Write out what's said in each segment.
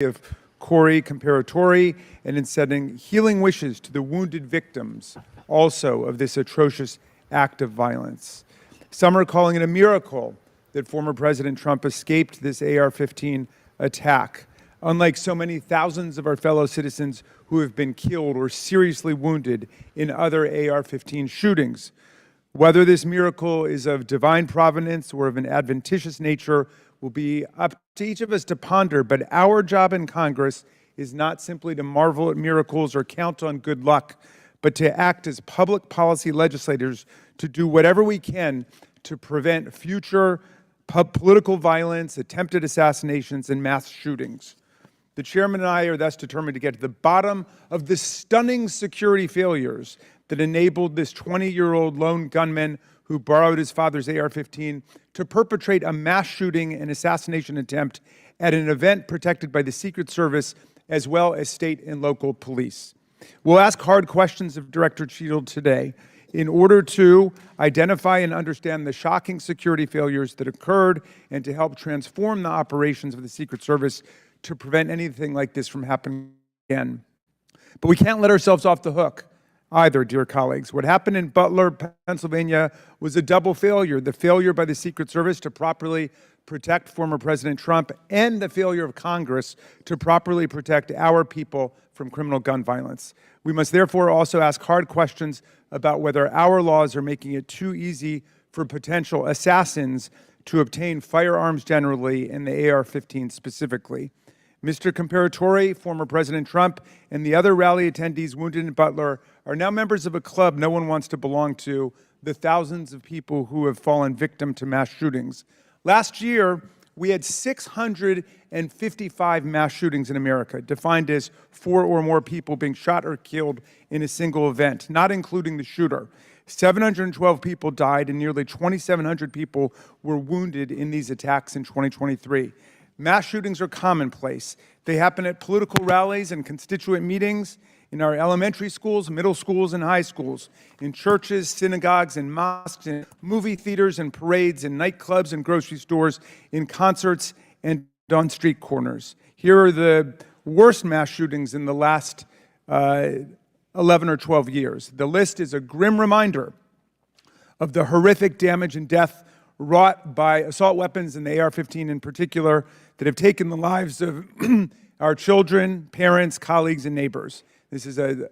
of Cori Comparatori and in sending healing wishes to the wounded victims also of this atrocious act of violence. Some are calling it a miracle that former President Trump escaped this AR-15 attack, unlike so many thousands of our fellow citizens who have been killed or seriously wounded in other AR-15 shootings. Whether this miracle is of divine providence or of an adventitious nature will be up to each of us to ponder, but our job in Congress is not simply to marvel at miracles or count on good luck, but to act as public policy legislators to do whatever we can to prevent future political violence, attempted assassinations, and mass shootings. The chairman and I are thus determined to get to the bottom of the stunning security failures that enabled this 20-year-old lone gunman who borrowed his father's AR-15 to perpetrate a mass shooting and assassination attempt at an event protected by the Secret Service as well as state and local police. We'll ask hard questions of Director Cheadle today in order to identify and understand the shocking security failures that occurred and to help transform the operations of the Secret Service to prevent anything like this from happening again. But we can't let ourselves off the hook either, dear colleagues. What happened in Butler, Pennsylvania was a double failure: the failure by the Secret Service to properly protect former President Trump and the failure of Congress to properly protect our people from criminal gun violence. We must therefore also ask hard questions about whether our laws are making it too easy for potential assassins to obtain firearms generally and the AR-15 specifically. Mr. Comparatori, former President Trump, and the other rally attendees wounded in Butler are now members of a club no one wants to belong to, the thousands of people who have fallen victim to mass shootings. Last year, we had 655 mass shootings in America, defined as 4 or more people being shot or killed in a single event, not including the shooter. 712 people died and nearly 2,700 people were wounded in these attacks in 2023. Mass shootings are commonplace. They happen at political rallies and constituent meetings, in our elementary schools, middle schools, and high schools, in churches, synagogues, and mosques, in movie theaters and parades, in nightclubs and grocery stores, in concerts, and on street corners. Here are the worst mass shootings in the last 11 or 12 years. The list is a grim reminder of the horrific damage and death wrought by assault weapons and the AR-15 in particular that have taken the lives of our children, parents, colleagues, and neighbors. This is a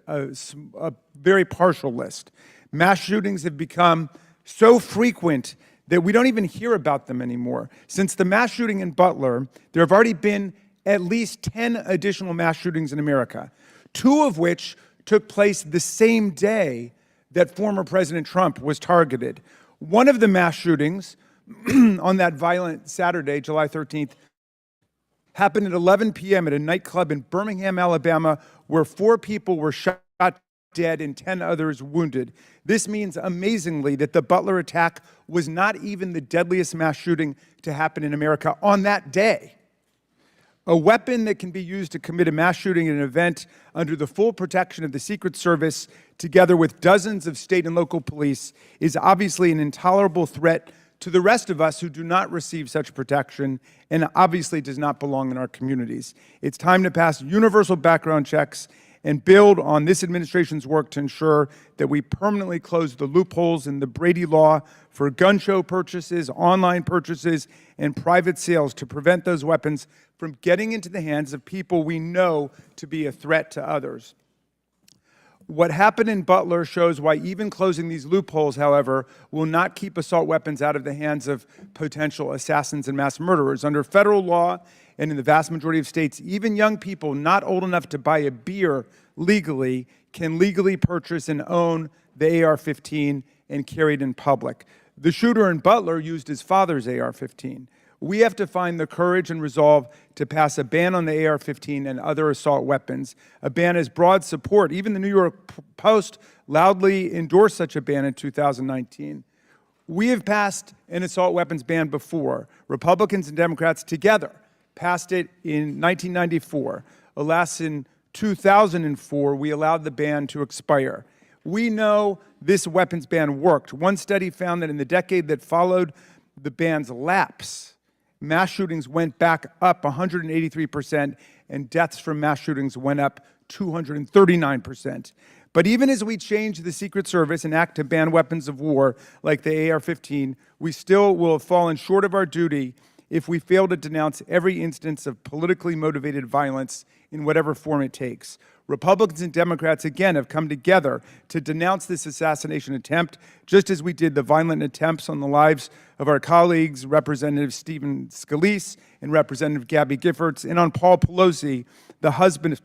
very partial list. Mass shootings have become so frequent that we don't even hear about them anymore. Since the mass shooting in Butler, there have already been at least 10 additional mass shootings in America, 2 of which took place the same day that former President Trump was targeted. One of the mass shootings on that violent Saturday, July 13th, happened at 11 p.m. at a nightclub in Birmingham, Alabama, where 4 people were shot dead and 10 others wounded. This means, amazingly, that the Butler attack was not even the deadliest mass shooting to happen in America on that day. A weapon that can be used to commit a mass shooting at an event under the full protection of the Secret Service, together with dozens of state and local police, is obviously an intolerable threat to the rest of us who do not receive such protection and obviously does not belong in our communities. It's time to pass universal background checks and build on this administration's work to ensure that we permanently close the loopholes in the Brady law for gun show purchases, online purchases, and private sales to prevent those weapons from getting into the hands of people we know to be a threat to others. What happened in Butler shows why even closing these loopholes, however, will not keep assault weapons out of the hands of potential assassins and mass murderers. Under federal law, and in the vast majority of states, even young people not old enough to buy a beer legally can legally purchase and own the AR-15 and carry it in public. The shooter in Butler used his father's AR-15. We have to find the courage and resolve to pass a ban on the AR-15 and other assault weapons. A ban has broad support. Even the New York Post loudly endorsed such a ban in 2019. We have passed an assault weapons ban before. Republicans and Democrats together passed it in 1994. Alas, in 2004, we allowed the ban to expire. We know this weapons ban worked. One study found that in the decade that followed the ban's lapse, mass shootings went back up 183%, and deaths from mass shootings went up 239%. But even as we change the Secret Service and act to ban weapons of war like the AR-15, we still will have fallen short of our duty if we fail to denounce every instance of politically motivated violence in whatever form it takes. Republicans and Democrats, again, have come together to denounce this assassination attempt, just as we did the violent attempts on the lives of our colleagues, Representative Stephen Scalise and Representative Gabby Giffords, and on Paul Pelosi, the husband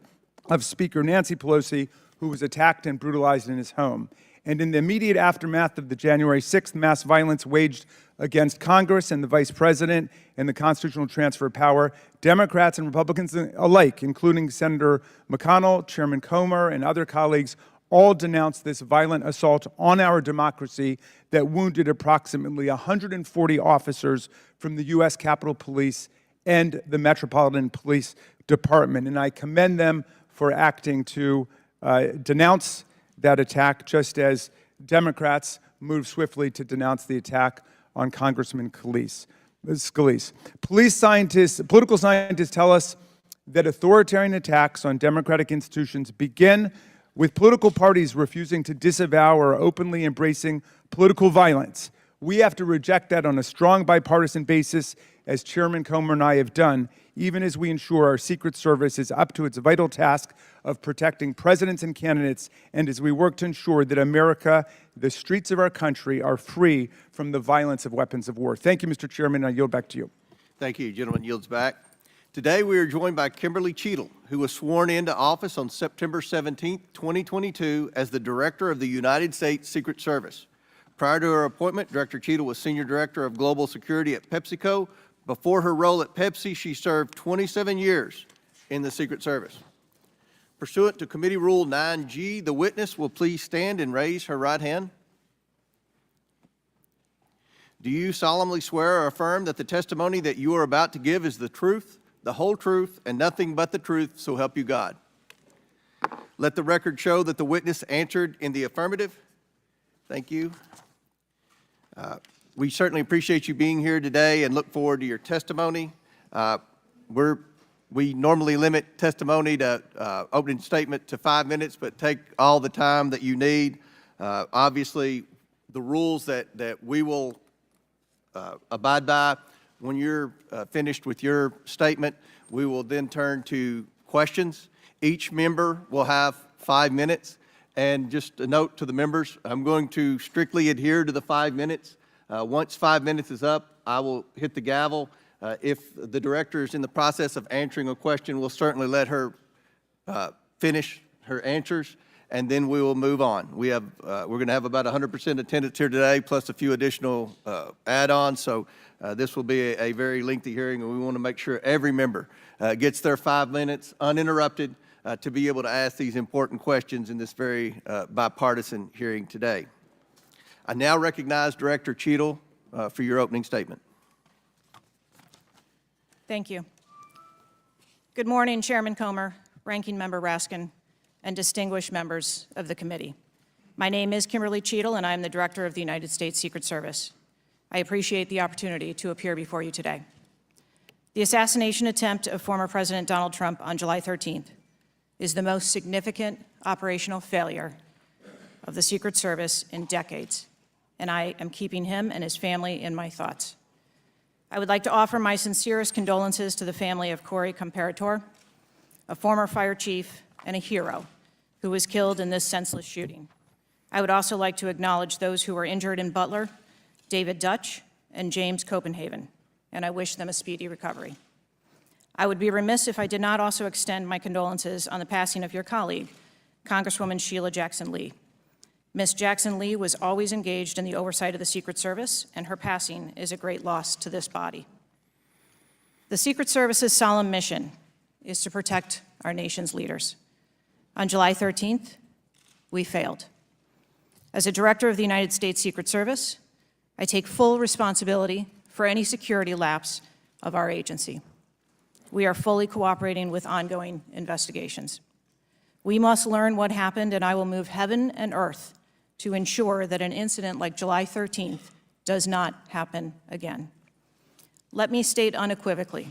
of Speaker Nancy Pelosi, who was attacked and brutalized in his home. And in the immediate aftermath of the January 6th mass violence waged against Congress and the Vice President and the constitutional transfer of power, Democrats and Republicans alike, including Senator McConnell, Chairman Comer, and other colleagues, all denounced this violent assault on our democracy that wounded approximately 140 officers from the U.S. Capitol Police and the Metropolitan Police Department. And I commend them for acting to denounce that attack, just as Democrats moved swiftly to denounce the attack on Congressman Scalise. Political scientists tell us that authoritarian attacks on democratic institutions begin with political parties refusing to disavow or openly embracing political violence. We have to reject that on a strong bipartisan basis, as Chairman Comer and I have done, even as we ensure our Secret Service is up to its vital task of protecting presidents and candidates, and as we work to ensure that America, the streets of our country, are free from the violence of weapons of war. Thank you, Mr. Chairman. I yield back to you. Thank you. Gentleman yields back. Today we are joined by Kimberly Cheadle, who was sworn into office on September 17, 2022 as the Director of the United States Secret Service. Prior to her appointment, Director Cheadle was Senior Director of Global Security at PepsiCo. Before her role at Pepsi, she served 27 years in the Secret Service. Pursuant to Committee Rule 9G, the witness will please stand and raise her right hand. Do you solemnly swear or affirm that the testimony that you are about to give is the truth, the whole truth, and nothing but the truth, so help you God? Let the record show that the witness answered in the affirmative. Thank you. We certainly appreciate you being here today and look forward to your testimony. We normally limit testimony to opening statement to 5 minutes, but take all the time that you need. Obviously, the rules that we will abide by, when you're finished with your statement, we will then turn to questions. Each member will have 5 minutes. And just a note to the members, I'm going to strictly adhere to the 5 minutes. Once 5 minutes is up, I will hit the gavel. If the director is in the process of answering a question, we'll certainly let her finish her answers, and then we will move on. We're going to have about 100% attendance here today, plus a few additional add-ons, so this will be a very lengthy hearing, and we want to make sure every member gets their 5 minutes uninterrupted to be able to ask these important questions in this very bipartisan hearing today. I now recognize Director Cheadle for your opening statement. Thank you. Good morning, Chairman Comer, Ranking Member Raskin, and distinguished members of the committee. My name is Kimberly Cheadle, and I am the Director of the United States Secret Service. I appreciate the opportunity to appear before you today. The assassination attempt of former President Donald Trump on July 13th is the most significant operational failure of the Secret Service in decades, and I am keeping him and his family in my thoughts. I would like to offer my sincerest condolences to the family of Corey Comparator, a former fire chief and a hero who was killed in this senseless shooting. I would also like to acknowledge those who were injured in Butler, David Dutch and James Copenhagen, and I wish them a speedy recovery. I would be remiss if I did not also extend my condolences on the passing of your colleague, Congresswoman Sheila Jackson Lee. Ms. Jackson Lee was always engaged in the oversight of the Secret Service, and her passing is a great loss to this body. The Secret Service's solemn mission is to protect our nation's leaders. On July 13th, we failed. As a director of the United States Secret Service, I take full responsibility for any security lapse of our agency. We are fully cooperating with ongoing investigations. We must learn what happened, and I will move heaven and earth to ensure that an incident like July 13th does not happen again. Let me state unequivocally,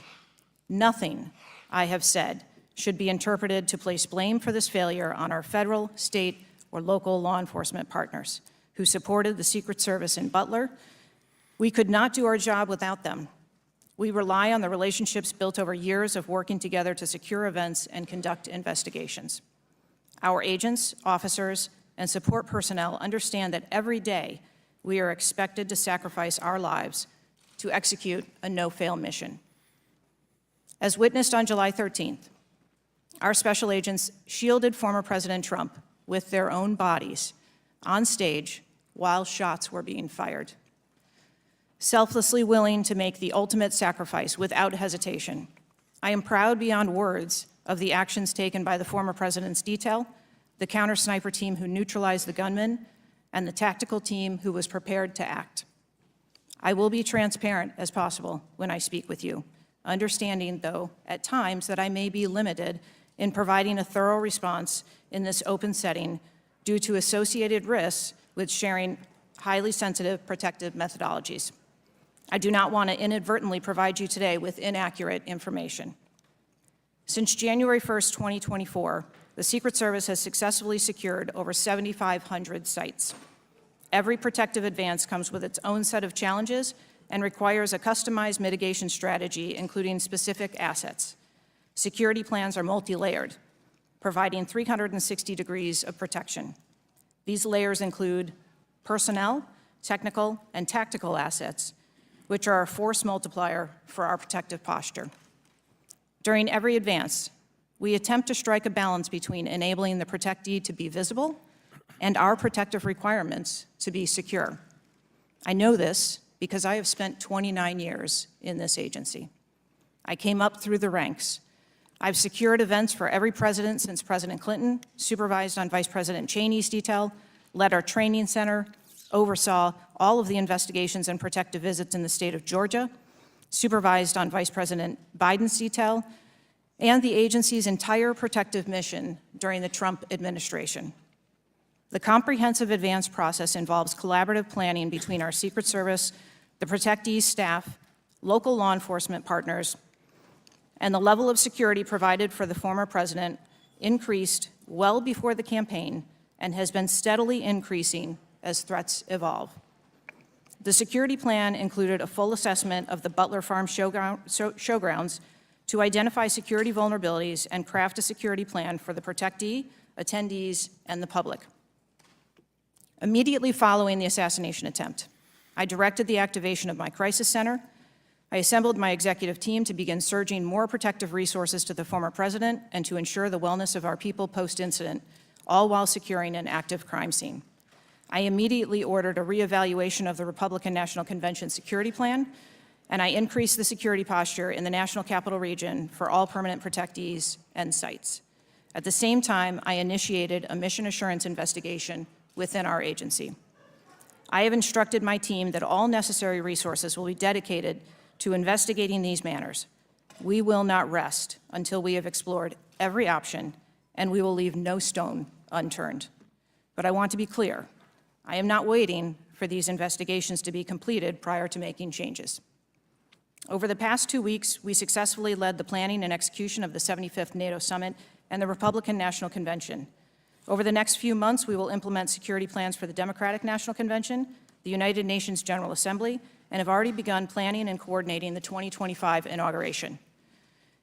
nothing I have said should be interpreted to place blame for this failure on our federal, state, or local law enforcement partners who supported the Secret Service in Butler. We could not do our job without them. We rely on the relationships built over years of working together to secure events and conduct investigations. Our agents, officers, and support personnel understand that every day we are expected to sacrifice our lives to execute a no-fail mission. As witnessed on July 13th, our special agents shielded former President Trump with their own bodies on stage while shots were being fired. Selflessly willing to make the ultimate sacrifice without hesitation, I am proud beyond words of the actions taken by the former president's detail, the counter-sniper team who neutralized the gunman, and the tactical team who was prepared to act. I will be transparent as possible when I speak with you, understanding, though, at times that I may be limited in providing a thorough response in this open setting due to associated risks with sharing highly sensitive protective methodologies. I do not want to inadvertently provide you today with inaccurate information. Since January 1st, 2024, the Secret Service has successfully secured over 7,500 sites. Every protective advance comes with its own set of challenges and requires a customized mitigation strategy, including specific assets. Security plans are multi-layered, providing 360 degrees of protection. These layers include personnel, technical, and tactical assets, which are a force multiplier for our protective posture. During every advance, we attempt to strike a balance between enabling the protectee to be visible and our protective requirements to be secure. I know this because I have spent 29 years in this agency. I came up through the ranks. I've secured events for every president since President Clinton, supervised on Vice President Cheney's detail, led our training center, oversaw all of the investigations and protective visits in the state of Georgia, supervised on Vice President Biden's detail, and the agency's entire protective mission during the Trump administration. The comprehensive advance process involves collaborative planning between our Secret Service, the protectee's staff, local law enforcement partners, and the level of security provided for the former president increased well before the campaign and has been steadily increasing as threats evolve. The security plan included a full assessment of the Butler Farm showgrounds to identify security vulnerabilities and craft a security plan for the protectee, attendees, and the public. Immediately following the assassination attempt, I directed the activation of my crisis center. I assembled my executive team to begin surging more protective resources to the former president and to ensure the wellness of our people post-incident, all while securing an active crime scene. I immediately ordered a reevaluation of the Republican National Convention security plan, and I increased the security posture in the National Capital Region for all permanent protectees and sites. At the same time, I initiated a mission assurance investigation within our agency. I have instructed my team that all necessary resources will be dedicated to investigating these matters. We will not rest until we have explored every option, and we will leave no stone unturned. But I want to be clear, I am not waiting for these investigations to be completed prior to making changes. Over the past 2 weeks, we successfully led the planning and execution of the 75th NATO Summit and the Republican National Convention. Over the next few months, we will implement security plans for the Democratic National Convention, the United Nations General Assembly, and have already begun planning and coordinating the 2025 inauguration.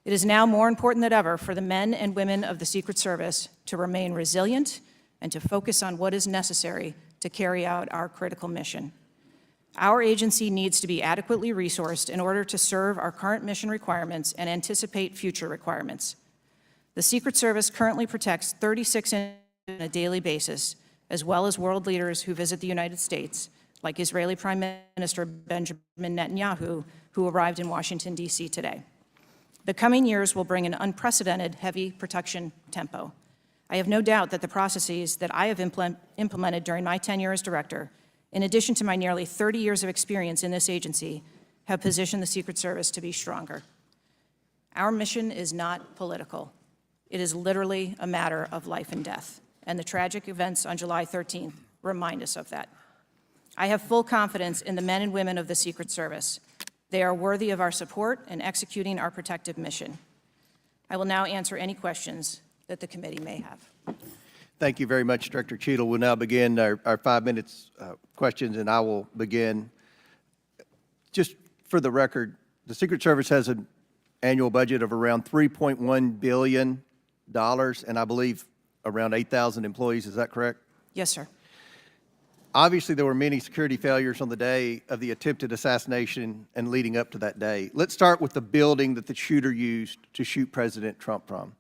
It is now more important than ever for the men and women of the Secret Service to remain resilient and to focus on what is necessary to carry out our critical mission. Our agency needs to be adequately resourced in order to serve our current mission requirements and anticipate future requirements. The Secret Service currently protects 36 on a daily basis, as well as world leaders who visit the United States, like Israeli Prime Minister Benjamin Netanyahu, who arrived in Washington, D.C. today. The coming years will bring an unprecedented heavy protection tempo. I have no doubt that the processes that I have implemented during my tenure as director, in addition to my nearly 30 years of experience in this agency, have positioned the Secret Service to be stronger. Our mission is not political. It is literally a matter of life and death, and the tragic events on July 13th remind us of that. I have full confidence in the men and women of the Secret Service. They are worthy of our support in executing our protective mission. I will now answer any questions that the committee may have. Thank you very much, Director Cheadle. We'll now begin our 5 minutes questions, and I will begin. Just for the record, the Secret Service has an annual budget of around $3.1 billion, and I believe around 8,000 employees. Is that correct? Yes, sir. Obviously, there were many security failures on the day of the attempted assassination and leading up to that day. Let's start with the building that the shooter used to shoot President Trump from.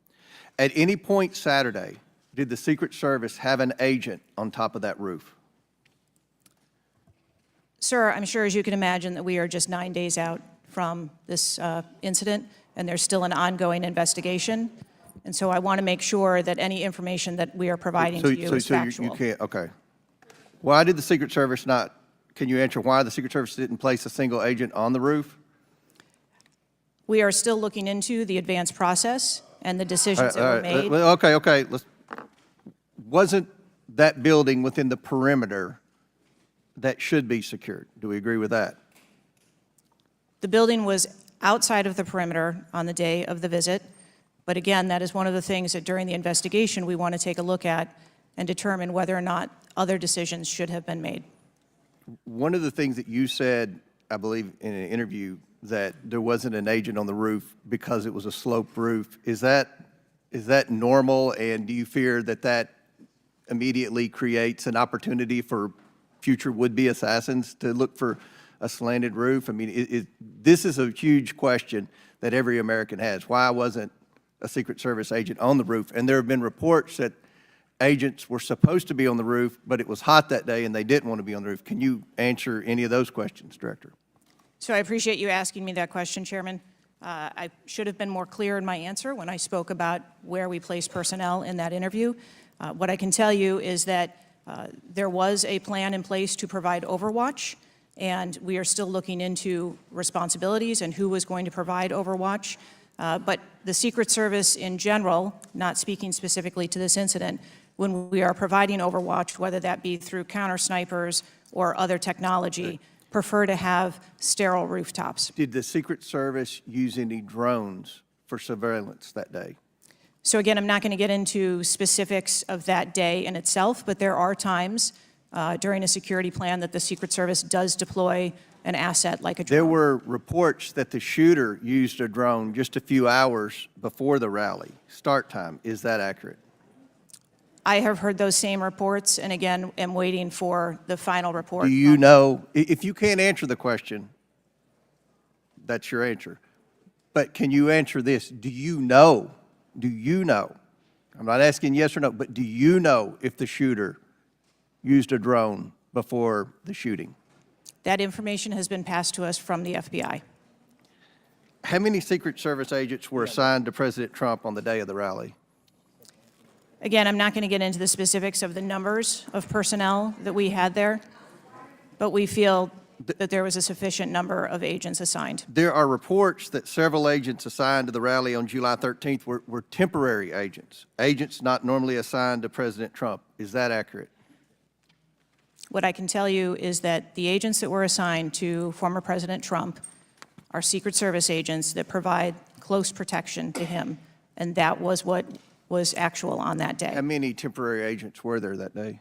At any point Saturday, did the Secret Service have an agent on top of that roof? Sir, I'm sure, as you can imagine, that we are just 9 days out from this incident, and there's still an ongoing investigation. And so I want to make sure that any information that we are providing to you is factual. You can't, okay. Why did the Secret Service not, can you answer why the Secret Service didn't place a single agent on the roof? We are still looking into the advanced process and the decisions that were made. Okay. Wasn't that building within the perimeter that should be secured? Do we agree with that? The building was outside of the perimeter on the day of the visit, but again, that is one of the things that during the investigation we want to take a look at and determine whether or not other decisions should have been made. One of the things that you said, I believe in an interview, that there wasn't an agent on the roof because it was a sloped roof. Is that normal, and do you fear that that immediately creates an opportunity for future would-be assassins to look for a slanted roof? I mean, this is a huge question that every American has. Why wasn't a Secret Service agent on the roof? And there have been reports that agents were supposed to be on the roof, but it was hot that day and they didn't want to be on the roof. Can you answer any of those questions, Director? So I appreciate you asking me that question, Chairman. I should have been more clear in my answer when I spoke about where we place personnel in that interview. What I can tell you is that there was a plan in place to provide overwatch, and we are still looking into responsibilities and who was going to provide overwatch. But the Secret Service in general, not speaking specifically to this incident, when we are providing overwatch, whether that be through counter snipers or other technology, prefer to have sterile rooftops. Did the Secret Service use any drones for surveillance that day? So again, I'm not going to get into specifics of that day in itself, but there are times during a security plan that the Secret Service does deploy an asset like a drone. There were reports that the shooter used a drone just a few hours before the rally start time. Is that accurate? I have heard those same reports, and again, am waiting for the final report. Do you know, if you can't answer the question, that's your answer. But can you answer this? Do you know, I'm not asking yes or no, but do you know if the shooter used a drone before the shooting? That information has been passed to us from the FBI. How many Secret Service agents were assigned to President Trump on the day of the rally? Again, I'm not going to get into the specifics of the numbers of personnel that we had there, but we feel that there was a sufficient number of agents assigned. There are reports that several agents assigned to the rally on July 13th were temporary agents, agents not normally assigned to President Trump. Is that accurate? What I can tell you is that the agents that were assigned to former President Trump are Secret Service agents that provide close protection to him, and that was what was actual on that day. How many temporary agents were there that day?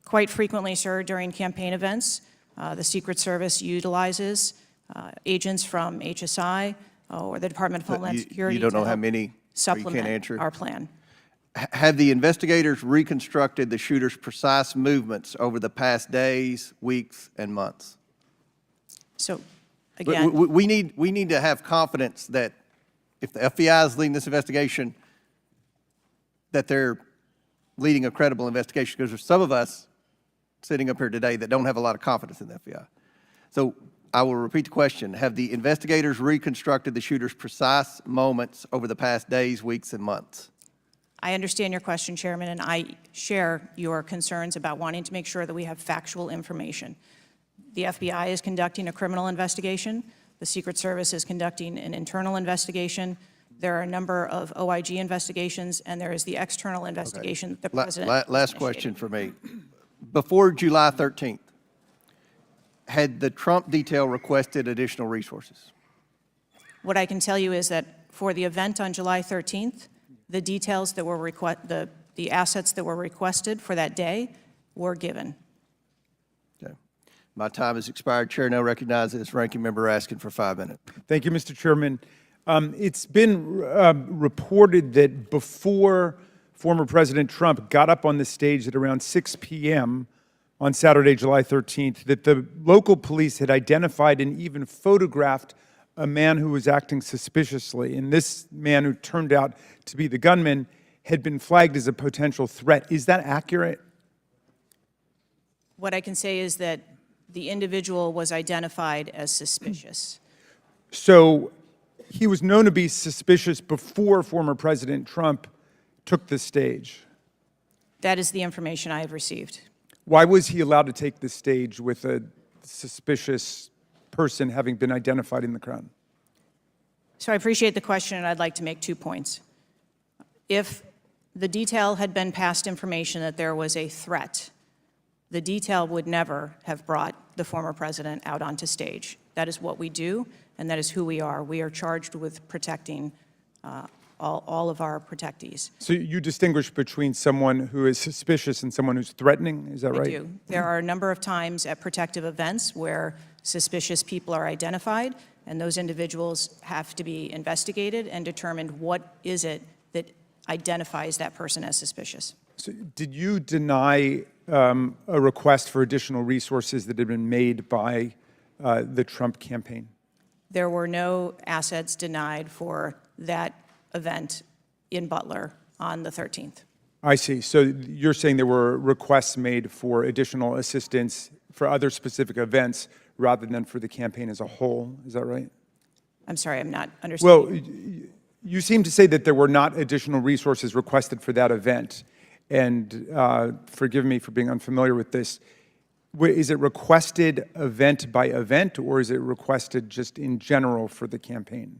Quite frequently, sir, during campaign events, the Secret Service utilizes agents from HSI or the Department of Homeland Security. You don't know to how help many? You supplement can't answer? our plan. Have the investigators reconstructed the shooter's precise movements over the past days, weeks, and months? So, again, We need to have confidence that if the FBI is leading this investigation, that they're leading a credible investigation, because there's some of us sitting up here today that don't have a lot of confidence in the FBI. So I will repeat the question. Have the investigators reconstructed the shooter's precise moments over the past days, weeks, and months? I understand your question, Chairman, and I share your concerns about wanting to make sure that we have factual information. The FBI is conducting a criminal investigation. The Secret Service is conducting an internal investigation. There are a number of OIG investigations, and there is the external investigation that the President Last question for me. Before July 13th, had the Trump detail requested additional resources? What I can tell you is that For the event on July 13th, the details that were the assets that were requested for that day were given. Okay. My time has expired. Chair now recognizes Ranking Member Raskin for 5 minutes. Thank you, Mr. Chairman. It's been reported that before former President Trump got up on the stage at around 6 p.m. on Saturday, July 13th, that the local police had identified and even photographed a man who was acting suspiciously. And this man, who turned out to be the gunman, had been flagged as a potential threat. Is that accurate? What I can say is that the individual was identified as suspicious. So he was known to be suspicious before former President Trump took the stage. That is the information I have received. Why was he allowed to take the stage with a suspicious person having been identified in the crowd? So I appreciate the question, and I'd like to make 2 points. If the detail had been past information that there was a threat, the detail would never have brought the former president out onto stage. That is what we do, and that is who we are. We are charged with protecting all of our protectees. So you distinguish between someone who is suspicious and someone who's threatening, is that right? I do. There are a number of times at protective events where suspicious people are identified, and those individuals have to be investigated and determined what is it that identifies that person as suspicious. So did you deny a request for additional resources that had been made by the Trump campaign? There were no assets denied for that event in Butler on the 13th. I see. So you're saying there were requests made for additional assistance for other specific events rather than for the campaign as a whole. Is that right? I'm sorry, I'm not understanding. Well, you seem to say that there were not additional resources requested for that event. And forgive me for being unfamiliar with this. Is it requested event by event, or is it requested just in general for the campaign?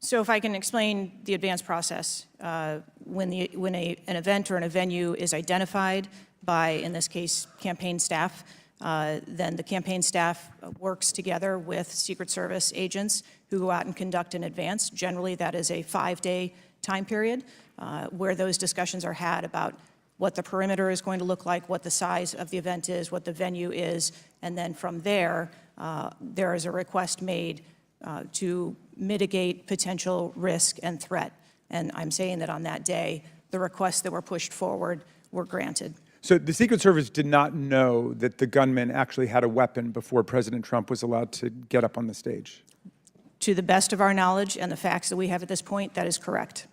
So if I can explain the advance process, when an event or a venue is identified by, in this case, campaign staff, then the campaign staff works together with Secret Service agents who go out and conduct an advance. Generally, that is a 5-day time period where those discussions are had about what the perimeter is going to look like, what the size of the event is, what the venue is, and then from there, there is a request made to mitigate potential risk and threat. And I'm saying that on that day, the requests that were pushed forward were granted. So the Secret Service did not know that the gunman actually had a weapon before President Trump was allowed to get up on the stage? To the best of our knowledge and the facts that we have at this point, that is correct.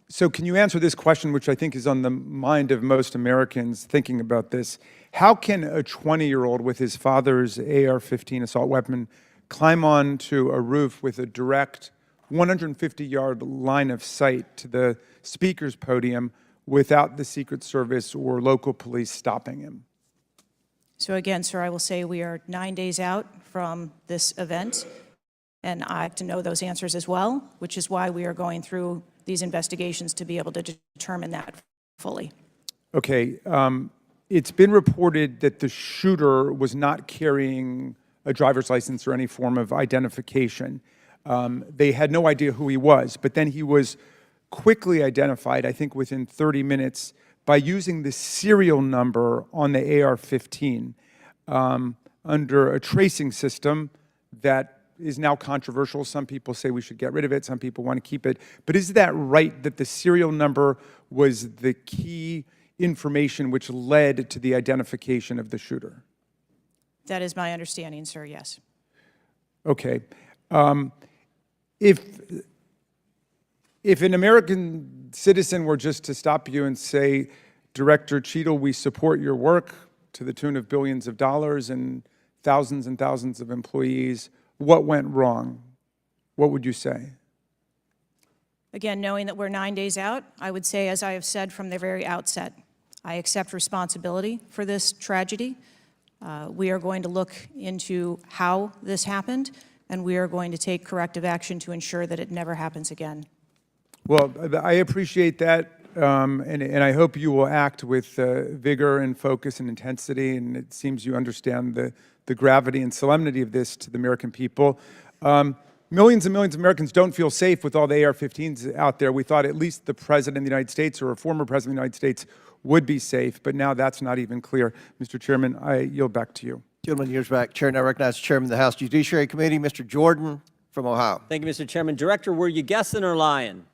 So can you answer this question, which I think is on the mind of most Americans thinking about this? How can a 20-year-old with his father's AR-15 assault weapon climb onto a roof with a direct 150-yard line of sight to the speaker's podium without the Secret Service or local police stopping him? So again, sir, I will say we are 9 days out from this event, and I have to know those answers as well, which is why we are going through these investigations to be able to determine that fully. Okay. It's been reported that the shooter was not carrying a driver's license or any form of identification. They had no idea who he was, but then he was quickly identified, I think within 30 minutes, by using the serial number on the AR-15 under a tracing system that is now controversial. Some people say we should get rid of it. Some people want to keep it. But is that right, that the serial number was the key information which led to the identification of the shooter? That is my understanding, sir, yes. Okay. If an American citizen were just to stop you and say, Director Cheadle, we support your work to the tune of billions of dollars and thousands of employees, what went wrong? What would you say? Again, knowing that we're 9 days out, I would say, as I have said from the very outset, I accept responsibility for this tragedy. We are going to look into how this happened, and we are going to take corrective action to ensure that it never happens again. Well, I appreciate that, and I hope you will act with vigor and focus and intensity, and it seems you understand the gravity and solemnity of this to the American people. millions and millions of Americans don't feel safe with all the AR-15s out there. We thought at least the President of the United States or a former President of the United States would be safe, but now that's not even clear. Mr. Chairman, I yield back to you. Gentleman yields back. Chair now recognizes the Chairman of the House Judiciary Committee, Mr. Jordan from Ohio. Thank you, Mr. Chairman. Director, were you guessing or lying?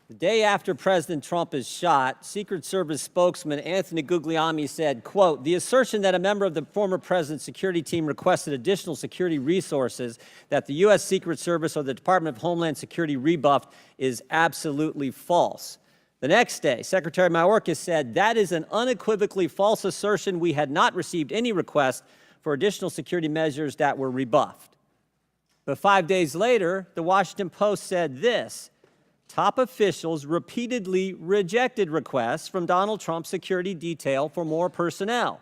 The day after President Trump is shot, Secret Service spokesman Anthony Guglielmi said, quote, "The assertion that a member of the former president's security team requested additional security resources that the U.S. Secret Service or the Department of Homeland Security rebuffed is absolutely false." The next day, Secretary Mayorkas said, "That is an unequivocally false assertion. We had not received any request for additional security measures that were rebuffed." But 5 days later, the Washington Post said this: "Top officials repeatedly rejected requests from Donald Trump's security detail for more personnel."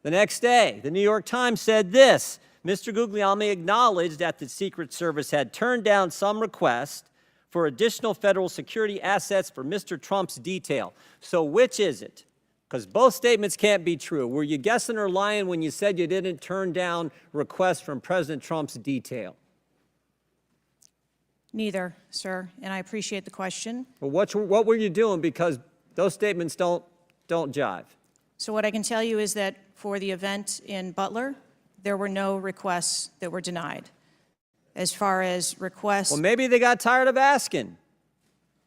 The next day, the New York Times said this: "Mr. Guglielmi acknowledged that the Secret Service had turned down some requests for additional federal security assets for Mr. Trump's detail." So which is it? Because both statements can't be true. Were you guessing or lying when you said you didn't turn down requests from President Trump's detail? Neither, sir, and I appreciate the question. Well, what were you doing? Because those statements don't jive. So what I can tell you is that for the event in Butler, there were no requests that were denied. As far as requests, Well, maybe they got tired of asking.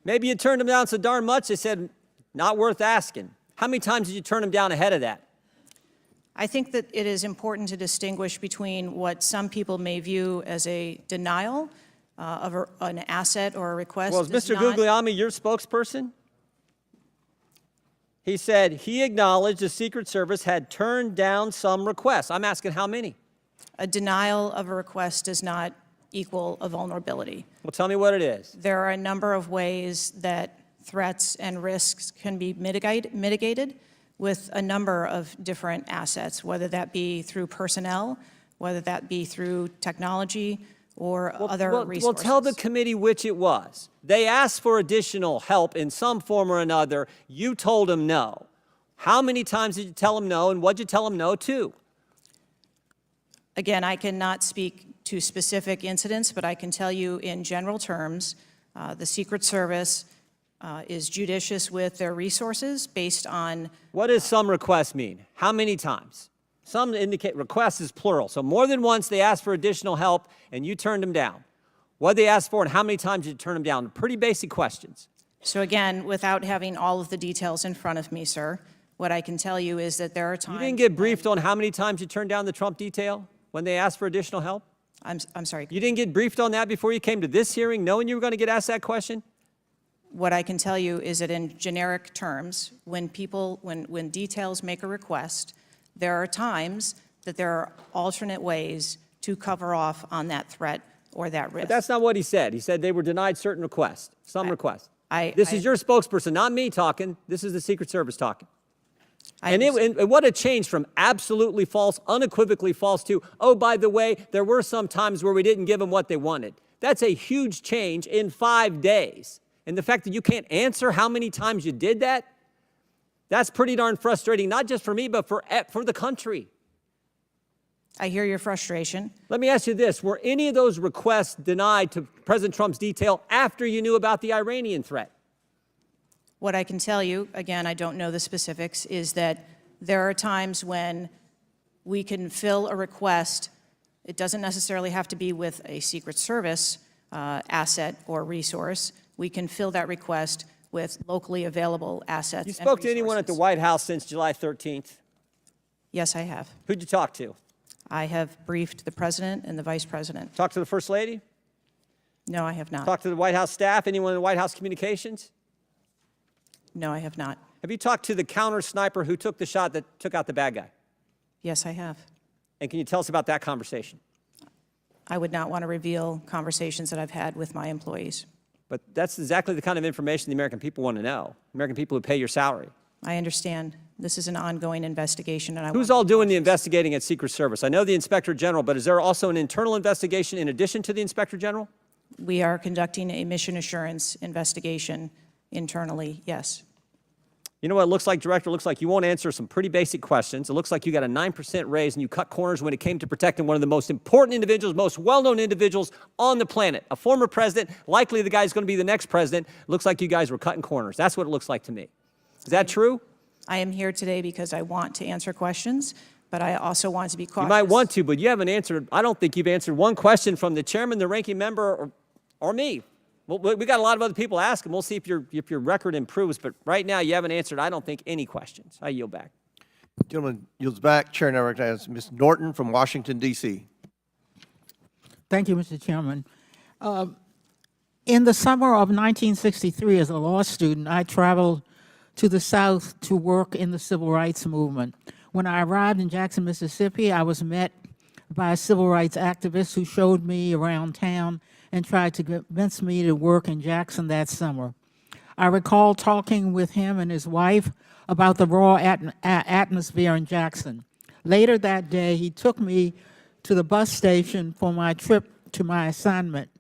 Maybe you turned them down so darn much they said, not worth asking. How many times did you turn them down ahead of that? I think that it is important to distinguish between what some people may view as a denial of an asset or a request. Well, is does Mr. not- Guglielmi your spokesperson? He said he acknowledged the Secret Service had turned down some requests. I'm asking how many? A denial of a request does not equal a vulnerability. Well, tell me what it is. There are a number of ways that threats and risks can be mitigated with a number of different assets, whether that be through personnel, whether that be through technology, or other resources. Well, tell the committee which it was. They asked for additional help in some form or another. You told them no. How many times did you tell them no, and what did you tell them no to? Again, I cannot speak to specific incidents, but I can tell you in general terms, the Secret Service is judicious with their resources based on. What does some requests mean? How many times? Some indicate requests is plural. So more than once they asked for additional help and you turned them down. What did they ask for and how many times did you turn them down? Pretty basic questions. So again, without having all of the details in front of me, sir, what I can tell you is that there are times. You didn't get briefed on how many times you turned down the Trump detail when they asked for additional help? I'm sorry. You didn't get briefed on that before you came to this hearing, knowing you were going to get asked that question? What I can tell you is that in generic terms, when details make a request, there are times that there are alternate ways to cover off on that threat or that risk. But that's not what he said. He said they were denied certain requests, some requests. This is your spokesperson, not me talking. This is the Secret Service talking. And what a change from absolutely false, unequivocally false to, oh, by the way, there were some times where we didn't give them what they wanted. That's a huge change in 5 days. And the fact that you can't answer how many times you did that, that's pretty darn frustrating, not just for me, but for the country. I hear your frustration. Let me ask you this. Were any of those requests denied to President Trump's detail after you knew about the Iranian threat? What I can tell you, again, I don't know the specifics, is that there are times when we can fill a request. It doesn't necessarily have to be with a Secret Service asset or resource. We can fill that request with locally available assets. You spoke to anyone at the White House since July 13th? Yes, I have. Who'd you talk to? I have briefed the President and the Vice President. Talked to the First Lady? No, I have not. Talked to the White House staff? Anyone in the White House communications? No, I have not. Have you talked to the counter sniper who took the shot that took out the bad guy? Yes, I have. And can you tell us about that conversation? I would not want to reveal conversations that I've had with my employees. But that's exactly the kind of information the American people want to know. American people who pay your salary. I understand. This is an ongoing investigation, and Who's all doing the investigating at Secret Service? I know the Inspector General, but is there also an internal investigation in addition to the Inspector General? We are conducting a mission assurance investigation internally, yes. You know what it looks like, Director? It looks like you won't answer some pretty basic questions. It looks like you got a 9% raise and you cut corners when it came to protecting one of the most important individuals, most well-known individuals on the planet. A former president, likely the guy who's going to be the next president. It looks like you guys were cutting corners. That's what it looks like to me. Is that true? I am here today because I want to answer questions, but I also want to be cautious. You might want to, but you haven't answered. I don't think you've answered one question from the chairman, the ranking member, or me. Well, we got a lot of other people asking. We'll see if your record improves. But right now, you haven't answered, I don't think, any questions. I yield back. Gentleman yields back. Chair now recognizes Ms. Norton from Washington, D.C. Thank you, Mr. Chairman. In the summer of 1963, as a law student, I traveled to the South to work in the civil rights movement. When I arrived in Jackson, Mississippi, I was met by a civil rights activist who showed me around town and tried to convince me to work in Jackson that summer. I recall talking with him and his wife about the raw atmosphere in Jackson. Later that day, he took me to the bus station for my trip to my assignment.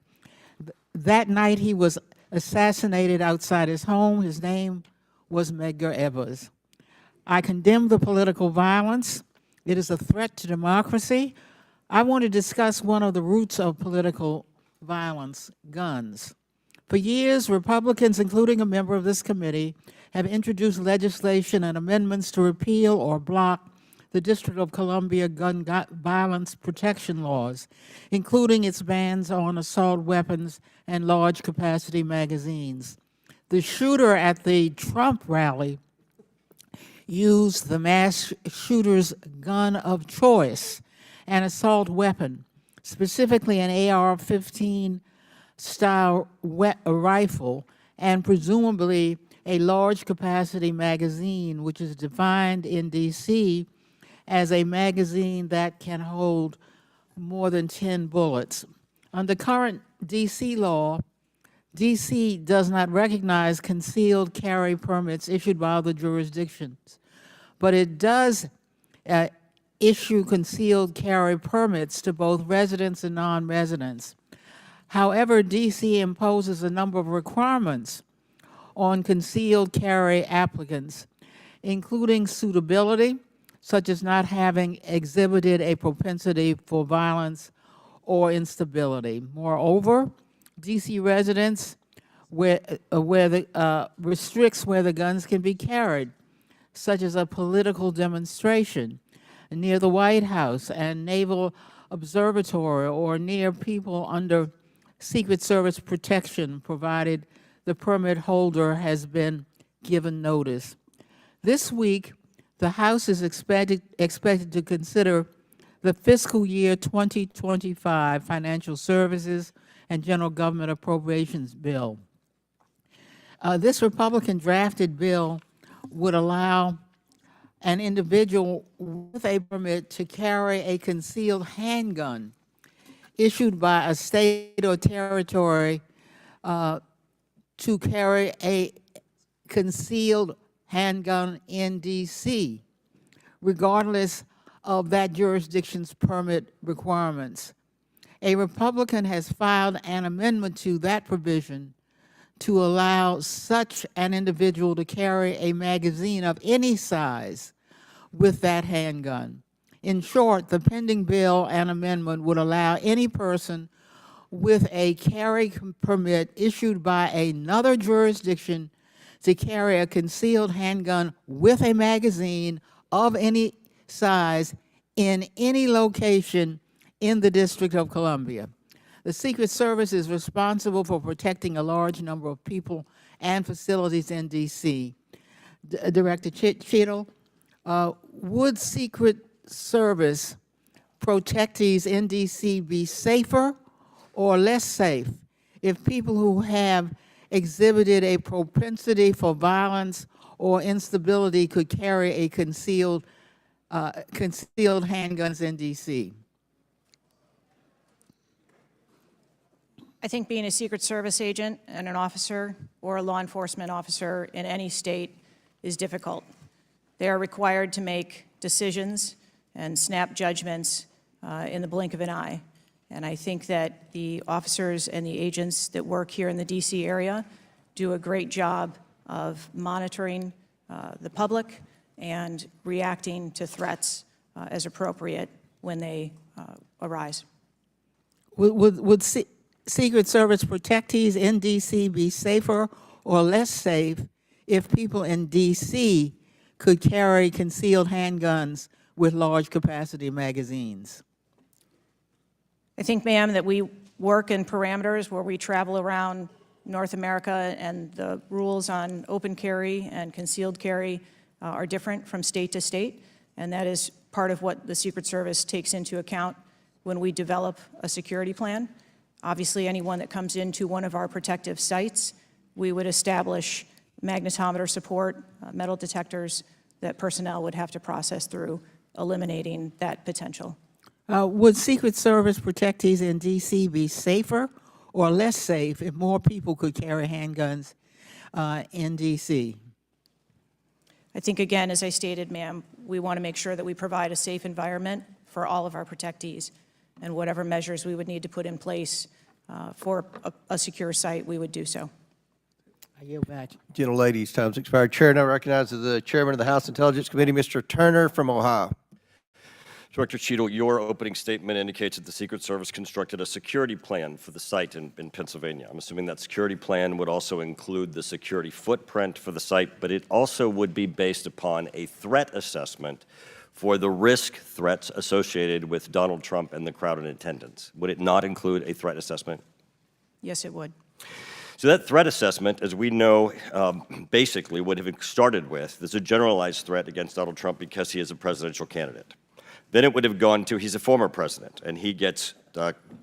That night, he was assassinated outside his home. His name was Medgar Evers. I condemn the political violence. It is a threat to democracy. I want to discuss one of the roots of political violence, guns. For years, Republicans, including a member of this committee, have introduced legislation and amendments to repeal or block the District of Columbia gun violence protection laws, including its bans on assault weapons and large capacity magazines. The shooter at the Trump rally used the mass shooter's gun of choice, an assault weapon, specifically an AR-15 style rifle, and presumably a large capacity magazine, which is defined in D.C. as a magazine that can hold more than 10 bullets. Under current D.C. law, D.C. does not recognize concealed carry permits issued by other jurisdictions, but it does issue concealed carry permits to both residents and non-residents. However, D.C. imposes a number of requirements on concealed carry applicants, including suitability, such as not having exhibited a propensity for violence or instability. Moreover, D.C. residents restricts where the guns can be carried, such as a political demonstration near the White House and Naval Observatory, or near people under Secret Service protection, provided the permit holder has been given notice. This week, the House is expected to consider the fiscal year 2025 Financial Services and General Government Appropriations Bill. This Republican drafted bill would allow an individual with a permit to carry a concealed handgun issued by a state or territory to carry a concealed handgun in D.C., regardless of that jurisdiction's permit requirements. A Republican has filed an amendment to that provision to allow such an individual to carry a magazine of any size with that handgun. In short, the pending bill and amendment would allow any person with a carry permit issued by another jurisdiction to carry a concealed handgun with a magazine of any size in any location in the District of Columbia. The Secret Service is responsible for protecting a large number of people and facilities in D.C. Director Cheadle, would Secret Service protectees in D.C. be safer or less safe if people who have exhibited a propensity for violence or instability could carry a concealed handguns in D.C.? I think being a Secret Service agent and an officer or a law enforcement officer in any state is difficult. They are required to make decisions and snap judgments in the blink of an eye. And I think that the officers and the agents that work here in the D.C. area do a great job of monitoring the public and reacting to threats as appropriate when they arise. Would Secret Service protectees in D.C. be safer or less safe if people in D.C. could carry concealed handguns with large capacity magazines? I think, ma'am, that we work in parameters where we travel around North America, and the rules on open carry and concealed carry are different from state to state, and that is part of what the Secret Service takes into account when we develop a security plan. Obviously, anyone that comes into one of our protective sites, we would establish magnetometer support, metal detectors that personnel would have to process through, eliminating that potential. Would Secret Service protectees in D.C. be safer or less safe if more people could carry handguns in D.C.? I think, again, as I stated, ma'am, we want to make sure that we provide a safe environment for all of our protectees, and whatever measures we would need to put in place for a secure site, we would do so. I yield back. Gentlelady's time's expired. Chair now recognizes the Chairman of the House Intelligence Committee, Mr. Turner from Ohio. Director Cheadle, your opening statement indicates that the Secret Service constructed a security plan for the site in Pennsylvania. I'm assuming that security plan would also include the security footprint for the site, but it also would be based upon a threat assessment for the risk threats associated with Donald Trump and the crowd in attendance. Would it not include a threat assessment? Yes, it would. So that threat assessment, as we know, basically would have started with, there's a generalized threat against Donald Trump because he is a presidential candidate. Then it would have gone to, he's a former president, and he gets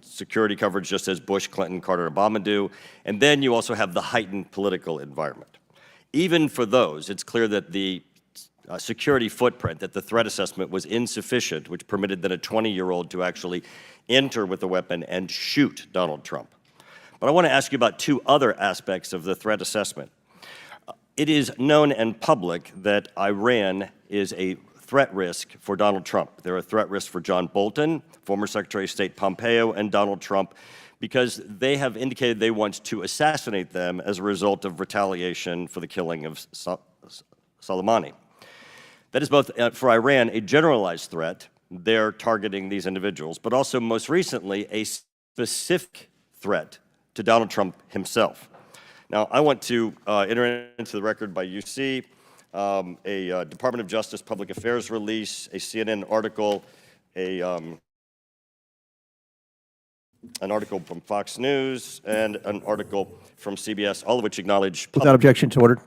security coverage just as Bush, Clinton, Carter, and Obama do. And then you also have the heightened political environment. Even for those, it's clear that the security footprint, that the threat assessment was insufficient, which permitted then a 20-year-old to actually enter with a weapon and shoot Donald Trump. But I want to ask you about two other aspects of the threat assessment. It is known and public that Iran is a threat risk for Donald Trump. They're a threat risk for John Bolton, former Secretary of State Pompeo, and Donald Trump, because they have indicated they want to assassinate them as a result of retaliation for the killing of Soleimani. That is both, for Iran, a generalized threat. They're targeting these individuals, but also most recently a specific threat to Donald Trump himself. Now, I want to enter into the record by UC a Department of Justice Public Affairs release, a CNN article, an article from Fox News, and an article from CBS, all of which acknowledge Without objection to order.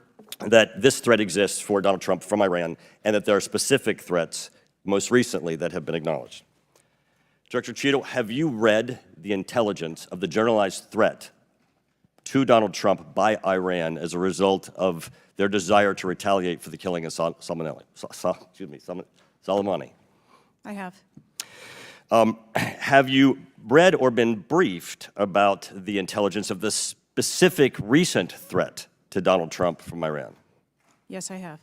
that this threat exists for Donald Trump from Iran, and that there are specific threats, most recently, that have been acknowledged. Director Cheadle, have you read the intelligence of the generalized threat to Donald Trump by Iran as a result of their desire to retaliate for the killing of Soleimani? I have. Have you read or been briefed about the intelligence of the specific recent threat to Donald Trump from Iran? Yes, I have.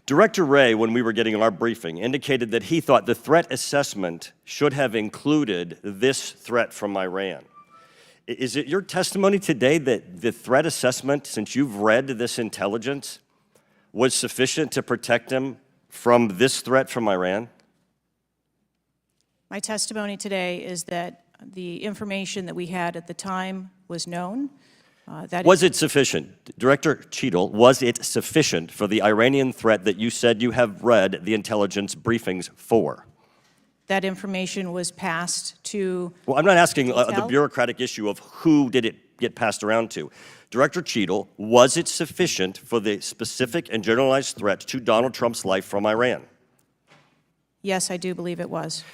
Director Wray, when we were getting our briefing, indicated that he thought the threat assessment should have included this threat from Iran. Is it your testimony today that the threat assessment, since you've read this intelligence, was sufficient to protect him from this threat from Iran? My testimony today is that the information that we had at the time was known. Was it sufficient? Director Cheadle, was it sufficient for the Iranian threat that you said you have read the intelligence briefings for? That information was passed to... Well, I'm not asking the Detail? bureaucratic issue of who did it get passed around to. Director Cheadle, was it sufficient for the specific and generalized threat to Donald Trump's life from Iran? Yes, I do believe it was.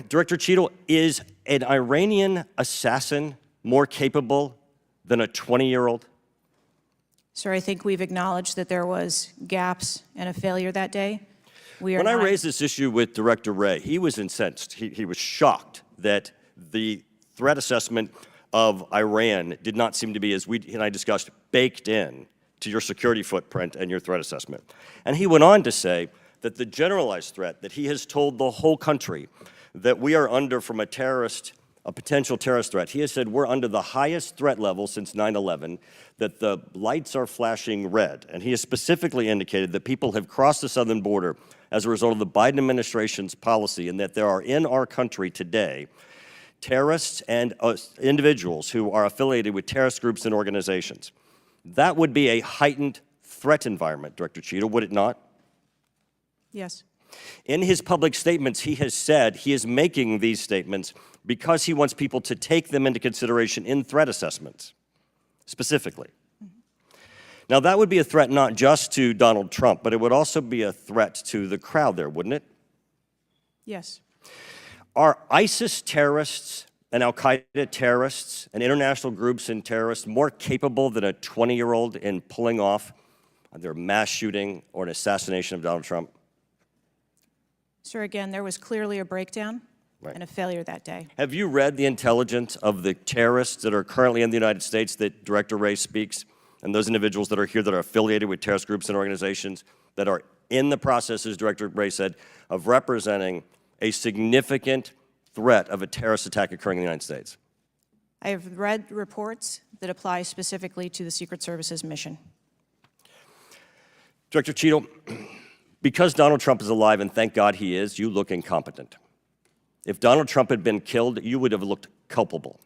Director Cheadle, is an Iranian assassin more capable than a 20-year-old? Sir, I think we've acknowledged that there was gaps and a failure that day. When I raised this issue with Director Wray, he was incensed. He was shocked that the threat assessment of Iran did not seem to be, as we and I discussed, baked in to your security footprint and your threat assessment. And he went on to say that the generalized threat that he has told the whole country that we are under from a terrorist a potential terrorist threat, he has said we're under the highest threat level since 9/11, that the lights are flashing red. And he has specifically indicated that people have crossed the southern border as a result of the Biden administration's policy, and that there are in our country today terrorists and individuals who are affiliated with terrorist groups and organizations. That would be a heightened threat environment, Director Cheadle, would it not? Yes. In his public statements, he has said he is making these statements because he wants people to take them into consideration in threat assessments, specifically. Now, that would be a threat not just to Donald Trump, but it would also be a threat to the crowd there, wouldn't it? Yes. Are ISIS terrorists and al-Qaeda terrorists and international groups and terrorists more capable than a 20-year-old in pulling off either a mass shooting or an assassination of Donald Trump? Sir, again, there was clearly a breakdown Right. and a failure that day. Have you read the intelligence of the terrorists that are currently in the United States that Director Wray speaks, and those individuals that are here that are affiliated with terrorist groups and organizations that are in the process, as Director Wray said, of representing a significant threat of a terrorist attack occurring in the United States? I have read reports that apply specifically to the Secret Service's mission. Director Cheadle, because Donald Trump is alive, and thank God he is, you look incompetent. If Donald Trump had been killed, you would have looked culpable.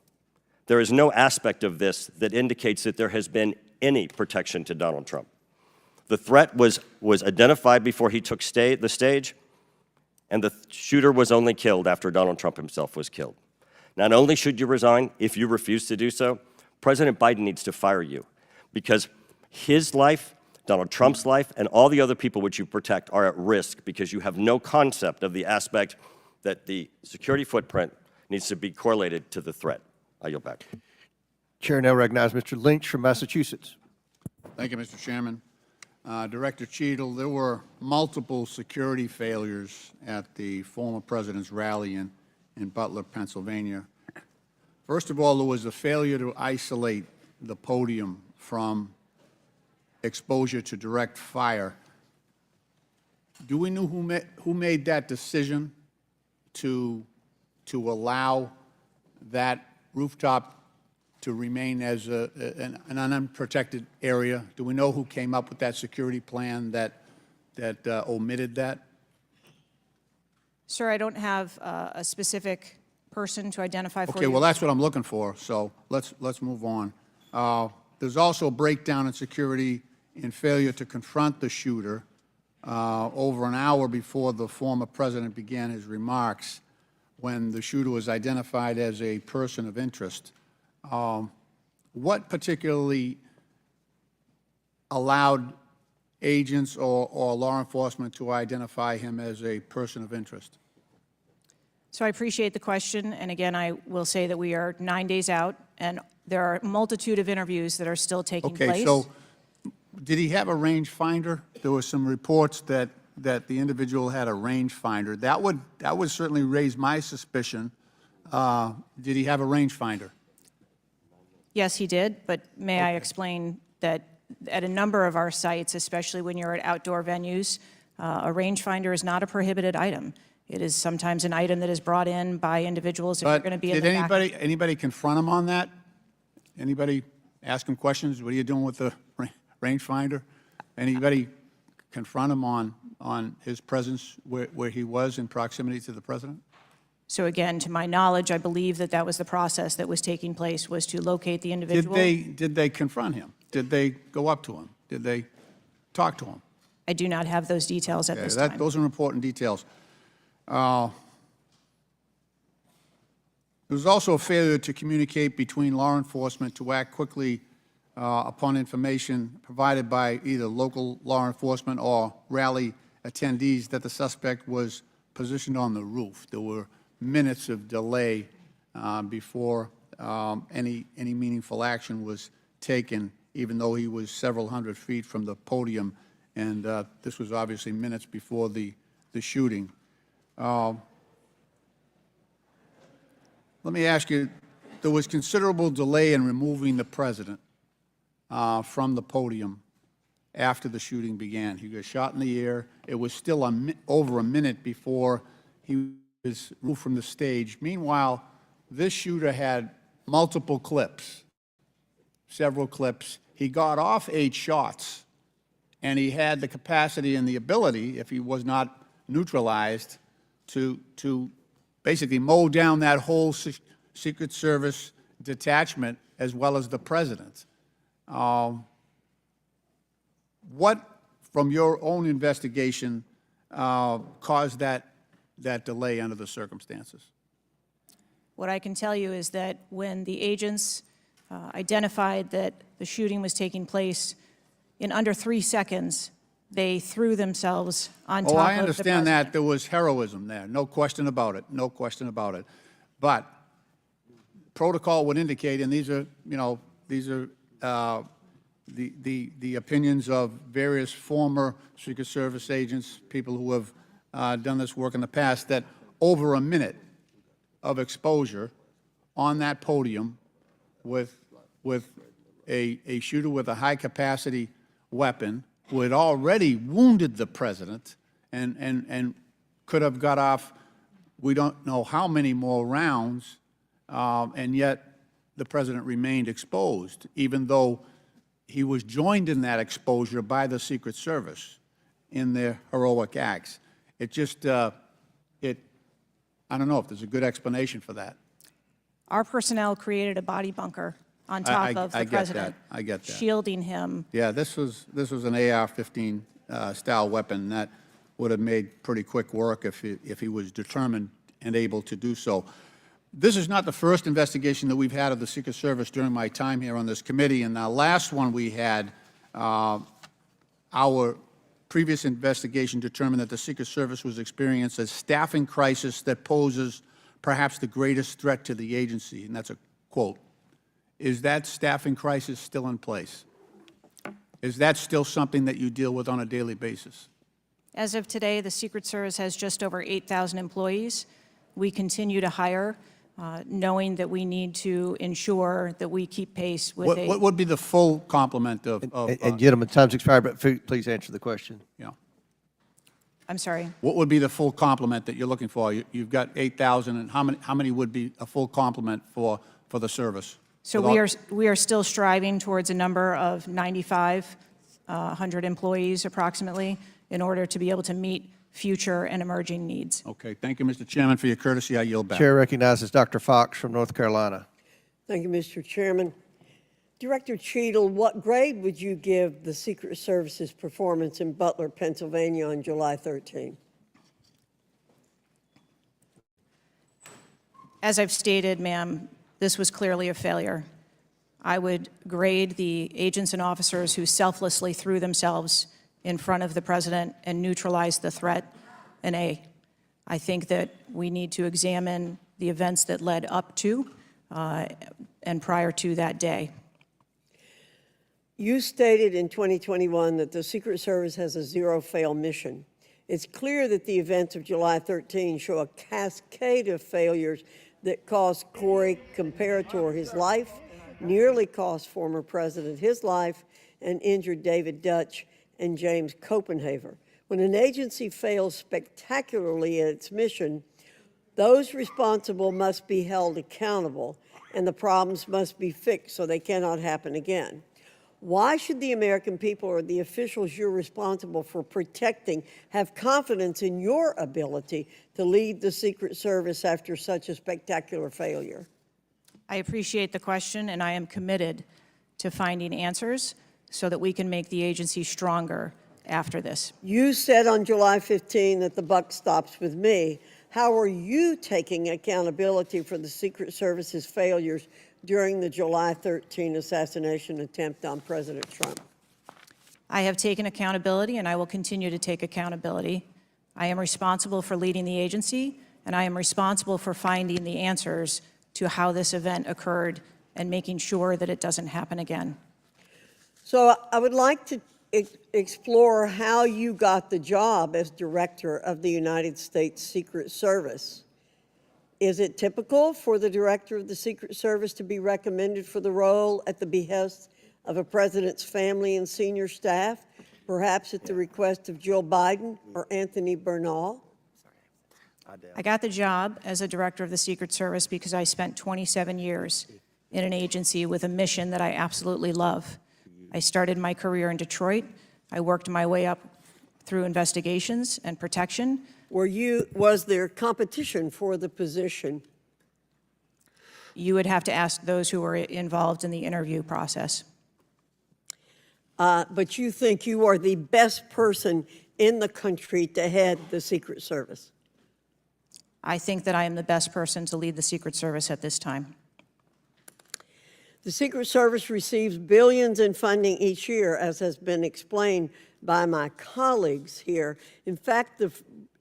There is no aspect of this that indicates that there has been any protection to Donald Trump. The threat was identified before he took the stage, and the shooter was only killed after Donald Trump himself was killed. Not only should you resign, if you refuse to do so, President Biden needs to fire you, because his life, Donald Trump's life, and all the other people which you protect are at risk because you have no concept of the aspect that the security footprint needs to be correlated to the threat. I yield back. Chair now recognizes Mr. Lynch from Massachusetts. Thank you, Mr. Chairman. Director Cheadle, there were multiple security failures at the former president's rally in Butler, Pennsylvania. First of all, there was a failure to isolate the podium from exposure to direct fire. Do we know who made that decision to allow that rooftop to remain as an unprotected area? Do we know who came up with that security plan that omitted that? Sir, I don't have a specific person to identify for you. Okay, well, that's what I'm looking for, so let's move on. There's also a breakdown in security and failure to confront the shooter over an hour before the former president began his remarks, when the shooter was identified as a person of interest. What particularly allowed agents or law enforcement to identify him as a person of interest? So I appreciate the question, and again, I will say that we are 9 days out, and there are a multitude of interviews that are still taking place. Okay, so did he have a rangefinder? There were some reports that the individual had a rangefinder. That would certainly raise my suspicion. Did he have a rangefinder? Yes, he did, but may I explain that at a number of our sites, especially when you're at outdoor venues, a rangefinder is not a prohibited item. It is sometimes an item that is brought in by individuals if you're going to be in the back. Did anybody confront him on that? Anybody ask him questions? What are you doing with the rangefinder? Anybody confront him on his presence where he was in proximity to the president? So again, to my knowledge, I believe that that was the process that was taking place, was to locate the individual. Did they confront him? Did they go up to him? Did they talk to him? I do not have those details at this time. Those are important details. There was also a failure to communicate between law enforcement to act quickly upon information provided by either local law enforcement or rally attendees that the suspect was positioned on the roof. There were minutes of delay before any meaningful action was taken, even though he was several hundred feet from the podium, and this was obviously minutes before the shooting. Let me ask you, there was considerable delay in removing the president from the podium after the shooting began. He got shot in the air. It was still over a minute before he was removed from the stage. Meanwhile, this shooter had multiple clips, several clips. He got off 8 shots, and he had the capacity and the ability, if he was not neutralized, to basically mow down that whole Secret Service detachment as well as the president. What, from your own investigation, caused that delay under the circumstances? What I can tell you is that when the agents identified that the shooting was taking place, in under 3 seconds, they threw themselves on top of the president. I understand that there was heroism there, no question about it, no question about it. But protocol would indicate, and these are, the opinions of various former Secret Service agents, people who have done this work in the past, that over a minute of exposure on that podium with a shooter with a high-capacity weapon who had already wounded the president and could have got off, we don't know how many more rounds, and yet the president remained exposed, even though he was joined in that exposure by the Secret Service in their heroic acts. It just, I don't know if there's a good explanation for that. Our personnel created a body bunker on top of the president. I get that. Shielding him. Yeah, this was an AR-15 style weapon that would have made pretty quick work if he was determined and able to do so. This is not the first investigation that we've had of the Secret Service during my time here on this committee, and the last one we had, our previous investigation determined that the Secret Service was experiencing a staffing crisis that poses perhaps the greatest threat to the agency, and that's a quote. Is that staffing crisis still in place? Is that still something that you deal with on a daily basis? As of today, the Secret Service has just over 8,000 employees. We continue to hire, knowing that we need to ensure that we keep pace with What would be the full complement of And gentlemen, time's expired, but please answer the question. yeah. I'm sorry. What would be the full complement that you're looking for? You've got 8,000, and how many would be a full complement for the service? So we are still striving towards a number of 9,500 employees approximately in order to be able to meet future and emerging needs. Okay, thank you, Mr. Chairman, for your courtesy. I yield back. Chair recognizes Dr. Fox from North Carolina. Thank you, Mr. Chairman. Director Cheadle, what grade would you give the Secret Service's performance in Butler, Pennsylvania on July 13? As I've stated, ma'am, this was clearly a failure. I would grade the agents and officers who selflessly threw themselves in front of the president and neutralized the threat an A. I think that we need to examine the events that led up to and prior to that day. You stated in 2021 that the Secret Service has a zero-fail mission. It's clear that the events of July 13 show a cascade of failures that cost Corey Comparator his life, nearly cost former president his life, and injured David Dutch and James Copenhaver. When an agency fails spectacularly at its mission, those responsible must be held accountable, and the problems must be fixed so they cannot happen again. Why should the American people or the officials you're responsible for protecting have confidence in your ability to lead the Secret Service after such a spectacular failure? I appreciate the question, and I am committed to finding answers so that we can make the agency stronger after this. You said on July 15 that the buck stops with me. How are you taking accountability for the Secret Service's failures during the July 13 assassination attempt on President Trump? I have taken accountability, and I will continue to take accountability. I am responsible for leading the agency, and I am responsible for finding the answers to how this event occurred and making sure that it doesn't happen again. So I would like to explore how you got the job as director of the United States Secret Service. Is it typical for the director of the Secret Service to be recommended for the role at the behest of a president's family and senior staff, perhaps at the request of Jill Biden or Anthony Bernal? I got the job as a director of the Secret Service because I spent 27 years in an agency with a mission that I absolutely love. I started my career in Detroit. I worked my way up through investigations and protection. Was there competition for the position? You would have to ask those who were involved in the interview process. But you think you are the best person in the country to head the Secret Service? I think that I am the best person to lead the Secret Service at this time. The Secret Service receives billions in funding each year, as has been explained by my colleagues here. In fact,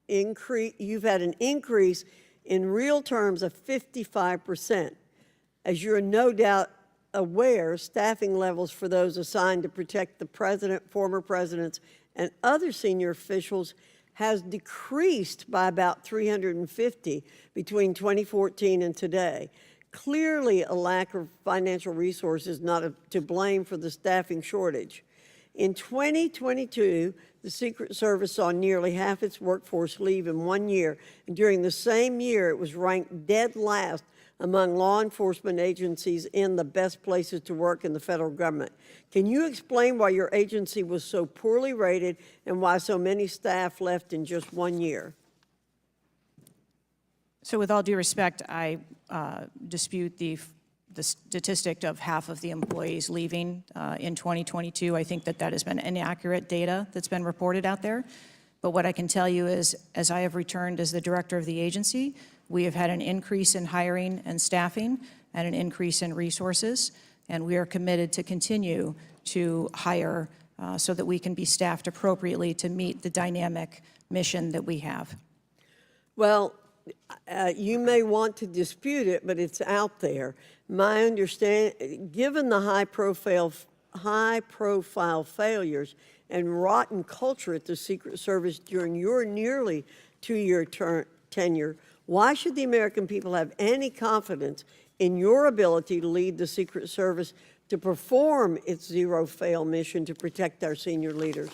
you've had an increase in real terms of 55%. As you're no doubt aware, staffing levels for those assigned to protect the president, former presidents, and other senior officials has decreased by about 350 between 2014 and today. Clearly, a lack of financial resources not to blame for the staffing shortage. In 2022, the Secret Service saw nearly half its workforce leave in 1 year, and during the same year, it was ranked dead last among law enforcement agencies in the best places to work in the federal government. Can you explain why your agency was so poorly rated and why so many staff left in just 1 year? So with all due respect, I dispute the statistic of half of the employees leaving in 2022. I think that has been inaccurate data that's been reported out there. But what I can tell you is, as I have returned as the director of the agency, we have had an increase in hiring and staffing and an increase in resources, and we are committed to continue to hire so that we can be staffed appropriately to meet the dynamic mission that we have. Well, you may want to dispute it, but it's out there. My understanding, given the high-profile failures and rotten culture at the Secret Service during your nearly two-year tenure, why should the American people have any confidence in your ability to lead the Secret Service to perform its zero-fail mission to protect our senior leaders?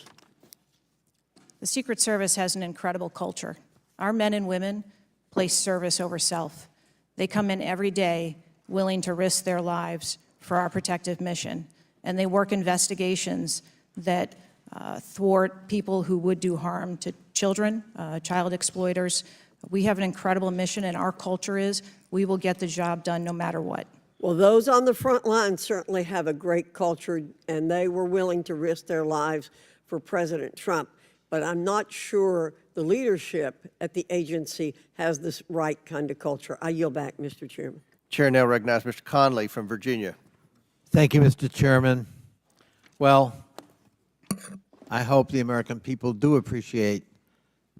The Secret Service has an incredible culture. Our men and women place service over self. They come in every day willing to risk their lives for our protective mission, and they work investigations that thwart people who would do harm to children, child exploiters. We have an incredible mission, and our culture is we will get the job done no matter what. Well, those on the front line certainly have a great culture, and they were willing to risk their lives for President Trump. But I'm not sure the leadership at the agency has this right kind of culture. I yield back, Mr. Chairman. Chair now recognizes Mr. Conley from Virginia. Thank you, Mr. Chairman. Well, I hope the American people do appreciate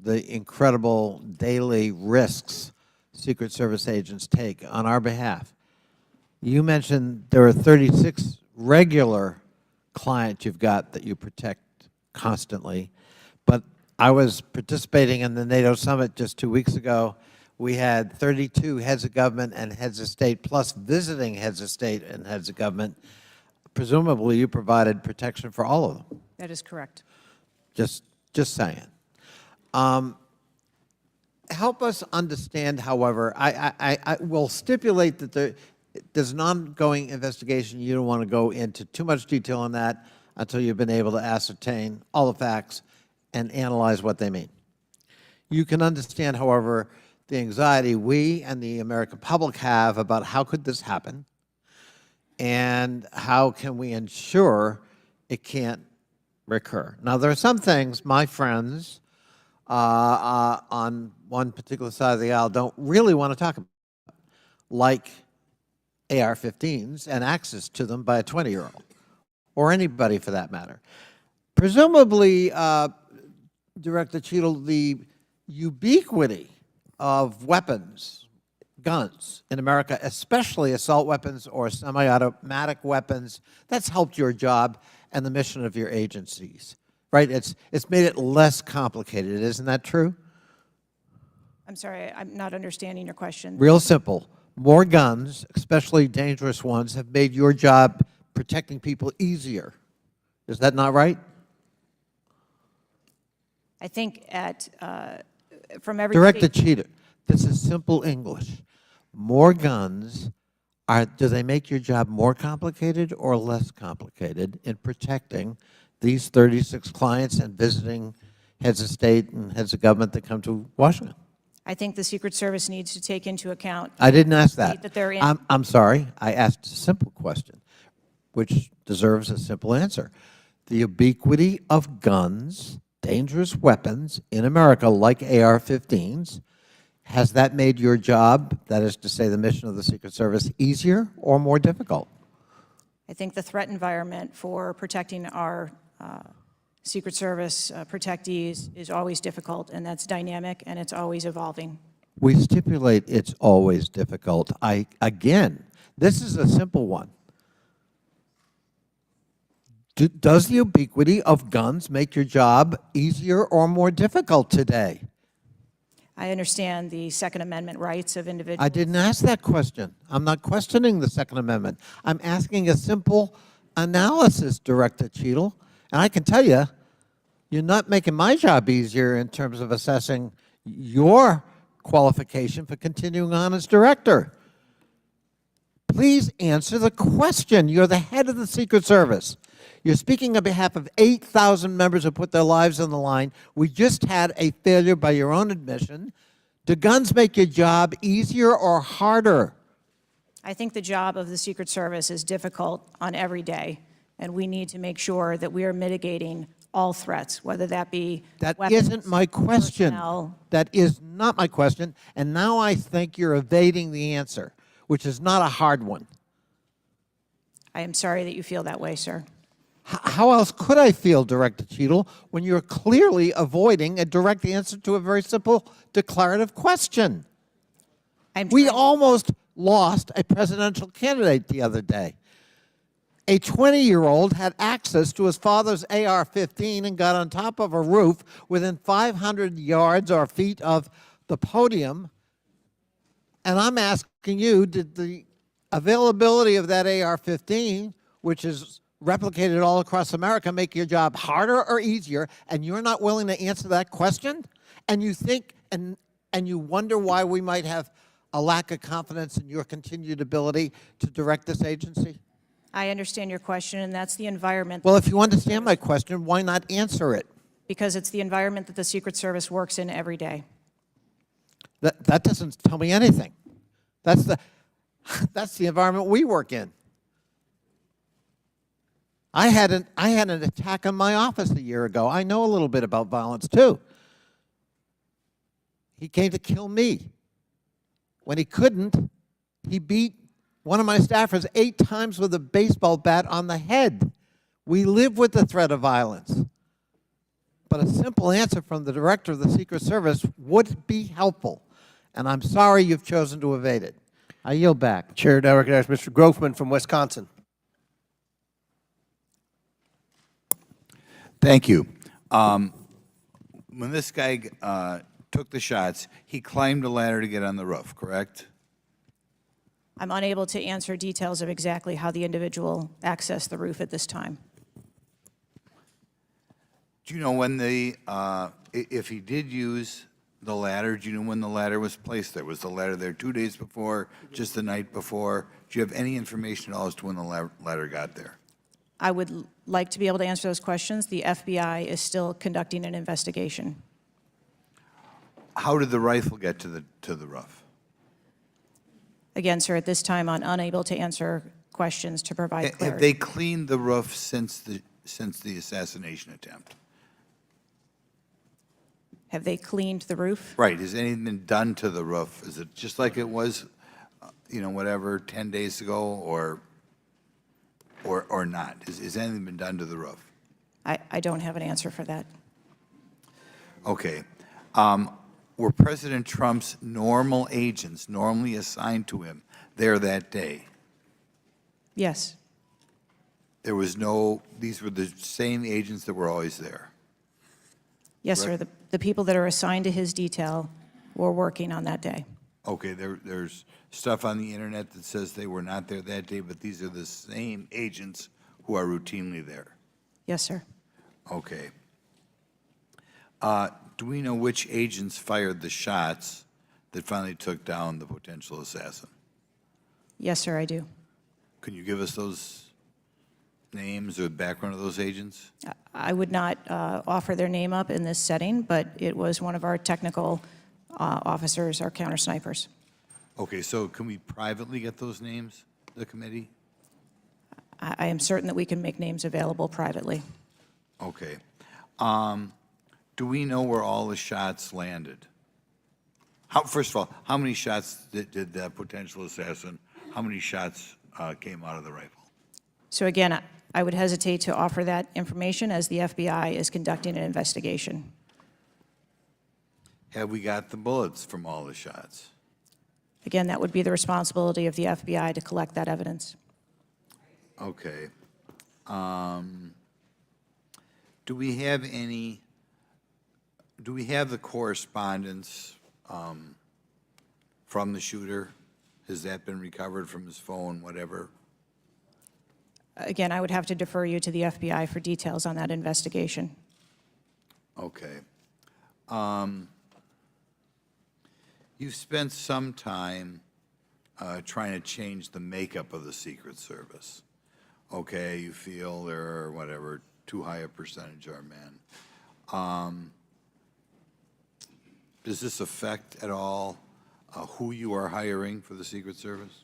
the incredible daily risks Secret Service agents take on our behalf. You mentioned there are 36 regular clients you've got that you protect constantly, but I was participating in the NATO summit just 2 weeks ago. We had 32 heads of government and heads of state, plus visiting heads of state and heads of government. Presumably, you provided protection for all of them. That is correct. Just saying. Help us understand, however, I will stipulate that there's an ongoing investigation. You don't want to go into too much detail on that until you've been able to ascertain all the facts and analyze what they mean. You can understand, however, the anxiety we and the American public have about how could this happen and how can we ensure it can't recur. Now, there are some things my friends on one particular side of the aisle don't really want to talk about, like AR-15s and access to them by a 20-year-old, or anybody for that matter. Presumably, Director Cheadle, the ubiquity of weapons, guns in America, especially assault weapons or semi-automatic weapons, that's helped your job and the mission of your agencies, right? It's made it less complicated. Isn't that true? I'm sorry, I'm not understanding your question. Real simple. More guns, especially dangerous ones, have made your job protecting people easier. Is that not right? I think from every Director state- This is simple English. More guns, do they make your job more complicated or less complicated in protecting these 36 clients and visiting heads of state and heads of government that come to Washington? I think the Secret Service needs to take into account I didn't ask the state that. that they're in. I'm sorry. I asked a simple question, which deserves a simple answer. The ubiquity of guns, dangerous weapons in America, like AR-15s, has that made your job, that is to say the mission of the Secret Service, easier or more difficult? I think the threat environment for protecting our Secret Service protectees is always difficult, and that's dynamic, and it's always evolving. We stipulate it's always difficult. Again, this is a simple one. Does the ubiquity of guns make your job easier or more difficult today? I understand the Second Amendment rights of individuals. I didn't ask that question. I'm not questioning the Second Amendment. I'm asking a simple analysis, Director Cheadle. And I can tell you, you're not making my job easier in terms of assessing your qualification for continuing on as director. Please answer the question. You're the head of the Secret Service. You're speaking on behalf of 8,000 members who put their lives on the line. We just had a failure by your own admission. Do guns make your job easier or harder? I think the job of the Secret Service is difficult on every day, and we need to make sure that we are mitigating all threats, whether that be That weapons, isn't my question. personnel. That is not my question. And now I think you're evading the answer, which is not a hard one. I am sorry that you feel that way, sir. How else could I feel, Director Cheadle, when you're clearly avoiding a direct answer to a very simple declarative question? We almost lost a presidential candidate the other day. A 20-year-old had access to his father's AR-15 and got on top of a roof within 500 yards or feet of the podium. And I'm asking you, did the availability of that AR-15, which is replicated all across America, make your job harder or easier? And you're not willing to answer that question? And you think, and you wonder why we might have a lack of confidence in your continued ability to direct this agency? I understand your question, and that's the environment. Well, if you understand my question, why not answer it? Because it's the environment that the Secret Service works in every day. That doesn't tell me anything. That's the environment we work in. I had an attack on my office a year ago. I know a little bit about violence too. He came to kill me. When he couldn't, he beat one of my staffers 8 times with a baseball bat on the head. We live with the threat of violence. But a simple answer from the director of the Secret Service would be helpful. And I'm sorry you've chosen to evade it. I yield back. Chair, now recognize Mr. Grofman from Wisconsin. Thank you. When this guy took the shots, he climbed a ladder to get on the roof, correct? I'm unable to answer details of exactly how the individual accessed the roof at this time. Do you know when if he did use the ladder, do you know when the ladder was placed there? Was the ladder there 2 days before, just the night before? Do you have any information at all as to when the ladder got there? I would like to be able to answer those questions. The FBI is still conducting an investigation. How did the rifle get to the roof? Again, sir, at this time, I'm unable to answer questions to provide Have clarity. they cleaned the roof since the assassination attempt? Have they cleaned the roof? Right. Has anything been done to the roof? Is it just like it was, whatever, 10 days ago, or not? Has anything been done to the roof? I don't have an answer for that. Okay. Were President Trump's normal agents normally assigned to him there that day? Yes. These were the same agents that were always there? Yes, sir. The people that are assigned to his detail were working on that day. Okay, there's stuff on the internet that says they were not there that day, but these are the same agents who are routinely there? Yes, sir. Okay. Do we know which agents fired the shots that finally took down the potential assassin? Yes, sir, I do. Can you give us those names or background of those agents? I would not offer their name up in this setting, but it was one of our technical officers, our counter snipers. Okay, so can we privately get those names, the committee? I am certain that we can make names available privately. Okay. Do we know where all the shots landed? First of all, how many shots did that potential assassin, how many shots came out of the rifle? So again, I would hesitate to offer that information as the FBI is conducting an investigation. Have we got the bullets from all the shots? Again, that would be the responsibility of the FBI to collect that evidence. Okay. Do we have the correspondence from the shooter? Has that been recovered from his phone, whatever? Again, I would have to defer you to the FBI for details on that investigation. Okay. You've spent some time trying to change the makeup of the Secret Service. Okay, you feel there are, whatever, too high a percentage are men. Does this affect at all who you are hiring for the Secret Service?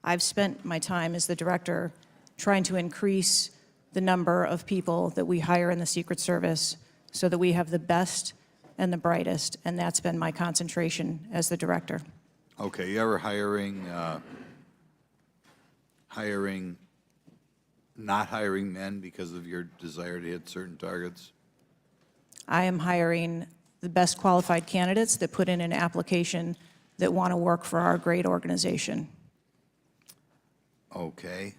I've spent my time as the director trying to increase the number of people that we hire in the Secret Service so that we have the best and the brightest, and that's been my concentration as the director. Okay, you ever not hiring men because of your desire to hit certain targets? I am hiring the best qualified candidates that put in an application that want to work for our great organization. Okay.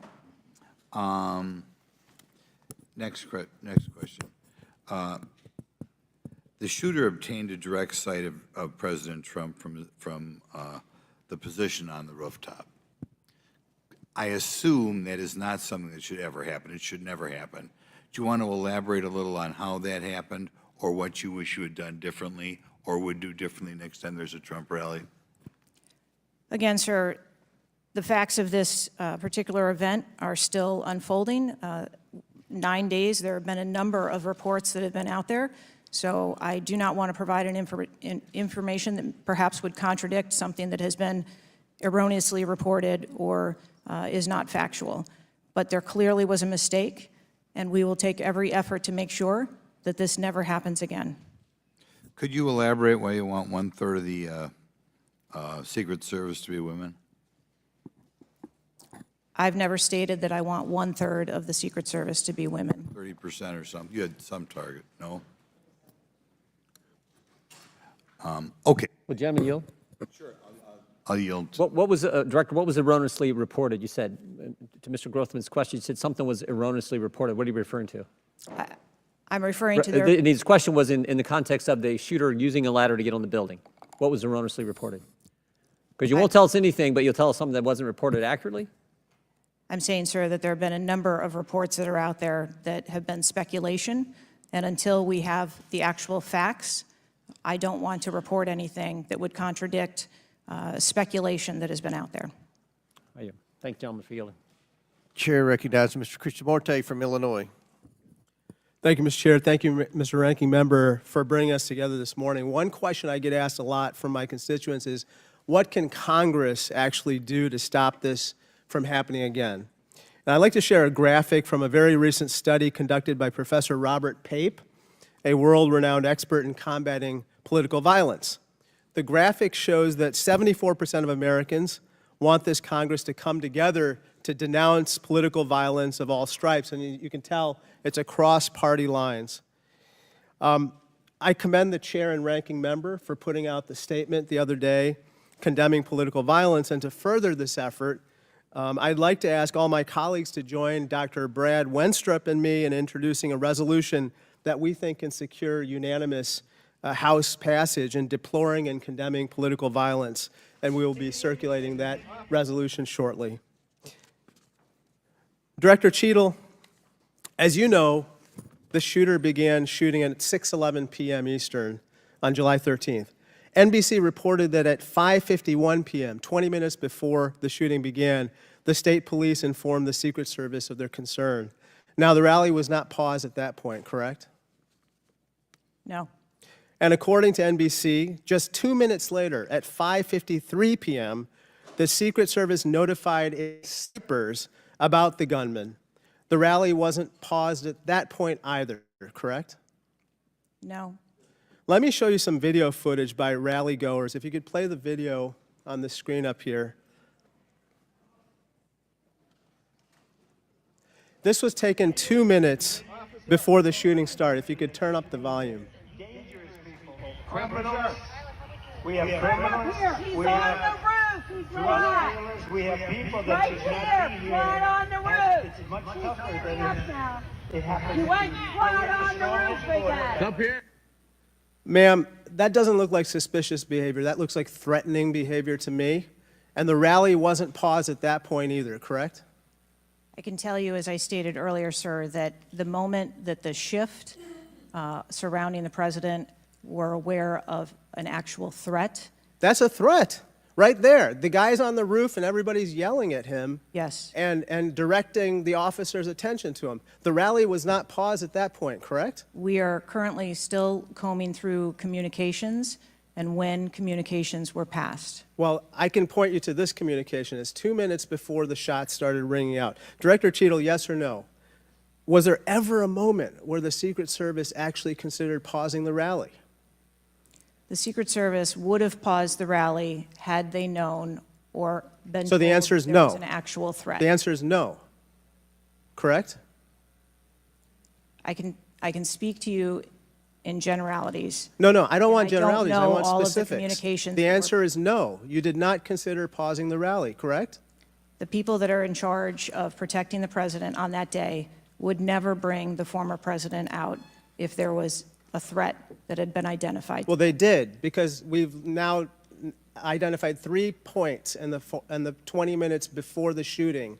Next question. The shooter obtained a direct sight of President Trump from the position on the rooftop. I assume that is not something that should ever happen. It should never happen. Do you want to elaborate a little on how that happened, or what you wish you had done differently, or would do differently next time there's a Trump rally? Again, sir, the facts of this particular event are still unfolding. 9 days, there have been a number of reports that have been out there, so I do not want to provide information that perhaps would contradict something that has been erroneously reported or is not factual. But there clearly was a mistake, and we will take every effort to make sure that this never happens again. Could you elaborate why you want 1/3 of the Secret Service to be women? I've never stated that I want 1/3 of the Secret Service to be women. 30% or something? You had some target, no? Okay, Would you gentlemen yield? I'll yield. What was, Director, what was erroneously reported? You said, to Mr. Grothman's question, you said something was erroneously reported. What are you referring to? I'm referring to their... His question was in the context of the shooter using a ladder to get on the building. What was erroneously reported? Because you won't tell us anything, but you'll tell us something that wasn't reported accurately? I'm saying, sir, that there have been a number of reports that are out there that have been speculation, and until we have the actual facts, I don't want to report anything that would contradict speculation that has been out there. Thank you, gentlemen, for yielding. Chair recognizes Mr. Krishnamurti from Illinois. Thank you, Mr. Chair. Thank you, Mr. Ranking Member, for bringing us together this morning. One question I get asked a lot from my constituents is, what can Congress actually do to stop this from happening again? And I'd like to share a graphic from a very recent study conducted by Professor Robert Pape, a world-renowned expert in combating political violence. The graphic shows that 74% of Americans want this Congress to come together to denounce political violence of all stripes, and you can tell it's across party lines. I commend the chair and ranking member for putting out the statement the other day condemning political violence, and to further this effort, I'd like to ask all my colleagues to join Dr. Brad Wenstrup and me in introducing a resolution that we think can secure unanimous House passage in deploring and condemning political violence, and we will be circulating that resolution shortly. Director Cheadle, as you know, the shooter began shooting at 6:11 p.m. Eastern on July 13th. NBC reported that at 5:51 p.m., 20 minutes before the shooting began, the state police informed the Secret Service of their concern. Now, the rally was not paused at that point, correct? No. And according to NBC, just 2 minutes later, at 5:53 p.m., the Secret Service notified its snipers about the gunman. The rally wasn't paused at that point either, correct? No. Let me show you some video footage by rally goers. If you could play the video on the screen up here. This was taken 2 minutes before the shooting started. If you could turn up the volume. Criminals. We have criminals. We have drug dealers. We have people that should not be here. Right on the roof. It's much tougher than it You happens. went right on the roof, big guy. Up here. Ma'am, that doesn't look like suspicious behavior. That looks like threatening behavior to me. And the rally wasn't paused at that point either, correct? I can tell you, as I stated earlier, sir, that the moment that the shift surrounding the president were aware of an actual threat. That's a threat right there. The guy's on the roof and everybody's yelling at him. Yes. And directing the officer's attention to him. The rally was not paused at that point, correct? We are currently still combing through communications and when communications were passed. Well, I can point you to this communication. It's 2 minutes before the shots started ringing out. Director Cheadle, yes or no? Was there ever a moment where the Secret Service actually considered pausing the rally? The Secret Service would have paused the rally had they known or been So the told answer is there no. was an actual threat. The answer is no. Correct? I can speak to you in generalities. No, I don't want I don't generalities. I know want all of the specifics. communications The that were- answer is no. You did not consider pausing the rally, correct? The people that are in charge of protecting the president on that day would never bring the former president out if there was a threat that had been identified. Well, they did, because we've now identified 3 points in the 20 minutes before the shooting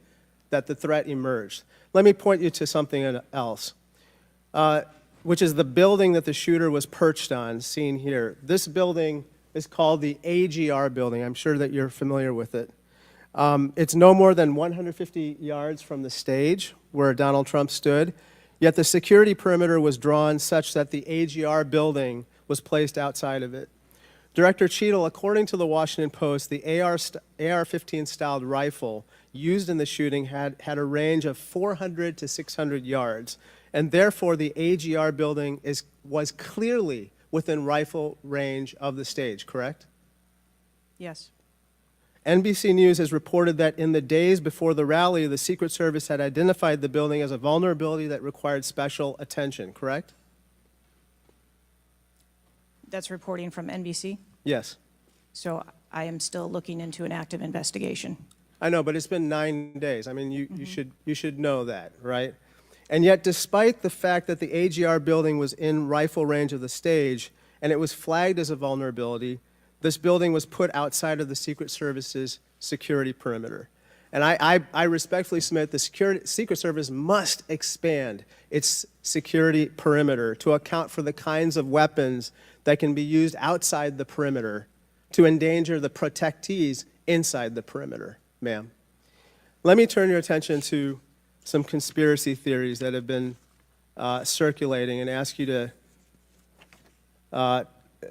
that the threat emerged. Let me point you to something else, which is the building that the shooter was perched on, seen here. This building is called the AGR building. I'm sure that you're familiar with it. It's no more than 150 yards from the stage where Donald Trump stood, yet the security perimeter was drawn such that the AGR building was placed outside of it. Director Cheadle, according to the Washington Post, the AR-15 styled rifle used in the shooting had a range of 400 to 600 yards, and therefore the AGR building was clearly within rifle range of the stage, correct? Yes. NBC News has reported that in the days before the rally, the Secret Service had identified the building as a vulnerability that required special attention, correct? That's reporting from NBC. Yes. So I am still looking into an active investigation. I know, but it's been 9 days. I mean, you should know that, right? And yet, despite the fact that the AGR building was in rifle range of the stage and it was flagged as a vulnerability, this building was put outside of the Secret Service's security perimeter. And I respectfully submit the Secret Service must expand its security perimeter to account for the kinds of weapons that can be used outside the perimeter to endanger the protectees inside the perimeter, ma'am. Let me turn your attention to some conspiracy theories that have been circulating and ask you to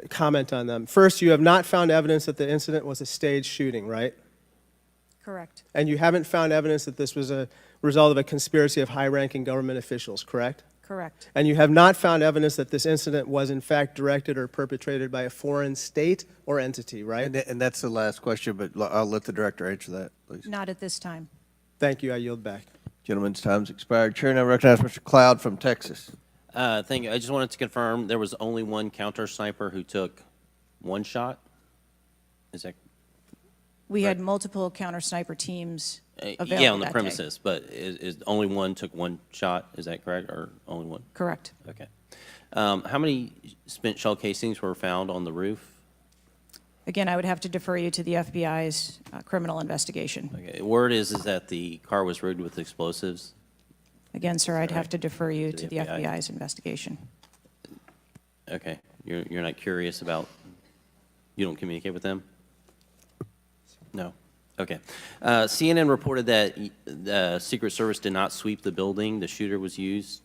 comment on them. First, you have not found evidence that the incident was a staged shooting, right? Correct. And you haven't found evidence that this was a result of a conspiracy of high-ranking government officials, correct? Correct. And you have not found evidence that this incident was in fact directed or perpetrated by a foreign state or entity, right? And that's the last question, but I'll let the director answer that, please. Not at this time. Thank you. I yield back. Gentleman's time's expired. Chair now recognize Mr. Cloud from Texas. Thank you. I just wanted to confirm there was only one counter sniper who took one shot? Is that We had multiple counter sniper teams available yeah, on the that day. premises, but is only one took one shot? Is that correct, or only one? Correct. Okay. How many spent shell casings were found on the roof? Again, I would have to defer you to the FBI's criminal investigation. Okay. Word is that the car was rigged with explosives. Again, sir, I'd have to defer you To to the the FBI. FBI's investigation. Okay. You're not curious about You don't communicate with them? No? Okay. CNN reported that the Secret Service did not sweep the building the shooter was used,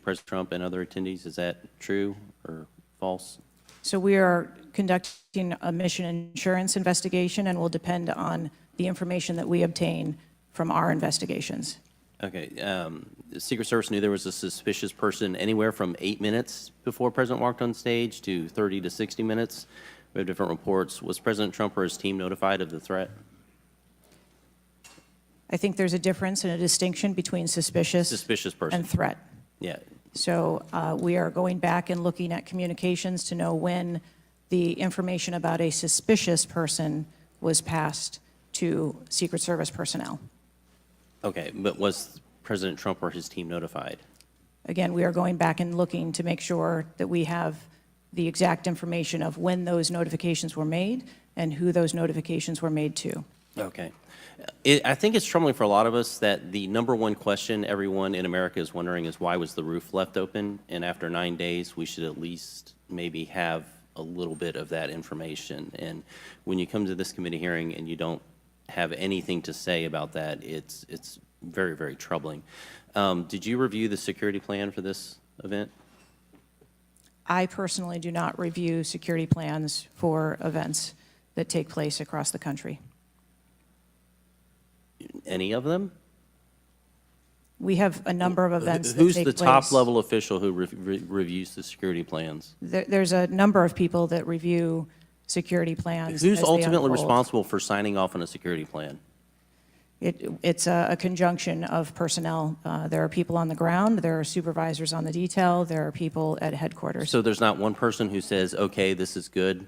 President Trump and other attendees. Is that true or false? So we are conducting a mission insurance investigation and will depend on the information that we obtain from our investigations. Okay. The Secret Service knew there was a suspicious person anywhere from 8 minutes before President walked on stage to 30 to 60 minutes. We have different reports. Was President Trump or his team notified of the threat? I think there's a difference and a distinction between suspicious person. and threat. Yeah. So we are going back and looking at communications to know when the information about a suspicious person was passed to Secret Service personnel. Okay, but was President Trump or his team notified? Again, we are going back and looking to make sure that we have the exact information of when those notifications were made and who those notifications were made to. Okay. I think it's troubling for a lot of us that the number one question everyone in America is wondering is why was the roof left open? And after 9 days, we should at least maybe have a little bit of that information. And when you come to this committee hearing and you don't have anything to say about that, it's very, very troubling. Did you review the security plan for this event? I personally do not review security plans for events that take place across the country. Any of them? We have a number of events that Who's take the place. top level official who reviews the security plans? There's a number of people that review security plans. Who's as they ultimately unfold. responsible for signing off on a security plan? It's a conjunction of personnel. There are people on the ground, there are supervisors on the detail, there are people at headquarters. So there's not one person who says, okay, this is good,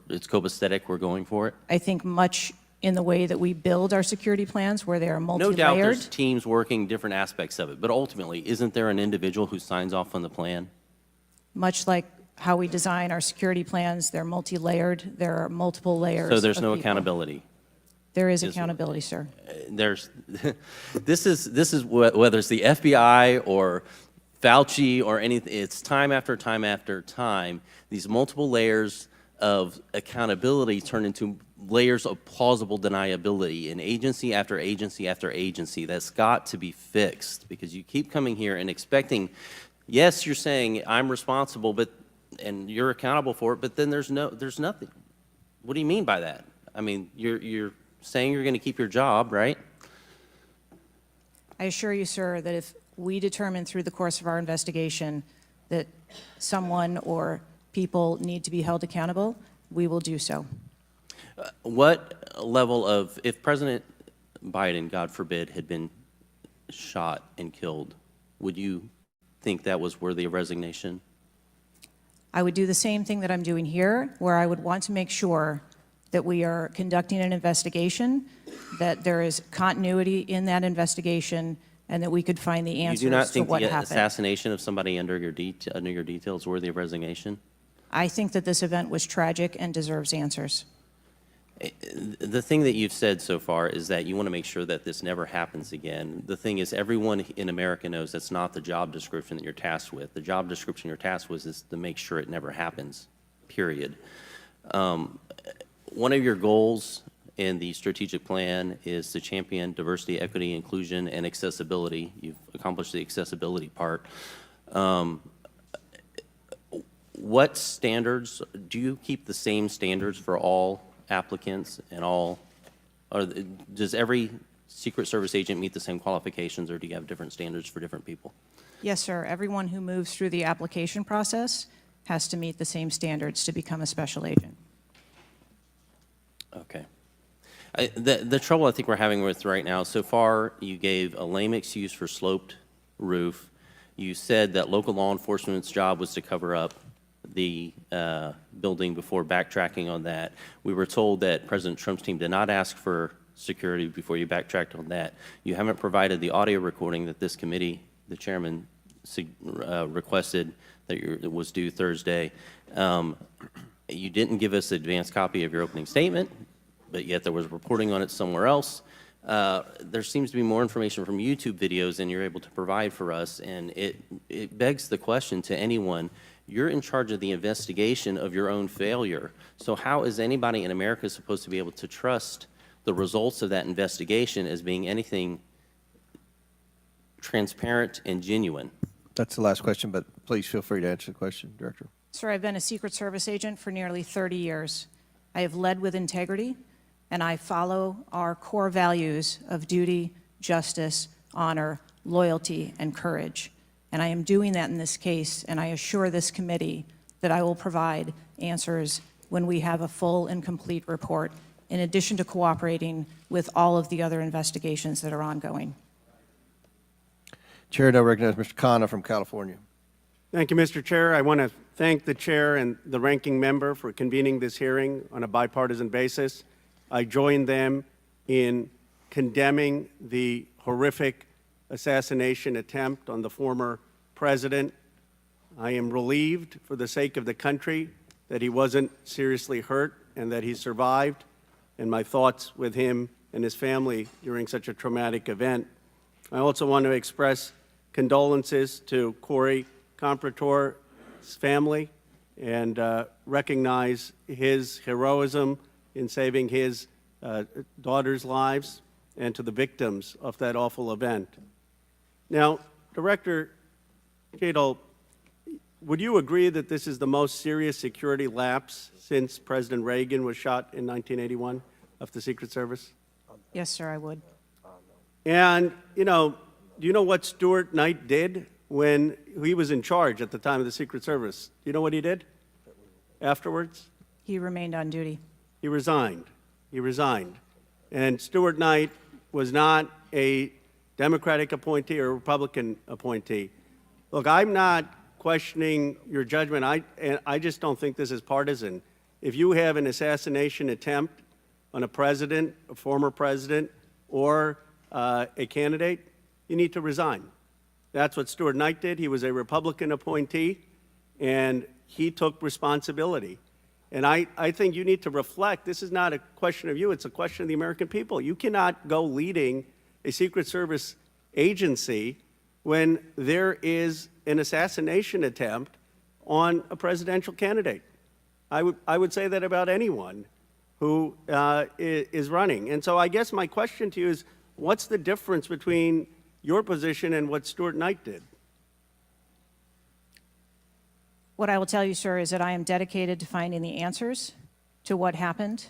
it's copacetic, we're going for it? I think much in the way that we build our security plans, where they are No multi-layered. doubt there's teams working different aspects of it, but ultimately, isn't there an individual who signs off on the plan? Much like how we design our security plans, they're multi-layered, there are multiple layers. So there's of no people. accountability? There is accountability, sir. There's, this is whether it's the FBI or Fauci or anything, it's time after time after time, these multiple layers of accountability turn into layers of plausible deniability in agency after agency after agency. That's got to be fixed, because you keep coming here and expecting, yes, you're saying I'm responsible, but and you're accountable for it, but then there's nothing. What do you mean by that? I mean, you're saying you're going to keep your job, right? I assure you, sir, that if we determine through the course of our investigation that someone or people need to be held accountable, we will do so. What level of, if President Biden, God forbid, had been shot and killed, would you think that was worthy of resignation? I would do the same thing that I'm doing here, where I would want to make sure that we are conducting an investigation, that there is continuity in that investigation, and that we could find the answers You do not to think what the happened. assassination of somebody under your details is worthy of resignation? I think that this event was tragic and deserves answers. The thing that you've said so far is that you want to make sure that this never happens again. The thing is, everyone in America knows that's not the job description that you're tasked with. The job description you're tasked with is to make sure it never happens, period. One of your goals in the strategic plan is to champion diversity, equity, inclusion, and accessibility. You've accomplished the accessibility part. What standards, do you keep the same standards for all applicants and all, or does every Secret Service agent meet the same qualifications, or do you have different standards for different people? Yes, sir. Everyone who moves through the application process has to meet the same standards to become a special agent. Okay. The trouble I think we're having with right now, so far you gave a lame excuse for sloped roof. You said that local law enforcement's job was to cover up the building before backtracking on that. We were told that President Trump's team did not ask for security before you backtracked on that. You haven't provided the audio recording that this committee, the chairman, requested that it was due Thursday. You didn't give us an advance copy of your opening statement, but yet there was reporting on it somewhere else. There seems to be more information from YouTube videos than you're able to provide for us, and it begs the question to anyone, You're in charge of the investigation of your own failure. So how is anybody in America supposed to be able to trust the results of that investigation as being anything transparent and genuine? That's the last question, but please feel free to answer the question, Director. Sir, I've been a Secret Service agent for nearly 30 years. I have led with integrity, and I follow our core values of duty, justice, honor, loyalty, and courage. And I am doing that in this case, and I assure this committee that I will provide answers when we have a full and complete report, in addition to cooperating with all of the other investigations that are ongoing. Chair now recognizes Mr. Khanna from California. Thank you, Mr. Chair. I want to thank the chair and the ranking member for convening this hearing on a bipartisan basis. I join them in condemning the horrific assassination attempt on the former president. I am relieved for the sake of the country that he wasn't seriously hurt and that he survived, and my thoughts with him and his family during such a traumatic event. I also want to express condolences to Corey Comprator's family and recognize his heroism in saving his daughter's lives, and to the victims of that awful event. Now, Director Cheadle, would you agree that this is the most serious security lapse since President Reagan was shot in 1981 of the Secret Service? Yes, sir, I would. And, you know, do you know what Stuart Knight did when he was in charge at the time of the Secret Service? Do you know what he did afterwards? He remained on duty. He resigned. He resigned. And Stuart Knight was not a Democratic appointee or a Republican appointee. Look, I'm not questioning your judgment. I just don't think this is partisan. If you have an assassination attempt on a president, a former president, or a candidate, you need to resign. That's what Stuart Knight did. He was a Republican appointee, and he took responsibility. And I think you need to reflect. This is not a question of you. It's a question of the American people. You cannot go leading a Secret Service agency when there is an assassination attempt on a presidential candidate. I would say that about anyone who is running. And so I guess my question to you is, what's the difference between your position and what Stuart Knight did? What I will tell you, sir, is that I am dedicated to finding the answers to what happened.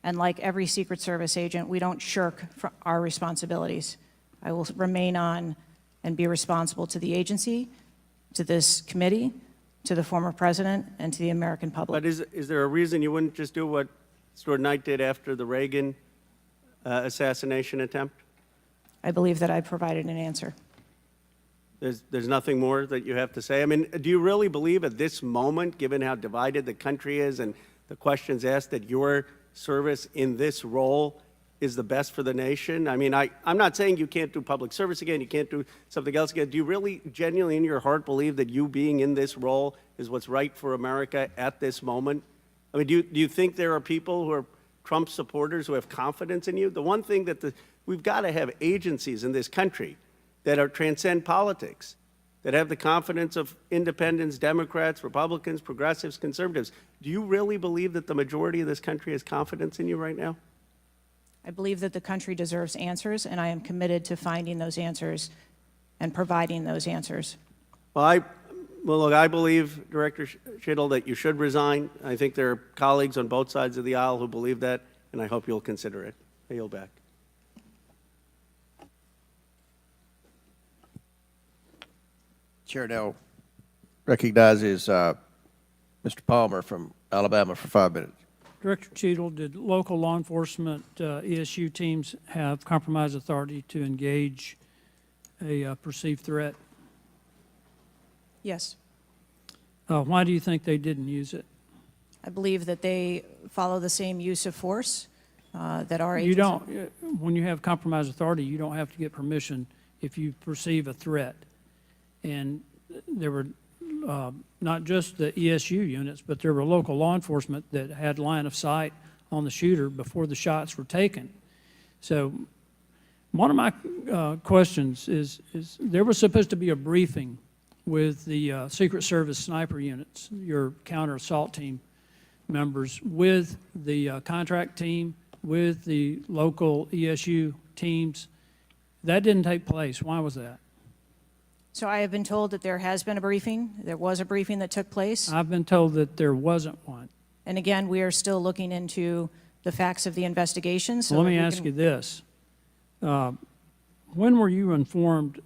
And like every Secret Service agent, we don't shirk our responsibilities. I will remain on and be responsible to the agency, to this committee, to the former president, and to the American public. But is there a reason you wouldn't just do what Stuart Knight did after the Reagan assassination attempt? I believe that I provided an answer. There's nothing more that you have to say? I mean, do you really believe at this moment, given how divided the country is and the questions asked, that your service in this role is the best for the nation? I mean, I'm not saying you can't do public service again, you can't do something else again. Do you really genuinely in your heart believe that you being in this role is what's right for America at this moment? I mean, do you think there are people who are Trump supporters who have confidence in you? The one thing that we've got to have agencies in this country that are transcend politics, that have the confidence of independents, Democrats, Republicans, progressives, conservatives. Do you really believe that the majority of this country has confidence in you right now? I believe that the country deserves answers, and I am committed to finding those answers and providing those answers. Well, look, I believe, Director Cheadle, that you should resign. I think there are colleagues on both sides of the aisle who believe that, and I hope you'll consider it. I yield back. Chair now recognizes Mr. Palmer from Alabama for 5 minutes. Director Cheadle, did local law enforcement ESU teams have compromise authority to engage a perceived threat? Yes. Why do you think they didn't use it? I believe that they follow the same use of force that our agency... You don't, when you have compromise authority, you don't have to get permission if you perceive a threat. And there were not just the ESU units, but there were local law enforcement that had line of sight on the shooter before the shots were taken. So one of my questions is there was supposed to be a briefing with the Secret Service sniper units, your counter assault team members, with the contract team, with the local ESU teams. That didn't take place. Why was that? So I have been told that there has been a briefing. There was a briefing that took place. I've been told that there wasn't one. And again, we are still looking into the facts of the investigation. So Let that me we ask can- you this. When were you informed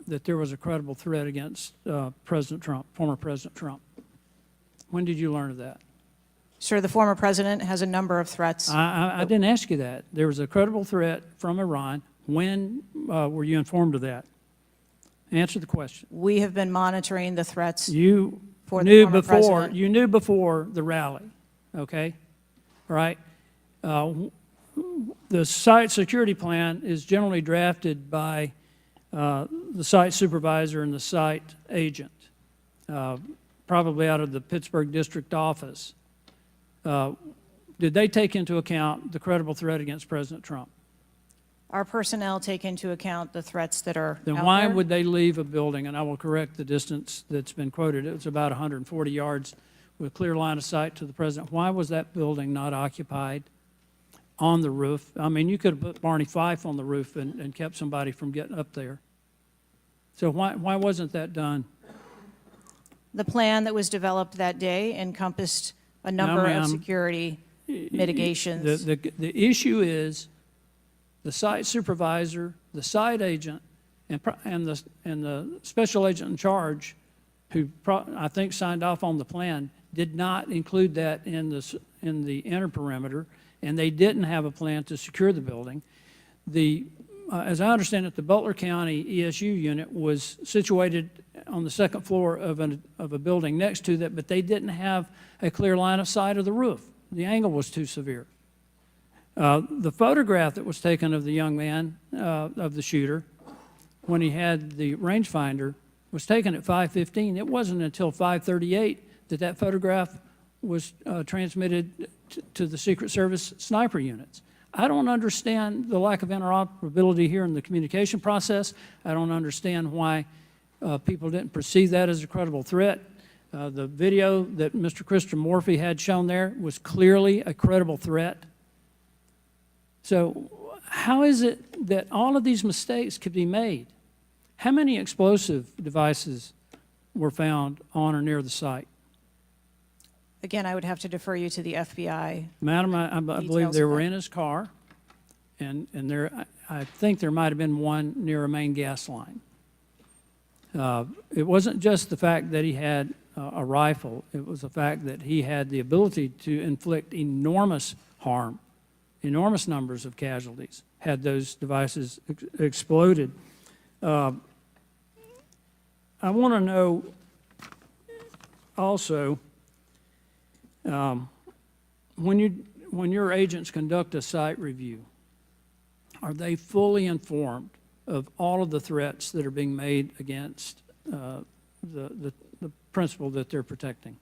that there was a credible threat against President Trump, former President Trump? When did you learn of that? Sir, the former president has a number of threats. I didn't ask you that. There was a credible threat from Iran. When were you informed of that? Answer the question. We have been monitoring the threats. You For the knew former before. president. You knew before the rally, okay? All right. The site security plan is generally drafted by the site supervisor and the site agent, probably out of the Pittsburgh district office. Did they take into account the credible threat against President Trump? Our personnel take into account the threats that are Then out why there. would they leave a building? And I will correct the distance that's been quoted. It was about 140 yards with clear line of sight to the president. Why was that building not occupied on the roof? I mean, you could have put Barney Fife on the roof and kept somebody from getting up there. So why wasn't that done? The plan that was developed that day encompassed a number ma'am. of security mitigations. The issue is the site supervisor, the site agent, and the special agent in charge, who I think signed off on the plan, did not include that in the inner perimeter, and they didn't have a plan to secure the building. As I understand it, the Butler County ESU unit was situated on the second floor of a building next to that, but they didn't have a clear line of sight of the roof. The angle was too severe. The photograph that was taken of the young man, of the shooter, when he had the rangefinder, was taken at 5:15. It wasn't until 5:38 that photograph was transmitted to the Secret Service sniper units. I don't understand the lack of interoperability here in the communication process. I don't understand why people didn't perceive that as a credible threat. The video that Mr. Christopher Morphy had shown there was clearly a credible threat. So how is it that all of these mistakes could be made? How many explosive devices were found on or near the site? Again, I would have to defer you to the FBI. Madam, I believe Details they of were that. in his car, and I think there might have been one near a main gas line. It wasn't just the fact that he had a rifle. It was the fact that he had the ability to inflict enormous harm, enormous numbers of casualties, had those devices exploded. I want to know also, when your agents conduct a site review, are they fully informed of all of the threats that are being made against the principle that they're protecting?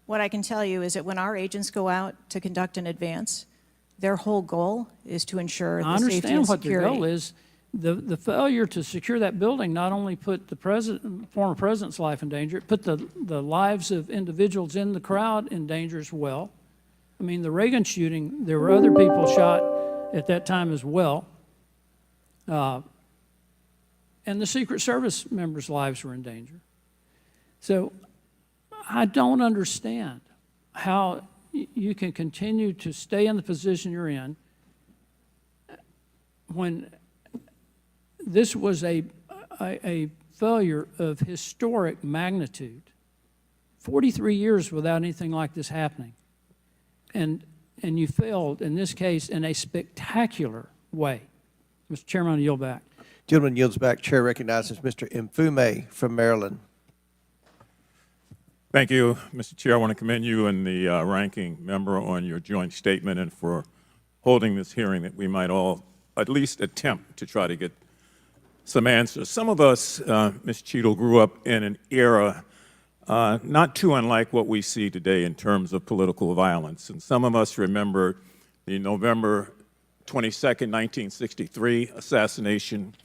What I can tell you is that when our agents go out to conduct an advance, their whole goal is to ensure I the safety and understand what their security. goal is. The failure to secure that building not only put the former president's life in danger, it put the lives of individuals in the crowd in danger as well. I mean, the Reagan shooting, there were other people shot at that time as well. And the Secret Service members' lives were in danger. So I don't understand how you can continue to stay in the position you're in when this was a failure of historic magnitude. 43 years without anything like this happening. And you failed, in this case, in a spectacular way. Mr. Chairman, I yield back. Gentleman yields back. Chair recognizes Mr. Mfume from Maryland. Thank you, Mr. Chair. I want to commend you and the ranking member on your joint statement and for holding this hearing that we might all at least attempt to try to get some answers. Some of us, Ms. Cheadle, grew up in an era not too unlike what we see today in terms of political violence. And some of us remember the November 22nd, 1963 assassination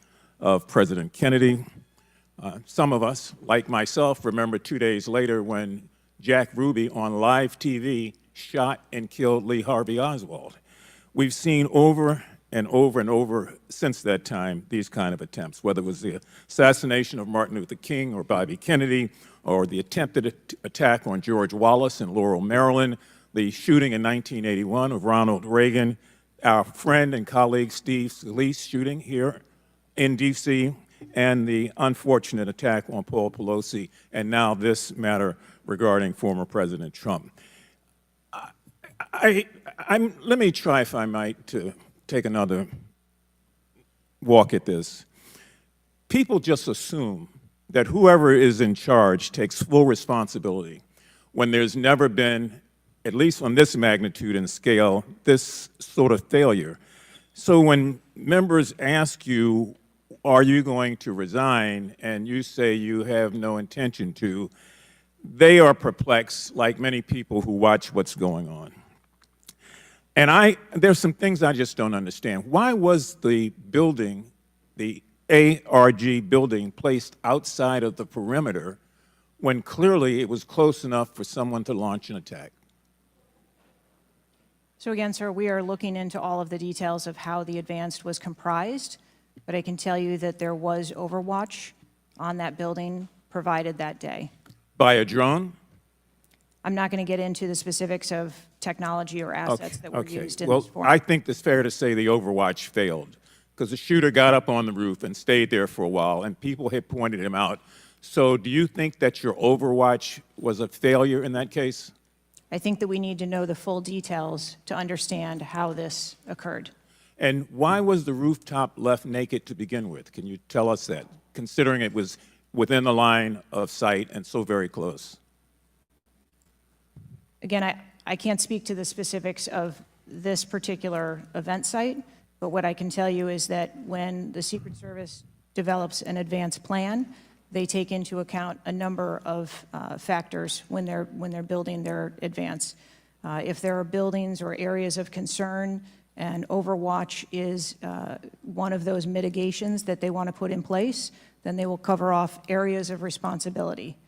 of President Kennedy. Some of us, like myself, remember 2 days later when Jack Ruby on live TV shot and killed Lee Harvey Oswald. We've seen over and over and over since that time these kind of attempts, whether it was the assassination of Martin Luther King or Bobby Kennedy, or the attempted attack on George Wallace in Laurel, Maryland, the shooting in 1981 of Ronald Reagan, our friend and colleague Steve Scalise shooting here in D.C., and the unfortunate attack on Paul Pelosi, and now this matter regarding former President Trump. Let me try, if I might, to take another walk at this. People just assume that whoever is in charge takes full responsibility when there's never been, at least on this magnitude and scale, this sort of failure. So when members ask you, are you going to resign, and you say you have no intention to, they are perplexed, like many people who watch what's going on. And there's some things I just don't understand. Why was the building, the ARG building, placed outside of the perimeter when clearly it was close enough for someone to launch an attack? So again, sir, we are looking into all of the details of how the advanced was comprised, but I can tell you that there was overwatch on that building provided that day. By a drone? I'm not going to get into the specifics of technology or assets that were used in this forum. I think it's fair to say the overwatch failed because the shooter got up on the roof and stayed there for a while, and people had pointed him out. So do you think that your overwatch was a failure in that case? I think that we need to know the full details to understand how this occurred. And why was the rooftop left naked to begin with? Can you tell us that, considering it was within the line of sight and so very close? Again, I can't speak to the specifics of this particular event site, but what I can tell you is that when the Secret Service develops an advanced plan, they take into account a number of factors when they're building their advance. If there are buildings or areas of concern, and overwatch is one of those mitigations that they want to put in place, then they will cover off areas of responsibility.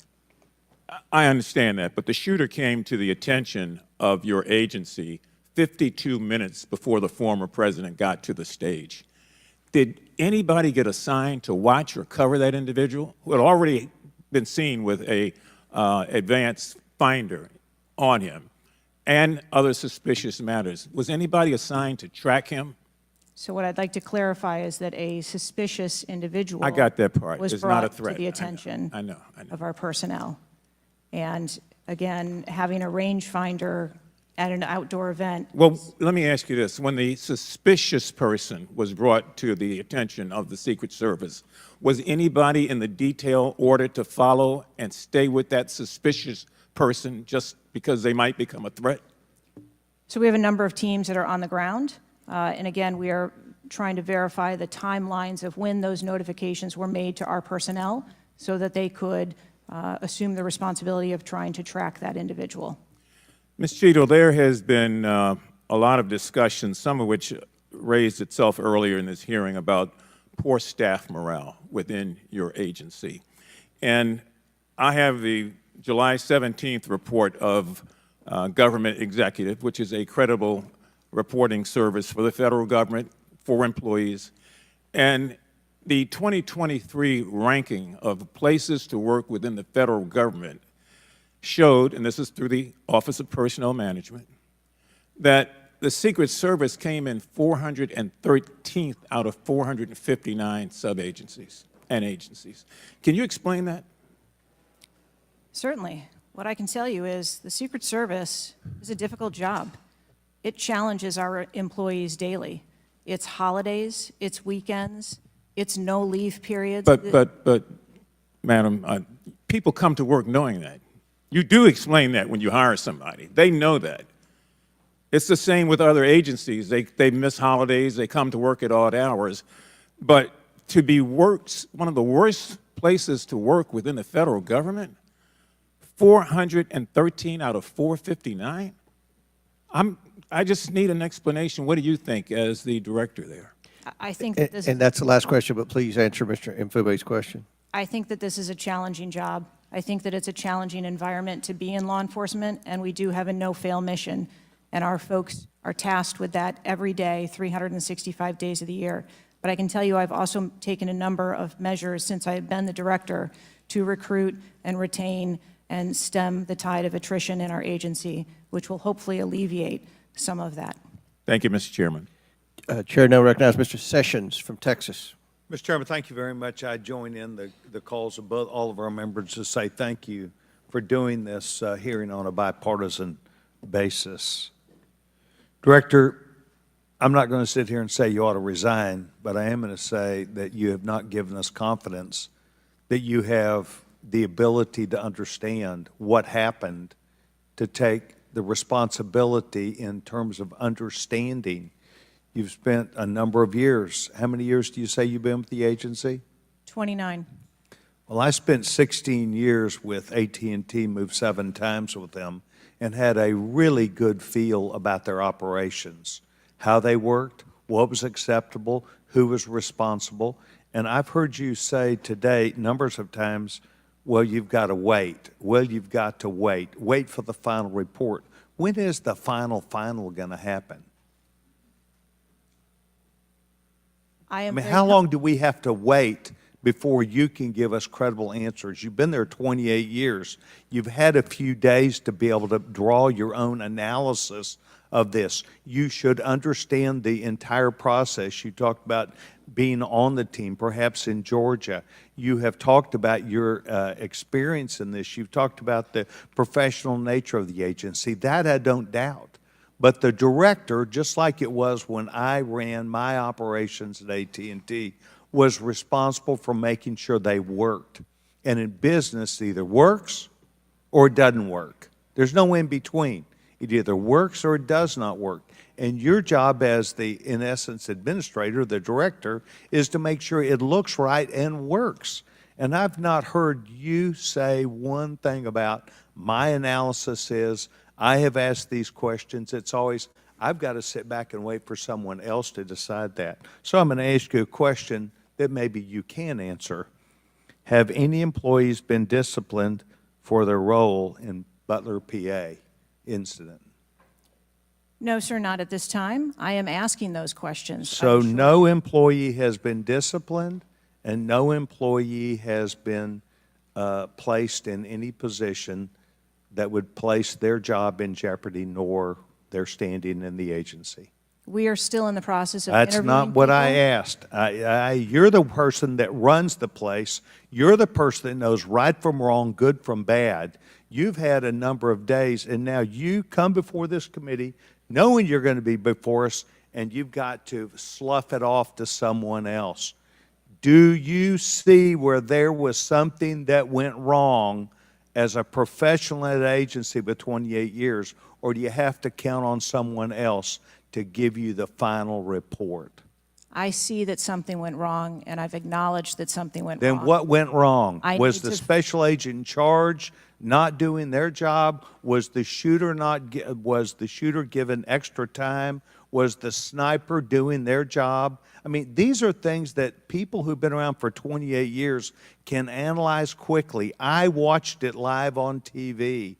I understand that, but the shooter came to the attention of your agency 52 minutes before the former president got to the stage. Did anybody get assigned to watch or cover that individual who had already been seen with a advanced finder on him and other suspicious matters? Was anybody assigned to track him? So what I'd like to clarify is that a suspicious individual I got that part. was It's brought not a threat. to the attention I know. of our personnel. And again, having a rangefinder at an outdoor event. Well, let me ask you this. When the suspicious person was brought to the attention of the Secret Service, was anybody in the detail ordered to follow and stay with that suspicious person just because they might become a threat? So we have a number of teams that are on the ground. And again, we are trying to verify the timelines of when those notifications were made to our personnel so that they could assume the responsibility of trying to track that individual. Ms. Cheadle, there has been a lot of discussion, some of which raised itself earlier in this hearing, about poor staff morale within your agency. And I have the July 17th report of Government Executive, which is a credible reporting service for the federal government, for employees. And the 2023 ranking of places to work within the federal government showed, and this is through the Office of Personnel Management, that the Secret Service came in 413th out of 459 sub-agencies and agencies. Can you explain that? Certainly. What I can tell you is the Secret Service is a difficult job. It challenges our employees daily. It's holidays, it's weekends, it's no leave periods. But, Madam, people come to work knowing that. You do explain that when you hire somebody. They know that. It's the same with other agencies. They miss holidays, they come to work at odd hours. But to be one of the worst places to work within the federal government, 413 out of 459? I just need an explanation. What do you think as the director there? I think that this And that's the last question, but please answer Mr. Mfube's question. I think that this is a challenging job. I think that it's a challenging environment to be in law enforcement, and we do have a no-fail mission, and our folks are tasked with that every day, 365 days of the year. But I can tell you I've also taken a number of measures since I have been the director to recruit and retain and stem the tide of attrition in our agency, which will hopefully alleviate some of that. Thank you, Mr. Chairman. Chair now recognizes Mr. Sessions from Texas. Mr. Chairman, thank you very much. I join in the calls of all of our members to say thank you for doing this hearing on a bipartisan basis. Director, I'm not going to sit here and say you ought to resign, but I am going to say that you have not given us confidence that you have the ability to understand what happened, to take the responsibility in terms of understanding. You've spent a number of years. How many years do you say you've been with the agency? 29. Well, I spent 16 years with AT&T, moved 7 times with them, and had a really good feel about their operations, how they worked, what was acceptable, who was responsible. And I've heard you say today numbers of times, well, you've got to wait. Well, you've got to wait. Wait for the final report. When is the final going to happen? I mean, how long do we have to wait before you can give us credible answers? You've been there 28 years. You've had a few days to be able to draw your own analysis of this. You should understand the entire process. You talked about being on the team, perhaps in Georgia. You have talked about your experience in this. You've talked about the professional nature of the agency. That I don't doubt. But the director, just like it was when I ran my operations at AT&T, was responsible for making sure they worked. And in business, it either works or it doesn't work. There's no in between. It either works or it does not work. And your job as the, in essence, administrator, the director, is to make sure it looks right and works. And I've not heard you say one thing about my analysis is, I have asked these questions. It's always, I've got to sit back and wait for someone else to decide that. So I'm going to ask you a question that maybe you can answer. Have any employees been disciplined for their role in Butler, PA incident? No, sir, not at this time. I am asking those questions. So no employee has been disciplined and no employee has been placed in any position that would place their job in jeopardy nor their standing in the agency. We are still in the process of That's interviewing not what I people. asked. You're the person that runs the place. You're the person that knows right from wrong, good from bad. You've had a number of days, and now you come before this committee knowing you're going to be before us, and you've got to slough it off to someone else. Do you see where there was something that went wrong as a professional at an agency with 28 years, or do you have to count on someone else to give you the final report? I see that something went wrong, and I've acknowledged that something went wrong. Then what went wrong? I Was need the to- special agent in charge not doing their job? Was the shooter given extra time? Was the sniper doing their job? I mean, these are things that people who've been around for 28 years can analyze quickly. I watched it live on TV,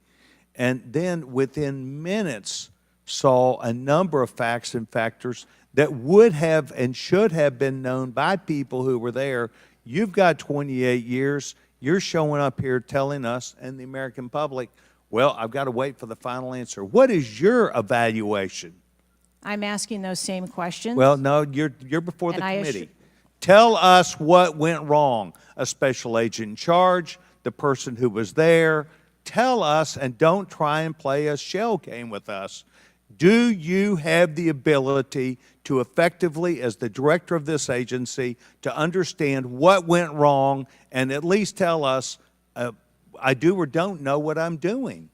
and then within minutes saw a number of facts and factors that would have and should have been known by people who were there. You've got 28 years. You're showing up here telling us and the American public, well, I've got to wait for the final answer. What is your evaluation? I'm asking those same questions. Well, no, you're before the And I committee. Tell us what went wrong. A special agent in charge, the person who was there. Tell us, and don't try and play a shell game with us. Do you have the ability to effectively, as the director of this agency, to understand what went wrong and at least tell us, I do or don't know what I'm doing?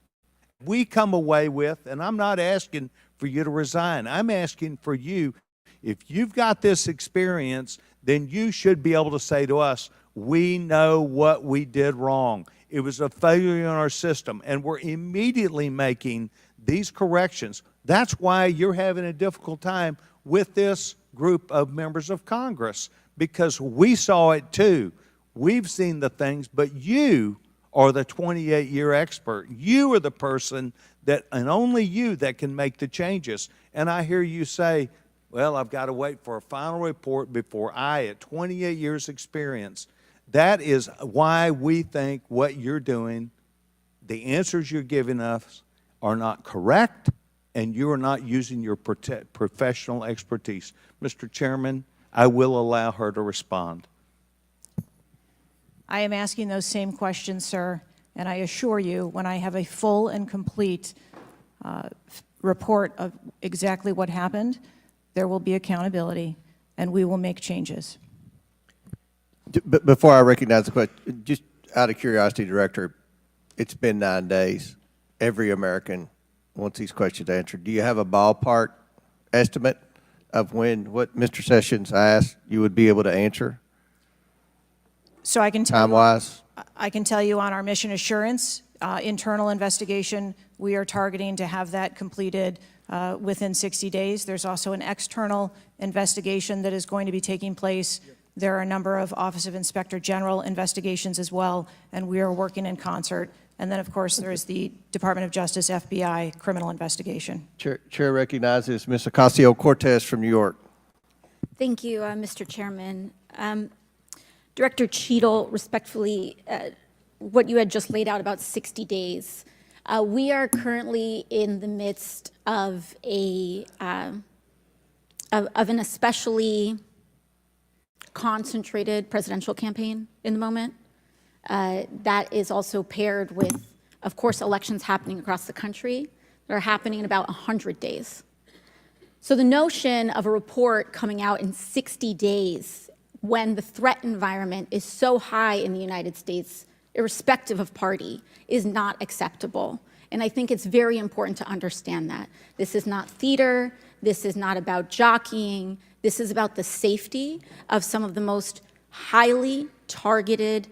We come away with, and I'm not asking for you to resign. I'm asking for you, if you've got this experience, then you should be able to say to us, we know what we did wrong. It was a failure in our system, and we're immediately making these corrections. That's why you're having a difficult time with this group of members of Congress, because we saw it too. We've seen the things, but you are the 28-year expert. You are the person that, and only you, that can make the changes. And I hear you say, well, I've got to wait for a final report before I, at 28 years experience. That is why we think what you're doing, the answers you're giving us are not correct, and you are not using your professional expertise. Mr. Chairman, I will allow her to respond. I am asking those same questions, sir, and I assure you, when I have a full and complete report of exactly what happened, there will be accountability, and we will make changes. Before I recognize the question, just out of curiosity, Director, it's been 9 days. Every American wants these questions answered. Do you have a ballpark estimate of when what Mr. Sessions asked you would be able to answer? So I can tell time-wise? I can tell you on our mission assurance internal investigation, we are targeting to have that completed within 60 days. There's also an external investigation that is going to be taking place. There are a number of Office of Inspector General investigations as well, and we are working in concert. And then, of course, there is the Department of Justice, FBI, criminal investigation. Chair recognizes Ms. Ocasio-Cortez from New York. Thank you, Mr. Chairman. Director Cheadle, respectfully, what you had just laid out about 60 days. We are currently in the midst of an especially concentrated presidential campaign in the moment. That is also paired with, of course, elections happening across the country that are happening in about 100 days. So the notion of a report coming out in 60 days when the threat environment is so high in the United States, irrespective of party, is not acceptable. And I think it's very important to understand that. This is not theater. This is not about jockeying. This is about the safety of some of the most highly targeted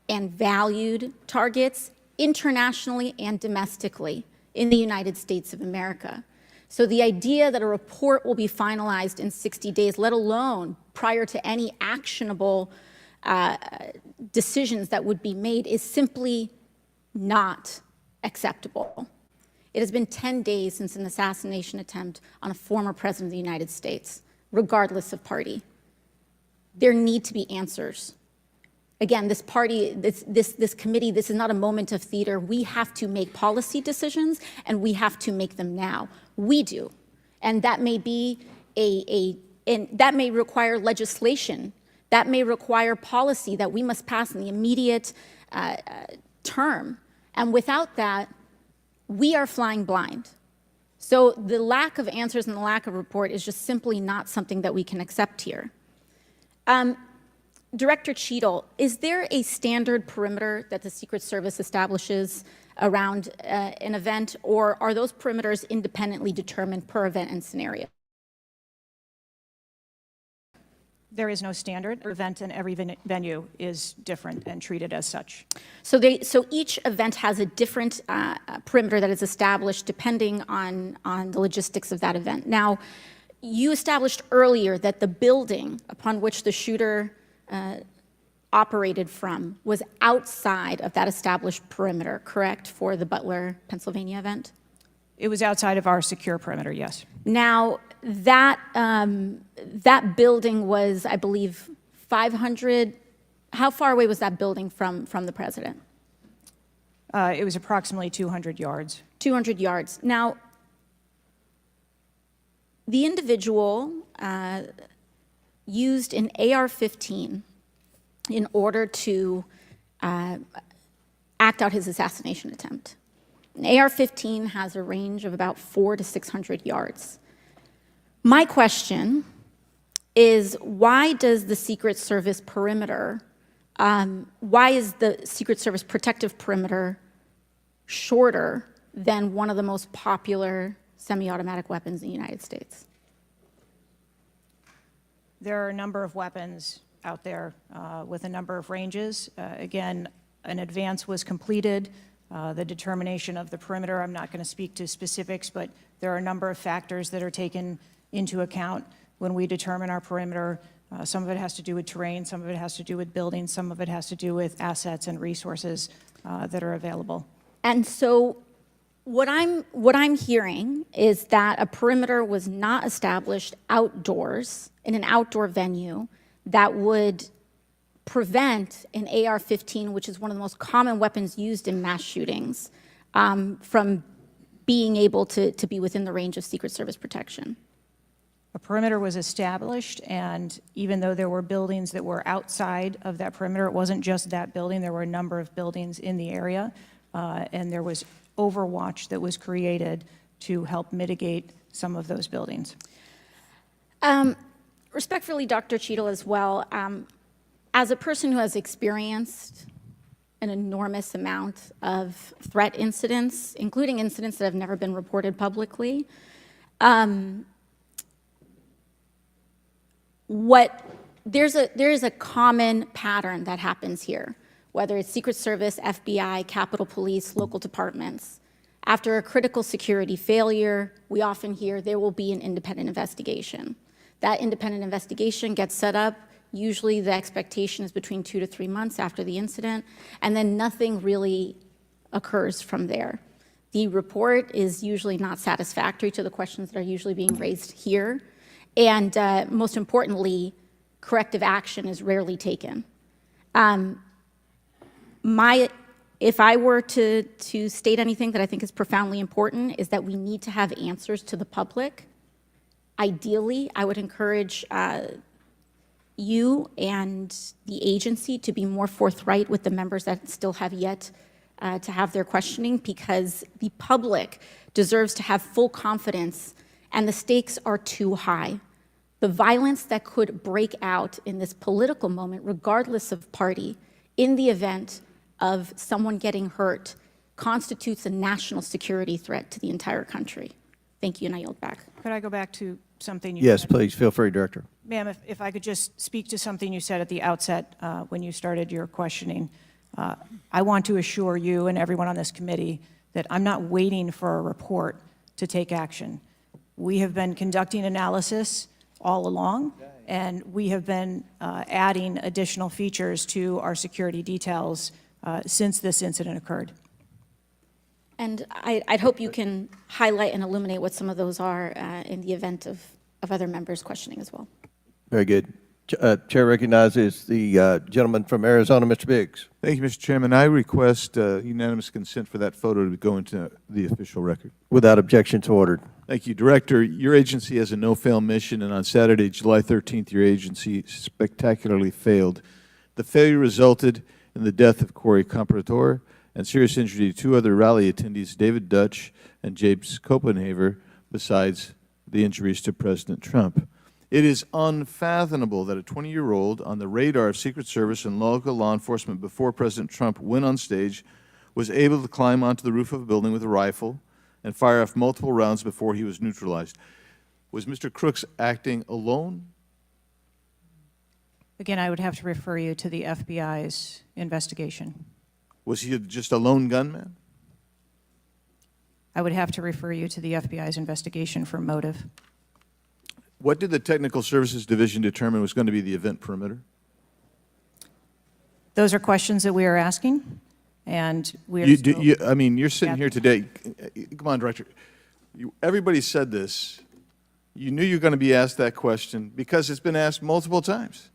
and valued targets internationally and domestically in the United States of America. So the idea that a report will be finalized in 60 days, let alone prior to any actionable decisions that would be made, is simply not acceptable. It has been 10 days since an assassination attempt on a former president of the United States, regardless of party. There need to be answers. Again, this committee, this is not a moment of theater. We have to make policy decisions, and we have to make them now. We do. And that may be that may require legislation. That may require policy that we must pass in the immediate term. And without that, we are flying blind. So the lack of answers and the lack of report is just simply not something that we can accept here. Director Cheadle, is there a standard perimeter that the Secret Service establishes around an event, or are those perimeters independently determined per event and scenario? There is no standard. Event in every venue is different and treated as such. So each event has a different perimeter that is established depending on the logistics of that event. Now, you established earlier that the building upon which the shooter operated from was outside of that established perimeter, correct, for the Butler, Pennsylvania event? It was outside of our secure perimeter, yes. Now, that building was, I believe, 500. How far away was that building from the president? It was approximately 200 yards. 200 yards. Now, the individual used an AR-15 in order to act out his assassination attempt. An AR-15 has a range of about 400 to 600 yards. My question is, why does the Secret Service perimeter, why is the Secret Service protective perimeter shorter than one of the most popular semi-automatic weapons in the United States? There are a number of weapons out there with a number of ranges. Again, an advance was completed. The determination of the perimeter, I'm not going to speak to specifics, but there are a number of factors that are taken into account. when we determine our perimeter. Some of it has to do with terrain, some of it has to do with buildings, some of it has to do with assets and resources that are available. And so what I'm hearing is that a perimeter was not established outdoors in an outdoor venue that would prevent an AR-15, which is one of the most common weapons used in mass shootings, from being able to be within the range of Secret Service protection. A perimeter was established, and even though there were buildings that were outside of that perimeter, it wasn't just that building, there were a number of buildings in the area, and there was overwatch that was created to help mitigate some of those buildings. Respectfully, Dr. Cheadle, as well, as a person who has experienced an enormous amount of threat incidents, including incidents that have never been reported publicly, there is a common pattern that happens here, whether it's Secret Service, FBI, Capitol Police, local departments. After a critical security failure, we often hear there will be an independent investigation. That independent investigation gets set up. Usually the expectation is between 2 to 3 months after the incident, and then nothing really occurs from there. The report is usually not satisfactory to the questions that are usually being raised here, and most importantly, corrective action is rarely taken. If I were to state anything that I think is profoundly important, is that we need to have answers to the public. Ideally, I would encourage you and the agency to be more forthright with the members that still have yet to have their questioning, because the public deserves to have full confidence, and the stakes are too high. The violence that could break out in this political moment, regardless of party, in the event of someone getting hurt, constitutes a national security threat to the entire country. Thank you, and I yield back. Could I go back to something you Yes, said? please, feel free, Director. Ma'am, if I could just speak to something you said at the outset when you started your questioning. I want to assure you and everyone on this committee that I'm not waiting for a report to take action. We have been conducting analysis all along, and we have been adding additional features to our security details since this incident occurred. And I'd hope you can highlight and illuminate what some of those are in the event of other members questioning as well. Very good. Chair recognizes the gentleman from Arizona, Mr. Biggs. Thank you, Mr. Chairman. I request unanimous consent for that photo to go into the official record. Without objection, so ordered. Thank you. Director, your agency has a no-fail mission, and on Saturday, July 13th, your agency spectacularly failed. The failure resulted in the death of Corey Comparator and serious injury to 2 other rally attendees, David Dutch and James Copenhaver, besides the injuries to President Trump. It is unfathomable that a 20-year-old on the radar of Secret Service and local law enforcement before President Trump went on stage was able to climb onto the roof of a building with a rifle and fire off multiple rounds before he was neutralized. Was Mr. Crooks acting alone? Again, I would have to refer you to the FBI's investigation. Was he just a lone gunman? I would have to refer you to the FBI's investigation for motive. What did the Technical Services Division determine was going to be the event perimeter? Those are questions that we are asking, and we are still... I mean, you're sitting here today. Come on, Director. Everybody said this. You knew you were going to be asked that question because it's been asked multiple times.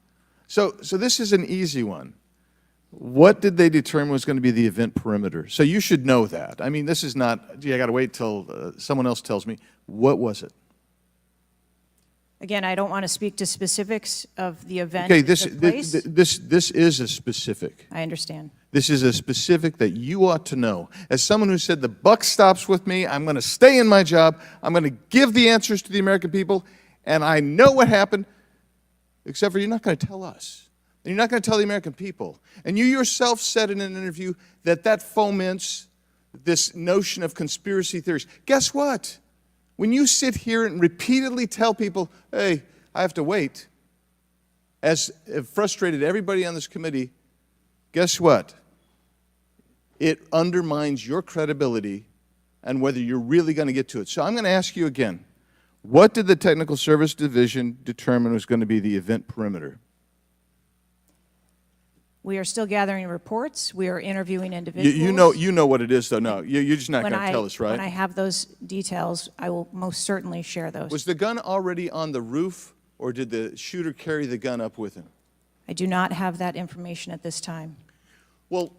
So this is an easy one. What did they determine was going to be the event perimeter? So you should know that. I mean, this is not, gee, I got to wait till someone else tells me. What was it? Again, I don't want to speak to specifics of the event Okay, that took place. this is a specific. I understand. This is a specific that you ought to know. As someone who said the buck stops with me, I'm going to stay in my job, I'm going to give the answers to the American people, and I know what happened, except for you're not going to tell us. And you're not going to tell the American people. And you yourself said in an interview that foments this notion of conspiracy theories. Guess what? When you sit here and repeatedly tell people, hey, I have to wait, as it frustrated everybody on this committee, guess what? It undermines your credibility and whether you're really going to get to it. So I'm going to ask you again, What did the Technical Service Division determine was going to be the event perimeter? We are still gathering reports. We are interviewing individuals. You know what it is, though. No, you're just not When going to tell us, right? When I have those details, I will most certainly share those. Was the gun already on the roof, or did the shooter carry the gun up with him? I do not have that information at this time. Well,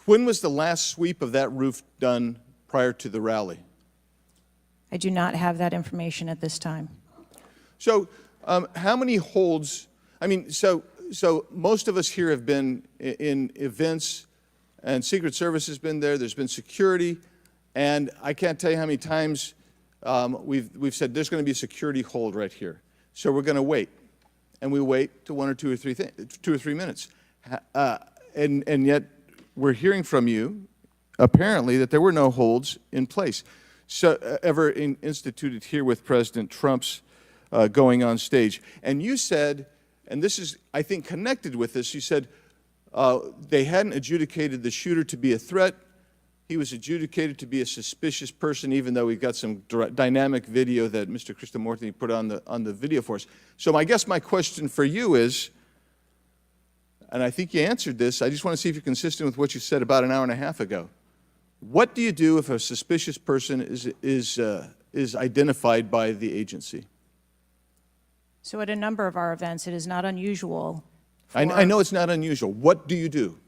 when was the last sweep of that roof done prior to the rally? I do not have that information at this time. So, how many holds? I mean, so most of us here have been in events, and Secret Service has been there. There's been security, and I can't tell you how many times we've said there's going to be a security hold right here. So we're going to wait, and we wait to 1 or 2 or 3 minutes, and yet we're hearing from you, apparently, that there were no holds in place. So ever instituted here with President Trump's going on stage. And you said, and this is, I think, connected with this, you said they hadn't adjudicated the shooter to be a threat. He was adjudicated to be a suspicious person, even though we've got some dynamic video that Mr. Krishnamurthy put on the video for us. So I guess my question for you is, and I think you answered this, I just want to see if you're consistent with what you said about an hour and a half ago. What do you do if a suspicious person is identified by the agency? So at a number of our events, it is not unusual. I know it's not unusual. What do you do?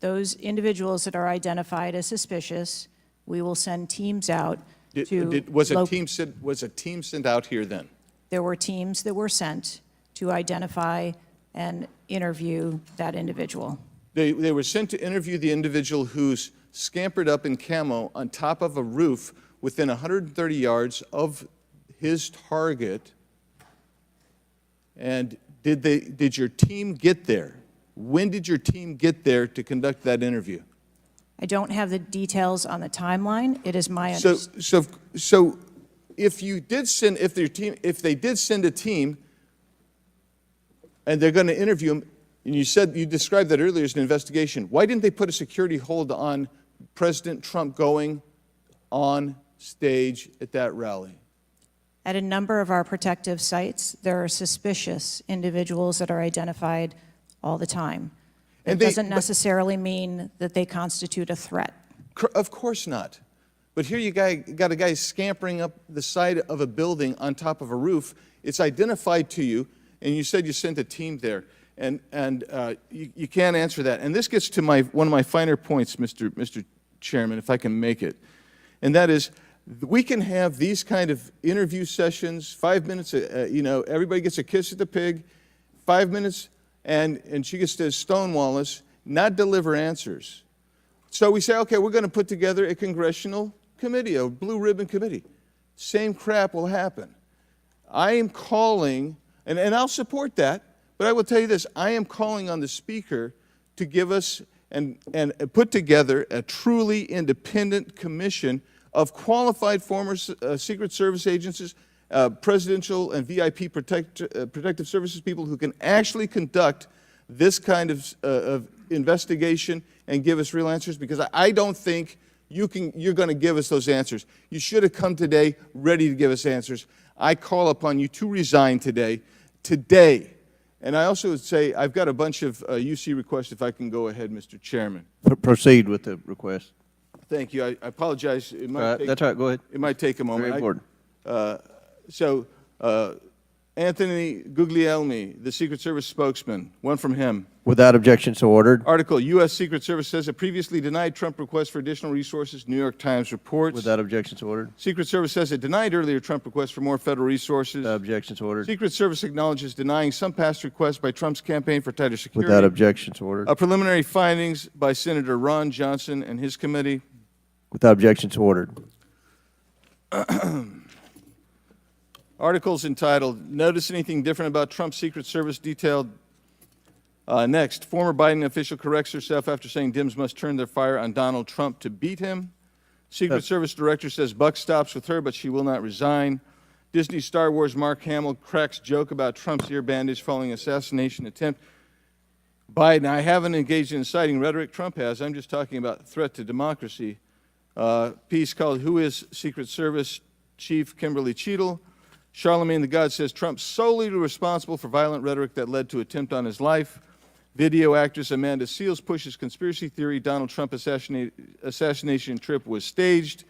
Those individuals that are identified as suspicious, we will send teams out Was a team sent out here then? There were teams that were sent to identify and interview that individual. They were sent to interview the individual who's scampered up in camo on top of a roof within 130 yards of his target. And did your team get there? When did your team get there to conduct that interview? I don't have the details on the timeline. It is my understanding. So if you did send, if they did send a team and they're going to interview him, and you described that earlier as an investigation, why didn't they put a security hold on President Trump going on stage at that rally? At a number of our protective sites, there are suspicious individuals that are identified all the time. It doesn't necessarily mean that they constitute a threat. Of course not. But here you got a guy scampering up the side of a building on top of a roof. It's identified to you, and you said you sent a team there. And you can't answer that. And this gets to one of my finer points, Mr. Chairman, if I can make it. And that is, we can have these kind of interview sessions, 5 minutes, everybody gets a kiss at the pig, 5 minutes, and she gets to stonewall us, not deliver answers. So we say, okay, we're going to put together a congressional committee, a blue ribbon committee. Same crap will happen. I am calling, and I'll support that, but I will tell you this, I am calling on the Speaker to give us and put together a truly independent commission of qualified former Secret Service agents, presidential and VIP protective services people who can actually conduct this kind of investigation and give us real answers, because I don't think you're going to give us those answers. You should have come today ready to give us answers. I call upon you to resign today. And I also would say I've got a bunch of UC requests, if I can go ahead, Mr. Chairman. Proceed with the request. Thank you. I apologize. It might take, that's all right. Go ahead. It might take a moment. Very important. Anthony Guglielmi, the Secret Service spokesman, one from him. Without objection, so ordered. Article, U.S. Secret Service says it previously denied Trump requests for additional resources, New York Times reports. Without objection, so ordered. Secret Service says it denied earlier Trump requests for more federal resources. Without objection, so ordered. Secret Service acknowledges denying some past requests by Trump's campaign for tighter security. Without objection, so ordered. Preliminary findings by Senator Ron Johnson and his committee. Without objection, so ordered. Articles entitled, Notice Anything Different About Trump's Secret Service Detailed. Next, former Biden official corrects herself after saying Dems must turn their fire on Donald Trump to beat him. Secret Service director says buck stops with her, but she will not resign. Disney Star Wars Mark Hamill cracks joke about Trump's ear bandage following assassination attempt. Biden, I haven't engaged in inciting rhetoric. Trump has. I'm just talking about threat to democracy. Piece called Who is Secret Service Chief Kimberly Cheadle. Charlemagne the God says Trump's solely responsible for violent rhetoric that led to attempt on his life. Video actress Amanda Seales pushes conspiracy theory Donald Trump assassination trip was staged.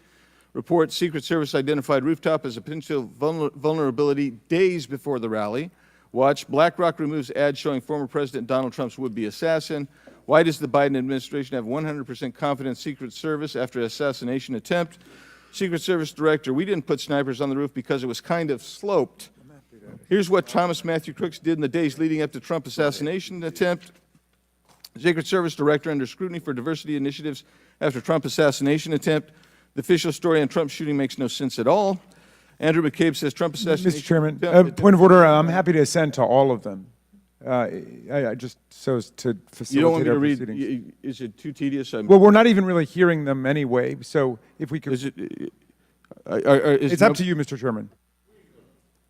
Report Secret Service identified rooftop as a potential vulnerability days before the rally. Watch BlackRock removes ad showing former President Donald Trump's would-be assassin. Why does the Biden administration have 100% confidence Secret Service after assassination attempt? Secret Service director, we didn't put snipers on the roof because it was kind of sloped. Here's what Thomas Matthew Crooks did in the days leading up to Trump assassination attempt. Secret Service director under scrutiny for diversity initiatives after Trump assassination attempt. The official story on Trump's shooting makes no sense at all. Andrew McCabe says Trump assassination. Mr. Chairman, point of order. I'm happy to assent to all of them. I just so as to facilitate You don't want me our to read, proceedings. is it too tedious? Well, we're not even really hearing them anyway, so if we could. It's up to you, Mr. Chairman.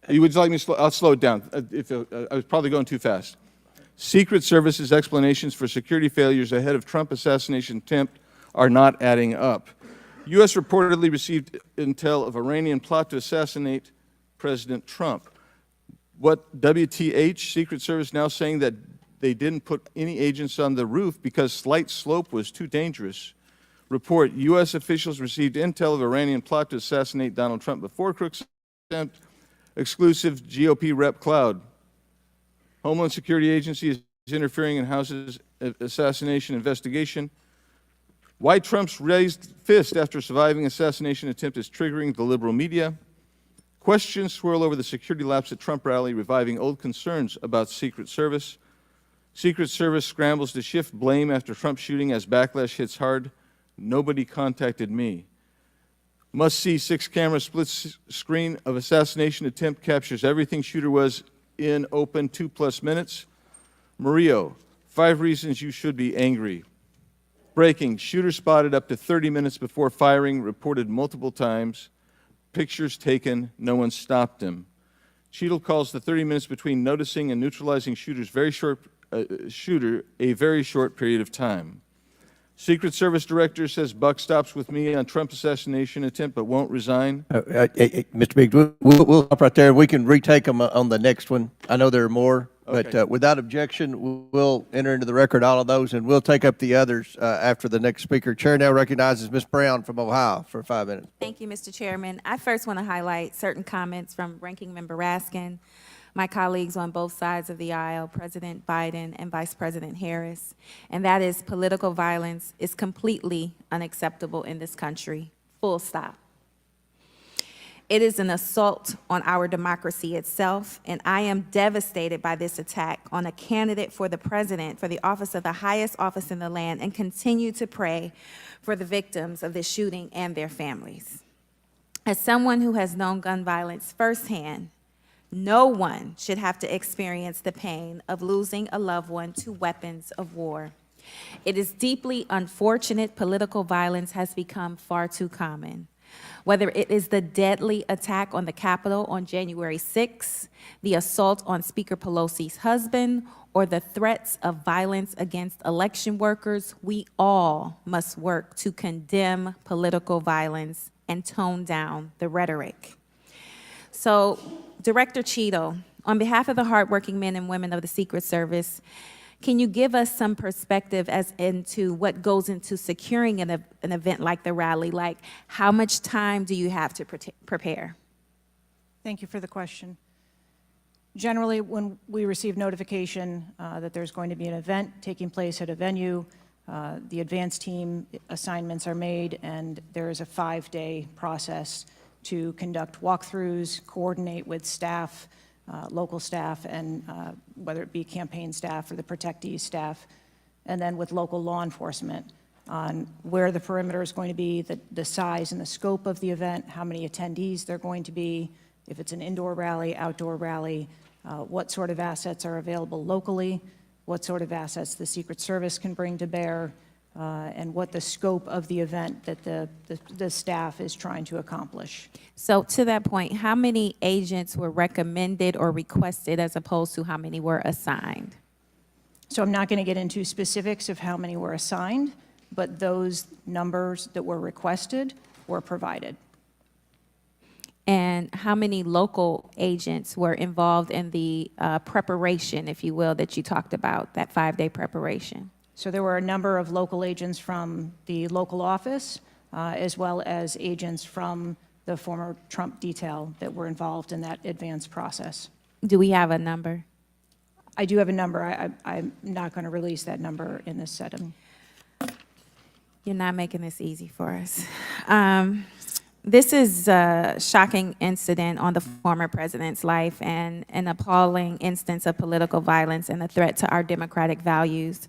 You would like me to I'll slow it down. I was probably going too fast. Secret Service's explanations for security failures ahead of Trump assassination attempt are not adding up. U.S. reportedly received intel of Iranian plot to assassinate President Trump. What WTH, Secret Service now saying that they didn't put any agents on the roof because slight slope was too dangerous. Report, U.S. officials received intel of Iranian plot to assassinate Donald Trump before Crooks' attempt. Exclusive GOP rep cloud. Homeland Security Agency is interfering in House's assassination investigation. Why Trump's raised fist after surviving assassination attempt is triggering the liberal media. Questions swirl over the security lapse at Trump rally, reviving old concerns about Secret Service. Secret Service scrambles to shift blame after Trump shooting as backlash hits hard. Nobody contacted me. Must-see 6-camera split screen of assassination attempt captures everything shooter was in open 2+ minutes. Murillo, 5 reasons you should be angry. Breaking, shooter spotted up to 30 minutes before firing, reported multiple times. Pictures taken, no one stopped him. Cheadle calls the 30 minutes between noticing and neutralizing shooter a very short period of time. Secret Service director says buck stops with me on Trump assassination attempt, but won't resign. Mr. Biggs, we'll stop right there. We can retake them on the next one. I know there are more, Okay. but without objection, we'll enter into the record all of those, and we'll take up the others after the next speaker. Chair now recognizes Ms. Brown from Ohio for 5 minutes. Thank you, Mr. Chairman. I first want to highlight certain comments from Ranking Member Raskin, my colleagues on both sides of the aisle, President Biden and Vice President Harris, and that is political violence is completely unacceptable in this country, full stop. It is an assault on our democracy itself, and I am devastated by this attack on a candidate for the president, for the office of the highest office in the land, and continue to pray for the victims of this shooting and their families. As someone who has known gun violence firsthand, no one should have to experience the pain of losing a loved one to weapons of war. It is deeply unfortunate political violence has become far too common. Whether it is the deadly attack on the Capitol on January 6th, the assault on Speaker Pelosi's husband, or the threats of violence against election workers, we all must work to condemn political violence and tone down the rhetoric. So, Director Cheadle, on behalf of the hardworking men and women of the Secret Service, can you give us some perspective as into what goes into securing an event like the rally? Like, how much time do you have to prepare? Thank you for the question. Generally, when we receive notification that there's going to be an event taking place at a venue, the advance team assignments are made, and there is a 5-day process to conduct walkthroughs, coordinate with staff, local staff, and whether it be campaign staff or the protectees staff, and then with local law enforcement on where the perimeter is going to be, the size and the scope of the event, how many attendees there are going to be, if it's an indoor rally, outdoor rally, what sort of assets are available locally, what sort of assets the Secret Service can bring to bear, and what the scope of the event that the staff is trying to accomplish. So to that point, how many agents were recommended or requested as opposed to how many were assigned? So I'm not going to get into specifics of how many were assigned, but those numbers that were requested were provided. And how many local agents were involved in the preparation, if you will, that you talked about, that 5-day preparation? So there were a number of local agents from the local office, as well as agents from the former Trump detail that were involved in that advanced process. Do we have a number? I do have a number. I'm not going to release that number in this setting. You're not making this easy for us. This is a shocking incident on the former president's life and an appalling instance of political violence and a threat to our democratic values.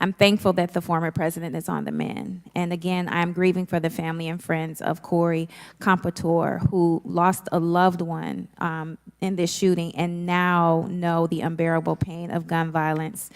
I'm thankful that the former president is on the mend. And again, I'm grieving for the family and friends of Corey Compatore, who lost a loved one in this shooting and now know the unbearable pain of gun violence.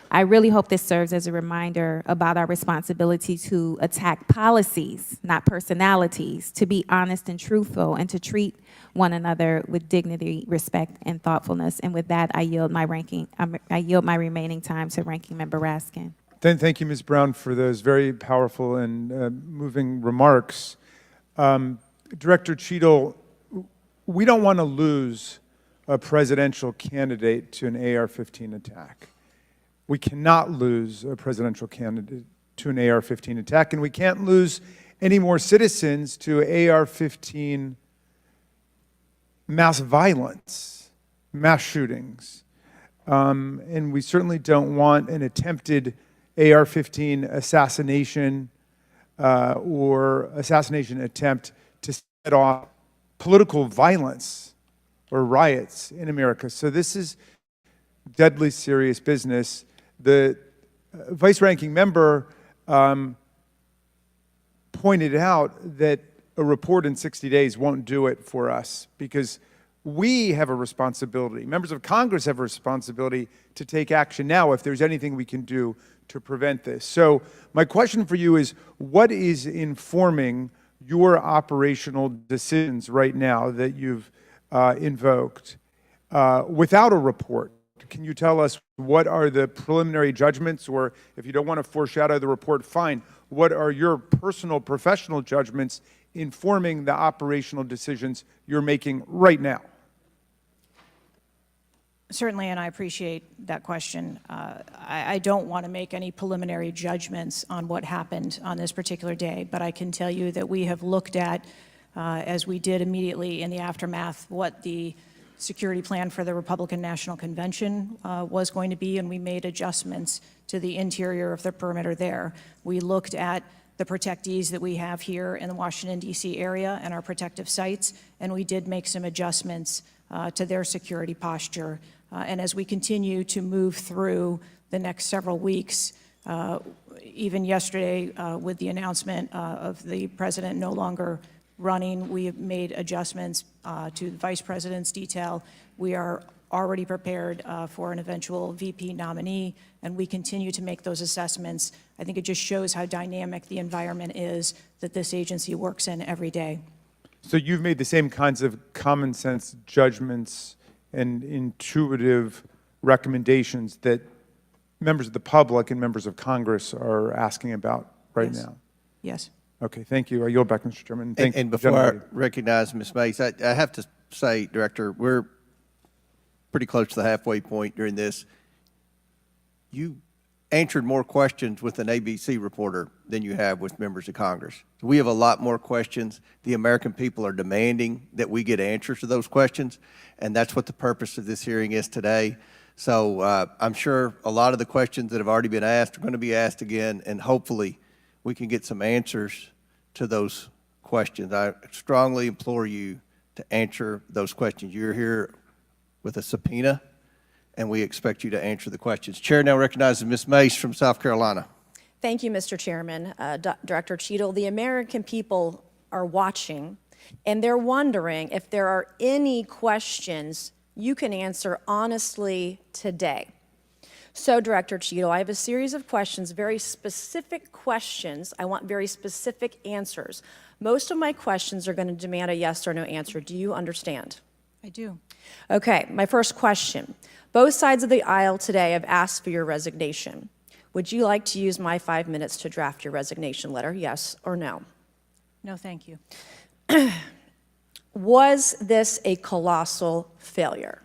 I really hope this serves as a reminder about our responsibility to attack policies, not personalities, to be honest and truthful, and to treat one another with dignity, respect, and thoughtfulness. And with that, I yield my remaining time to Ranking Member Raskin. Thank you, Ms. Brown, for those very powerful and moving remarks. Director Cheadle, we don't want to lose a presidential candidate to an AR-15 attack. We cannot lose a presidential candidate to an AR-15 attack, and we can't lose any more citizens to AR-15 mass violence, mass shootings. And we certainly don't want an attempted AR-15 assassination or assassination attempt to set off political violence or riots in America. So this is deadly serious business. The vice-ranking member pointed out that a report in 60 days won't do it for us because we have a responsibility. Members of Congress have a responsibility to take action now if there's anything we can do to prevent this. So my question for you is, what is informing your operational decisions right now that you've invoked without a report? Can you tell us what are the preliminary judgments, or if you don't want to foreshadow the report, fine. What are your personal, professional judgments informing the operational decisions you're making right now? Certainly, and I appreciate that question. I don't want to make any preliminary judgments on what happened on this particular day, but I can tell you that we have looked at, as we did immediately in the aftermath, what the security plan for the Republican National Convention was going to be, and we made adjustments to the interior of the perimeter there. We looked at the protectees that we have here in the Washington, D.C. area and our protective sites, and we did make some adjustments to their security posture. And as we continue to move through the next several weeks, even yesterday with the announcement of the president no longer running, we have made adjustments to the vice president's detail. We are already prepared for an eventual VP nominee, and we continue to make those assessments. I think it just shows how dynamic the environment is that this agency works in every day. So you've made the same kinds of common sense judgments and intuitive recommendations that members of the public and members of Congress are asking about right Yes. now? Yes. Okay, thank you. I yield back, Mr. Chairman. And before I recognize Ms. Mace, I have to say, Director, we're pretty close to the halfway point during this. You answered more questions with an ABC reporter than you have with members of Congress. We have a lot more questions. The American people are demanding that we get answers to those questions, and that's what the purpose of this hearing is today. So I'm sure a lot of the questions that have already been asked are going to be asked again, and hopefully we can get some answers to those questions. I strongly implore you to answer those questions. You're here with a subpoena, and we expect you to answer the questions. Chair now recognizes Ms. Mace from South Carolina. Thank you, Mr. Chairman. Director Cheadle, the American people are watching, and they're wondering if there are any questions you can answer honestly today. So, Director Cheadle, I have a series of questions, very specific questions. I want very specific answers. Most of my questions are going to demand a yes or no answer. Do you understand? I do. Okay, my first question. Both sides of the aisle today have asked for your resignation. Would you like to use my 5 minutes to draft your resignation letter, yes or no? No, thank you. Was this a colossal failure?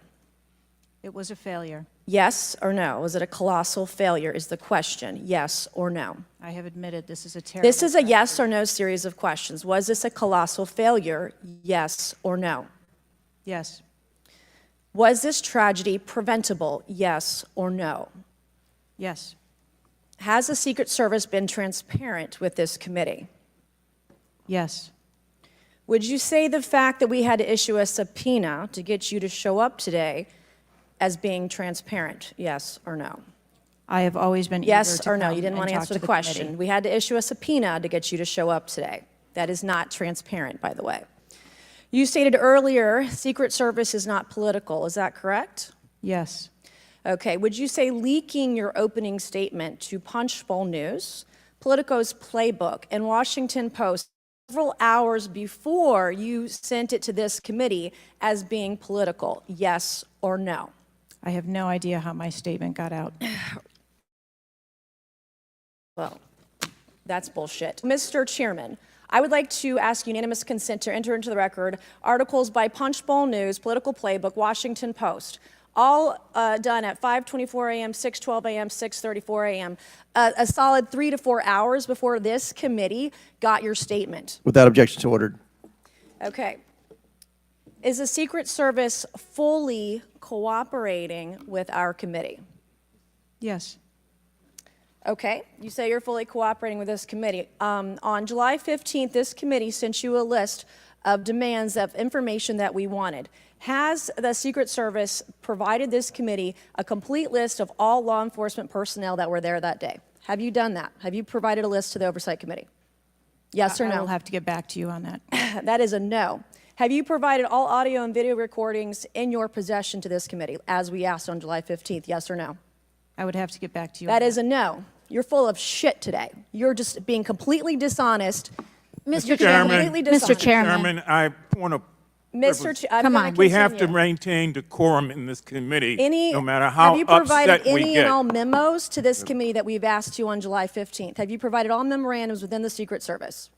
It was a failure. Yes or no? Was it a colossal failure is the question. Yes or no? I have admitted this is a terrible. This is a yes or no series of questions. Was this a colossal failure? Yes or no? Yes. Was this tragedy preventable? Yes or no? Yes. Has the Secret Service been transparent with this committee? Yes. Would you say the fact that we had to issue a subpoena to get you to show up today as being transparent? Yes or no? I have always been eager Yes to or no? come You didn't and want to talk answer to the question. committee. We had to issue a subpoena to get you to show up today. That is not transparent, by the way. You stated earlier, Secret Service is not political. Is that correct? Yes. Okay. Would you say leaking your opening statement to Punchbowl News, Politico's Playbook, and Washington Post several hours before you sent it to this committee as being political? Yes or no? I have no idea how my statement got out. Well, that's bullshit. Mr. Chairman, I would like to ask unanimous consent to enter into the record articles by Punchbowl News, Political Playbook, Washington Post, all done at 5:24 a.m., 6:12 a.m., 6:34 a.m., a solid 3 to 4 hours before this committee got your statement. Without objection, so ordered. Okay. Is the Secret Service fully cooperating with our committee? Yes. Okay, you say you're fully cooperating with this committee. On July 15th, this committee sent you a list of demands of information that we wanted. Has the Secret Service provided this committee a complete list of all law enforcement personnel that were there that day? Have you done that? Have you provided a list to the Oversight Committee? Yes or no? I will have to get back to you on that. That is a no. Have you provided all audio and video recordings in your possession to this committee, as we asked on July 15th? Yes or no? I would have to get back to you. That is a no. You're full of shit today. You're just being completely dishonest. Mr. Chairman. Mr. Chairman. I want to. Come on. We have to maintain decorum in this committee, no matter Have how you provided upset we any get. and all memos to this committee that we've asked you on July 15th? Have you provided all memorandums within the Secret Service?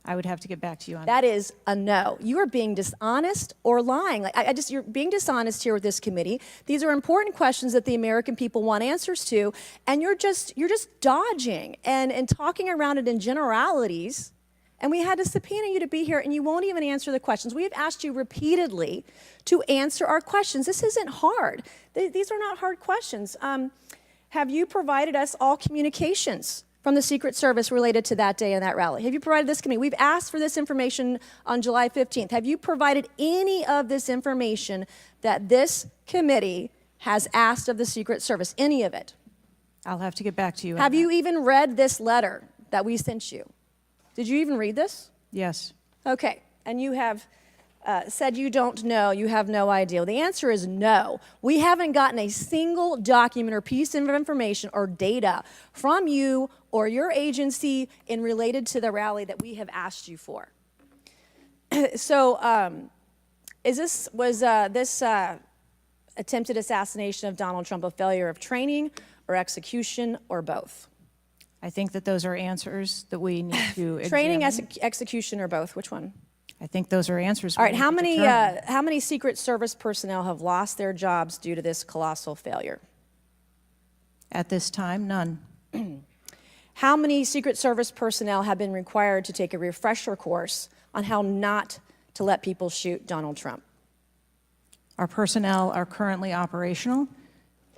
I would have to get back to you on That is a no. You are being dishonest or lying. Like you're being dishonest here with this committee. These are important questions that the American people want answers to, and you're just dodging and talking around it in generalities. And we had to subpoena you to be here, and you won't even answer the questions. We have asked you repeatedly to answer our questions. This isn't hard. These are not hard questions. Have you provided us all communications from the Secret Service related to that day and that rally? Have you provided this committee? We've asked for this information on July 15th. Have you provided any of this information that this committee has asked of the Secret Service? Any of it? I'll have to get back to you. Have you even read this letter that we sent you? Did you even read this? Yes. Okay. And you have said you don't know, you have no idea. Well, the answer is no. We haven't gotten a single document or piece of information or data from you or your agency in related to the rally that we have asked you for. So, was this attempted assassination of Donald Trump a failure of training or execution or both? I think that those are answers that we need to examine. Training, execution, or both? Which one? I think those are answers. All right. How many Secret Service personnel have lost their jobs due to this colossal failure? At this time, none. How many Secret Service personnel have been required to take a refresher course on how not to let people shoot Donald Trump? Our personnel are currently operational.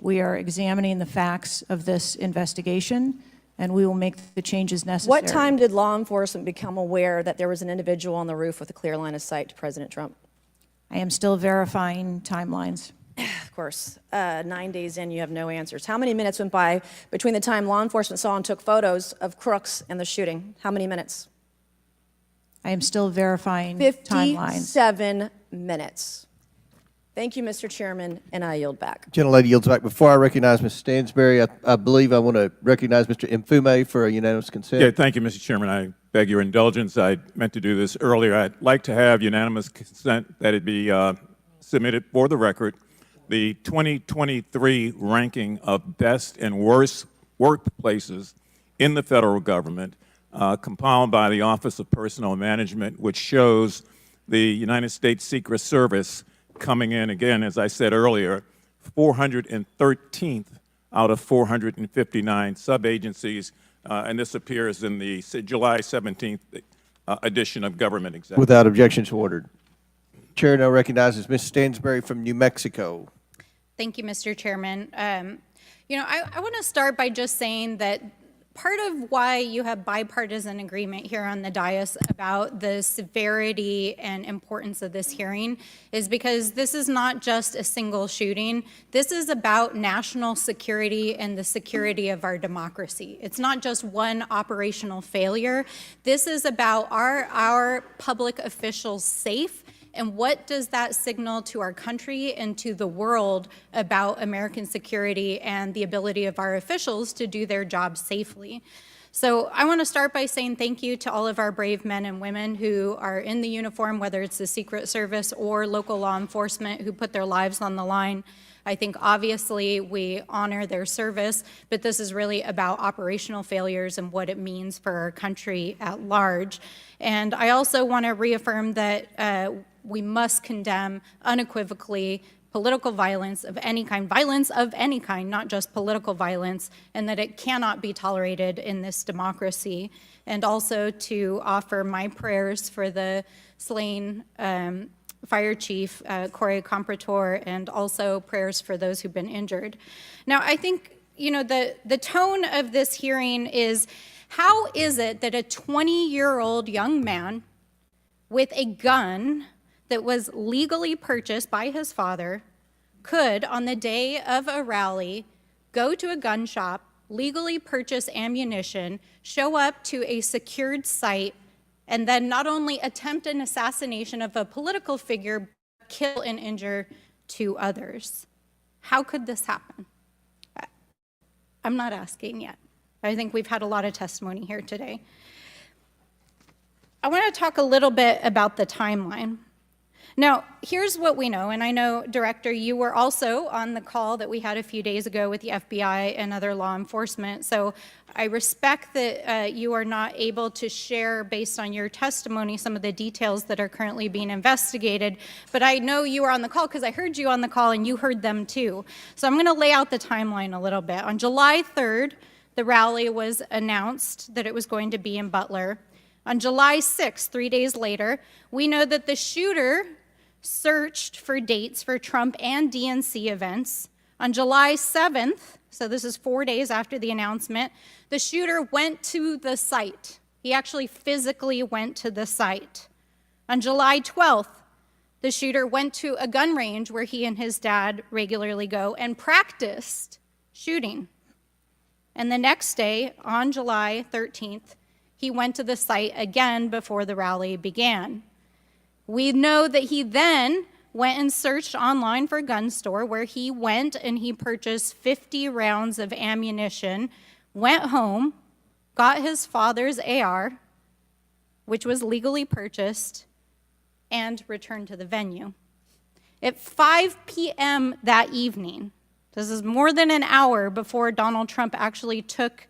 We are examining the facts of this investigation, and we will make the changes necessary. What time did law enforcement become aware that there was an individual on the roof with a clear line of sight to President Trump? I am still verifying timelines. Of course, 9 days in, you have no answers. How many minutes went by between the time law enforcement saw and took photos of crooks and the shooting? How many minutes? I am still verifying timelines. 57 minutes. Thank you, Mr. Chairman, and I yield back. Gentlelady yields back. Before I recognize Ms. Stansberry, I believe I want to recognize Mr. Mfume for a unanimous consent. Yeah, thank you, Mr. Chairman. I beg your indulgence. I meant to do this earlier. I'd like to have unanimous consent that it be submitted for the record. The 2023 ranking of best and worst workplaces in the federal government, compiled by the Office of Personnel Management, which shows the United States Secret Service coming in, again, as I said earlier, 413th out of 459 sub-agencies, and this appears in the July 17th edition of Government Executive. Without objections ordered. Chair now recognizes Ms. Stansbury from New Mexico. Thank you, Mr. Chairman. You know, I want to start by just saying that part of why you have bipartisan agreement here on the dais about the severity and importance of this hearing is because this is not just a single shooting. This is about national security and the security of our democracy. It's not just one operational failure. This is about our public officials safe. And what does that signal to our country and to the world about American security and the ability of our officials to do their job safely? So I want to start by saying thank you to all of our brave men and women who are in the uniform, whether it's the Secret Service or local law enforcement, who put their lives on the line. I think obviously we honor their service, but this is really about operational failures and what it means for our country at large. And I also want to reaffirm that we must condemn unequivocally political violence of any kind, not just political violence, and that it cannot be tolerated in this democracy. And also to offer my prayers for the slain Fire Chief Corey Comprator, and also prayers for those who've been injured. Now, I think, you know, the tone of this hearing is, how is it that a 20-year-old young man with a gun that was legally purchased by his father could, on the day of a rally, go to a gun shop, legally purchase ammunition, show up to a secured site, and then not only attempt an assassination of a political figure, but kill and injure 2 others? How could this happen? I'm not asking yet. I think we've had a lot of testimony here today. I want to talk a little bit about the timeline. Now, here's what we know, and I know, Director, you were also on the call that we had a few days ago with the FBI and other law enforcement, so I respect that you are not able to share, based on your testimony, some of the details that are currently being investigated, but I know you were on the call because I heard you on the call and you heard them too. So I'm going to lay out the timeline a little bit. On July 3rd, the rally was announced that it was going to be in Butler. On July 6th, 3 days later, we know that the shooter searched for dates for Trump and DNC events. On July 7th, so this is 4 days after the announcement, the shooter went to the site. He actually physically went to the site. On July 12th, the shooter went to a gun range where he and his dad regularly go and practiced shooting. And the next day, on July 13th, he went to the site again before the rally began. We know that he then went and searched online for a gun store, where he went and he purchased 50 rounds of ammunition, went home, got his father's AR, which was legally purchased, and returned to the venue. At 5 p.m. that evening, this is more than an hour before Donald Trump actually took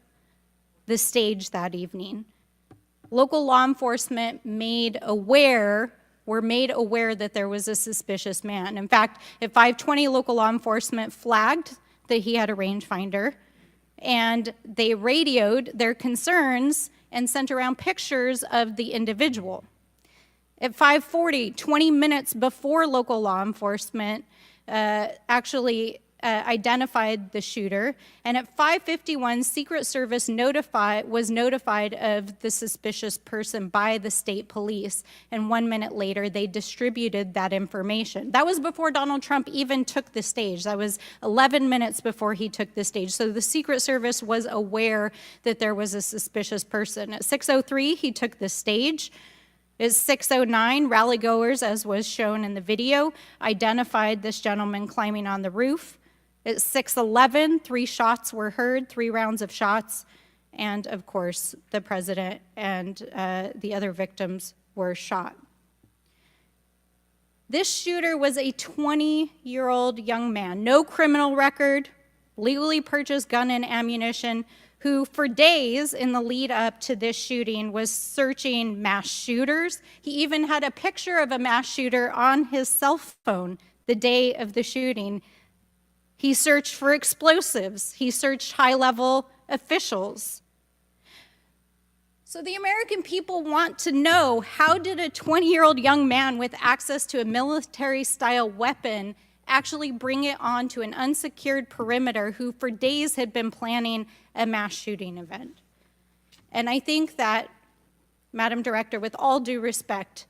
the stage that evening, local law enforcement were made aware that there was a suspicious man. In fact, at 5:20, local law enforcement flagged that he had a rangefinder, and they radioed their concerns and sent around pictures of the individual. At 5:40, 20 minutes before local law enforcement actually identified the shooter, and at 5:51, Secret Service was notified of the suspicious person by the state police, and 1 minute later, they distributed that information. That was before Donald Trump even took the stage. That was 11 minutes before he took the stage. So the Secret Service was aware that there was a suspicious person. At 6:03, he took the stage. At 6:09, rallygoers, as was shown in the video, identified this gentleman climbing on the roof. At 6:11, 3 shots were heard, 3 rounds of shots, and of course, the president and the other victims were shot. This shooter was a 20-year-old young man, no criminal record, legally purchased gun and ammunition, who for days in the lead up to this shooting was searching mass shooters. He even had a picture of a mass shooter on his cell phone the day of the shooting. He searched for explosives. He searched high-level officials. So the American people want to know, how did a 20-year-old young man with access to a military-style weapon actually bring it onto an unsecured perimeter who for days had been planning a mass shooting event? And I think that, Madam Director, with all due respect,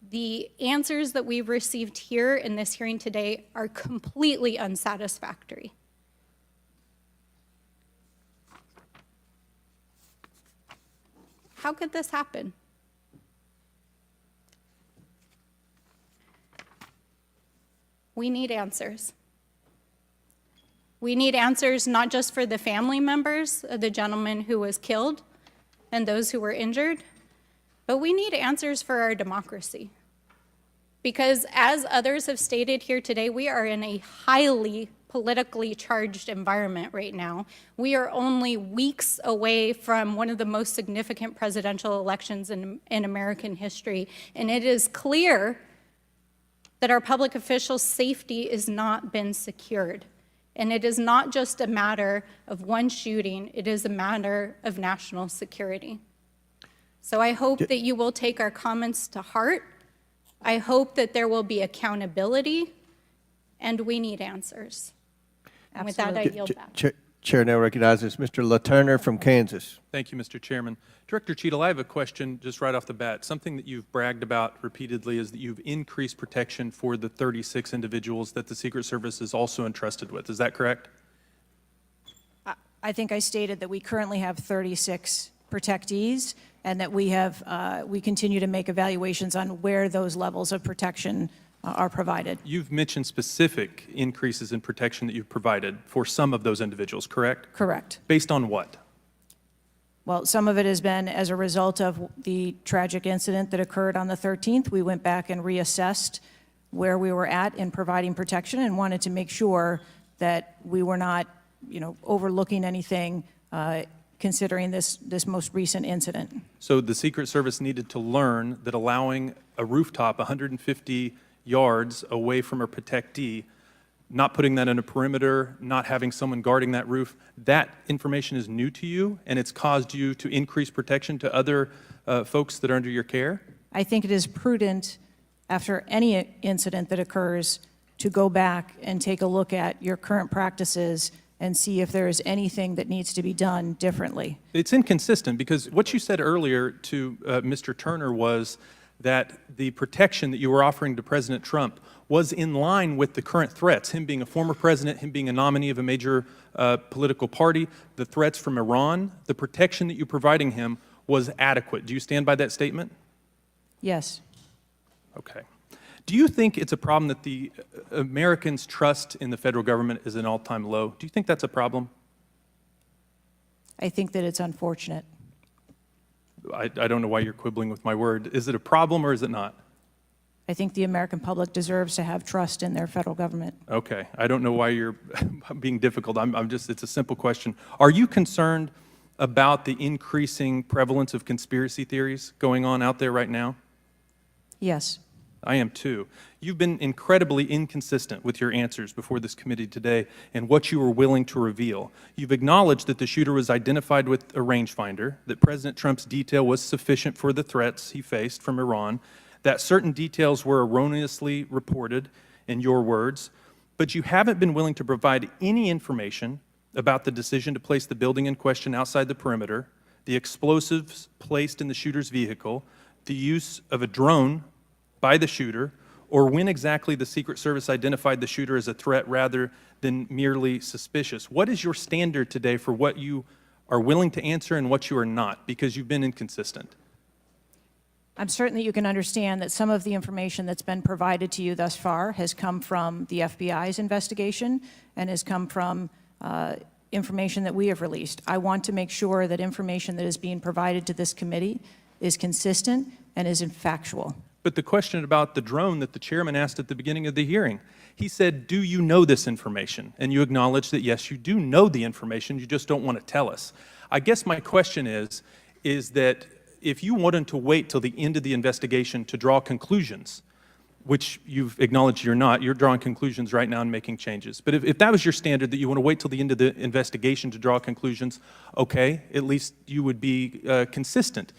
the answers that we've received here in this hearing today are completely unsatisfactory. How could this happen? We need answers. We need answers not just for the family members of the gentleman who was killed and those who were injured, but we need answers for our democracy. Because as others have stated here today, we are in a highly politically charged environment right now. We are only weeks away from one of the most significant presidential elections in American history, and it is clear that our public officials' safety has not been secured. And it is not just a matter of one shooting, it is a matter of national security. So I hope that you will take our comments to heart. I hope that there will be accountability, and we need answers. And with that, I yield back. Chair now recognizes Mr. LaTurner from Kansas. Thank you, Mr. Chairman. Director Cheadle, I have a question just right off the bat. Something that you've bragged about repeatedly is that you've increased protection for the 36 individuals that the Secret Service is also entrusted with. Is that correct? I think I stated that we currently have 36 protectees, and that we continue to make evaluations on where those levels of protection are provided. You've mentioned specific increases in protection that you've provided for some of those individuals, correct? Correct. Based on what? Well, some of it has been as a result of the tragic incident that occurred on the 13th. We went back and reassessed where we were at in providing protection and wanted to make sure that we were not, overlooking anything considering this most recent incident. So the Secret Service needed to learn that allowing a rooftop 150 yards away from a protectee, not putting that in a perimeter, not having someone guarding that roof, that information is new to you, and it's caused you to increase protection to other folks that are under your care? I think it is prudent, after any incident that occurs, to go back and take a look at your current practices and see if there is anything that needs to be done differently. It's inconsistent, because what you said earlier to Mr. Turner was that the protection that you were offering to President Trump was in line with the current threats, him being a former president, him being a nominee of a major political party, the threats from Iran, the protection that you're providing him was adequate. Do you stand by that statement? Yes. Okay. Do you think it's a problem that the Americans' trust in the federal government is an all-time low? Do you think that's a problem? I think that it's unfortunate. I don't know why you're quibbling with my word. Is it a problem or is it not? I think the American public deserves to have trust in their federal government. Okay. I don't know why you're being difficult. It's a simple question. Are you concerned about the increasing prevalence of conspiracy theories going on out there right now? Yes. I am too. You've been incredibly inconsistent with your answers before this committee today and what you were willing to reveal. You've acknowledged that the shooter was identified with a rangefinder, that President Trump's detail was sufficient for the threats he faced from Iran, that certain details were erroneously reported, in your words, but you haven't been willing to provide any information about the decision to place the building in question outside the perimeter, the explosives placed in the shooter's vehicle, the use of a drone by the shooter, or when exactly the Secret Service identified the shooter as a threat rather than merely suspicious. What is your standard today for what you are willing to answer and what you are not, because you've been inconsistent? I'm certain that you can understand that some of the information that's been provided to you thus far has come from the FBI's investigation and has come from information that we have released. I want to make sure that information that is being provided to this committee is consistent and is factual. But the question about the drone that the chairman asked at the beginning of the hearing, he said, do you know this information? And you acknowledge that, yes, you do know the information, you just don't want to tell us. I guess my question is that if you wanted to wait till the end of the investigation to draw conclusions, which you've acknowledged you're not, you're drawing conclusions right now and making changes. But if that was your standard, that you want to wait till the end of the investigation to draw conclusions, okay, at least you would be consistent.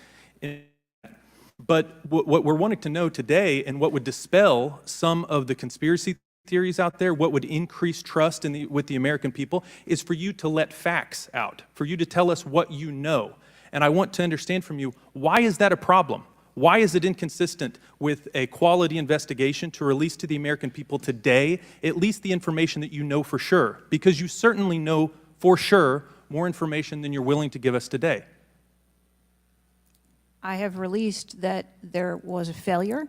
But what we're wanting to know today, and what would dispel some of the conspiracy theories out there, what would increase trust with the American people, is for you to let facts out, for you to tell us what you know. And I want to understand from you, why is that a problem? Why is it inconsistent with a quality investigation to release to the American people today at least the information that you know for sure? Because you certainly know for sure more information than you're willing to give us today. I have released that there was a failure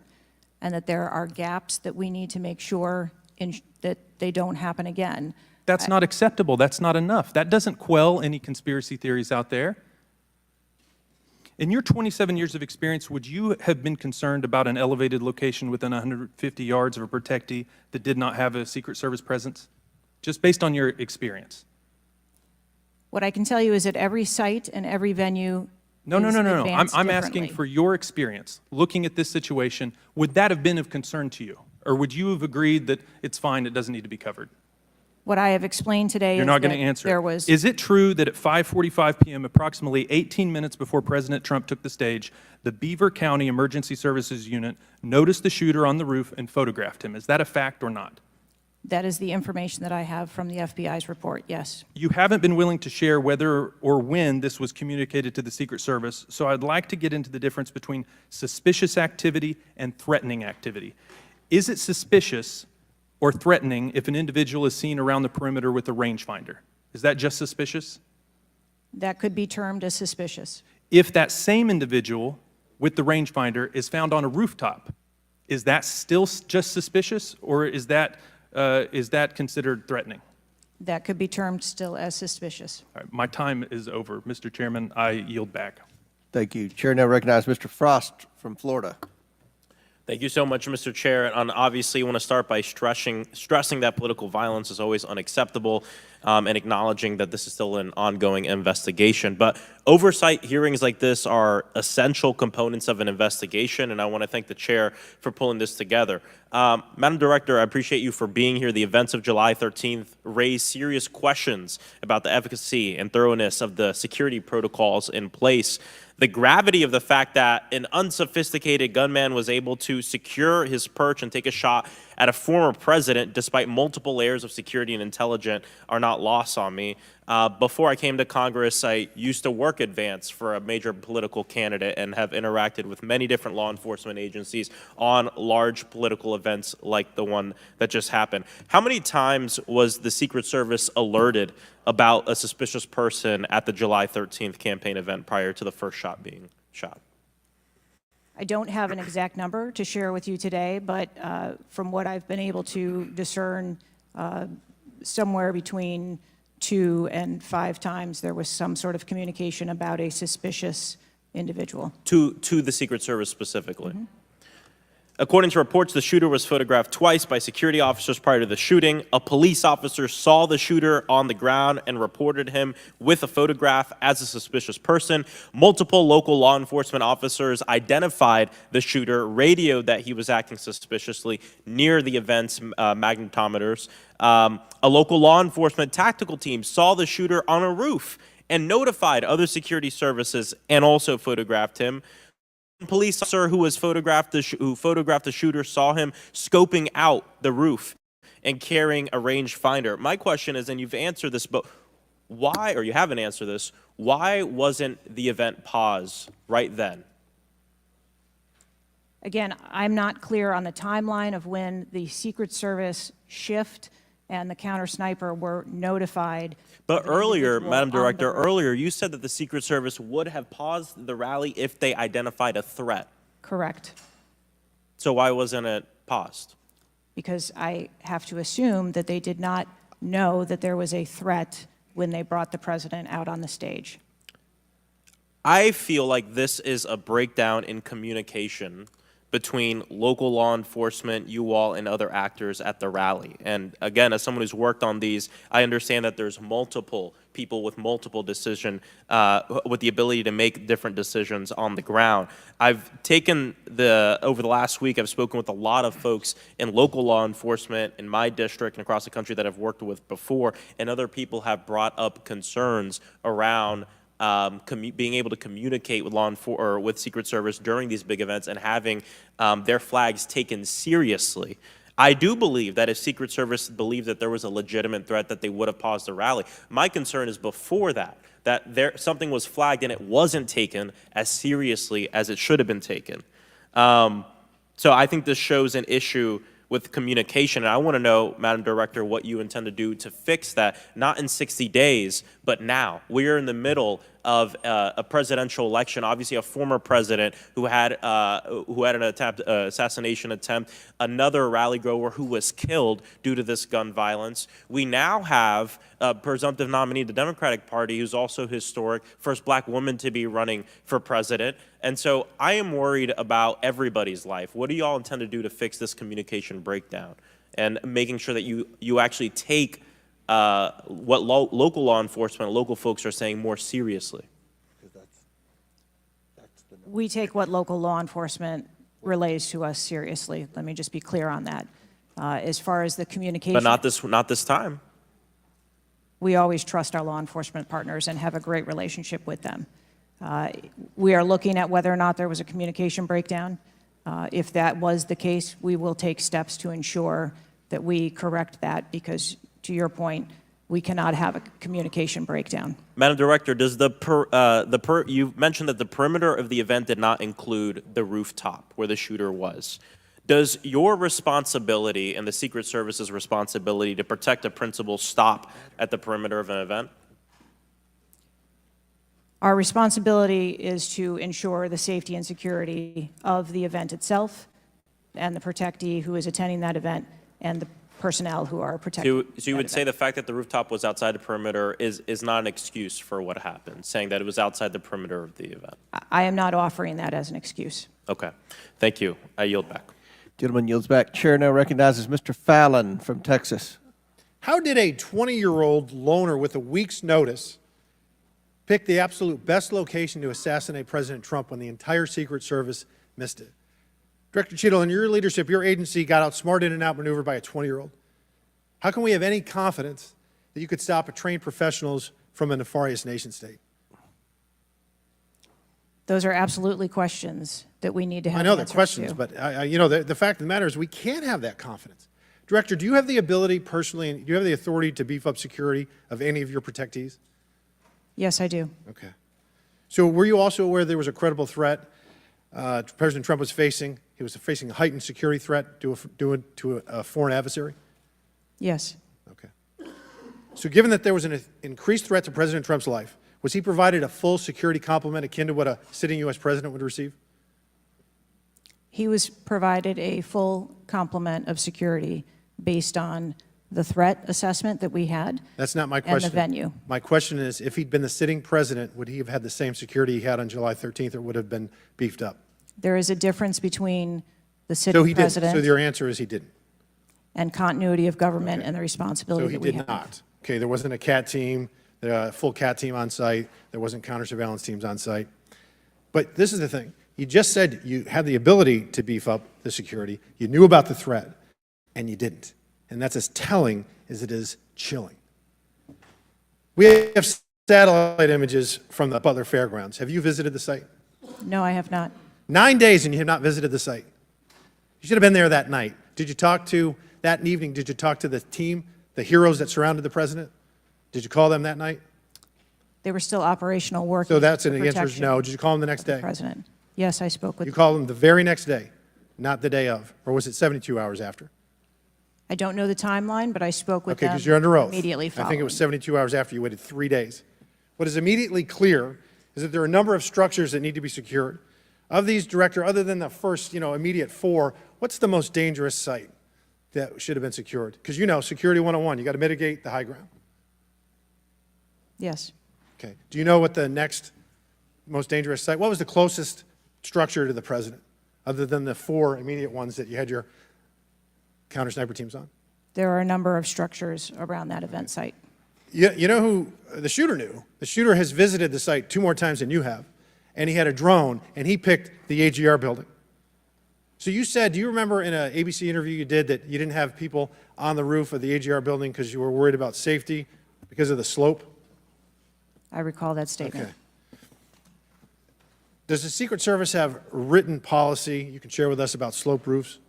and that there are gaps that we need to make sure that they don't happen again. That's not acceptable. That's not enough. That doesn't quell any conspiracy theories out there. In your 27 years of experience, would you have been concerned about an elevated location within 150 yards of a protectee that did not have a Secret Service presence, just based on your experience? What I can tell you is that every site and every venue No. is I'm advanced asking differently. for your experience. Looking at this situation, would that have been of concern to you? Or would you have agreed that it's fine, it doesn't need to be covered? What I have explained today You're is not going that to answer. there was... Is it true that at 5:45 p.m., approximately 18 minutes before President Trump took the stage, the Beaver County Emergency Services Unit noticed the shooter on the roof and photographed him? Is that a fact or not? That is the information that I have from the FBI's report, yes. You haven't been willing to share whether or when this was communicated to the Secret Service, so I'd like to get into the difference between suspicious activity and threatening activity. Is it suspicious or threatening if an individual is seen around the perimeter with a rangefinder? Is that just suspicious? That could be termed as suspicious. If that same individual with the rangefinder is found on a rooftop, is that still just suspicious, or is that considered threatening? That could be termed still as suspicious. All right, my time is over. Mr. Chairman, I yield back. Thank you. Chair now recognizes Mr. Frost from Florida. Thank you so much, Mr. Chair. And obviously, I want to start by stressing that political violence is always unacceptable, and acknowledging that this is still an ongoing investigation. But oversight hearings like this are essential components of an investigation, and I want to thank the chair for pulling this together. Madam Director, I appreciate you for being here. The events of July 13th raised serious questions about the efficacy and thoroughness of the security protocols in place. The gravity of the fact that an unsophisticated gunman was able to secure his perch and take a shot at a former president despite multiple layers of security and intelligence are not lost on me. Before I came to Congress, I used to work advance for a major political candidate and have interacted with many different law enforcement agencies on large political events like the one that just happened. How many times was the Secret Service alerted about a suspicious person at the July 13th campaign event prior to the first shot being shot? I don't have an exact number to share with you today, but from what I've been able to discern, somewhere between 2 and 5 times there was some sort of communication about a suspicious individual. To the Secret Service specifically? Mm-hmm. According to reports, the shooter was photographed twice by security officers prior to the shooting. A police officer saw the shooter on the ground and reported him with a photograph as a suspicious person. Multiple local law enforcement officers identified the shooter, radioed that he was acting suspiciously near the event's magnetometers. A local law enforcement tactical team saw the shooter on a roof and notified other security services and also photographed him. Police officer who photographed the shooter saw him scoping out the roof and carrying a rangefinder. My question is, and you've answered this, but why, or you haven't answered this, why wasn't the event paused right then? Again, I'm not clear on the timeline of when the Secret Service shift and the counter sniper were notified. But earlier, Madam Director, earlier you said that the Secret Service would have paused the rally if they identified a threat. Correct. So why wasn't it paused? Because I have to assume that they did not know that there was a threat when they brought the president out on the stage. I feel like this is a breakdown in communication between local law enforcement, you all, and other actors at the rally. And again, as someone who's worked on these, I understand that there's multiple people with multiple decision, with the ability to make different decisions on the ground. I've taken over the last week, I've spoken with a lot of folks in local law enforcement in my district and across the country that I've worked with before, and other people have brought up concerns around being able to communicate with or with Secret Service during these big events and having their flags taken seriously. I do believe that if Secret Service believed that there was a legitimate threat, that they would have paused the rally. My concern is before that something was flagged and it wasn't taken as seriously as it should have been taken. So I think this shows an issue with communication, and I want to know, Madam Director, what you intend to do to fix that, not in 60 days, but now. We are in the middle of a presidential election, obviously a former president who had an assassination attempt, another rally goer who was killed due to this gun violence. We now have a presumptive nominee of the Democratic Party who's also historic, first black woman to be running for president. And so I am worried about everybody's life. What do you all intend to do to fix this communication breakdown and making sure that you actually take what local law enforcement, local folks are saying more seriously? We take what local law enforcement relays to us seriously. Let me just be clear on that. As far as the communication. But not this time. We always trust our law enforcement partners and have a great relationship with them. We are looking at whether or not there was a communication breakdown. If that was the case, we will take steps to ensure that we correct that because, to your point, we cannot have a communication breakdown. Madam Director, does you mentioned that the perimeter of the event did not include the rooftop where the shooter was. Does your responsibility and the Secret Service's responsibility to protect a principal stop at the perimeter of an event? Our responsibility is to ensure the safety and security of the event itself and the protectee who is attending that event and the personnel who are protecting. So you would say the fact that the rooftop was outside the perimeter is not an excuse for what happened, saying that it was outside the perimeter of the event? I am not offering that as an excuse. Okay. Thank you. I yield back. Gentleman yields back. Chair now recognizes Mr. Fallon from Texas. How did a 20-year-old loner with a week's notice pick the absolute best location to assassinate President Trump when the entire Secret Service missed it? Director Cheadle, in your leadership, your agency got outsmarted and outmaneuvered by a 20-year-old. How can we have any confidence that you could stop a trained professionals from a nefarious nation state? Those are absolutely questions that we need to have. I know they're questions, but you know, the fact of the matter is we can't have that confidence. Director, do you have the ability personally, and do you have the authority to beef up security of any of your protectees? Yes, I do. Okay. So were you also aware there was a credible threat President Trump was facing? He was facing a heightened security threat to a foreign adversary? Yes. Okay. So given that there was an increased threat to President Trump's life, was he provided a full security complement akin to what a sitting U.S. president would receive? He was provided a full complement of security based on the threat assessment that we had. That's not my question. And the venue. My question is, if he'd been the sitting president, would he have had the same security he had on July 13th, or would have been beefed up? There is a difference between the sitting president. So your answer is he didn't. And continuity of government and the responsibility that we have. So he did not. Okay, there wasn't a CAT team, a full CAT team on site. There wasn't counter-surveillance teams on site. But this is the thing. You just said you had the ability to beef up the security. You knew about the threat, and you didn't. And that's as telling as it is chilling. We have satellite images from the Butler Fairgrounds. Have you visited the site? No, I have not. 9 days and you have not visited the site. You should have been there that night. Did you talk to, that evening, did you talk to the team, the heroes that surrounded the president? Did you call them that night? They were still operational working. So that's an for answer is protection no. Did you call them the next of the day? president. Yes, I spoke with You called them the very next day, not the day of, or was it 72 hours after? I don't know the timeline, but I spoke with Okay, them because you're under oath. immediately I following. think it was 72 hours after. You waited 3 days. What is immediately clear is that there are a number of structures that need to be secured. Of these, Director, other than the first, immediate 4, what's the most dangerous site that should have been secured? Because Security 101, you got to mitigate the high ground. Yes. Okay. Do you know what the next most dangerous site, what was the closest structure to the president other than the 4 immediate ones that you had your counter sniper teams on? There are a number of structures around that event site. You know who the shooter knew? The shooter has visited the site 2 more times than you have, and he had a drone, and he picked the AGR building. So you said, do you remember in an ABC interview you did that you didn't have people on the roof of the AGR building because you were worried about safety because of the slope? I recall that statement. Okay. Does the Secret Service have written policy you can share with us about slope roofs?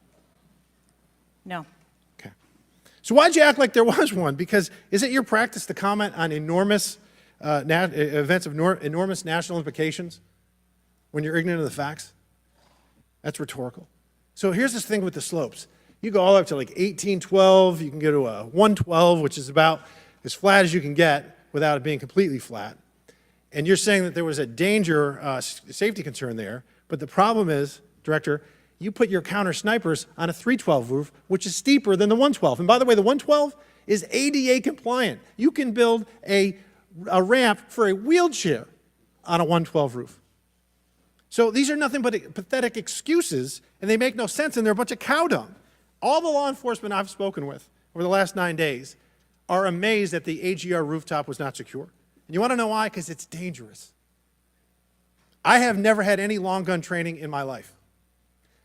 No. Okay. So why'd you act like there was one? Because is it your practice to comment on enormous events of enormous national implications when you're ignorant of the facts? That's rhetorical. So here's this thing with the slopes. You go all the way up to like 1812. You can go to a 112, which is about as flat as you can get without it being completely flat. And you're saying that there was a danger, safety concern there. But the problem is, Director, you put your counter snipers on a 312 roof, which is steeper than the 112. And by the way, the 112 is ADA compliant. You can build a ramp for a wheelchair on a 112 roof. So these are nothing but pathetic excuses, and they make no sense, and they're a bunch of cow dung. All the law enforcement I've spoken with over the last 9 days are amazed that the AGR rooftop was not secure. And you want to know why? Because it's dangerous. I have never had any long gun training in my life.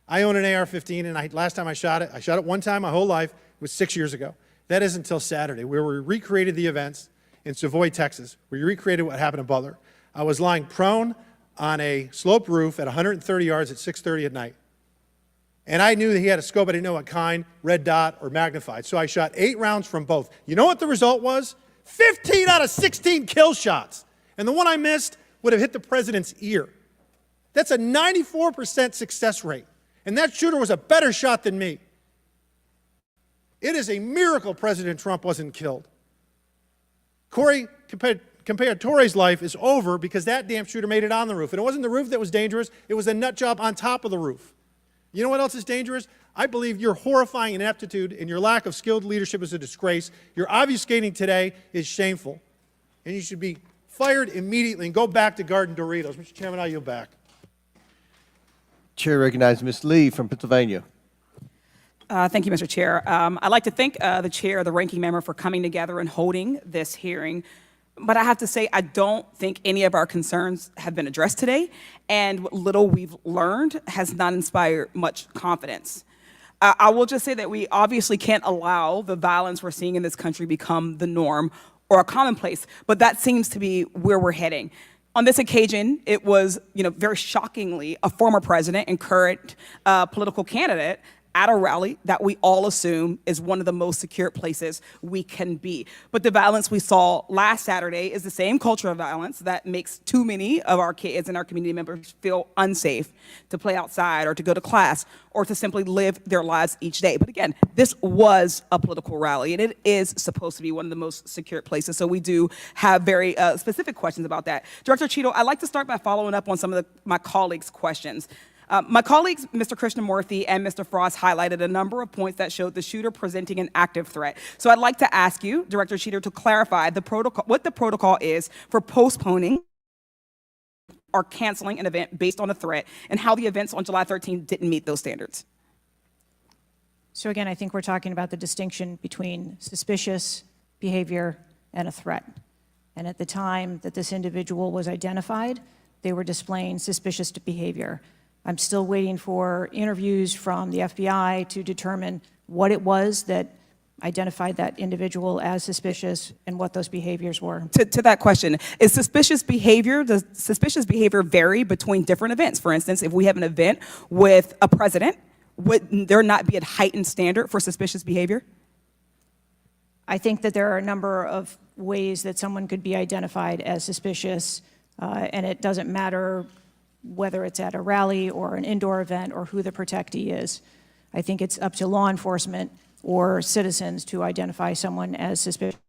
I own an AR-15, and last time I shot it one time my whole life. It was 6 years ago. That is until Saturday, where we recreated the events in Savoy, Texas. We recreated what happened in Butler. I was lying prone on a sloped roof at 130 yards at 6:30 at night. And I knew that he had a scope. I didn't know what kind, red dot or magnified. So I shot 8 rounds from both. You know what the result was? 15 out of 16 kill shots. And the one I missed would have hit the president's ear. That's a 94% success rate. And that shooter was a better shot than me. It is a miracle President Trump wasn't killed. Corey Compatore's life is over because that damn shooter made it on the roof. And it wasn't the roof that was dangerous. It was a nut job on top of the roof. You know what else is dangerous? I believe your horrifying ineptitude and your lack of skilled leadership is a disgrace. Your obfuscating today is shameful. And you should be fired immediately and go back to Garden Doritos. Mr. Chairman, I yield back. Chair recognizes Ms. Lee from Pennsylvania. Thank you, Mr. Chair. I'd like to thank the chair, the ranking member, for coming together and holding this hearing. But I have to say, I don't think any of our concerns have been addressed today, and what little we've learned has not inspired much confidence. I will just say that we obviously can't allow the violence we're seeing in this country become the norm or a commonplace, but that seems to be where we're heading. On this occasion, it was, very shockingly, a former president and current political candidate at a rally that we all assume is one of the most secure places we can be. But the violence we saw last Saturday is the same culture of violence that makes too many of our kids and our community members feel unsafe to play outside or to go to class or to simply live their lives each day. But again, this was a political rally, and it is supposed to be one of the most secure places. So we do have very specific questions about that. Director Cheadle, I'd like to start by following up on some of my colleagues' questions. My colleagues, Mr. Krishnamurthy and Mr. Frost, highlighted a number of points that showed the shooter presenting an active threat. So I'd like to ask you, Director Cheater, to clarify what the protocol is for postponing or canceling an event based on a threat, and how the events on July 13th didn't meet those standards. So again, I think we're talking about the distinction between suspicious behavior and a threat. And at the time that this individual was identified, they were displaying suspicious behavior. I'm still waiting for interviews from the FBI to determine what it was that identified that individual as suspicious and what those behaviors were. To that question, does suspicious behavior vary between different events? For instance, if we have an event with a president, would there not be a heightened standard for suspicious behavior? I think that there are a number of ways that someone could be identified as suspicious, and it doesn't matter whether it's at a rally or an indoor event or who the protectee is. I think it's up to law enforcement or citizens to identify someone as suspicious.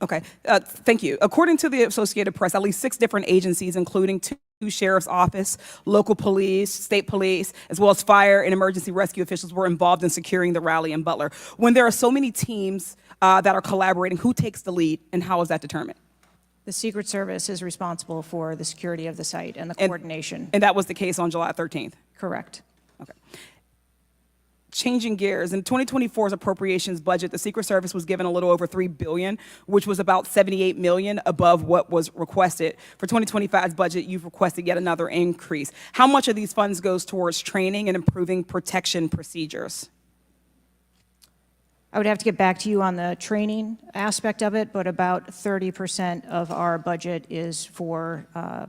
Okay, thank you. According to the Associated Press, at least 6 different agencies, including 2 sheriff's office, local police, state police, as well as fire and emergency rescue officials were involved in securing the rally in Butler. When there are so many teams that are collaborating, who takes the lead and how is that determined? The Secret Service is responsible for the security of the site and the coordination. And that was the case on July 13th? Correct. Okay. Changing gears, in 2024's appropriations budget, the Secret Service was given a little over $3 billion, which was about $78 million above what was requested. For 2025's budget, you've requested yet another increase. How much of these funds goes towards training and improving protection procedures? I would have to get back to you on the training aspect of it, but about 30% of our budget is for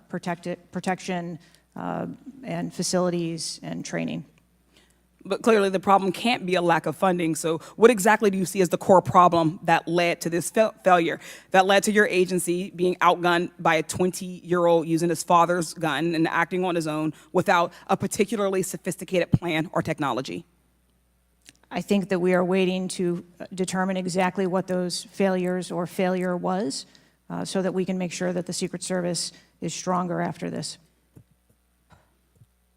protection and facilities and training. But clearly the problem can't be a lack of funding. So what exactly do you see as the core problem that led to this failure, that led to your agency being outgunned by a 20-year-old using his father's gun and acting on his own without a particularly sophisticated plan or technology? I think that we are waiting to determine exactly what those failures or failure was so that we can make sure that the Secret Service is stronger after this.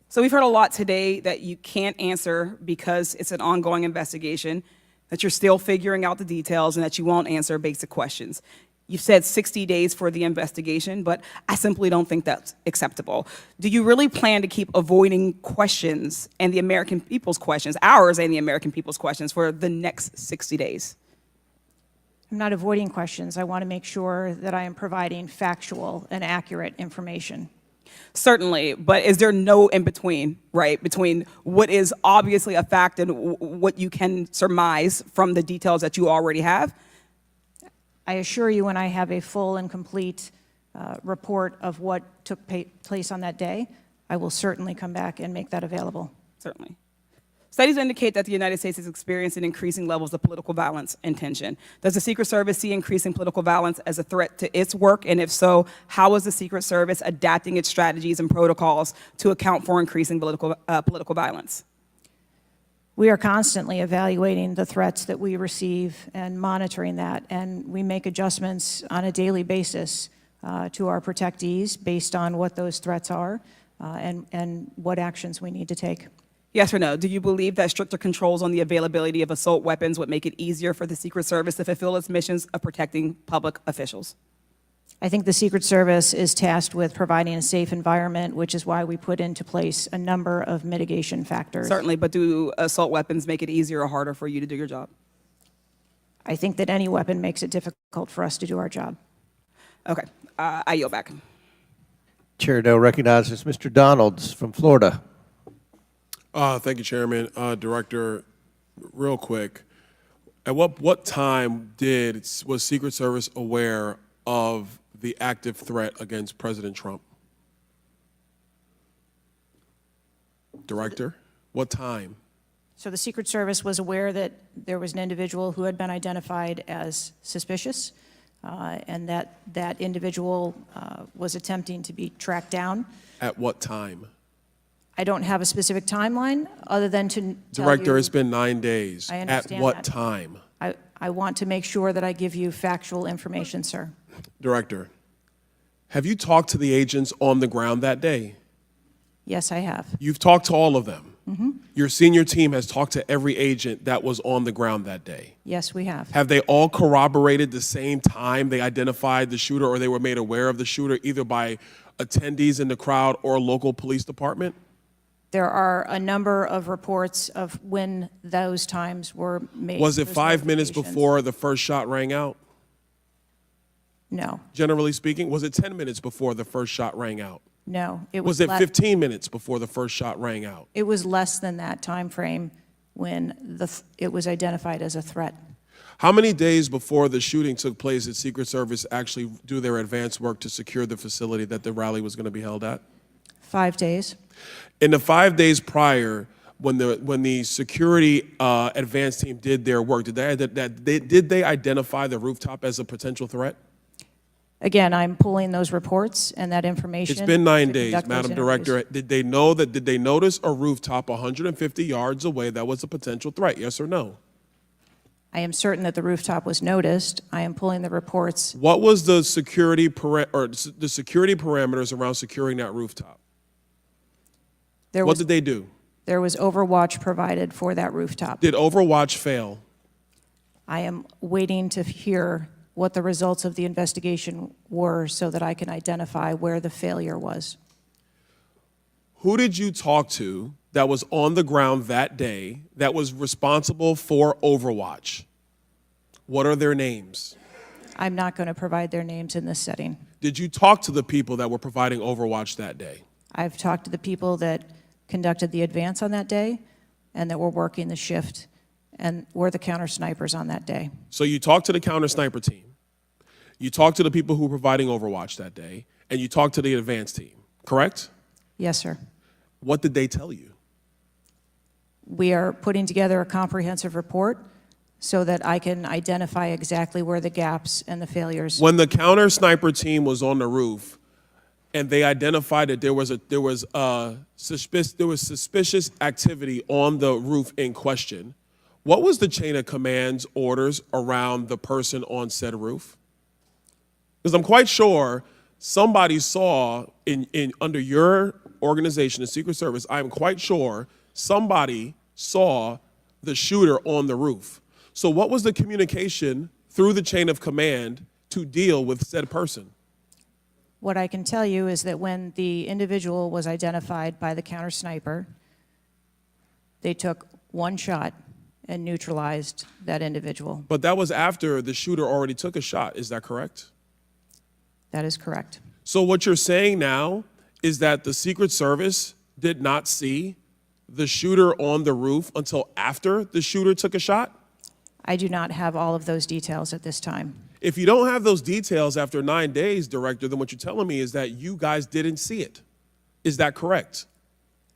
So we've heard a lot today that you can't answer because it's an ongoing investigation, that you're still figuring out the details, and that you won't answer basic questions. You've said 60 days for the investigation, but I simply don't think that's acceptable. Do you really plan to keep avoiding questions and the American people's questions, ours and the American people's questions, for the next 60 days? I'm not avoiding questions. I want to make sure that I am providing factual and accurate information. Certainly, but is there no in-between, right, between what is obviously a fact and what you can surmise from the details that you already have? I assure you, when I have a full and complete report of what took place on that day, I will certainly come back and make that available. Certainly. Studies indicate that the United States is experiencing increasing levels of political violence and tension. Does the Secret Service see increasing political violence as a threat to its work? And if so, how is the Secret Service adapting its strategies and protocols to account for increasing political violence? We are constantly evaluating the threats that we receive and monitoring that, and we make adjustments on a daily basis to our protectees based on what those threats are and what actions we need to take. Yes or no? Do you believe that stricter controls on the availability of assault weapons would make it easier for the Secret Service to fulfill its missions of protecting public officials? I think the Secret Service is tasked with providing a safe environment, which is why we put into place a number of mitigation factors. Certainly, but do assault weapons make it easier or harder for you to do your job? I think that any weapon makes it difficult for us to do our job. Okay, I yield back. Chair now recognizes Mr. Donalds from Florida. Thank you, Chairman. Director, real quick, at what time was Secret Service aware of the active threat against President Trump? Director, what time? So the Secret Service was aware that there was an individual who had been identified as suspicious, and that individual was attempting to be tracked down. At what time? I don't have a specific timeline other than to tell Director, you, it's been 9 days. I At understand what that. time? I want to make sure that I give you factual information, sir. Director, have you talked to the agents on the ground that day? Yes, I have. You've talked to all of them? Mm-hmm. Your senior team has talked to every agent that was on the ground that day? Yes, we have. Have they all corroborated the same time they identified the shooter or they were made aware of the shooter, either by attendees in the crowd or local police department? There are a number of reports of when those times were made. Was it those 5 minutes notifications. before the first shot rang out? No, Generally speaking, was it 10 minutes before the first shot rang out? no. Was it 15 minutes before the first shot rang out? It was less than that time frame when it was identified as a threat. How many days before the shooting took place did Secret Service actually do their advance work to secure the facility that the rally was going to be held at? 5 days. In the 5 days prior, when the security advance team did their work, did they identify the rooftop as a potential threat? Again, I'm pulling those reports and that information. It's been 9 to days, conduct those Madam interviews. Director. Did they notice a rooftop 150 yards away that was a potential threat? Yes or no? I am certain that the rooftop was noticed. I am pulling the reports. What was the security parameters around securing that rooftop? What did they do? There was overwatch provided for that rooftop. Did Overwatch fail? I am waiting to hear what the results of the investigation were so that I can identify where the failure was. Who did you talk to that was on the ground that day that was responsible for Overwatch? What are their names? I'm not going to provide their names in this setting. Did you talk to the people that were providing Overwatch that day? I've talked to the people that conducted the advance on that day and that were working the shift and were the counter snipers on that day. So you talked to the counter sniper team, you talked to the people who were providing Overwatch that day, and you talked to the advance team, correct? Yes, sir. What did they tell you? We are putting together a comprehensive report so that I can identify exactly where the gaps and the failures. When the counter sniper team was on the roof and they identified that there was suspicious activity on the roof in question, what was the chain of command's orders around the person on said roof? Because I'm quite sure somebody saw under your organization, the Secret Service, I'm quite sure somebody saw the shooter on the roof. So what was the communication through the chain of command to deal with said person? What I can tell you is that when the individual was identified by the counter sniper, they took one shot and neutralized that individual. But that was after the shooter already took a shot, is that correct? That is correct. So what you're saying now is that the Secret Service did not see the shooter on the roof until after the shooter took a shot? I do not have all of those details at this time. If you don't have those details after 9 days, Director, then what you're telling me is that you guys didn't see it. Is that correct?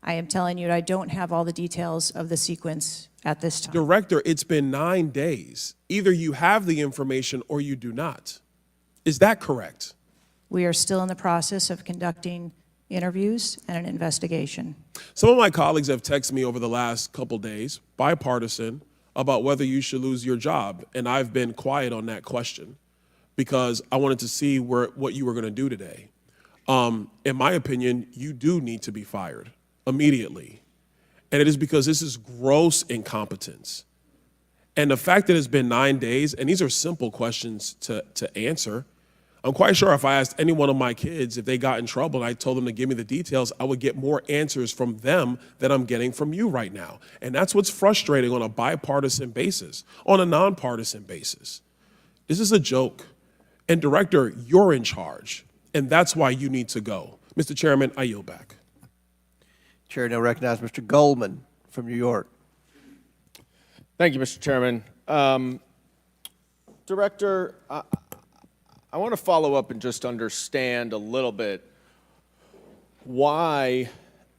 I am telling you I don't have all the details of the sequence at this time. Director, it's been 9 days. Either you have the information or you do not. Is that correct? We are still in the process of conducting interviews and an investigation. Some of my colleagues have texted me over the last couple days, bipartisan, about whether you should lose your job, and I've been quiet on that question because I wanted to see what you were going to do today. In my opinion, you do need to be fired immediately, and it is because this is gross incompetence. And the fact that it's been 9 days, and these are simple questions to answer, I'm quite sure if I asked any one of my kids if they got in trouble and I told them to give me the details, I would get more answers from them than I'm getting from you right now. And that's what's frustrating on a bipartisan basis, on a nonpartisan basis. This is a joke. And Director, you're in charge, and that's why you need to go. Mr. Chairman, I yield back. Chair now recognizes Mr. Goldman from New York. Thank you, Mr. Chairman. Director, I want to follow up and just understand a little bit why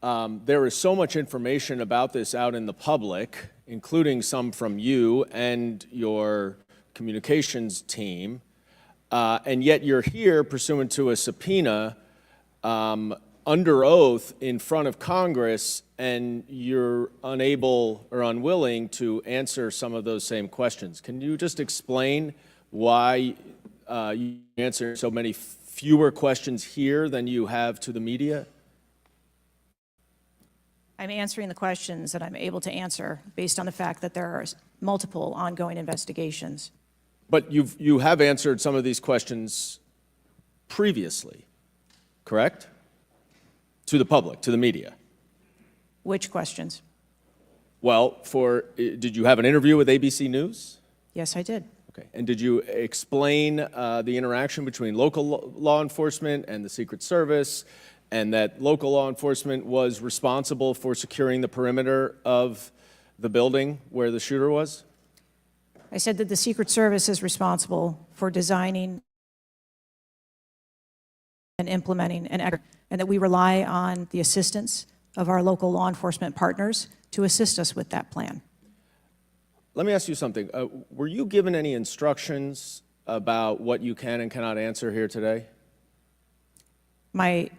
there is so much information about this out in the public, including some from you and your communications team, and yet you're here pursuant to a subpoena under oath in front of Congress, and you're unable or unwilling to answer some of those same questions. Can you just explain why you answer so many fewer questions here than you have to the media? I'm answering the questions that I'm able to answer based on the fact that there are multiple ongoing investigations. But you have answered some of these questions previously, correct? To the public, to the media. Which questions? Well, did you have an interview with ABC News? Yes, I did. Okay. And did you explain the interaction between local law enforcement and the Secret Service, and that local law enforcement was responsible for securing the perimeter of the building where the shooter was? I said that the Secret Service is responsible for designing and implementing and that we rely on the assistance of our local law enforcement partners to assist us with that plan. Let me ask you something. Were you given any instructions about what you can and cannot answer here today? My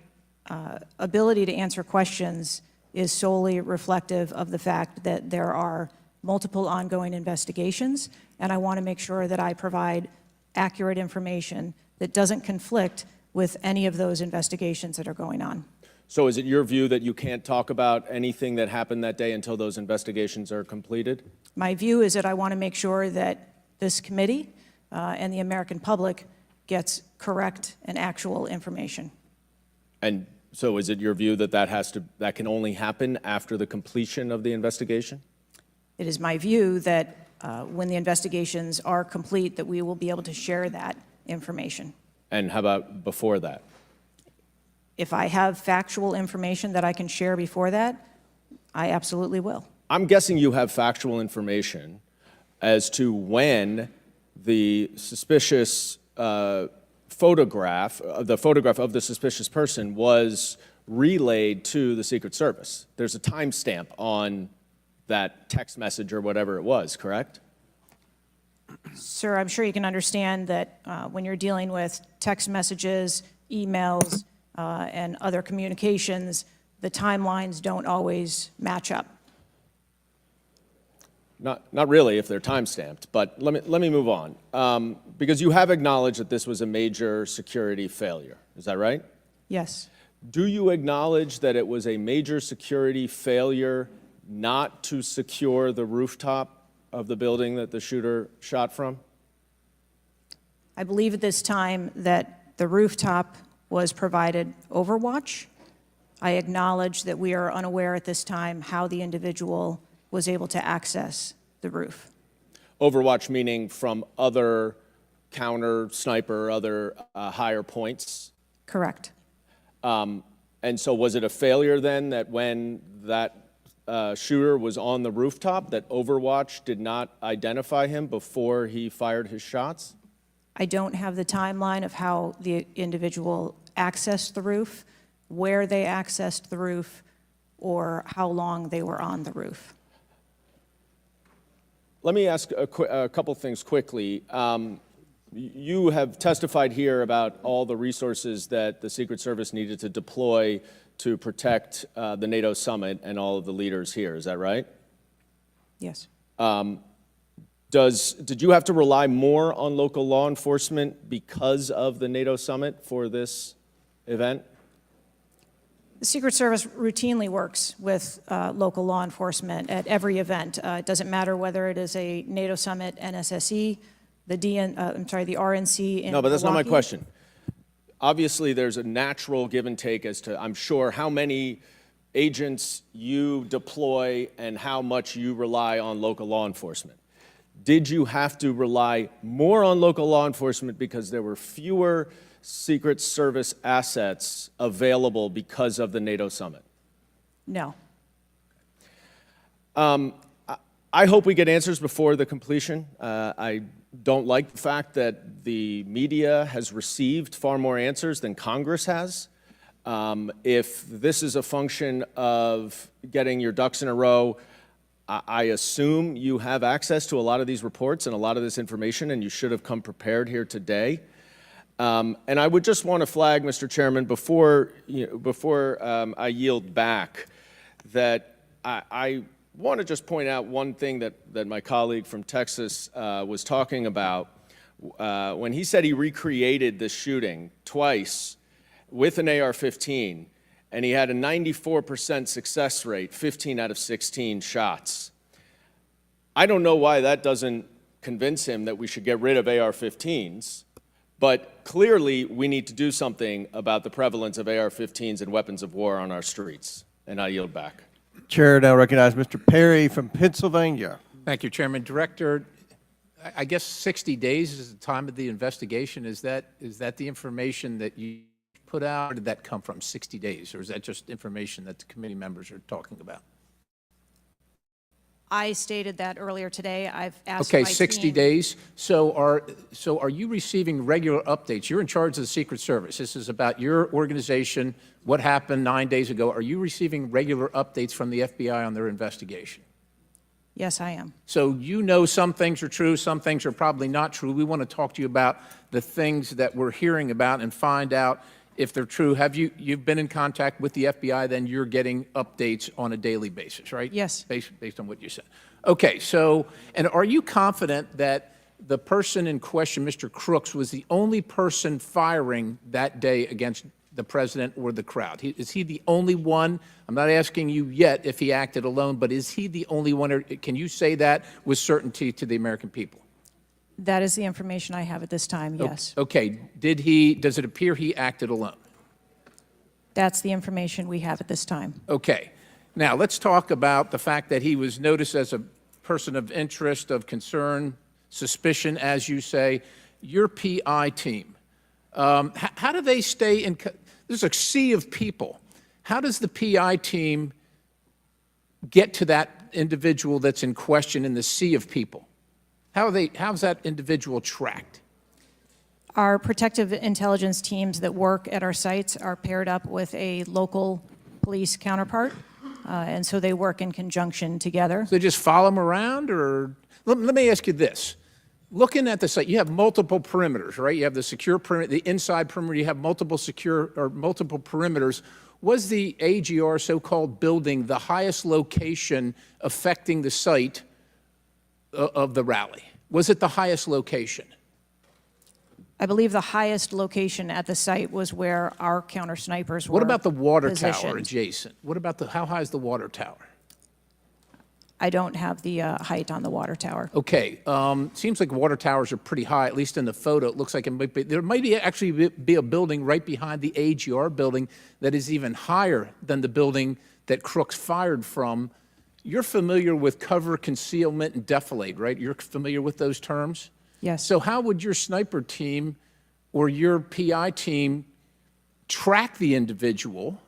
ability to answer questions is solely reflective of the fact that there are multiple ongoing investigations, and I want to make sure that I provide accurate information that doesn't conflict with any of those investigations that are going on. So is it your view that you can't talk about anything that happened that day until those investigations are completed? My view is that I want to make sure that this committee and the American public gets correct and actual information. And so is it your view that that can only happen after the completion of the investigation? It is my view that when the investigations are complete, that we will be able to share that information. And how about before that? If I have factual information that I can share before that, I absolutely will. I'm guessing you have factual information as to when the suspicious photograph of the suspicious person was relayed to the Secret Service. There's a timestamp on that text message or whatever it was, correct? Sir, I'm sure you can understand that when you're dealing with text messages, emails, and other communications, the timelines don't always match up. Not really if they're time-stamped, but let me move on. Because you have acknowledged that this was a major security failure. Is that right? Yes. Do you acknowledge that it was a major security failure not to secure the rooftop of the building that the shooter shot from? I believe at this time that the rooftop was provided Overwatch. I acknowledge that we are unaware at this time how the individual was able to access the roof. Overwatch meaning from other counter sniper, other higher points? Correct. And so was it a failure then that when that shooter was on the rooftop, that Overwatch did not identify him before he fired his shots? I don't have the timeline of how the individual accessed the roof, where they accessed the roof, or how long they were on the roof. Let me ask a couple things quickly. You have testified here about all the resources that the Secret Service needed to deploy to protect the NATO summit and all of the leaders here. Is that right? Yes. Did you have to rely more on local law enforcement because of the NATO summit for this event? The Secret Service routinely works with local law enforcement at every event. It doesn't matter whether it is a NATO summit, NSSE, the RNC in No, but that's not my Milwaukee. question. Obviously, there's a natural give and take as to, I'm sure, how many agents you deploy and how much you rely on local law enforcement. Did you have to rely more on local law enforcement because there were fewer Secret Service assets available because of the NATO summit? No. I hope we get answers before the completion. I don't like the fact that the media has received far more answers than Congress has. If this is a function of getting your ducks in a row, I assume you have access to a lot of these reports and a lot of this information, and you should have come prepared here today. And I would just want to flag, Mr. Chairman, before I yield back, that I want to just point out one thing that my colleague from Texas was talking about. When he said he recreated this shooting twice with an AR-15, and he had a 94% success rate, 15 out of 16 shots. I don't know why that doesn't convince him that we should get rid of AR-15s, but clearly we need to do something about the prevalence of AR-15s and weapons of war on our streets. And I yield back. Chair now recognize Mr. Perry from Pennsylvania. Thank you, Chairman. Director, I guess 60 days is the time of the investigation. Is that the information that you put out? Where did that come from, 60 days? Or is that just information that the committee members are talking about? I stated that earlier today. I've asked Okay, my 60 team. days. So are you receiving regular updates? You're in charge of the Secret Service. This is about your organization, what happened 9 days ago. Are you receiving regular updates from the FBI on their investigation? Yes, I am. So you know some things are true, some things are probably not true. We want to talk to you about the things that we're hearing about and find out if they're true. You've been in contact with the FBI, then you're getting updates on a daily basis, right? Yes. Based on what you said. Okay, so, and are you confident that the person in question, Mr. Crooks, was the only person firing that day against the president or the crowd? Is he the only one? I'm not asking you yet if he acted alone, but is he the only one, or can you say that with certainty to the American people? That is the information I have at this time, yes. Okay, does it appear he acted alone? That's the information we have at this time. Okay. Now, let's talk about the fact that he was noticed as a person of interest, of concern, suspicion, as you say. Your PI team, how do they stay in, there's a sea of people. How does the PI team get to that individual that's in question in the sea of people? How's that individual tracked? Our protective intelligence teams that work at our sites are paired up with a local police counterpart, and so they work in conjunction together. So they just follow them around, or let me ask you this. Looking at the site, you have multiple perimeters, right? You have the secure perimeter, the inside perimeter, you have multiple perimeters. Was the AGR so-called building the highest location affecting the site of the rally? Was it the highest location? I believe the highest location at the site was where our counter snipers were. What about the water tower positioned. adjacent? What about how high is the water tower? I don't have the height on the water tower. Okay, seems like water towers are pretty high, at least in the photo. It looks like it might be, there might actually be a building right behind the AGR building that is even higher than the building that Crooks fired from. You're familiar with cover, concealment, and defilade, right? You're familiar with those terms? Yes. So how would your sniper team or your PI team track the individual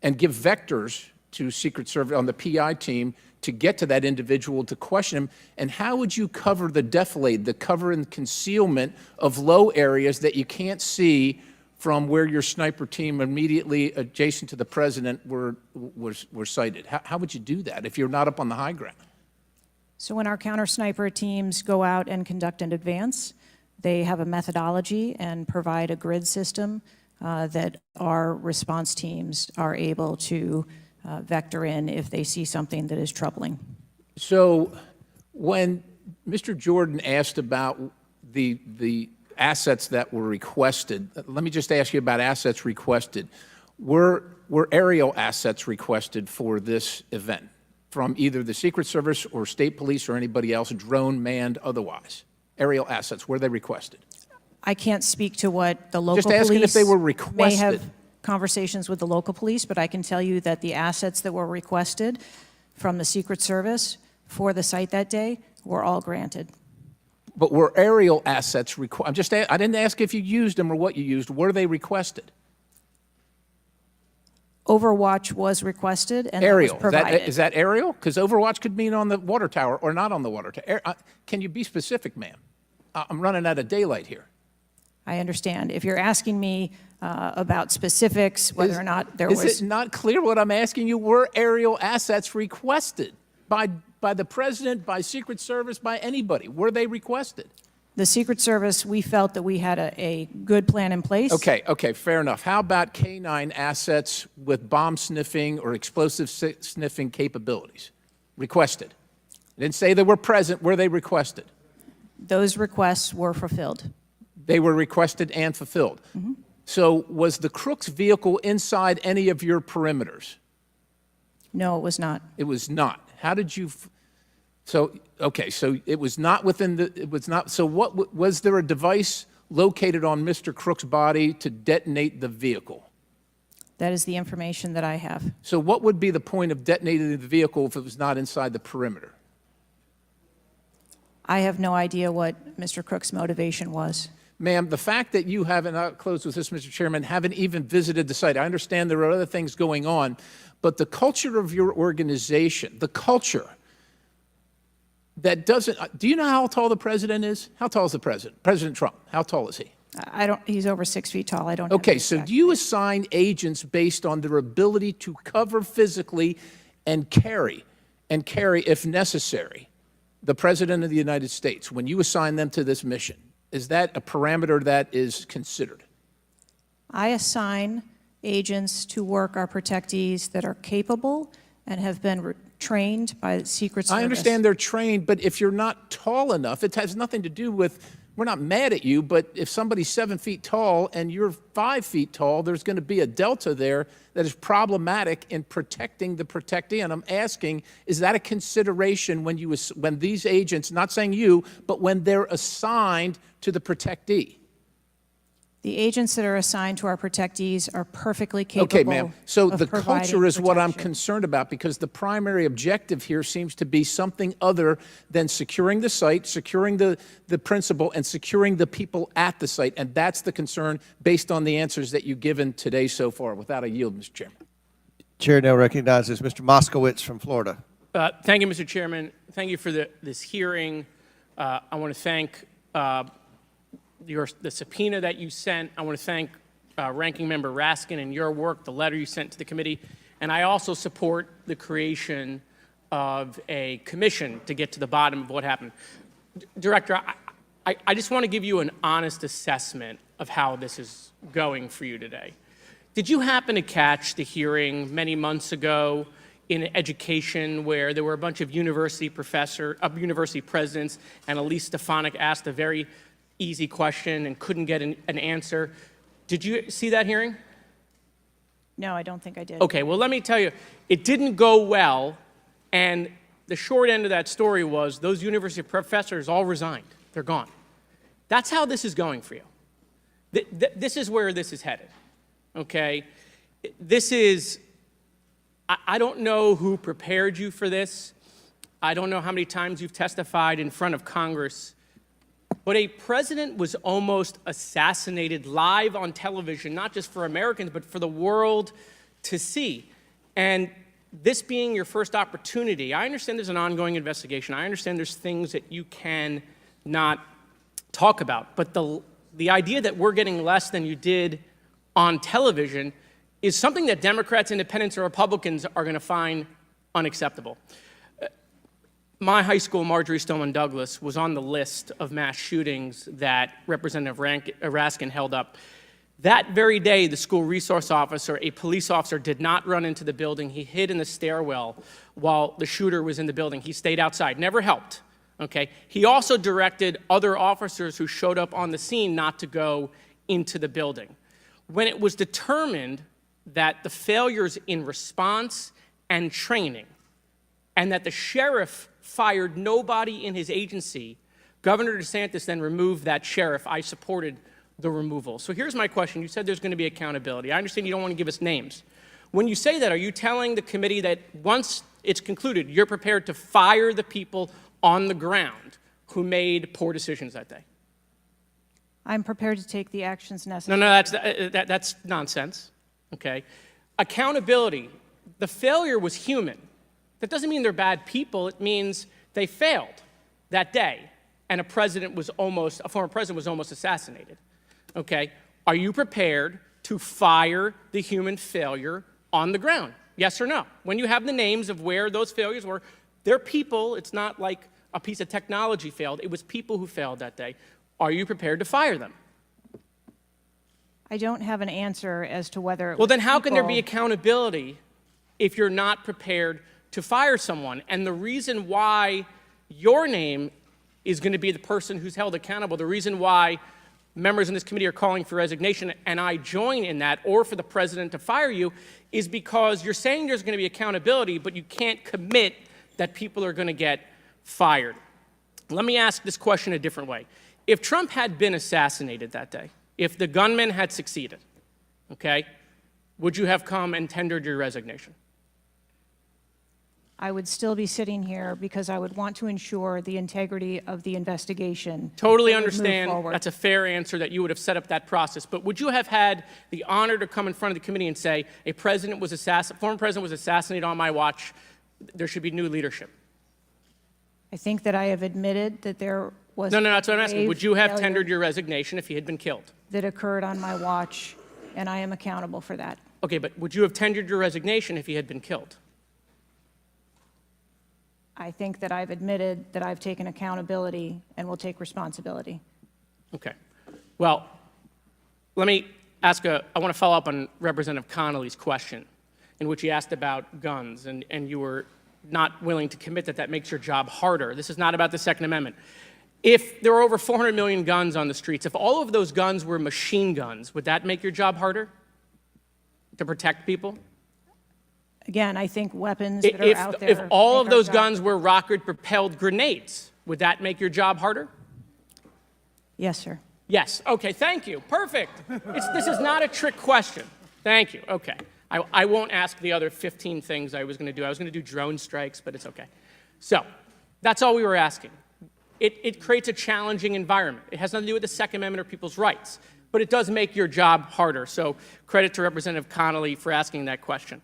and give vectors to Secret Service on the PI team to get to that individual to question him? And how would you cover the defilade, the cover and concealment of low areas that you can't see from where your sniper team immediately adjacent to the president were sighted? How would you do that if you're not up on the high ground? So when our counter sniper teams go out and conduct an advance, they have a methodology and provide a grid system that our response teams are able to vector in if they see something that is troubling. So when Mr. Jordan asked about the assets that were requested, let me just ask you about assets requested. Were aerial assets requested for this event from either the Secret Service or state police or anybody else, drone, manned, otherwise? Aerial assets, were they requested? I can't speak to what the local Just asking police if they were may requested. have conversations with the local police, but I can tell you that the assets that were requested from the Secret Service for the site that day were all granted. But were aerial assets requested? I didn't ask if you used them or what you used. Were they requested? Overwatch was requested and Aerial. that was provided. Is that aerial? Because Overwatch could mean on the water tower or not on the water tower. Can you be specific, ma'am? I'm running out of daylight here. I understand. If you're asking me about specifics, whether or not there was... Is it not clear what I'm asking you? Were aerial assets requested by the president, by Secret Service, by anybody? Were they requested? The Secret Service, we felt that we had a good plan in place. Okay, fair enough. How about K-9 assets with bomb sniffing or explosive sniffing capabilities? Requested. I didn't say they were present. Were they requested? Those requests were fulfilled. They were requested and fulfilled. Mm-hmm. So was the Crooks vehicle inside any of your perimeters? No, it was not. It was not. How did you... So it was not within the... It was not... So what... Was there a device located on Mr. Crook's body to detonate the vehicle? That is the information that I have. So what would be the point of detonating the vehicle if it was not inside the perimeter? I have no idea what Mr. Crook's motivation was. Ma'am, the fact that you haven't, I'll close with this, Mr. Chairman, haven't even visited the site. I understand there are other things going on, but the culture of your organization, the culture that doesn't, do you know how tall the president is? How tall is the president? President Trump, how tall is he? He's over 6 feet tall. I don't Okay, have so the exact do you assign agents based on their ability to cover physically and carry, if necessary, the President of the United States when you assign them to this mission? Is that a parameter that is considered? I assign agents to work our protectees that are capable and have been trained by the Secret Service. I understand they're trained, but if you're not tall enough, it has nothing to do with we're not mad at you, but if somebody's 7 feet tall and you're 5 feet tall, there's going to be a delta there that is problematic in protecting the protectee. And I'm asking, is that a consideration when these agents, not saying you, but when they're assigned to the protectee? The agents that are assigned to our protectees are perfectly capable. Okay, ma'am. So of the providing culture is what I'm protection. concerned about, because the primary objective here seems to be something other than securing the site, securing the principal, and securing the people at the site. And that's the concern based on the answers that you've given today so far. Without a yield, Mr. Chairman. Chair now recognizes Mr. Moskowitz from Florida. Thank you, Mr. Chairman. Thank you for this hearing. I want to thank the subpoena that you sent. I want to thank Ranking Member Raskin and your work, the letter you sent to the committee. And I also support the creation of a commission to get to the bottom of what happened. Director, I just want to give you an honest assessment of how this is going for you today. Did you happen to catch the hearing many months ago in education where there were a bunch of university presidents and Elise Stefanik asked a very easy question and couldn't get an answer? Did you see that hearing? No, I don't think I did. Okay, well, let me tell you, it didn't go well, and the short end of that story was those university professors all resigned. They're gone. That's how this is going for you. This is where this is headed, okay? This is, I don't know who prepared you for this. I don't know how many times you've testified in front of Congress. But a president was almost assassinated live on television, not just for Americans, but for the world to see. And this being your first opportunity, I understand there's an ongoing investigation. I understand there's things that you can not talk about. But the idea that we're getting less than you did on television is something that Democrats, Independents, or Republicans are going to find unacceptable. My high school, Marjorie Stoneman Douglas, was on the list of mass shootings that Representative Raskin held up. That very day, the school resource officer, a police officer, did not run into the building. He hid in the stairwell while the shooter was in the building. He stayed outside, never helped, okay? He also directed other officers who showed up on the scene not to go into the building. When it was determined that the failures in response and training, and that the sheriff fired nobody in his agency, Governor DeSantis then removed that sheriff. I supported the removal. So here's my question. You said there's going to be accountability. I understand you don't want to give us names. When you say that, are you telling the committee that once it's concluded, you're prepared to fire the people on the ground who made poor decisions that day? I'm prepared to take the actions necessary. No, that's nonsense, okay? Accountability. The failure was human. That doesn't mean they're bad people. It means they failed that day, and a former president was almost assassinated, okay? Are you prepared to fire the human failure on the ground? Yes or no? When you have the names of where those failures were, they're people. It's not like a piece of technology failed. It was people who failed that day. Are you prepared to fire them? I don't have an answer as to whether it Well, was then how can there be people- accountability if you're not prepared to fire someone? And the reason why your name is going to be the person who's held accountable, the reason why members in this committee are calling for resignation, and I join in that, or for the president to fire you, is because you're saying there's going to be accountability, but you can't commit that people are going to get fired. Let me ask this question a different way. If Trump had been assassinated that day, if the gunman had succeeded, okay, would you have come and tendered your resignation? I would still be sitting here because I would want to ensure the integrity of the investigation. Totally that would move understand. forward. That's a fair answer, that you would have set up that process. But would you have had the honor to come in front of the committee and say, a former president was assassinated on my watch, there should be new leadership? I think that I have admitted that there was No, that's what I'm asking. grave Would you have failure tendered your resignation if he had been killed? that occurred on my watch, and I am accountable for that. Okay, but would you have tendered your resignation if he had been killed? I think that I've admitted that I've taken accountability and will take responsibility. Okay. Well, let me ask I want to follow up on Representative Connolly's question, in which he asked about guns, and you were not willing to commit that makes your job harder. This is not about the Second Amendment. If there were over 400 million guns on the streets, if all of those guns were machine guns, would that make your job harder to protect people? Again, I think weapons that are out there. If all make of those our job- guns were rocket-propelled grenades, would that make your job harder? Yes, sir. Yes. Okay, thank you. Perfect. This is not a trick question. Thank you. Okay. I won't ask the other 15 things I was going to do. I was going to do drone strikes, but it's okay. So that's all we were asking. It creates a challenging environment. It has nothing to do with the Second Amendment or people's rights, but it does make your job harder. So credit to Representative Connolly for asking that question.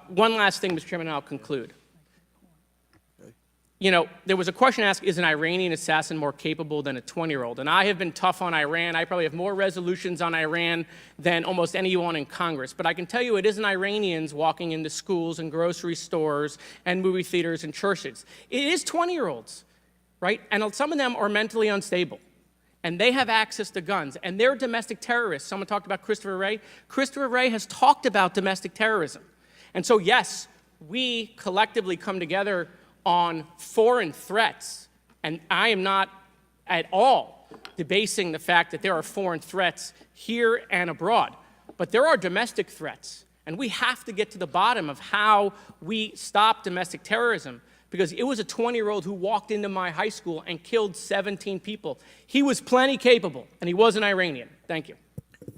One last thing, Mr. Chairman, and I'll conclude. You know, there was a question asked, is an Iranian assassin more capable than a 20-year-old? And I have been tough on Iran. I probably have more resolutions on Iran than almost anyone in Congress. But I can tell you it isn't Iranians walking into schools and grocery stores and movie theaters and churches. It is 20-year-olds, right? And some of them are mentally unstable. And they have access to guns. And they're domestic terrorists. Someone talked about Christopher Wray. Christopher Wray has talked about domestic terrorism. And so, yes, we collectively come together on foreign threats, and I am not at all debasing the fact that there are foreign threats here and abroad, but there are domestic threats, and we have to get to the bottom of how we stop domestic terrorism, because it was a 20-year-old who walked into my high school and killed 17 people. He was plenty capable, and he was an Iranian. Thank you.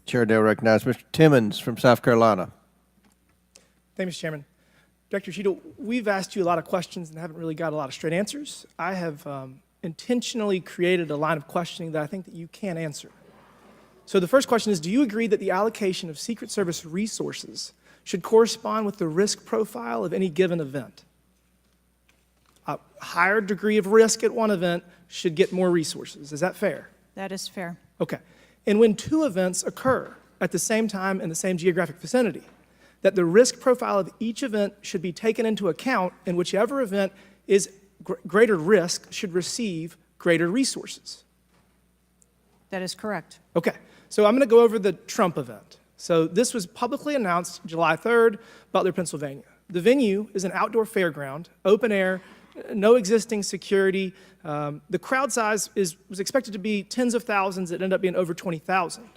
Chair now recognizes Mr. Timmons from South Carolina. Thank you, Mr. Chairman. Director Cheadle, we've asked you a lot of questions and haven't really got a lot of straight answers. I have intentionally created a line of questioning that I think that you can answer. So the first question is, do you agree that the allocation of Secret Service resources should correspond with the risk profile of any given event? A higher degree of risk at one event should get more resources. Is that fair? That is fair. Okay. And when two events occur at the same time in the same geographic vicinity, that the risk profile of each event should be taken into account, and whichever event is greater risk should receive greater resources. That is correct. Okay, so I'm going to go over the Trump event. So this was publicly announced July 3rd, Butler, Pennsylvania. The venue is an outdoor fairground, open air, no existing security. The crowd size was expected to be tens of thousands. It ended up being over 20,000.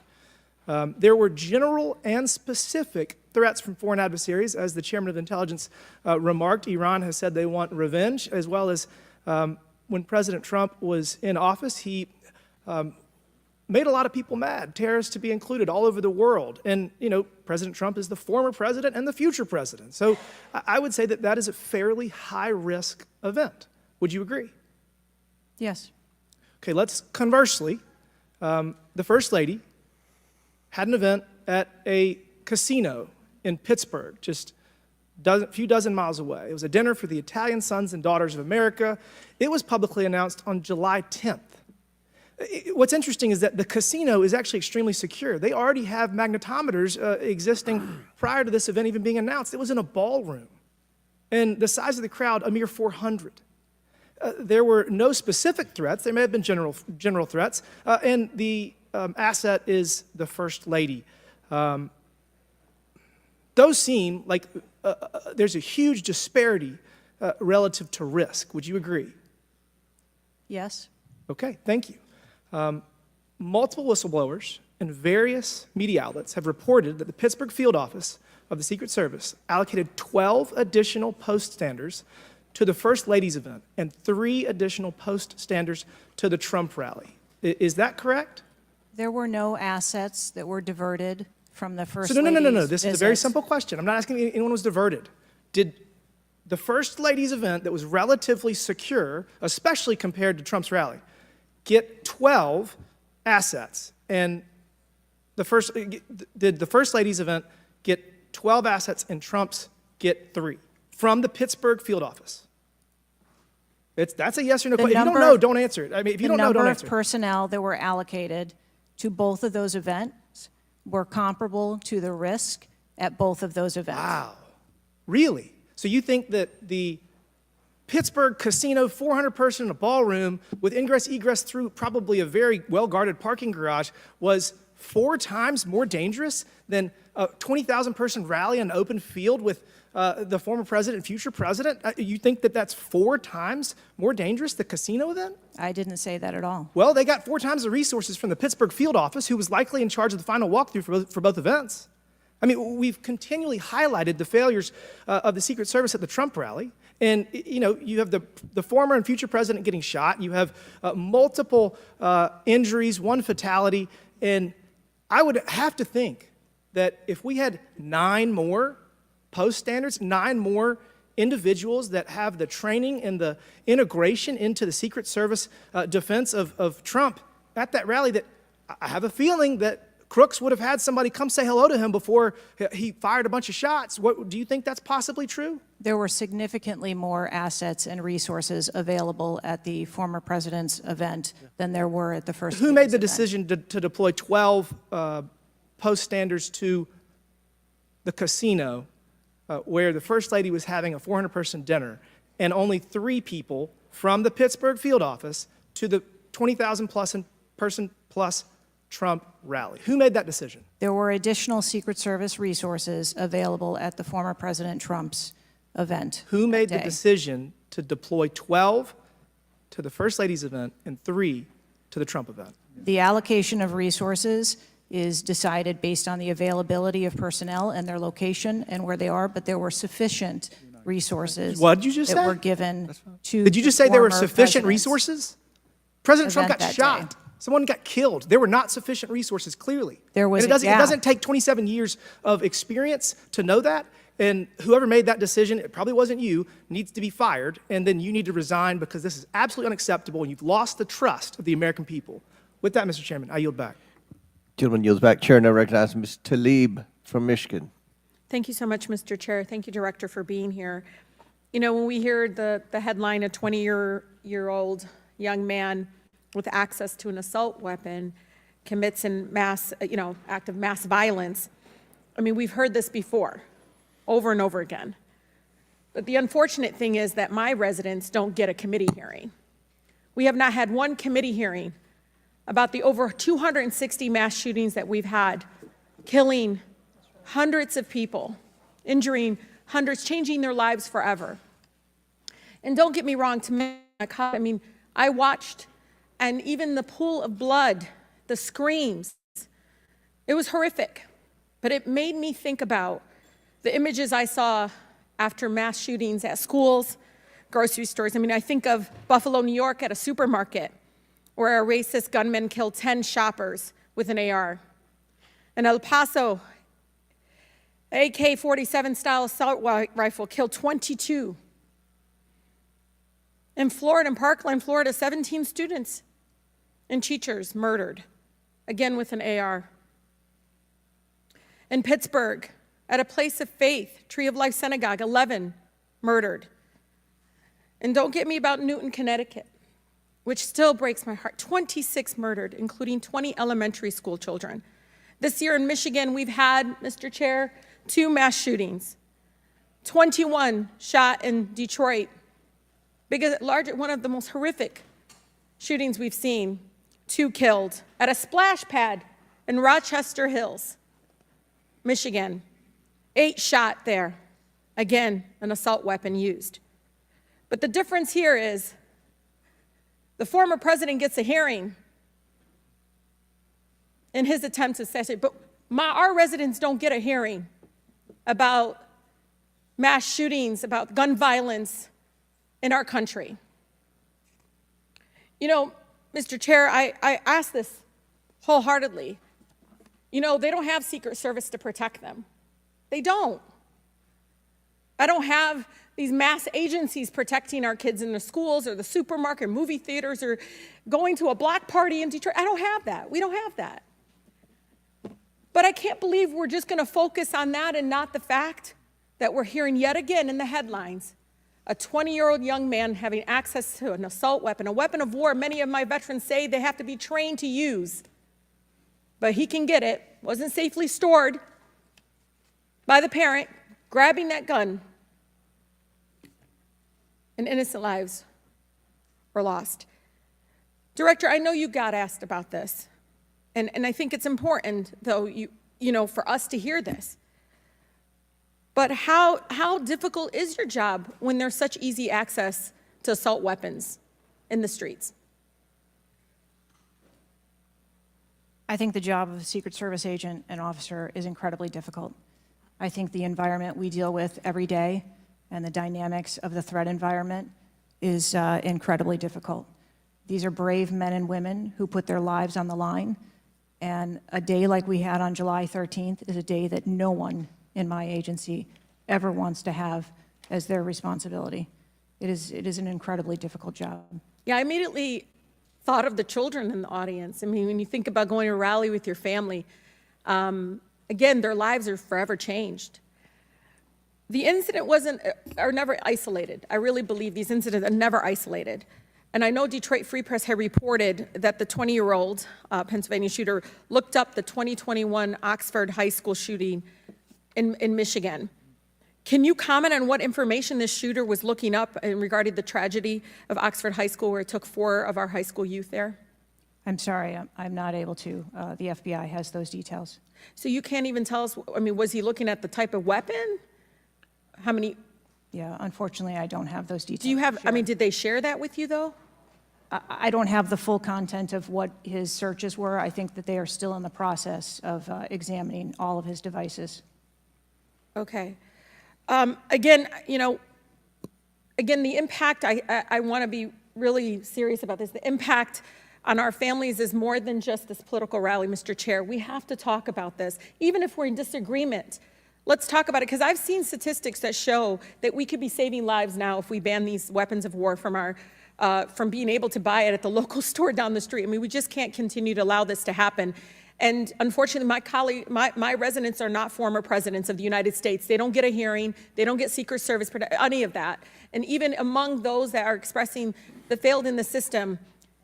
There were general and specific threats from foreign adversaries. As the chairman of intelligence remarked, Iran has said they want revenge, as well as when President Trump was in office, he made a lot of people mad, terrorists to be included all over the world. And, you know, President Trump is the former president and the future president. So I would say that that is a fairly high-risk event. Would you agree? Yes. Okay, let's conversely, the First Lady had an event at a casino in Pittsburgh, just a few dozen miles away. It was a dinner for the Italian Sons and Daughters of America. It was publicly announced on July 10th. What's interesting is that the casino is actually extremely secure. They already have magnetometers existing prior to this event even being announced. It was in a ballroom. And the size of the crowd, a mere 400. There were no specific threats. There may have been general threats. And the asset is the First Lady. Those seem like there's a huge disparity relative to risk. Would you agree? Yes. Okay, thank you. Multiple whistleblowers and various media outlets have reported that the Pittsburgh field office of the Secret Service allocated 12 additional post standers to the First Lady's event and 3 additional post standers to the Trump rally. Is that correct? There were no assets that were diverted from the First So no. Lady's This is a very visits. simple question. I'm not asking if anyone was diverted. Did the First Lady's event that was relatively secure, especially compared to Trump's rally, get 12 assets? And did the First Lady's event get 12 assets and Trump's get 3 from the Pittsburgh field office? That's a yes or no question. If you don't know, don't answer it. I mean, if you don't know, don't The number answer of it. personnel that were allocated to both of those events were comparable to the risk at both of those events. Wow. Really? So you think that the Pittsburgh casino, 400-person in a ballroom with ingress, egress through probably a very well-guarded parking garage was 4 times more dangerous than a 20,000-person rally in an open field with the former president, future president? You think that that's 4 times more dangerous, the casino event? I didn't say that at all. Well, they got 4 times the resources from the Pittsburgh field office, who was likely in charge of the final walkthrough for both events. I mean, we've continually highlighted the failures of the Secret Service at the Trump rally. And, you know, you have the former and future president getting shot. You have multiple injuries, 1 fatality. And I would have to think that if we had 9 more post standards, 9 more individuals that have the training and the integration into the Secret Service defense of Trump at that rally, that I have a feeling that Crooks would have had somebody come say hello to him before he fired a bunch of shots. Do you think that's possibly true? There were significantly more assets and resources available at the former president's event than there were at the first. Who made the decision to deploy 12 post standards to the casino where the First Lady was having a 400-person dinner, and only 3 people from the Pittsburgh field office to the 20,000-person plus Trump rally? Who made that decision? There were additional Secret Service resources available at the former President Trump's event. Who made that the day. decision to deploy 12 to the First Lady's event and 3 to the Trump event? The allocation of resources is decided based on the availability of personnel and their location and where they are, but there were sufficient resources What did you just that say? were given to Did you just the say there were former sufficient president's resources? President Trump event got that shot. day. Someone got killed. There were not sufficient resources, clearly. There was And a it gap. doesn't take 27 years of experience to know that. And whoever made that decision, it probably wasn't you, needs to be fired. And then you need to resign because this is absolutely unacceptable. And you've lost the trust of the American people. With that, Mr. Chairman, I yield back. Gentleman yields back. Chair now recognizes Ms. Tlaib from Michigan. Thank you so much, Mr. Chair. Thank you, Director, for being here. You know, when we hear the headline, a 20-year-old young man with access to an assault weapon commits an act of mass violence, I mean, we've heard this before, over and over again. But the unfortunate thing is that my residents don't get a committee hearing. We have not had one committee hearing about the over 260 mass shootings that we've had, killing hundreds of people, injuring hundreds, changing their lives forever. And don't get me wrong, to me, I mean, I watched, and even the pool of blood, the screams, it was horrific. But it made me think about the images I saw after mass shootings at schools, grocery stores. I mean, I think of Buffalo, New York at a supermarket where a racist gunman killed 10 shoppers with an AR. In El Paso, AK-47 style assault rifle killed 22. In Florida, in Parkland, Florida, 17 students and teachers murdered, again with an AR. In Pittsburgh, at a place of faith, Tree of Life Synagogue, 11 murdered. And don't get me about Newton, Connecticut, which still breaks my heart. 26 murdered, including 20 elementary school children. This year in Michigan, we've had, Mr. Chair, 2 mass shootings. 21 shot in Detroit. One of the most horrific shootings we've seen. 2 killed at a splash pad in Rochester Hills, Michigan. 8 shot there. Again, an assault weapon used. But the difference here is the former president gets a hearing in his attempt to assassinate, but our residents don't get a hearing about mass shootings, about gun violence in our country. You know, Mr. Chair, I ask this wholeheartedly. You know, they don't have Secret Service to protect them. They don't. I don't have these mass agencies protecting our kids in the schools or the supermarket, or movie theaters, or going to a block party in Detroit. I don't have that. We don't have that. But I can't believe we're just going to focus on that and not the fact that we're hearing yet again in the headlines a 20-year-old young man having access to an assault weapon, a weapon of war many of my veterans say they have to be trained to use. But he can get it, wasn't safely stored by the parent, grabbing that gun, and innocent lives were lost. Director, I know you got asked about this, and I think it's important, though, you know, for us to hear this. But how difficult is your job when there's such easy access to assault weapons in the streets? I think the job of a Secret Service agent and officer is incredibly difficult. I think the environment we deal with every day and the dynamics of the threat environment is incredibly difficult. These are brave men and women who put their lives on the line, and a day like we had on July 13th is a day that no one in my agency ever wants to have as their responsibility. It is an incredibly difficult job. Yeah, I immediately thought of the children in the audience. I mean, when you think about going to a rally with your family, again, their lives are forever changed. The incident are never isolated. I really believe these incidents are never isolated. And I know Detroit Free Press had reported that the 20-year-old Pennsylvania shooter looked up the 2021 Oxford High School shooting in Michigan. Can you comment on what information this shooter was looking up regarding the tragedy of Oxford High School, where it took 4 of our high school youth there? I'm sorry, I'm not able to. The FBI has those details. So you can't even tell us, I mean, was he looking at the type of weapon? How many? Yeah, unfortunately, I don't have those details. Do you have, I mean, did they share that with you, though? I don't have the full content of what his searches were. I think that they are still in the process of examining all of his devices. Okay. Again, the impact, I want to be really serious about this. The impact on our families is more than just this political rally, Mr. Chair. We have to talk about this, even if we're in disagreement. Let's talk about it, because I've seen statistics that show that we could be saving lives now if we ban these weapons of war from being able to buy it at the local store down the street. I mean, we just can't continue to allow this to happen. And unfortunately, my residents are not former presidents of the United States. They don't get a hearing. They don't get Secret Service, any of that. And even among those that are expressing the failed in the system,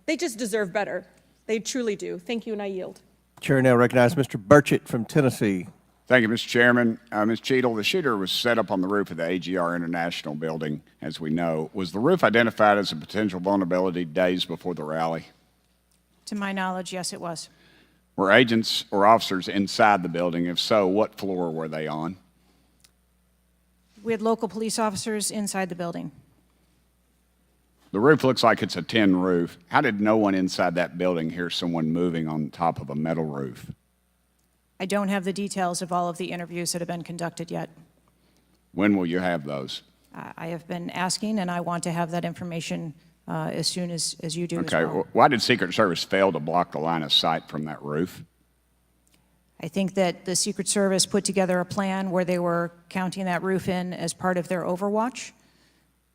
they just deserve better. They truly do. Thank you, and I yield. Chair now recognizes Mr. Burchett from Tennessee. Thank you, Mr. Chairman. Ms. Cheadle, the shooter was set up on the roof of the AGR International building, as we know. Was the roof identified as a potential vulnerability days before the rally? To my knowledge, yes, it was. Were agents or officers inside the building? If so, what floor were they on? We had local police officers inside the building. The roof looks like it's a tin roof. How did no one inside that building hear someone moving on top of a metal roof? I don't have the details of all of the interviews that have been conducted yet. When will you have those? I have been asking, and I want to have that information as soon as you do as Okay, well. why did Secret Service fail to block the line of sight from that roof? I think that the Secret Service put together a plan where they were counting that roof in as part of their overwatch,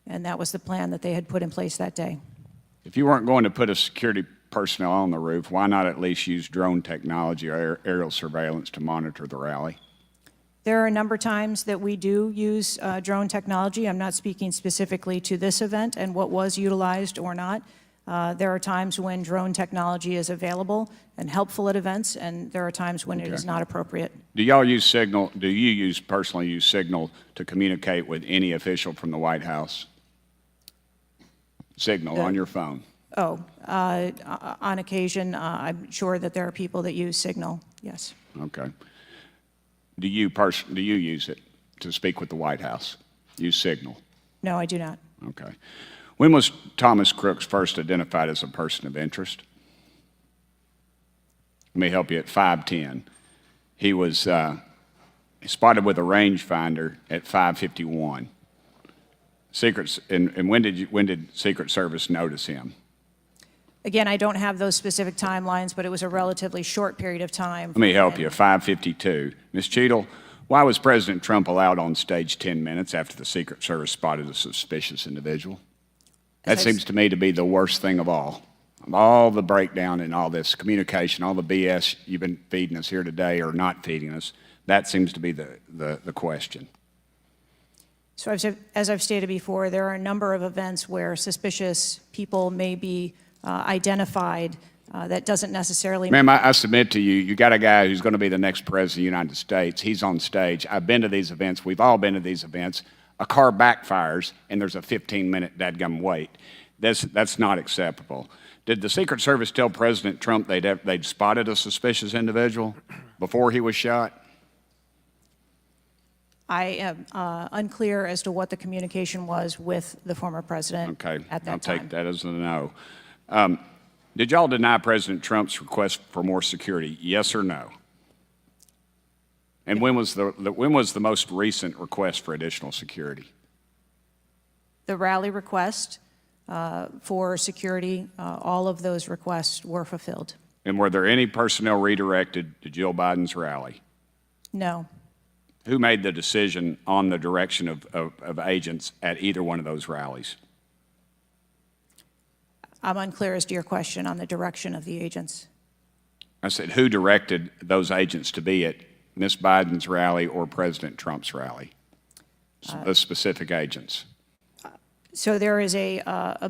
and that was the plan that they had put in place that day. If you weren't going to put a security personnel on the roof, why not at least use drone technology or aerial surveillance to monitor the rally? There are a number of times that we do use drone technology. I'm not speaking specifically to this event and what was utilized or not. There are times when drone technology is available and helpful at events, and there are times when it is not appropriate. Do y'all use Signal? Do you personally use Signal to communicate with any official from the White House? Signal on your phone? Oh, on occasion, I'm sure that there are people that use Signal, yes. Okay. Do you use it to speak with the White House? Use Signal? No, I do not. Okay. When was Thomas Crooks first identified as a person of interest? Let me help you. At 5:10, he was spotted with a rangefinder at 5:51. And when did Secret Service notice him? Again, I don't have those specific timelines, but it was a relatively short period of time. Let me help you. 5:52. Ms. Cheadle, why was President Trump allowed on stage 10 minutes after the Secret Service spotted a suspicious individual? That seems to me to be the worst thing of all. All the breakdown and all this communication, all the BS you've been feeding us here today or not feeding us, that seems to be the question. So as I've stated before, there are a number of events where suspicious people may be identified. That doesn't necessarily... Ma'am, I submit to you, you got a guy who's going to be the next president of the United States. He's on stage. I've been to these events. We've all been to these events. A car backfires, and there's a 15-minute dadgum wait. That's not acceptable. Did the Secret Service tell President Trump they'd spotted a suspicious individual before he was shot? I am unclear as to what the communication was with the former president Okay, at that I'll time. take that as a no. Did y'all deny President Trump's request for more security? Yes or no? And when was the most recent request for additional security? The rally request for security, all of those requests were fulfilled. And were there any personnel redirected to Jill Biden's rally? No. Who made the decision on the direction of agents at either one of those rallies? I'm unclear as to your question on the direction of the agents. I said, who directed those agents to be at Ms. Biden's rally or President Trump's rally? Those specific agents. So there is a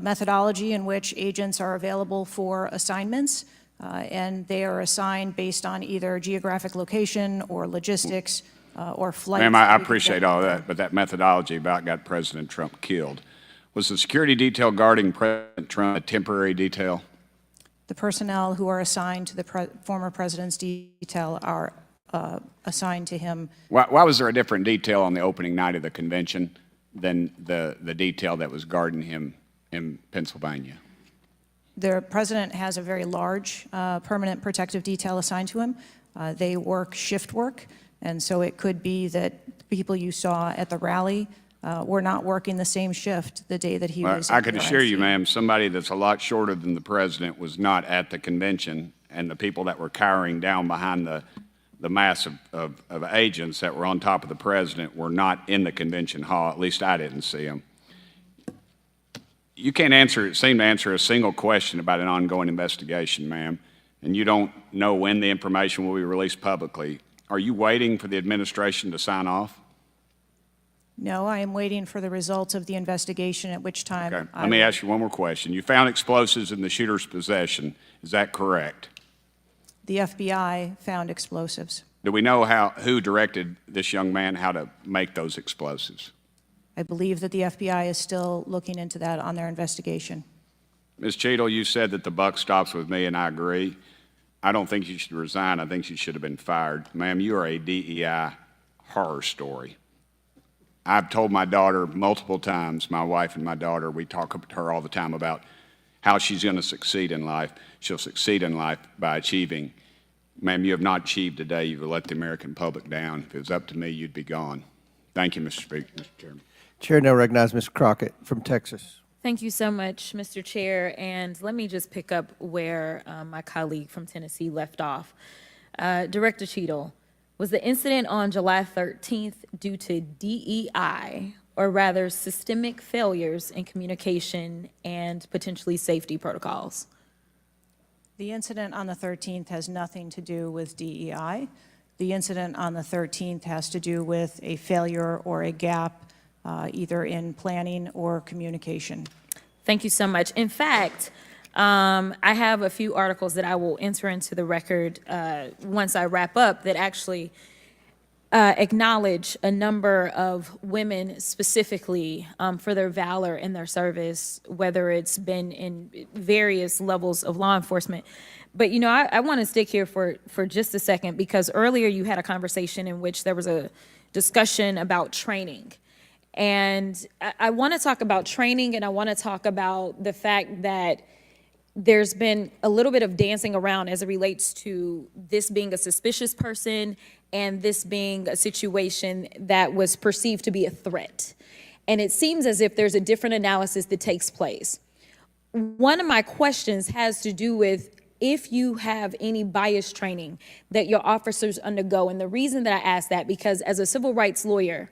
methodology in which agents are available for assignments, and they are assigned based on either geographic location or logistics or flight. Ma'am, I appreciate all that, but that methodology about got President Trump killed. Was the security detail guarding President Trump a temporary detail? The personnel who are assigned to the former president's detail are assigned to him. Why was there a different detail on the opening night of the convention than the detail that was guarding him in Pennsylvania? The president has a very large permanent protective detail assigned to him. They work shift work, and so it could be that people you saw at the rally were not working the same shift the day that he was. I can assure you, ma'am, somebody that's a lot shorter than the president was not at the convention, and the people that were cowering down behind the mass of agents that were on top of the president were not in the convention hall. At least I didn't see them. You can't seem to answer a single question about an ongoing investigation, ma'am, and you don't know when the information will be released publicly. Are you waiting for the administration to sign off? No, I am waiting for the results of the investigation, at which time. Okay. Let me ask you one more question. You found explosives in the shooter's possession. Is that correct? The FBI found explosives. Do we know who directed this young man how to make those explosives? I believe that the FBI is still looking into that on their investigation. Ms. Cheadle, you said that the buck stops with me, and I agree. I don't think you should resign. I think you should have been fired. Ma'am, you are a DEI horror story. I've told my daughter multiple times, my wife and my daughter, we talk to her all the time about how she's going to succeed in life. She'll succeed in life by achieving. Ma'am, you have not achieved today. You've let the American public down. If it was up to me, you'd be gone. Thank you, Mr. Speaker, Mr. Chairman. Chair now recognizes Ms. Crockett from Texas. Thank you so much, Mr. Chair. And let me just pick up where my colleague from Tennessee left off. Director Cheadle, was the incident on July 13th due to DEI, or rather systemic failures in communication and potentially safety protocols? The incident on the 13th has nothing to do with DEI. The incident on the 13th has to do with a failure or a gap either in planning or communication. Thank you so much. In fact, I have a few articles that I will enter into the record once I wrap up that actually acknowledge a number of women specifically for their valor in their service, whether it's been in various levels of law enforcement. But, you know, I want to stick here for just a second, because earlier you had a conversation in which there was a discussion about training. And I want to talk about training, and I want to talk about the fact that there's been a little bit of dancing around as it relates to this being a suspicious person and this being a situation that was perceived to be a threat. And it seems as if there's a different analysis that takes place. One of my questions has to do with if you have any bias training that your officers undergo. And the reason that I ask that, because as a civil rights lawyer,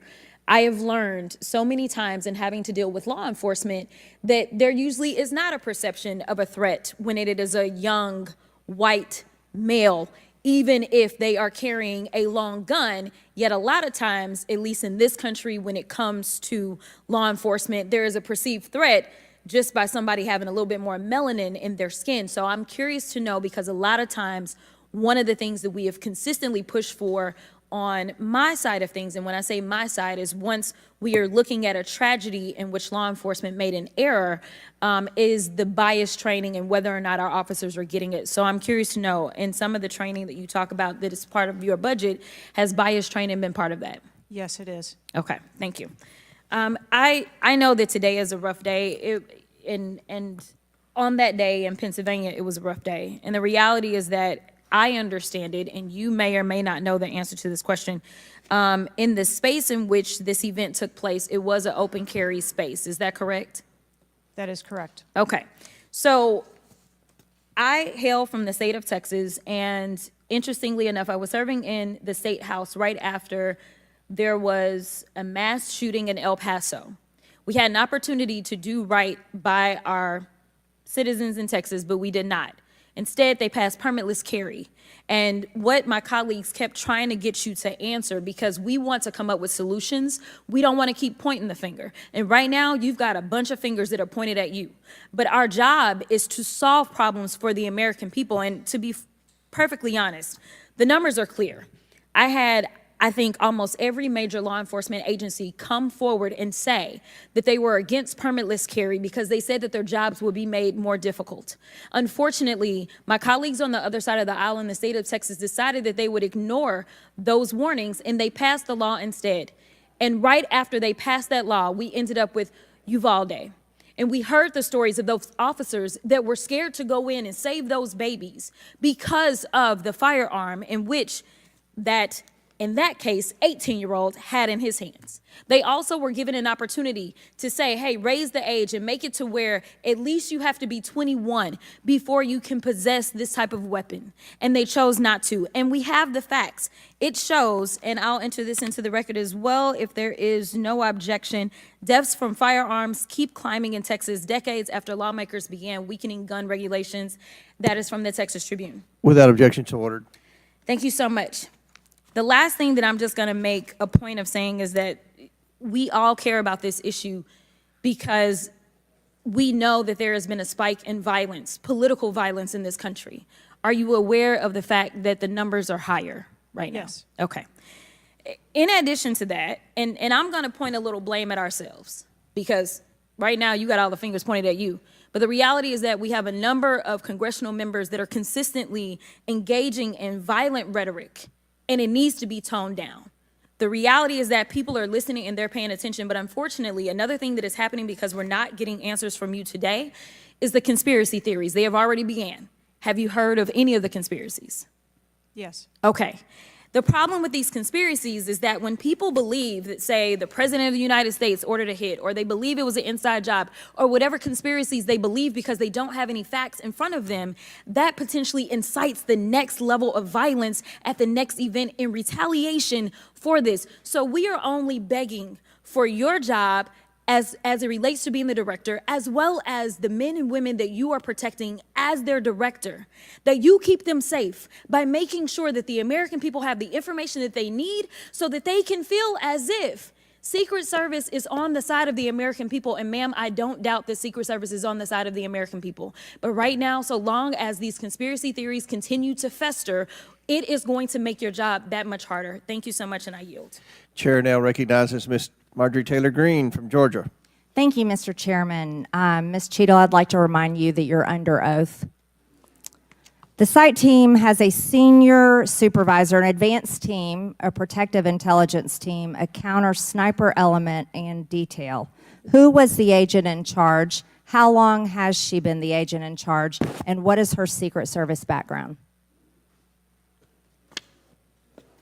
I have learned so many times in having to deal with law enforcement that there usually is not a perception of a threat when it is a young white male, even if they are carrying a long gun. Yet a lot of times, at least in this country, when it comes to law enforcement, there is a perceived threat just by somebody having a little bit more melanin in their skin. So I'm curious to know, because a lot of times, one of the things that we have consistently pushed for on my side of things, and when I say my side, is once we are looking at a tragedy in which law enforcement made an error, is the bias training and whether or not our officers are getting it. So I'm curious to know, in some of the training that you talk about that is part of your budget, has bias training been part of that? Yes, it is. Okay, thank you. I know that today is a rough day, and on that day in Pennsylvania, it was a rough day. And the reality is that I understand it, and you may or may not know the answer to this question. In the space in which this event took place, it was an open carry space. Is that correct? That is correct. Okay. So I hail from the state of Texas, and interestingly enough, I was serving in the state house right after there was a mass shooting in El Paso. We had an opportunity to do right by our citizens in Texas, but we did not. Instead, they passed permitless carry. And what my colleagues kept trying to get you to answer, because we want to come up with solutions, we don't want to keep pointing the finger. And right now, you've got a bunch of fingers that are pointed at you. But our job is to solve problems for the American people. And to be perfectly honest, the numbers are clear. I think almost every major law enforcement agency come forward and say that they were against permitless carry because they said that their jobs would be made more difficult. Unfortunately, my colleagues on the other side of the aisle in the state of Texas decided that they would ignore those warnings, and they passed the law instead. And right after they passed that law, we ended up with Uvalde. And we heard the stories of those officers that were scared to go in and save those babies because of the firearm in that case, 18-year-old had in his hands. They also were given an opportunity to say, hey, raise the age and make it to where at least you have to be 21 before you can possess this type of weapon. And they chose not to. And we have the facts. It shows, and I'll enter this into the record as well if there is no objection, deaths from firearms keep climbing in Texas decades after lawmakers began weakening gun regulations. That is from the Texas Tribune. Without objection, so ordered. Thank you so much. The last thing that I'm just going to make a point of saying is that we all care about this issue because we know that there has been a spike in violence, political violence in this country. Are you aware of the fact that the numbers are higher right now? Yes. Okay. In addition to that, and I'm going to point a little blame at ourselves because right now you got all the fingers pointed at you. But the reality is that we have a number of congressional members that are consistently engaging in violent rhetoric, and it needs to be toned down. The reality is that people are listening and they're paying attention, but unfortunately, another thing that is happening because we're not getting answers from you today is the conspiracy theories. They have already began. Have you heard of any of the conspiracies? Yes. Okay. The problem with these conspiracies is that when people believe that, say, the President of the United States ordered a hit, or they believe it was an inside job, or whatever conspiracies they believe because they don't have any facts in front of them, that potentially incites the next level of violence at the next event in retaliation for this. So we are only begging for your job as it relates to being the director, as well as the men and women that you are protecting as their director, that you keep them safe by making sure that the American people have the information that they need so that they can feel as if Secret Service is on the side of the American people. And ma'am, I don't doubt that Secret Service is on the side of the American people. But right now, so long as these conspiracy theories continue to fester, it is going to make your job that much harder. Thank you so much, and I yield. Chair now recognizes Ms. Marjorie Taylor Greene from Georgia. Thank you, Mr. Chairman. Ms. Cheadle, I'd like to remind you that you're under oath. The site team has a senior supervisor, an advanced team, a protective intelligence team, a counter sniper element, and detail. Who was the agent in charge? How long has she been the agent in charge? And what is her Secret Service background?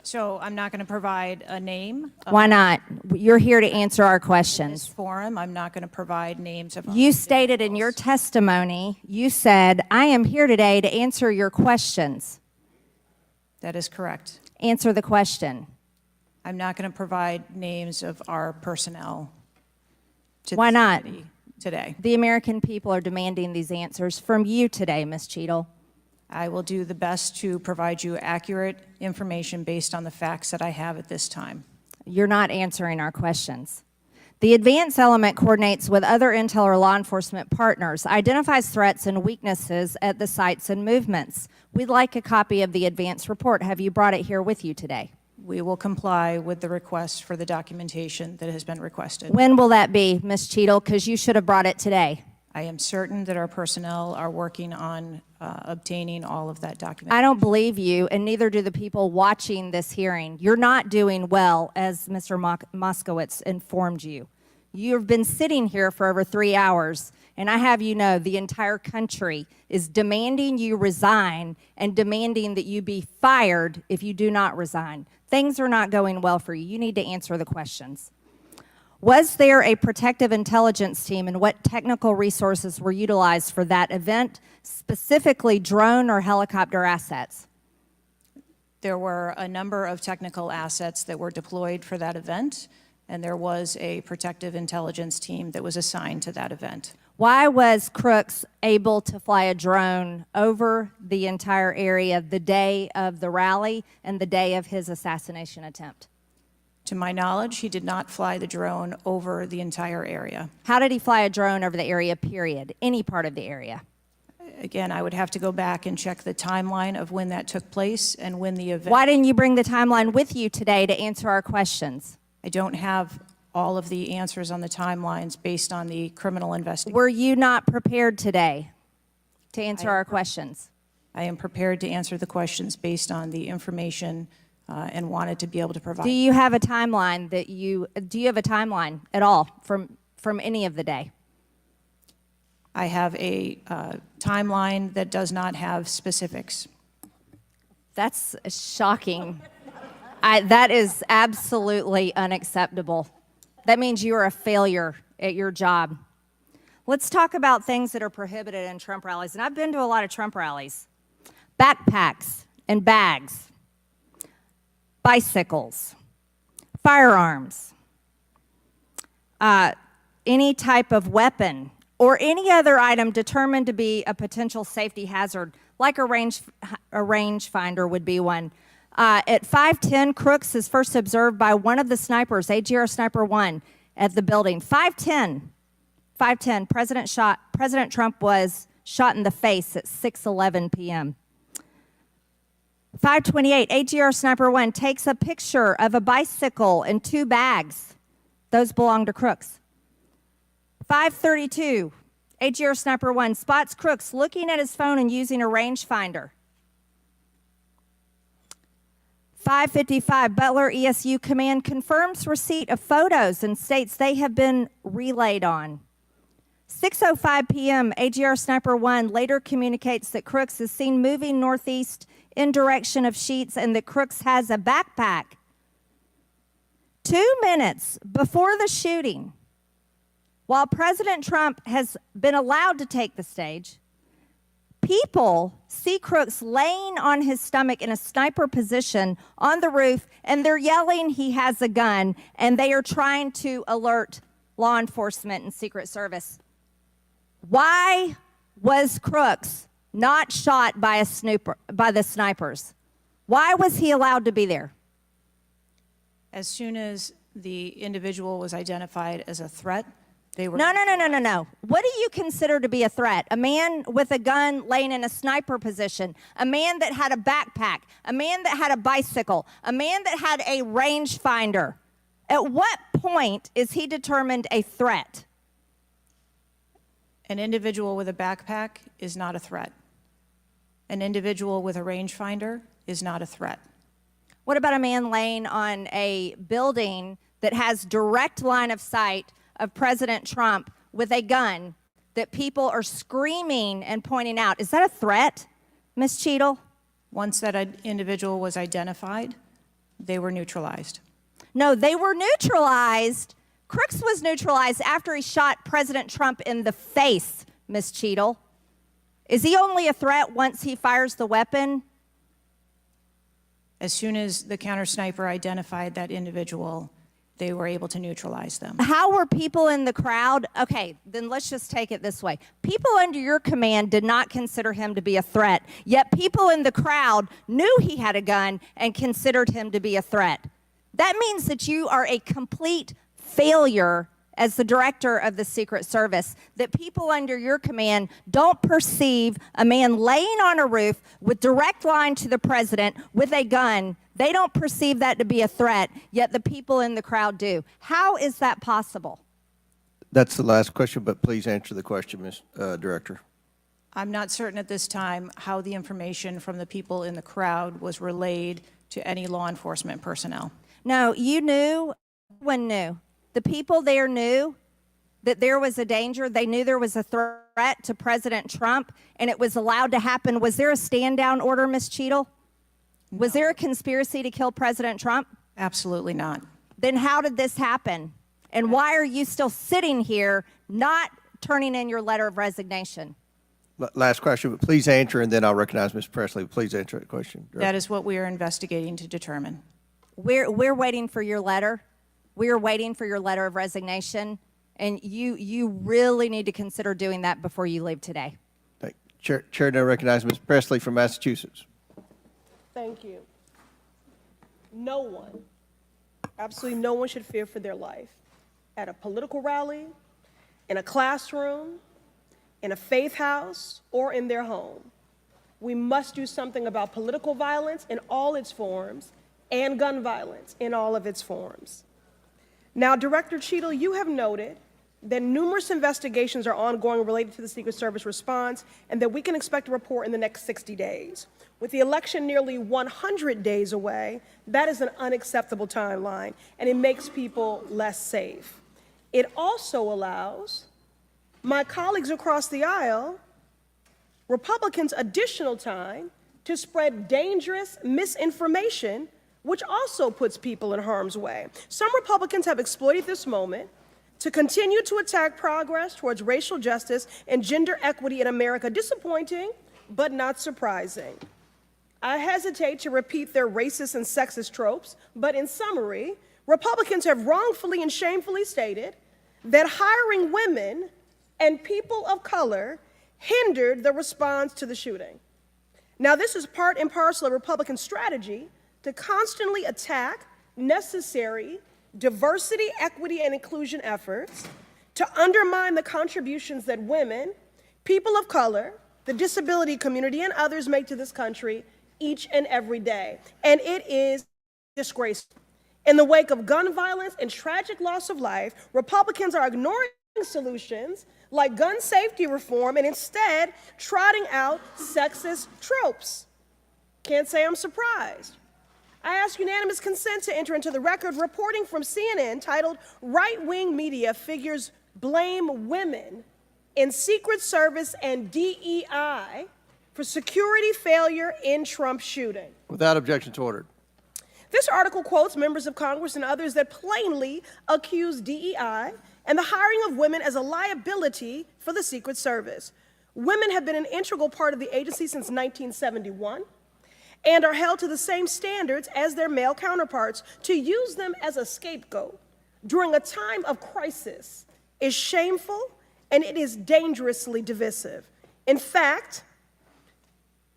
So I'm not going to provide a name. Why not? You're here to answer our In this questions. forum, I'm not going to provide names of. You stated in your testimony, you said, I am here today to answer your questions. That is correct. Answer the question. I'm not going to provide names of our personnel to Why this not? committee today. The American people are demanding these answers from you today, Ms. Cheadle. I will do the best to provide you accurate information based on the facts that I have at this time. You're not answering our questions. The advance element coordinates with other intel or law enforcement partners, identifies threats and weaknesses at the sites and movements. We'd like a copy of the advance report. Have you brought it here with you today? We will comply with the request for the documentation that has been requested. When will that be, Ms. Cheadle? Because you should have brought it today. I am certain that our personnel are working on obtaining all of that document. I don't believe you, and neither do the people watching this hearing. You're not doing well, as Mr. Moskowitz informed you. You've been sitting here for over 3 hours, and I have you know the entire country is demanding you resign and demanding that you be fired if you do not resign. Things are not going well for you. You need to answer the questions. Was there a protective intelligence team, and what technical resources were utilized for that event, specifically drone or helicopter assets? There were a number of technical assets that were deployed for that event, and there was a protective intelligence team that was assigned to that event. Why was Crooks able to fly a drone over the entire area the day of the rally and the day of his assassination attempt? To my knowledge, he did not fly the drone over the entire area. How did he fly a drone over the area, period? Any part of the area? Again, I would have to go back and check the timeline of when that took place and when the event. Why didn't you bring the timeline with you today to answer our questions? I don't have all of the answers on the timelines based on the criminal investigation. Were you not prepared today to answer our questions? I am prepared to answer the questions based on the information and wanted to be able to provide. Do you have a timeline do you have a timeline at all from any of the day? I have a timeline that does not have specifics. That's shocking. That is absolutely unacceptable. That means you are a failure at your job. Let's talk about things that are prohibited in Trump rallies. And I've been to a lot of Trump rallies. Backpacks and bags, bicycles, firearms, any type of weapon, or any other item determined to be a potential safety hazard, like a rangefinder would be one. At 5:10, Crooks is first observed by one of the snipers, AGR Sniper 1, at the building. 5:10, President Trump was shot in the face at 6:11 p.m. 5:28, AGR Sniper 1 takes a picture of a bicycle and 2 bags. Those belong to Crooks. 5:32, AGR Sniper 1 spots Crooks looking at his phone and using a rangefinder. 5:55, Butler ESU Command confirms receipt of photos and states they have been relayed on. 6:05 p.m., AGR Sniper 1 later communicates that Crooks is seen moving northeast in direction of Sheets and that Crooks has a backpack. 2 minutes before the shooting, while President Trump has been allowed to take the stage, people see Crooks laying on his stomach in a sniper position on the roof, and they're yelling he has a gun, and they are trying to alert law enforcement and Secret Service. Why was Crooks not shot by the snipers? Why was he allowed to be there? As soon as the individual was identified as a threat, they were... No. What do you consider to be a threat? A man with a gun laying in a sniper position, a man that had a backpack, a man that had a bicycle, a man that had a rangefinder. At what point is he determined a threat? An individual with a backpack is not a threat. An individual with a rangefinder is not a threat. What about a man laying on a building that has direct line of sight of President Trump with a gun that people are screaming and pointing out? Is that a threat, Ms. Cheadle? Once that individual was identified, they were neutralized. No, they were neutralized. Crooks was neutralized after he shot President Trump in the face, Ms. Cheadle. Is he only a threat once he fires the weapon? As soon as the counter sniper identified that individual, they were able to neutralize them. How were people in the crowd? Okay, then let's just take it this way. People under your command did not consider him to be a threat, yet people in the crowd knew he had a gun and considered him to be a threat. That means that you are a complete failure as the director of the Secret Service, that people under your command don't perceive a man laying on a roof with direct line to the president with a gun. They don't perceive that to be a threat, yet the people in the crowd do. How is that possible? That's the last question, but please answer the question, Ms. Director. I'm not certain at this time how the information from the people in the crowd was relayed to any law enforcement personnel. No, you knew. Everyone knew. The people there knew that there was a danger. They knew there was a threat to President Trump, and it was allowed to happen. Was there a stand-down order, Ms. Cheadle? No. Was there a conspiracy to kill President Trump? Absolutely not. Then how did this happen? And why are you still sitting here not turning in your letter of resignation? Last question, but please answer, and then I'll recognize Ms. Presley. Please answer that question. That is what we are investigating to determine. We're waiting for your letter. We are waiting for your letter of resignation, and you really need to consider doing that before you leave today. Chair now recognizes Ms. Presley from Massachusetts. Thank you. No one, absolutely no one should fear for their life at a political rally, in a classroom, in a faith house, or in their home. We must do something about political violence in all its forms and gun violence in all of its forms. Now, Director Cheadle, you have noted that numerous investigations are ongoing related to the Secret Service response and that we can expect a report in the next 60 days. With the election nearly 100 days away, that is an unacceptable timeline, and it makes people less safe. It also allows my colleagues across the aisle, Republicans, additional time to spread dangerous misinformation, which also puts people in harm's way. Some Republicans have exploited this moment to continue to attack progress towards racial justice and gender equity in America. Disappointing, but not surprising. I hesitate to repeat their racist and sexist tropes, but in summary, Republicans have wrongfully and shamefully stated that hiring women and people of color hindered the response to the shooting. Now, this is part and parcel of Republican strategy to constantly attack necessary diversity, equity, and inclusion efforts, to undermine the contributions that women, people of color, the disability community, and others make to this country each and every day. And it is disgraceful. In the wake of gun violence and tragic loss of life, Republicans are ignoring solutions like gun safety reform and instead trotting out sexist tropes. Can't say I'm surprised. I ask unanimous consent to enter into the record reporting from CNN titled "Right-Wing Media Figures Blame Women in Secret Service and DEI for Security Failure in Trump Shooting." Without objection to order. This article quotes members of Congress and others that plainly accuse DEI and the hiring of women as a liability for the Secret Service. Women have been an integral part of the agency since 1971 and are held to the same standards as their male counterparts. To use them as a scapegoat during a time of crisis is shameful and it is dangerously divisive. In fact,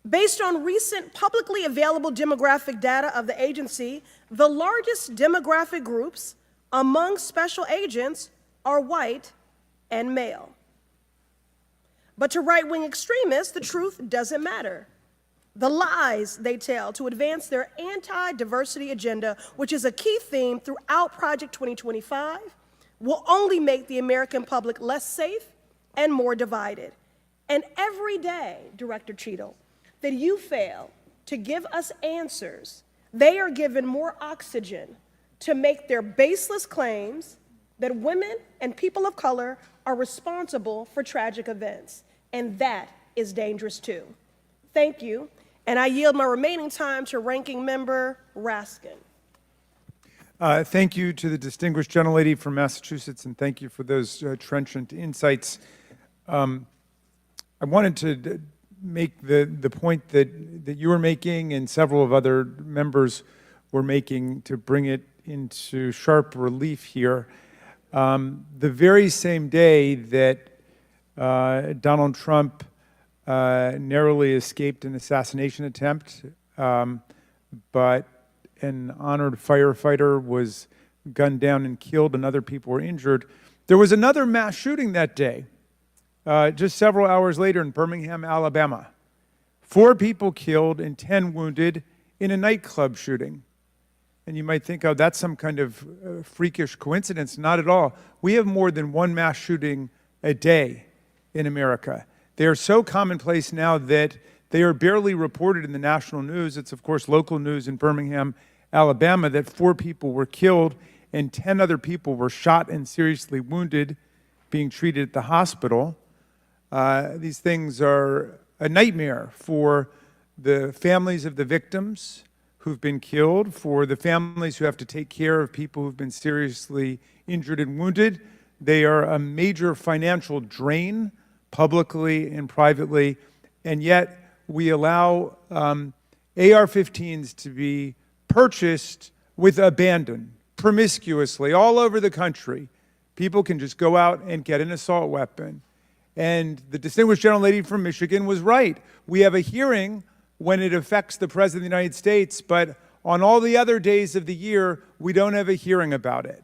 based on recent publicly available demographic data of the agency, the largest demographic groups among special agents are white and male. But to right-wing extremists, the truth doesn't matter. The lies they tell to advance their anti-diversity agenda, which is a key theme throughout Project 2025, will only make the American public less safe and more divided. And every day, Director Cheadle, that you fail to give us answers, they are given more oxygen to make their baseless claims that women and people of color are responsible for tragic events. And that is dangerous too. Thank you. And I yield my remaining time to Ranking Member Raskin. Thank you to the distinguished gentlelady from Massachusetts, and thank you for those trenchant insights. I wanted to make the point that you were making and several of other members were making to bring it into sharp relief here. The very same day that Donald Trump narrowly escaped an assassination attempt, but an honored firefighter was gunned down and killed and other people were injured. There was another mass shooting that day, just several hours later in Birmingham, Alabama. 4 people killed and 10 wounded in a nightclub shooting. And you might think, oh, that's some kind of freakish coincidence. Not at all. We have more than one mass shooting a day in America. They are so commonplace now that they are barely reported in the national news. It's, of course, local news in Birmingham, Alabama, that 4 people were killed and 10 other people were shot and seriously wounded, being treated at the hospital. These things are a nightmare for the families of the victims who've been killed, for the families who have to take care of people who've been seriously injured and wounded. They are a major financial drain, publicly and privately, and yet we allow AR-15s to be purchased with abandon, promiscuously, all over the country. People can just go out and get an assault weapon. And the distinguished gentlelady from Michigan was right. We have a hearing when it affects the President of the United States, but on all the other days of the year, we don't have a hearing about it.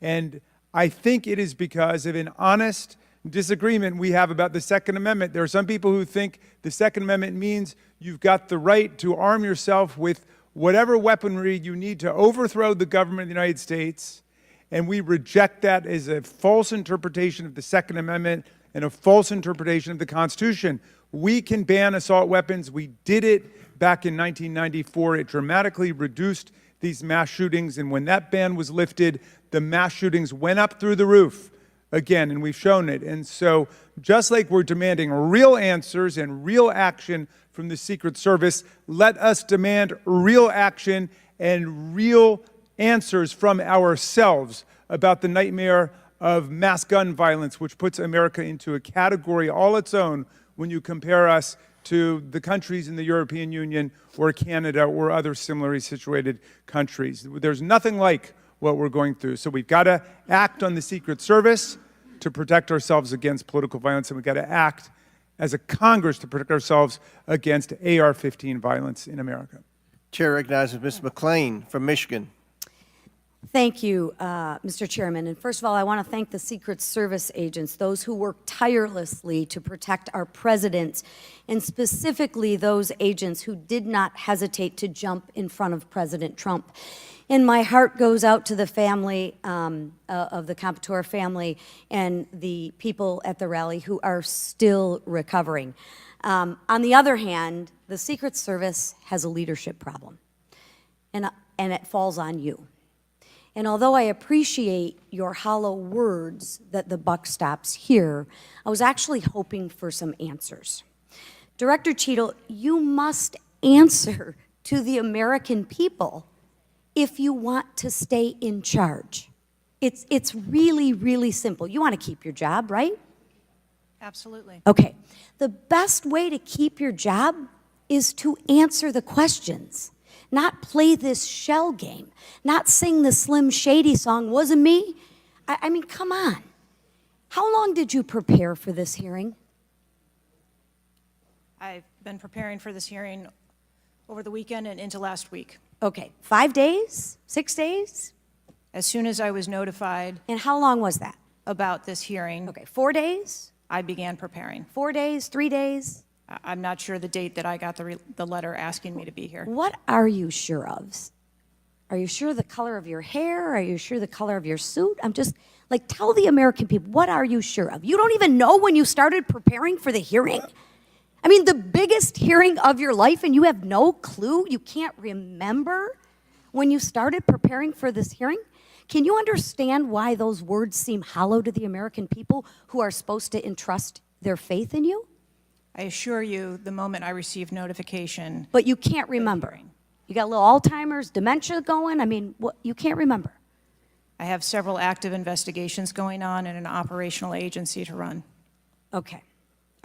And I think it is because of an honest disagreement we have about the Second Amendment. There are some people who think the Second Amendment means you've got the right to arm yourself with whatever weaponry you need to overthrow the government of the United States, and we reject that as a false interpretation of the Second Amendment and a false interpretation of the Constitution. We can ban assault weapons. We did it back in 1994. It dramatically reduced these mass shootings, and when that ban was lifted, the mass shootings went up through the roof again, and we've shown it. And so just like we're demanding real answers and real action from the Secret Service, let us demand real action and real answers from ourselves about the nightmare of mass gun violence, which puts America into a category all its own when you compare us to the countries in the European Union or Canada or other similarly situated countries. There's nothing like what we're going through. So we've got to act on the Secret Service to protect ourselves against political violence, and we've got to act as a Congress to protect ourselves against AR-15 violence in America. Chair recognizes Ms. McClain from Michigan. Thank you, Mr. Chairman. And first of all, I want to thank the Secret Service agents, those who work tirelessly to protect our president, and specifically those agents who did not hesitate to jump in front of President Trump. And my heart goes out to the family of the Campator family and the people at the rally who are still recovering. On the other hand, the Secret Service has a leadership problem, and it falls on you. And although I appreciate your hollow words that the buck stops here, I was actually hoping for some answers. Director Cheadle, you must answer to the American people if you want to stay in charge. It's really, really simple. You want to keep your job, right? Absolutely. Okay. The best way to keep your job is to answer the questions, not play this shell game, not sing the Slim Shady song, wasn't me. I mean, come on. How long did you prepare for this hearing? I've been preparing for this hearing over the weekend and into last week. Okay, 5 days, 6 days? As soon as I was notified And how long was that? about this hearing, Okay, 4 days, I began preparing. 4 days, 3 days? I'm not sure the date that I got the letter asking me to be here. What are you sure of? Are you sure the color of your hair? Are you sure the color of your suit? I'm just, like, tell the American people, what are you sure of? You don't even know when you started preparing for the hearing? I mean, the biggest hearing of your life, and you have no clue? You can't remember when you started preparing for this hearing? Can you understand why those words seem hollow to the American people who are supposed to entrust their faith in you? I assure you, the moment I received notification. But you can't remember. You got a little Alzheimer's, dementia going? I mean, what, you can't remember. I have several active investigations going on and an operational agency to run. Okay.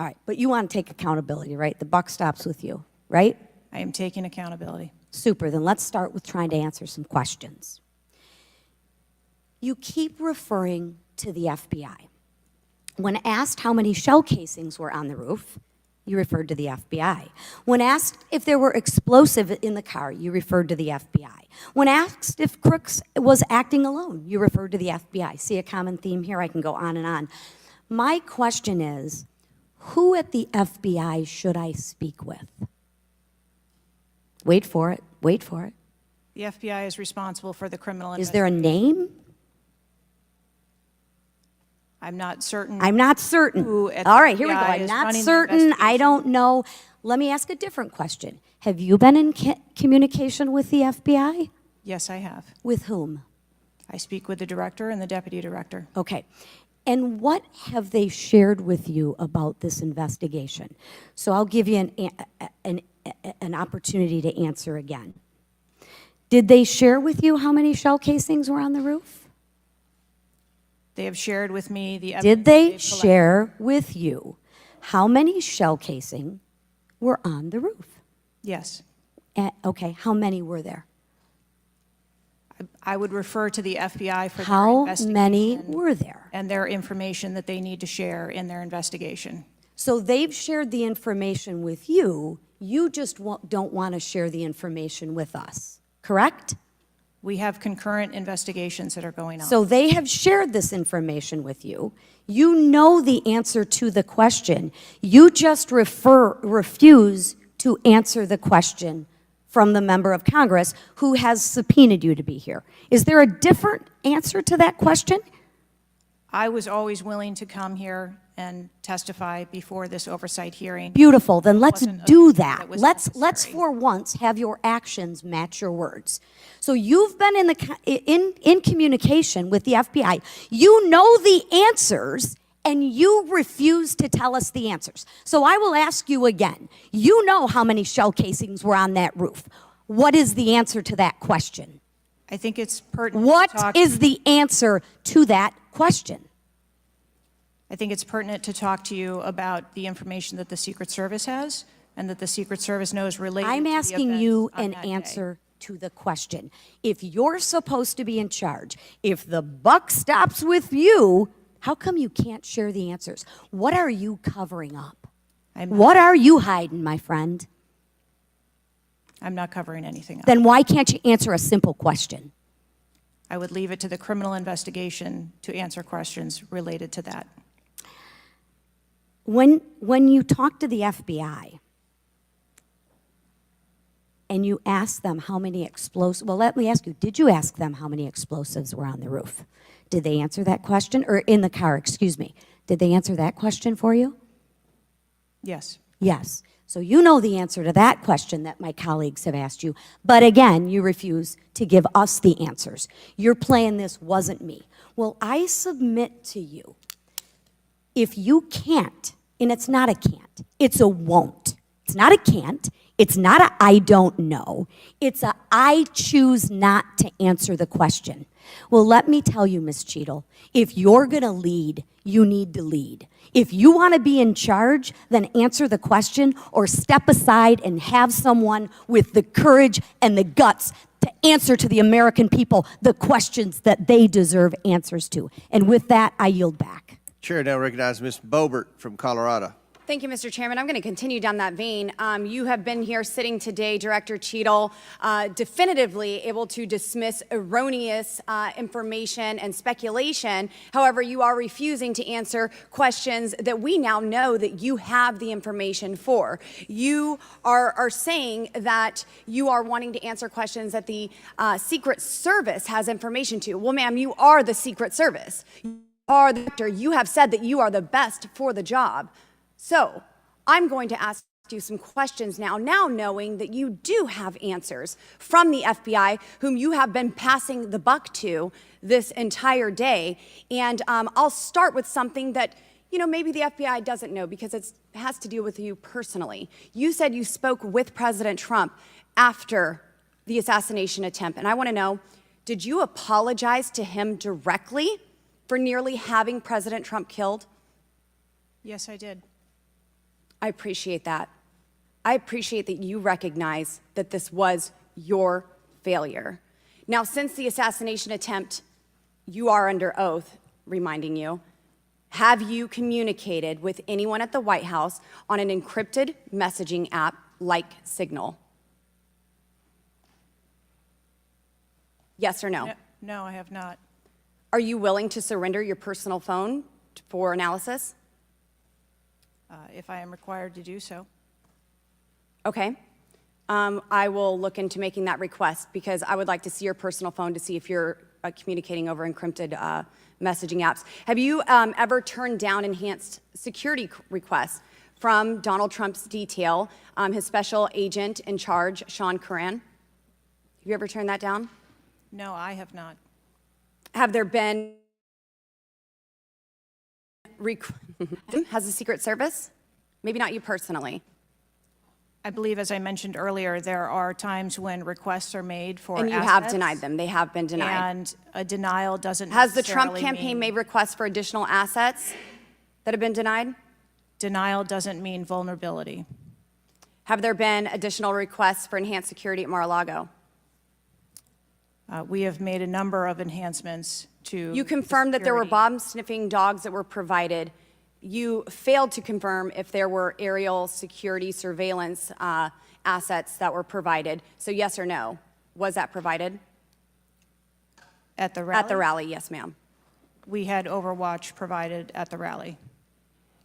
All right. But you want to take accountability, right? The buck stops with you, right? I am taking accountability. Super. Then let's start with trying to answer some questions. You keep referring to the FBI. When asked how many shell casings were on the roof, you referred to the FBI. When asked if there were explosives in the car, you referred to the FBI. When asked if Crooks was acting alone, you referred to the FBI. See a common theme here? I can go on and on. My question is, who at the FBI should I speak with? Wait for it. Wait for it. The FBI is responsible for the criminal Is there a name? I'm not certain. I'm not certain. Who at All the right, here we go. FBI I'm is not running the certain. I investigation. don't know. Let me ask a different question. Have you been in communication with the FBI? Yes, I have. With whom? I speak with the director and the deputy director. Okay. And what have they shared with you about this investigation? So I'll give you an opportunity to answer again. Did they share with you how many shell casings were on the roof? They have shared with me the evidence. Did they they've collected. share with you how many shell casing were on the roof? Yes. Okay, how many were there? I would refer to the FBI for their How investigation. many were there? And their information that they need to share in their investigation. So they've shared the information with you, you just don't want to share the information with us, correct? We have concurrent investigations that are going on. So they have shared this information with you. You know the answer to the question. You just refuse to answer the question from the member of Congress who has subpoenaed you to be here. Is there a different answer to that question? I was always willing to come here and testify before this oversight hearing. Beautiful, then let's Wasn't a- do that. was Let's necessary. for once have your actions match your words. So you've been in communication with the FBI. You know the answers and you refuse to tell us the answers. So I will ask you again. You know how many shell casings were on that roof. What is the answer to that question? I think it's pertinent. What to talk, is the answer to that question? I think it's pertinent to talk to you about the information that the Secret Service has and that the Secret Service knows related I'm to the asking events you on an that day. answer to the question. If you're supposed to be in charge, if the buck stops with you, how come you can't share the answers? What are you covering up? What are you hiding, my friend? I'm not covering anything up. Then why can't you answer a simple question? I would leave it to the criminal investigation to answer questions related to that. When you talk to the FBI and you ask them how many explosives, well, let me ask you, did you ask them how many explosives were on the roof? Did they answer that question? Or in the car, excuse me. Did they answer that question for you? Yes. Yes. So you know the answer to that question that my colleagues have asked you. But again, you refuse to give us the answers. You're playing this wasn't me. Well, I submit to you, if you can't, and it's not a can't, it's a won't. It's not a can't. It's not a I don't know. It's a I choose not to answer the question. Well, let me tell you, Ms. Cheadle, if you're going to lead, you need to lead. If you want to be in charge, then answer the question or step aside and have someone with the courage and the guts to answer to the American people the questions that they deserve answers to. And with that, I yield back. Chair now recognizes Ms. Boebert from Colorado. Thank you, Mr. Chairman. I'm going to continue down that vein. You have been here sitting today, Director Cheadle, definitively able to dismiss erroneous information and speculation. However, you are refusing to answer questions that we now know that you have the information for. You are saying that you are wanting to answer questions that the Secret Service has information to. Well, ma'am, you are the Secret Service. You are the director. You have said that you are the best for the job. So I'm going to ask you some questions now knowing that you do have answers from the FBI, whom you have been passing the buck to this entire day. And I'll start with something that, maybe the FBI doesn't know because it has to do with you personally. You said you spoke with President Trump after the assassination attempt. And I want to know, did you apologize to him directly for nearly having President Trump killed? Yes, I did. I appreciate that. I appreciate that you recognize that this was your failure. Now, since the assassination attempt, you are under oath, reminding you, have you communicated with anyone at the White House on an encrypted messaging app like Signal? Yes or no? No, I have not. Are you willing to surrender your personal phone for analysis? If I am required to do so. Okay. I will look into making that request because I would like to see your personal phone to see if you're communicating over encrypted messaging apps. Have you ever turned down enhanced security requests from Donald Trump's detail, his special agent in charge, Sean Curran? Have you ever turned that down? No, I have not. Have there been has the Secret Service? Maybe not you personally. I believe, as I mentioned earlier, there are times when requests are made for And you assets, have denied them. They have been denied. and a denial doesn't Has the Trump necessarily campaign mean- made requests for additional assets that have been denied? Denial doesn't mean vulnerability. Have there been additional requests for enhanced security at Mar-a-Lago? We have made a number of enhancements to. You confirmed that there were security. bomb-sniffing dogs that were provided. You failed to confirm if there were aerial security surveillance assets that were provided. So yes or no, was that provided? At the rally? At the rally, yes, ma'am. We had Overwatch provided at the rally.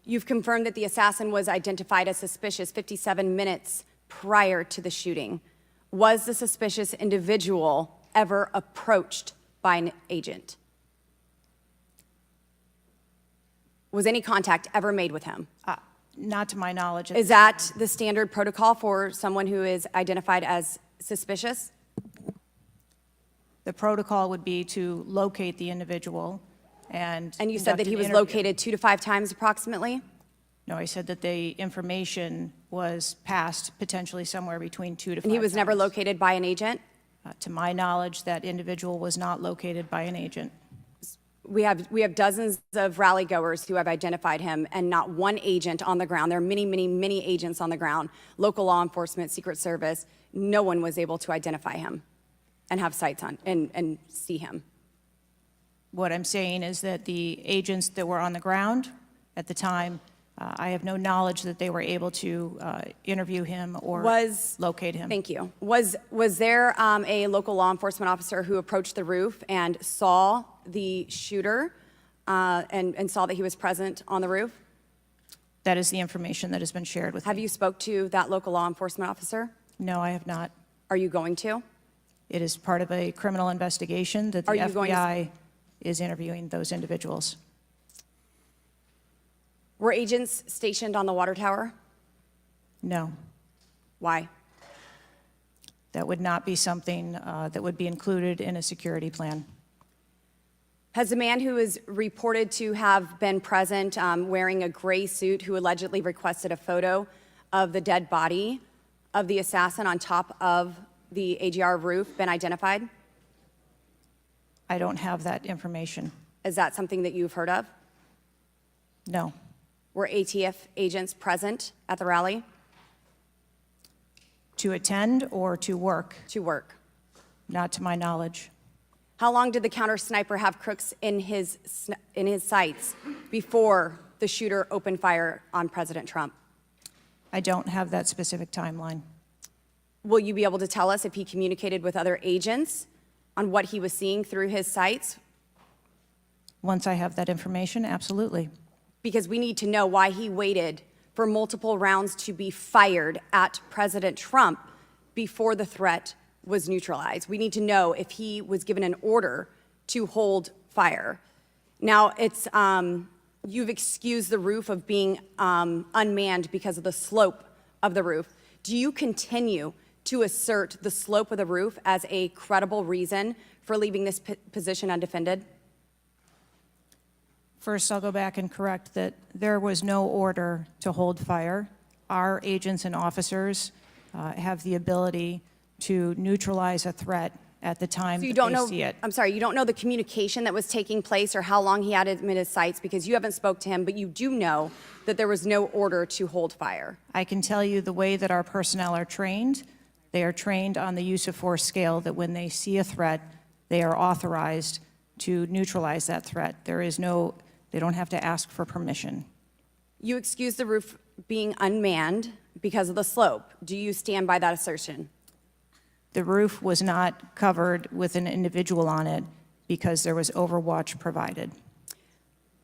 You've confirmed that the assassin was identified as suspicious 57 minutes prior to the shooting. Was the suspicious individual ever approached by an agent? Was any contact ever made with him? Not to my knowledge. Is that the standard protocol for someone who is identified as suspicious? The protocol would be to locate the individual and. And you said that conduct he an was interview. located 2 to 5 times approximately? No, I said that the information was passed potentially somewhere between 2 to 5 And he was never times. located by an agent? To my knowledge, that individual was not located by an agent. We have dozens of rally goers who have identified him, and not one agent on the ground. There are many, many, many agents on the ground, local law enforcement, Secret Service. No one was able to identify him and have sights on and see him. What I'm saying is that the agents that were on the ground at the time, I have no knowledge that they were able to interview him or locate him. Thank you. Was there a local law enforcement officer who approached the roof and saw the shooter and saw that he was present on the roof? That is the information that has been shared with me. Have you spoke to that local law enforcement officer? No, I have not. Are you going to? It is part of a criminal investigation that the Are you going to- FBI is interviewing those individuals. Were agents stationed on the water tower? No. Why? That would not be something that would be included in a security plan. Has the man who is reported to have been present wearing a gray suit who allegedly requested a photo of the dead body of the assassin on top of the AGR roof been identified? I don't have that information. Is that something that you've heard of? No. Were ATF agents present at the rally? To attend or to work? To work. Not to my knowledge. How long did the counter sniper have crooks in his sights before the shooter opened fire on President Trump? I don't have that specific timeline. Will you be able to tell us if he communicated with other agents on what he was seeing through his sights? Once I have that information, absolutely. Because we need to know why he waited for multiple rounds to be fired at President Trump before the threat was neutralized. We need to know if he was given an order to hold fire. Now, you've excused the roof of being unmanned because of the slope of the roof. Do you continue to assert the slope of the roof as a credible reason for leaving this position undefended? First, I'll go back and correct that there was no order to hold fire. Our agents and officers have the ability to neutralize a threat at the time So you that don't they know, see it. I'm sorry, you don't know the communication that was taking place or how long he had him in his sights because you haven't spoke to him, but you do know that there was no order to hold fire. I can tell you the way that our personnel are trained. They are trained on the use of force scale that when they see a threat, they are authorized to neutralize that threat. They don't have to ask for permission. You excuse the roof being unmanned because of the slope. Do you stand by that assertion? The roof was not covered with an individual on it because there was overwatch provided.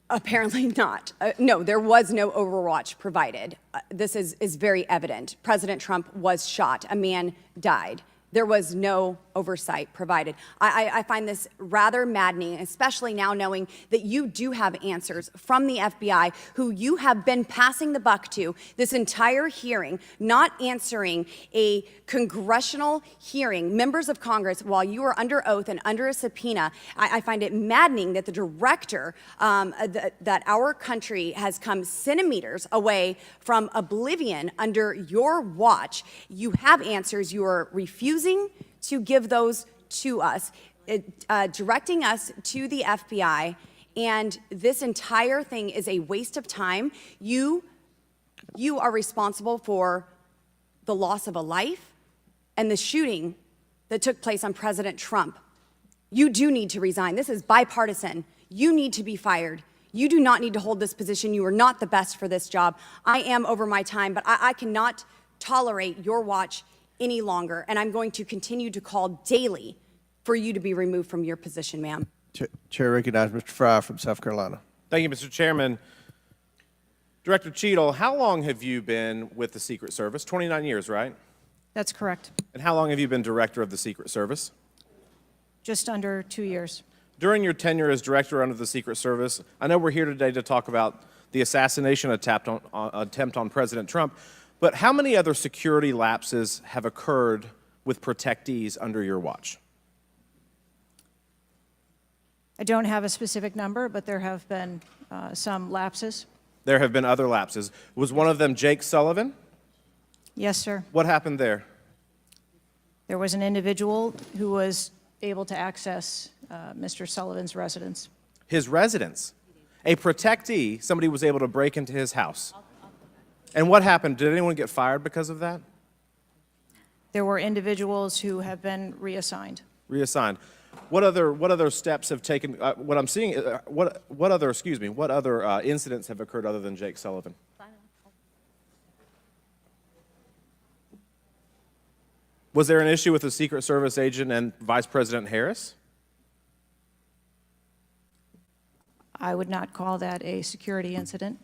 Apparently not. No, there was no overwatch provided. This is very evident. President Trump was shot. A man died. There was no oversight provided. I find this rather maddening, especially now knowing that you do have answers from the FBI, who you have been passing the buck to this entire hearing, not answering a congressional hearing, members of Congress, while you are under oath and under a subpoena. I find it maddening that the director, that our country has come centimeters away from oblivion under your watch. You have answers. You are refusing to give those to us, directing us to the FBI, and this entire thing is a waste of time. You are responsible for the loss of a life and the shooting that took place on President Trump. You do need to resign. This is bipartisan. You need to be fired. You do not need to hold this position. You are not the best for this job. I am over my time, but I cannot tolerate your watch any longer, and I'm going to continue to call daily for you to be removed from your position, ma'am. Chair recognizes Mr. Fry from South Carolina. Thank you, Mr. Chairman. Director Cheadle, how long have you been with the Secret Service? 29 years, right? That's correct. And how long have you been director of the Secret Service? Just under 2 years. During your tenure as director under the Secret Service, I know we're here today to talk about the assassination attempt on President Trump, but how many other security lapses have occurred with protectees under your watch? I don't have a specific number, but there have been some lapses. There have been other lapses. Was one of them Jake Sullivan? Yes, sir. What happened there? There was an individual who was able to access Mr. Sullivan's residence. His residence. A protectee, somebody was able to break into his house. And what happened? Did anyone get fired because of that? There were individuals who have been reassigned. Reassigned. What other steps have taken? What I'm seeing, what other incidents have occurred other than Jake Sullivan? Was there an issue with the Secret Service agent and Vice President Harris? I would not call that a security incident.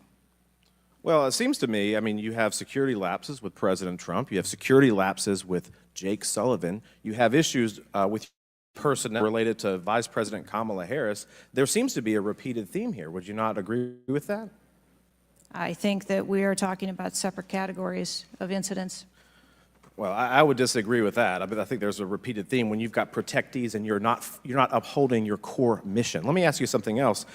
Well, it seems to me, I mean, you have security lapses with President Trump. You have security lapses with Jake Sullivan. You have issues with personnel related to Vice President Kamala Harris. There seems to be a repeated theme here. Would you not agree with that? I think that we are talking about separate categories of incidents. Well, I would disagree with that. I think there's a repeated theme when you've got protectees and you're not upholding your core mission. Let me ask you something else.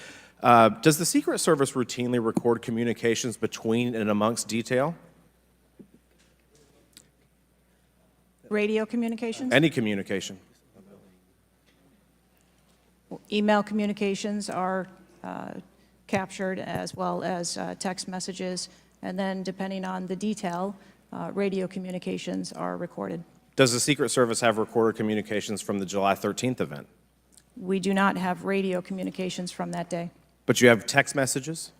Does the Secret Service routinely record communications between and amongst detail? Radio communications? Any communication? Email communications are captured, as well as text messages, and then depending on the detail, radio communications are recorded. Does the Secret Service have recorded communications from the July 13th event? We do not have radio communications from that day. But you have text messages?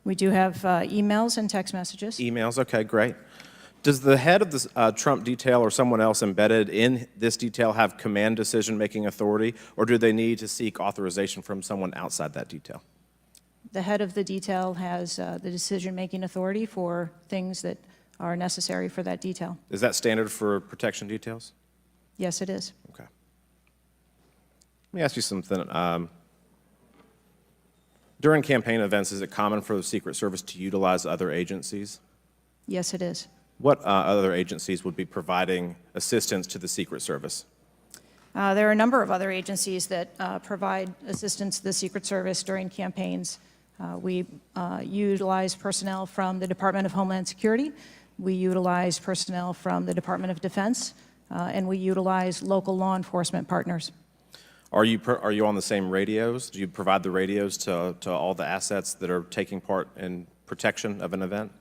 We do have emails and text messages. Emails, okay, great. Does the head of the Trump detail or someone else embedded in this detail have command decision-making authority, or do they need to seek authorization from someone outside that detail? The head of the detail has the decision-making authority for things that are necessary for that detail. Is that standard for protection details? Yes, it is. Okay. Let me ask you something. During campaign events, is it common for the Secret Service to utilize other agencies? Yes, it is. What other agencies would be providing assistance to the Secret Service? There are a number of other agencies that provide assistance to the Secret Service during campaigns. We utilize personnel from the Department of Homeland Security. We utilize personnel from the Department of Defense, and we utilize local law enforcement partners. Are you on the same radios? Do you provide the radios to all the assets that are taking part in protection of an event?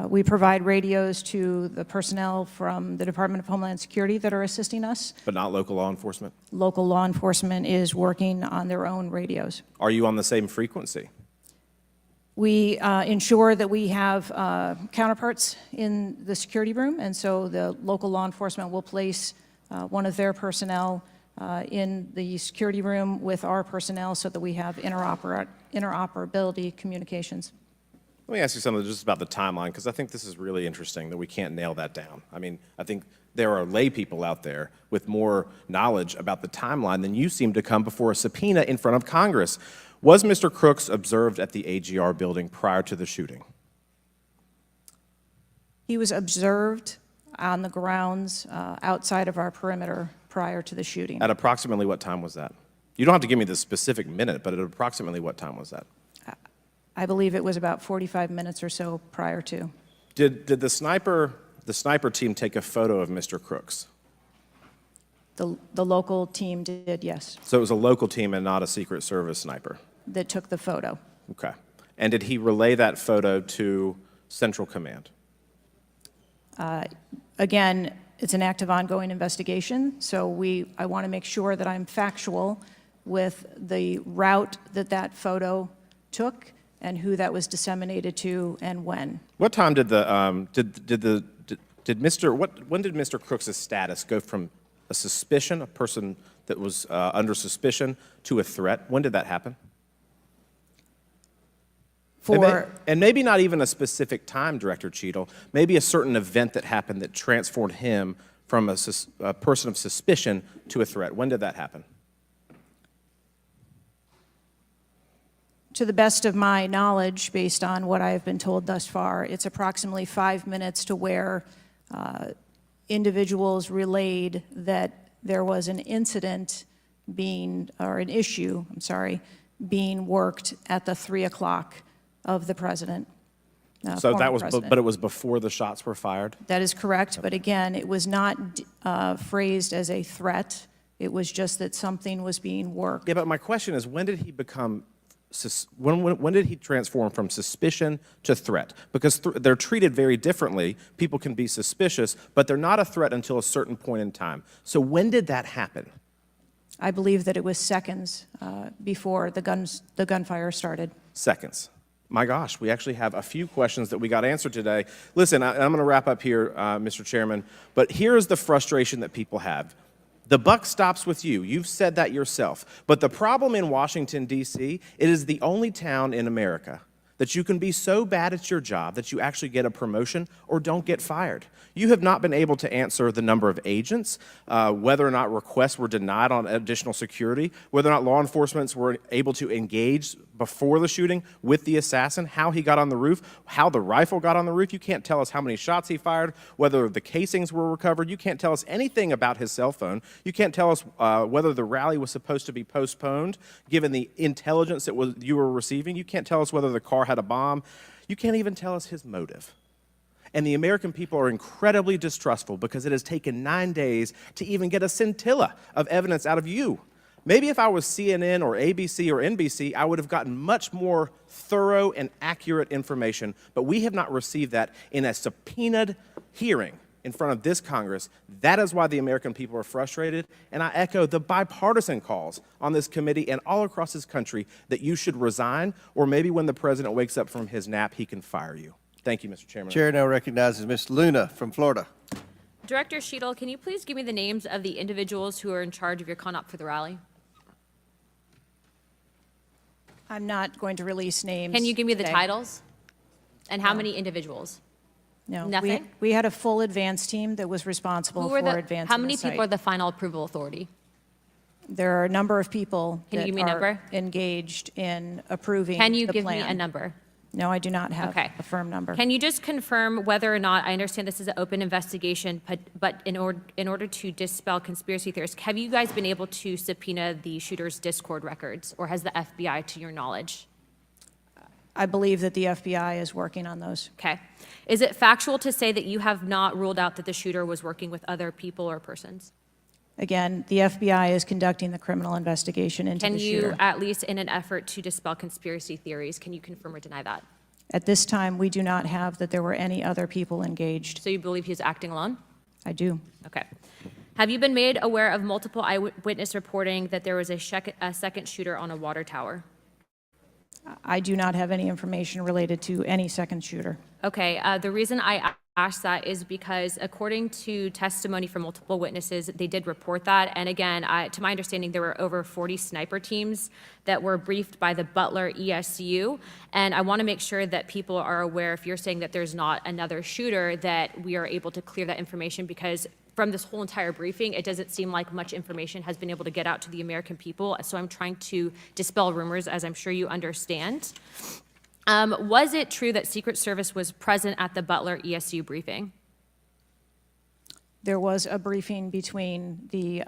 We provide radios to the personnel from the Department of Homeland Security that are assisting us. But not local law enforcement? Local law enforcement is working on their own radios. Are you on the same frequency? We ensure that we have counterparts in the security room, and so the local law enforcement will place one of their personnel in the security room with our personnel so that we have interoperability communications. Let me ask you something just about the timeline, because I think this is really interesting that we can't nail that down. I mean, I think there are lay people out there with more knowledge about the timeline than you seem to come before a subpoena in front of Congress. Was Mr. Crooks observed at the AGR building prior to the shooting? He was observed on the grounds outside of our perimeter prior to the shooting. At approximately what time was that? You don't have to give me the specific minute, but at approximately what time was that? I believe it was about 45 minutes or so prior to. Did the sniper team take a photo of Mr. Crooks? The local team did, yes, So it was a local team and not a Secret Service sniper? that took the photo. Okay. And did he relay that photo to Central Command? Again, it's an active ongoing investigation, so I want to make sure that I'm factual with the route that that photo took and who that was disseminated to and when. What time did when did Mr. Crooks' status go from a suspicion, a person that was under suspicion, to a threat? When did that happen? And maybe not even a specific time, Director Cheadle, maybe a certain event that happened that transformed him from a person of suspicion to a threat. When did that happen? To the best of my knowledge, based on what I have been told thus far, it's approximately 5 minutes to where individuals relayed that there was an incident being worked at the 3 o'clock of the president. So that former was, president. but it was before the shots were fired? That is correct, but again, it was not phrased as a threat. It was just that something was being worked. Yeah, but my question is, when did he become, when did he transform from suspicion to threat? Because they're treated very differently. People can be suspicious, but they're not a threat until a certain point in time. So when did that happen? I believe that it was seconds before the gunfire started. Seconds. My gosh, we actually have a few questions that we got answered today. Listen, I'm going to wrap up here, Mr. Chairman, but here's the frustration that people have. The buck stops with you. You've said that yourself. But the problem in Washington, D.C., it is the only town in America that you can be so bad at your job that you actually get a promotion or don't get fired. You have not been able to answer the number of agents, whether or not requests were denied on additional security, whether or not law enforcement were able to engage before the shooting with the assassin, how he got on the roof, how the rifle got on the roof. You can't tell us how many shots he fired, whether the casings were recovered. You can't tell us anything about his cell phone. You can't tell us whether the rally was supposed to be postponed, given the intelligence that you were receiving. You can't tell us whether the car had a bomb. You can't even tell us his motive. And the American people are incredibly distrustful because it has taken 9 days to even get a scintilla of evidence out of you. Maybe if I was CNN or ABC or NBC, I would have gotten much more thorough and accurate information, but we have not received that in a subpoenaed hearing in front of this Congress. That is why the American people are frustrated, and I echo the bipartisan calls on this committee and all across this country that you should resign, or maybe when the president wakes up from his nap, he can fire you. Thank you, Mr. Chairman. Chair now recognizes Ms. Luna from Florida. Director Cheadle, can you please give me the names of the individuals who are in charge of your conduct for the rally? I'm not going to release names. Can you give me the today. titles? And how many individuals? No. Nothing? We had a full advance team that was responsible Who for are advancing how many the site. people are the final approval authority? There are a number of people Can you that give me a are number? engaged in approving Can you the give me plan. a number? No, I do not have Okay. a firm number. Can you just confirm whether or not, I understand this is an open investigation, but in order to dispel conspiracy theories, have you guys been able to subpoena the shooter's Discord records, or has the FBI, to your knowledge? I believe that the FBI is working on those. Okay. Is it factual to say that you have not ruled out that the shooter was working with other people or persons? Again, the FBI is conducting the criminal investigation into Can the you, shooter. at least in an effort to dispel conspiracy theories, can you confirm or deny that? At this time, we do not have that there were any other people engaged. So you believe he was acting alone? I do. Okay. Have you been made aware of multiple eyewitness reporting that there was a second shooter on a water tower? I do not have any information related to any second shooter. Okay. The reason I ask that is because according to testimony from multiple witnesses, they did report that. And again, to my understanding, there were over 40 sniper teams that were briefed by the Butler ESU. And I want to make sure that people are aware, if you're saying that there's not another shooter, that we are able to clear that information, because from this whole entire briefing, it doesn't seem like much information has been able to get out to the American people. So I'm trying to dispel rumors, as I'm sure you understand. Was it true that Secret Service was present at the Butler ESU briefing? There was a briefing between the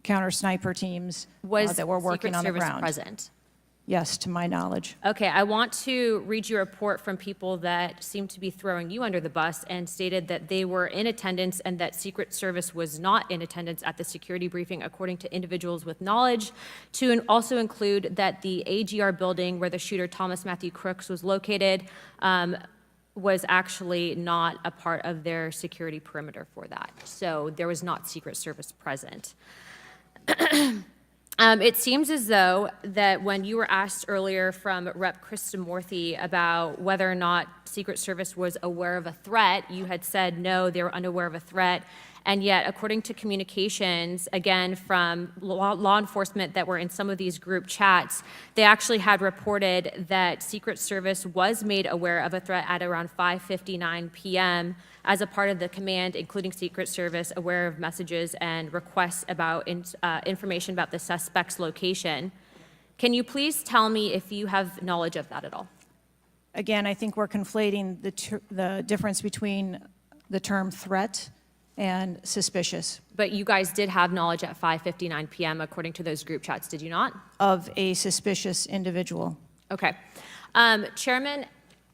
counter sniper teams that were working on the ground. Was Secret Service present? Yes, to my knowledge. Okay, I want to read you a report from people that seem to be throwing you under the bus and stated that they were in attendance and that Secret Service was not in attendance at the security briefing, according to individuals with knowledge, to also include that the AGR building where the shooter Thomas Matthew Crooks was located was actually not a part of their security perimeter for that. So there was not Secret Service present. It seems as though that when you were asked earlier from Rep. Kristamorthy about whether or not Secret Service was aware of a threat, you had said no, they were unaware of a threat. And yet, according to communications, again, from law enforcement that were in some of these group chats, they actually had reported that Secret Service was made aware of a threat at around 5:59 p.m. as a part of the command, including Secret Service, aware of messages and requests about information about the suspect's location. Can you please tell me if you have knowledge of that at all? Again, I think we're conflating the difference between the term threat and suspicious. But you guys did have knowledge at 5:59 p.m. according to those group chats, did you not? Of a suspicious individual. Okay. Chairman,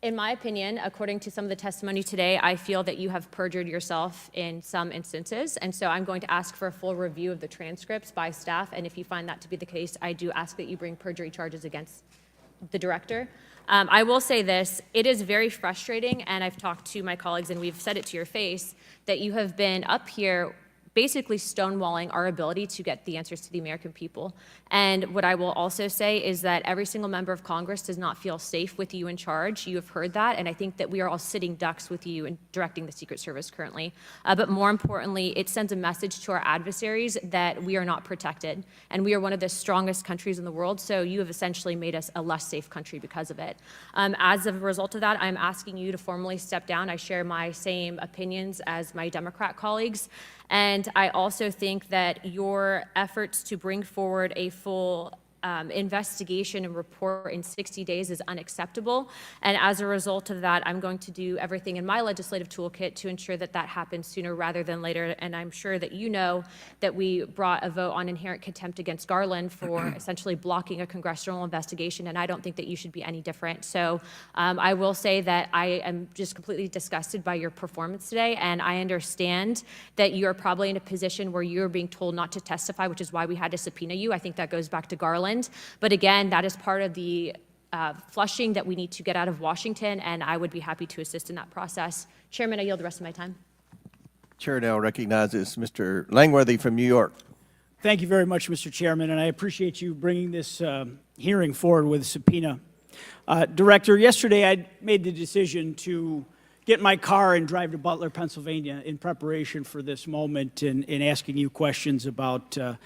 in my opinion, according to some of the testimony today, I feel that you have perjured yourself in some instances, and so I'm going to ask for a full review of the transcripts by staff, and if you find that to be the case, I do ask that you bring perjury charges against the director. I will say this, it is very frustrating, and I've talked to my colleagues and we've said it to your face, that you have been up here basically stonewalling our ability to get the answers to the American people. And what I will also say is that every single member of Congress does not feel safe with you in charge. You have heard that, and I think that we are all sitting ducks with you in directing the Secret Service currently. But more importantly, it sends a message to our adversaries that we are not protected, and we are one of the strongest countries in the world, so you have essentially made us a less safe country because of it. As a result of that, I'm asking you to formally step down. I share my same opinions as my Democrat colleagues. And I also think that your efforts to bring forward a full investigation and report in 60 days is unacceptable. And as a result of that, I'm going to do everything in my legislative toolkit to ensure that that happens sooner rather than later. And I'm sure that you know that we brought a vote on inherent contempt against Garland for essentially blocking a congressional investigation, and I don't think that you should be any different. So I will say that I am just completely disgusted by your performance today, and I understand that you're probably in a position where you're being told not to testify, which is why we had to subpoena you. I think that goes back to Garland. But again, that is part of the flushing that we need to get out of Washington, and I would be happy to assist in that process. Chairman, I yield the rest of my time. Chair now recognizes Mr. Langworthy from New York. Thank you very much, Mr. Chairman, and I appreciate you bringing this hearing forward with a subpoena. Director, yesterday I made the decision to get in my car and drive to Butler, Pennsylvania in preparation for this moment and asking you questions about the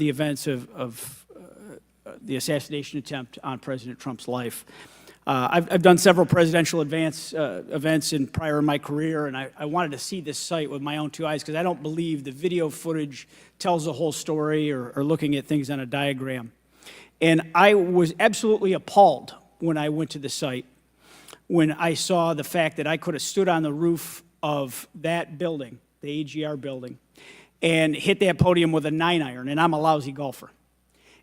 events of the assassination attempt on President Trump's life. I've done several presidential events prior in my career, and I wanted to see this site with my own two eyes because I don't believe the video footage tells the whole story or looking at things on a diagram. And I was absolutely appalled when I went to the site, when I saw the fact that I could have stood on the roof of that building, the AGR building, and hit that podium with a 9-iron, and I'm a lousy golfer.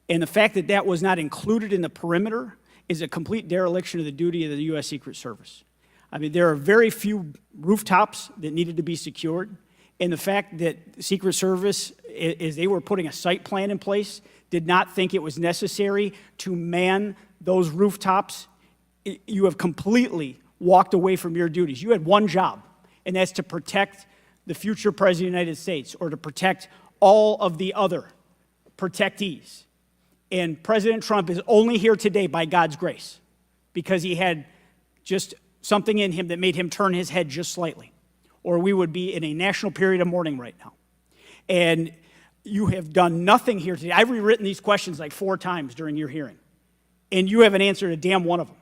And the fact that that was not included in the perimeter is a complete dereliction of the duty of the U.S. Secret Service. I mean, there are very few rooftops that needed to be secured, and the fact that Secret Service, as they were putting a site plan in place, did not think it was necessary to man those rooftops, you have completely walked away from your duties. You had one job, and that's to protect the future President of the United States or to protect all of the other protectees. And President Trump is only here today by God's grace because he had just something in him that made him turn his head just slightly, or we would be in a national period of mourning right now. And you have done nothing here today. I've rewritten these questions like 4 times during your hearing, and you haven't answered a damn one of them.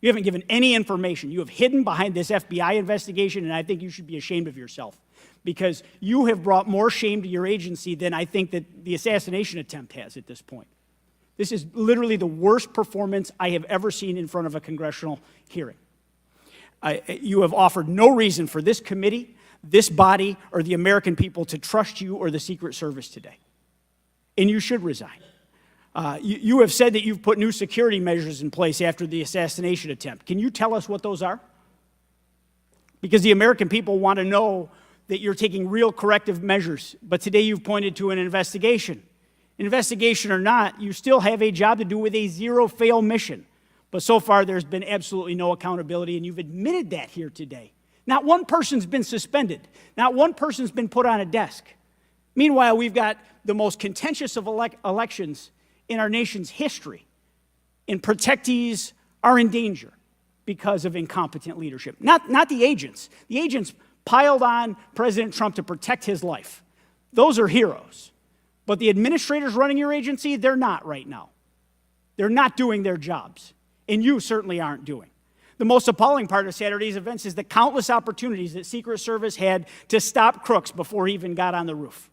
You haven't given any information. You have hidden behind this FBI investigation, and I think you should be ashamed of yourself, because you have brought more shame to your agency than I think that the assassination attempt has at this point. This is literally the worst performance I have ever seen in front of a congressional hearing. You have offered no reason for this committee, this body, or the American people to trust you or the Secret Service today. And you should resign. You have said that you've put new security measures in place after the assassination attempt. Can you tell us what those are? Because the American people want to know that you're taking real corrective measures. But today you've pointed to an investigation. Investigation or not, you still have a job to do with a zero-fail mission. But so far, there's been absolutely no accountability, and you've admitted that here today. Not one person's been suspended. Not one person's been put on a desk. Meanwhile, we've got the most contentious of elections in our nation's history, and protectees are in danger because of incompetent leadership. Not the agents. The agents piled on President Trump to protect his life. Those are heroes. But the administrators running your agency, they're not right now. They're not doing their jobs, and you certainly aren't doing. The most appalling part of Saturday's events is the countless opportunities that Secret Service had to stop Crooks before he even got on the roof.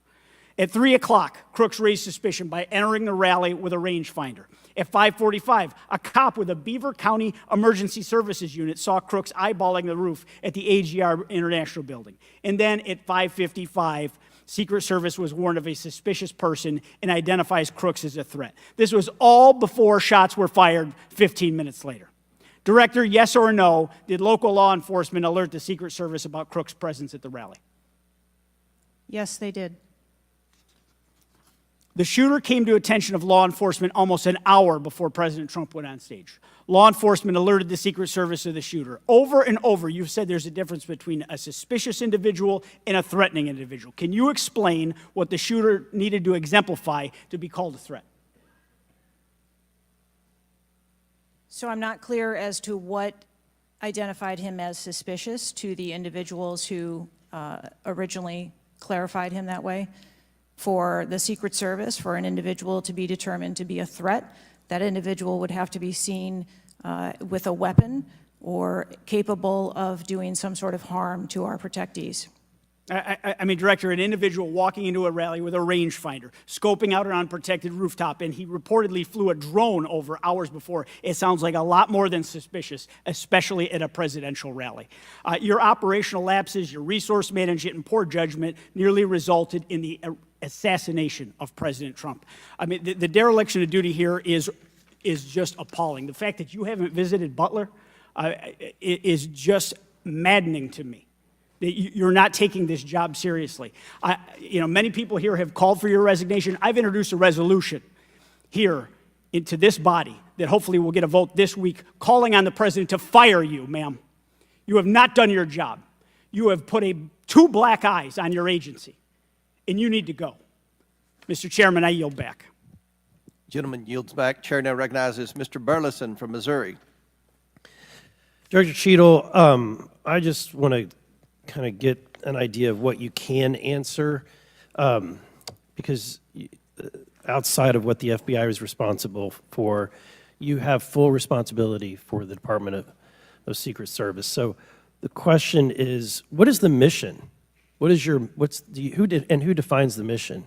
At 3 o'clock, Crooks raised suspicion by entering the rally with a rangefinder. At 5:45, a cop with a Beaver County Emergency Services unit saw Crooks eyeballing the roof at the AGR International Building. And then at 5:55, Secret Service was warned of a suspicious person and identifies Crooks as a threat. This was all before shots were fired 15 minutes later. Director, yes or no, did local law enforcement alert the Secret Service about Crooks' presence at the rally? Yes, they did. The shooter came to attention of law enforcement almost an hour before President Trump went on stage. Law enforcement alerted the Secret Service of the shooter. Over and over, you've said there's a difference between a suspicious individual and a threatening individual. Can you explain what the shooter needed to exemplify to be called a threat? So I'm not clear as to what identified him as suspicious to the individuals who originally clarified him that way. For the Secret Service, for an individual to be determined to be a threat, that individual would have to be seen with a weapon or capable of doing some sort of harm to our protectees. I mean, Director, an individual walking into a rally with a rangefinder, scoping out an unprotected rooftop, and he reportedly flew a drone over hours before. It sounds like a lot more than suspicious, especially at a presidential rally. Your operational lapses, your resource management, and poor judgment nearly resulted in the assassination of President Trump. I mean, the dereliction of duty here is just appalling. The fact that you haven't visited Butler is just maddening to me. That you're not taking this job seriously. Many people here have called for your resignation. I've introduced a resolution here into this body that hopefully will get a vote this week calling on the president to fire you, ma'am. You have not done your job. You have put 2 black eyes on your agency, and you need to go. Mr. Chairman, I yield back. Gentleman yields back. Chair now recognizes Mr. Burleson from Missouri. Director Cheadle, I just want to kind of get an idea of what you can answer, because outside of what the FBI is responsible for, you have full responsibility for the Department of Secret Service. So the question is, what is the mission? Who defines the mission?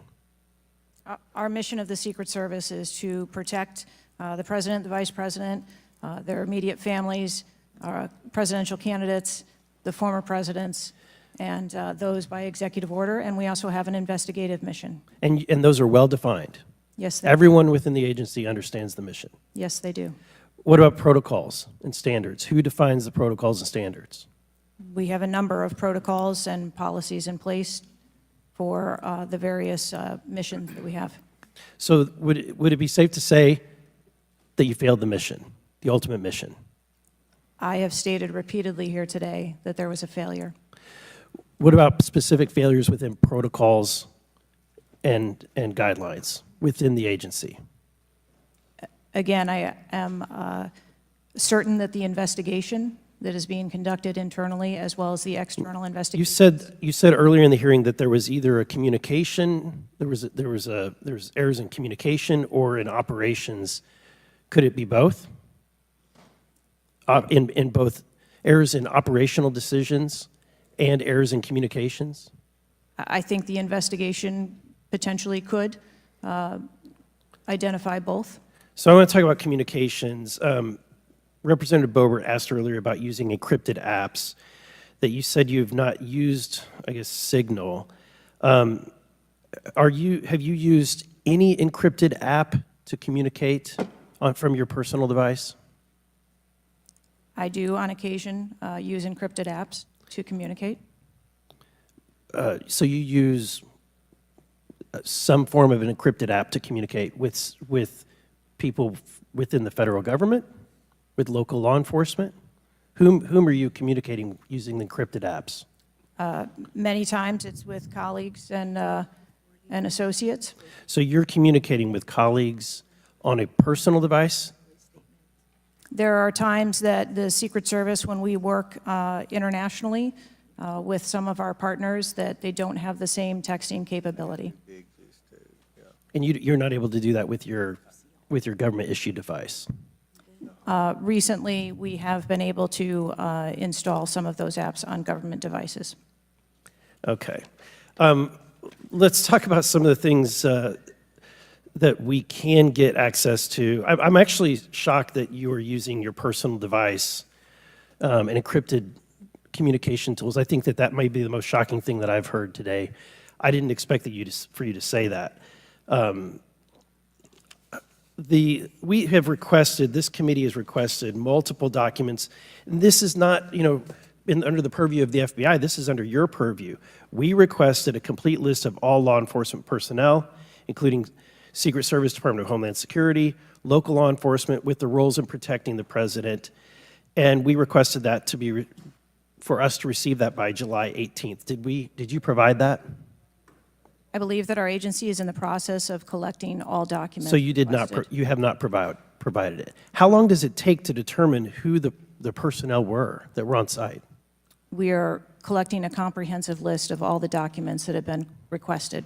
Our mission of the Secret Service is to protect the president, the vice president, their immediate families, presidential candidates, the former presidents, and those by executive order. And we also have an investigative mission. And those are well-defined? Yes, they Everyone within the agency understands the mission? Yes, they do. What about protocols and standards? Who defines the protocols and standards? We have a number of protocols and policies in place for the various missions that we have. So would it be safe to say that you failed the mission, the ultimate mission? I have stated repeatedly here today that there was a failure. What about specific failures within protocols and guidelines within the agency? Again, I am certain that the investigation that is being conducted internally as well as the external investigation. You said earlier in the hearing that there was either a communication, there was errors in communication or in operations. Could it be both? In both errors in operational decisions and errors in communications? I think the investigation potentially could identify both. So I want to talk about communications. Representative Boebert asked earlier about using encrypted apps, that you said you've not used, I guess, Signal. Have you used any encrypted app to communicate from your personal device? I do, on occasion, use encrypted apps to communicate. So you use some form of an encrypted app to communicate with people within the federal government, with local law enforcement? Whom are you communicating using the encrypted apps? Many times it's with colleagues and associates. So you're communicating with colleagues on a personal device? There are times that the Secret Service, when we work internationally with some of our partners, that they don't have the same texting capability. And you're not able to do that with your government-issued device? Recently, we have been able to install some of those apps on government devices. Okay. Let's talk about some of the things that we can get access to. I'm actually shocked that you are using your personal device and encrypted communication tools. I think that might be the most shocking thing that I've heard today. I didn't expect for you to say that. We have requested, this committee has requested multiple documents. And this is not, under the purview of the FBI, this is under your purview. We requested a complete list of all law enforcement personnel, including Secret Service, Department of Homeland Security, local law enforcement with the roles in protecting the president. And we requested that for us to receive that by July 18th. Did you provide that? I believe that our agency is in the process of collecting all documents. So you have not provided it. How long does it take to determine who the personnel were that were on site? We are collecting a comprehensive list of all the documents that have been requested.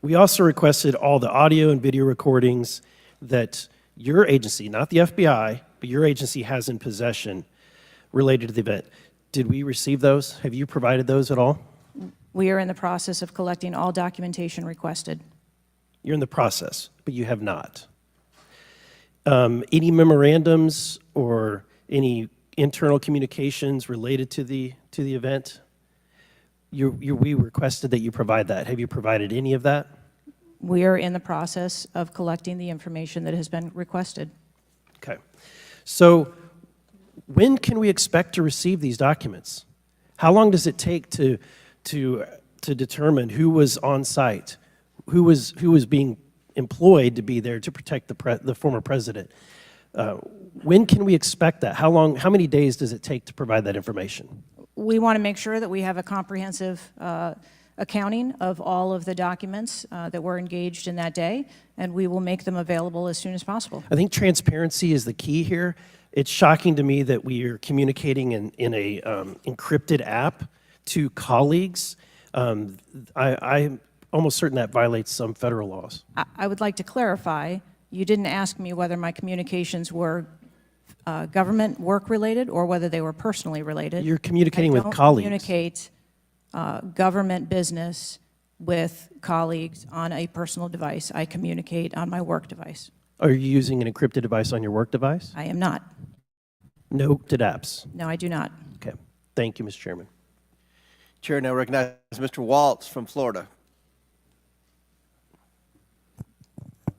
We also requested all the audio and video recordings that your agency, not the FBI, but your agency has in possession related to the event. Did we receive those? Have you provided those at all? We are in the process of collecting all documentation requested. You're in the process, but you have not. Any memorandums or any internal communications related to the event? We requested that you provide that. Have you provided any of that? We are in the process of collecting the information that has been requested. Okay. So when can we expect to receive these documents? How long does it take to determine who was on site, who was being employed to be there to protect the former president? When can we expect that? How many days does it take to provide that information? We want to make sure that we have a comprehensive accounting of all of the documents that were engaged in that day, and we will make them available as soon as possible. I think transparency is the key here. It's shocking to me that we are communicating in a encrypted app to colleagues. I'm almost certain that violates some federal laws. I would like to clarify, you didn't ask me whether my communications were government work related or whether they were personally related. You're communicating with colleagues. I don't communicate government business with colleagues on a personal device. I communicate on my work device. Are you using an encrypted device on your work device? I am not. No encrypted apps? No, I do not. Okay. Thank you, Mr. Chairman. Chair now recognizes Mr. Waltz from Florida.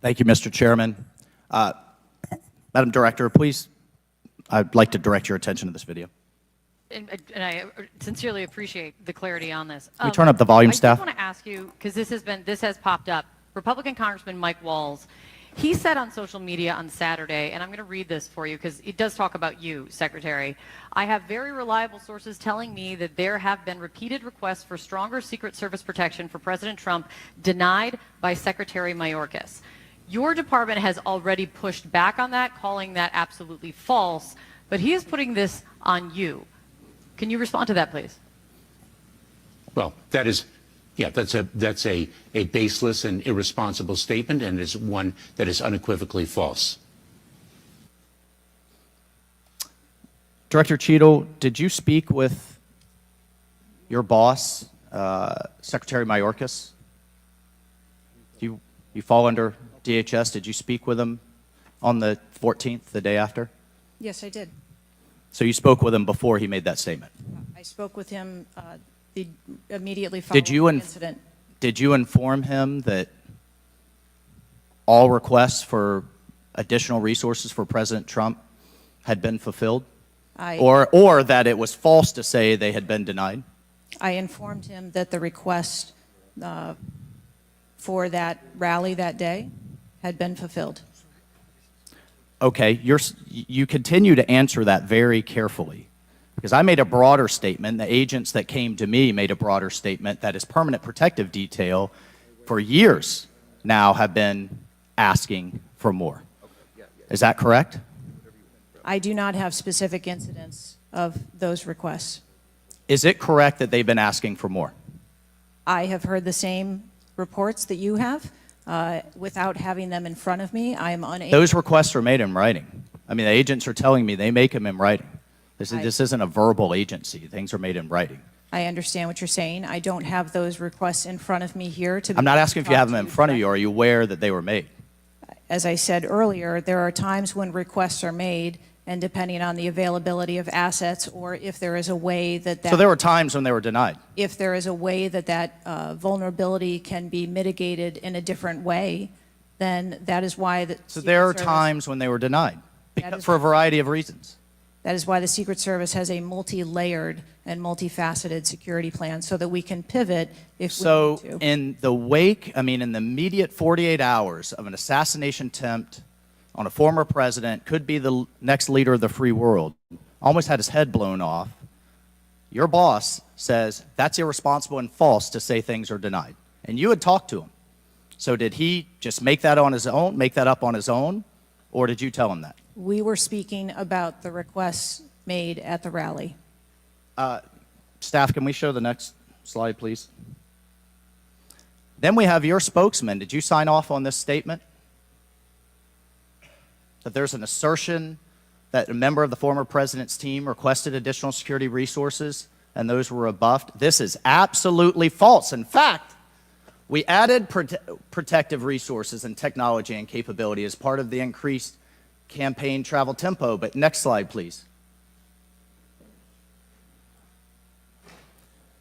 Thank you, Mr. Chairman. Madam Director, please, I'd like to direct your attention to this video. And I sincerely appreciate the clarity on this. Can we turn up the volume, staff? I just want to ask you, because this has popped up. Republican Congressman Mike Walz, he said on social media on Saturday, and I'm going to read this for you because it does talk about you, Secretary. I have very reliable sources telling me that there have been repeated requests for stronger Secret Service protection for President Trump denied by Secretary Mayorkas. Your department has already pushed back on that, calling that absolutely false, but he is putting this on you. Can you respond to that, please? Well, that is, yeah, that's a baseless and irresponsible statement, and is one that is unequivocally false. Director Cheadle, did you speak with your boss, Secretary Mayorkas? You fall under DHS. Did you speak with him on the 14th, the day after? Yes, I did. So you spoke with him before he made that statement? I spoke with him immediately following the incident. Did you inform him that all requests for additional resources for President Trump had been fulfilled? Or that it was false to say they had been denied? I informed him that the request for that rally that day had been fulfilled. Okay, you continue to answer that very carefully, because I made a broader statement. The agents that came to me made a broader statement that his permanent protective detail for years now have been asking for more. Is that correct? I do not have specific incidents of those requests. Is it correct that they've been asking for more? I have heard the same reports that you have. Without having them in front of me, I am unable. Those requests are made in writing. I mean, the agents are telling me they make them in writing. This isn't a verbal agency. Things are made in writing. I understand what you're saying. I don't have those requests in front of me here. I'm not asking if you have them in front of you. Are you aware that they were made? As I said earlier, there are times when requests are made, and depending on the availability of assets, or if there is a way that So there were times when they were denied. if there is a way that vulnerability can be mitigated in a different way, then that is why the So there are Secret Service- times when they were denied That is- for a variety of reasons. That is why the Secret Service has a multi-layered and multifaceted security plan, so that we can pivot if So we need to. in the wake, in the immediate 48 hours of an assassination attempt on a former president, could be the next leader of the free world, almost had his head blown off, your boss says that's irresponsible and false to say things are denied. And you had talked to him. So did he just make that on his own, make that up on his own, or did you tell him that? We were speaking about the requests made at the rally. Staff, can we show the next slide, please? Then we have your spokesman. Did you sign off on this statement? That there's an assertion that a member of the former president's team requested additional security resources and those were rebuffed. This is absolutely false. In fact, we added protective resources and technology and capability as part of the increased campaign travel tempo. But next slide, please.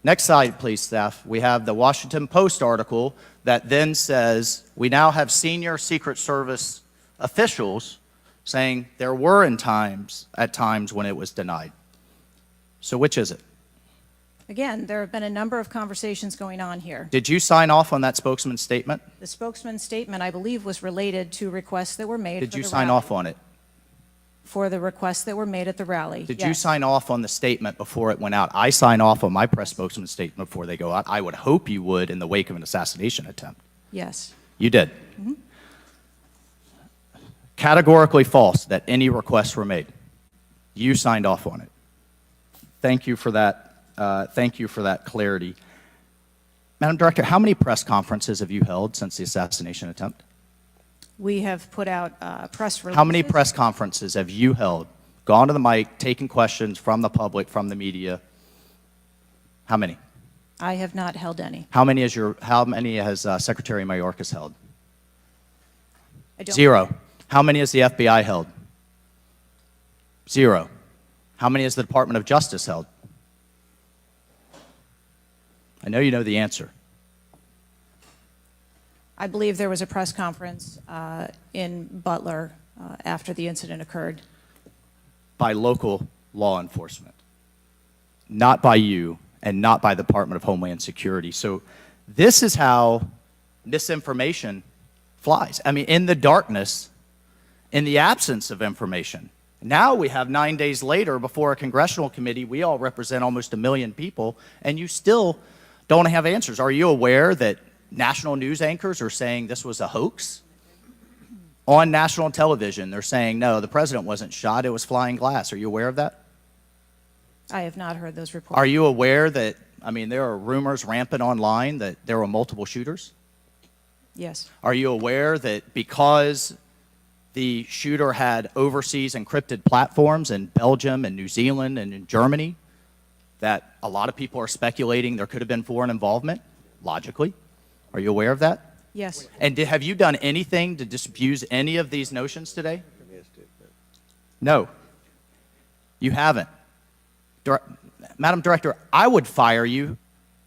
Next slide, please, staff. We have the Washington Post article that then says we now have senior Secret Service officials saying there were at times when it was denied. So which is it? Again, there have been a number of conversations going on here. Did you sign off on that spokesman's statement? The spokesman's statement, I believe, was related to requests that were made Did for you the sign rally. off on it? For the requests that were made at the rally. Did yes. you sign off on the statement before it went out? I sign off on my press spokesman's statement before they go out. I would hope you would in the wake of an assassination attempt. Yes. You did. Mhm. Categorically false that any requests were made. You signed off on it. Thank you for that. Thank you for that clarity. Madam Director, how many press conferences have you held since the assassination attempt? We have put out press releases. How many press conferences have you held, gone to the mic, taken questions from the public, from the media? How many? I have not held any. How many has Secretary Mayorkas held? I don't- 0. How many has the FBI held? 0. How many has the Department of Justice held? I know you know the answer. I believe there was a press conference in Butler after the incident occurred. By local law enforcement, not by you and not by the Department of Homeland Security. So this is how misinformation flies. I mean, in the darkness, in the absence of information. Now we have 9 days later before a congressional committee, we all represent almost 1 million people, and you still don't have answers. Are you aware that national news anchors are saying this was a hoax? On national television, they're saying, no, the president wasn't shot, it was flying glass. Are you aware of that? I have not heard those reports. Are you aware that, I mean, there are rumors rampant online that there were multiple shooters? Yes. Are you aware that because the shooter had overseas encrypted platforms in Belgium and New Zealand and in Germany, that a lot of people are speculating there could have been foreign involvement, logically? Are you aware of that? Yes. And have you done anything to disabuse any of these notions today? No. You haven't. Madam Director, I would fire you.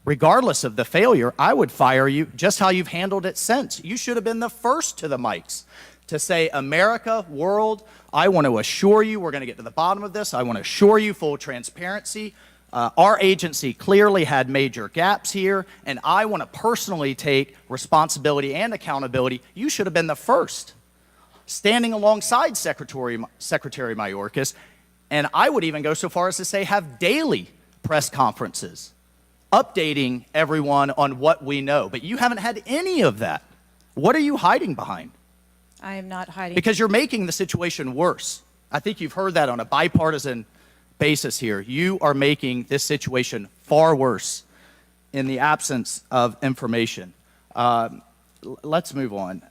Regardless of the failure, I would fire you just how you've handled it since. You should have been the first to the mics to say, America, world, I want to assure you we're going to get to the bottom of this. I want to assure you full transparency. Our agency clearly had major gaps here, and I want to personally take responsibility and accountability. You should have been the first, standing alongside Secretary Mayorkas, and I would even go so far as to say have daily press conferences, updating everyone on what we know. But you haven't had any of that. What are you hiding behind? I am not hiding. Because you're making the situation worse. I think you've heard that on a bipartisan basis here. You are making this situation far worse in the absence of information. Let's move on.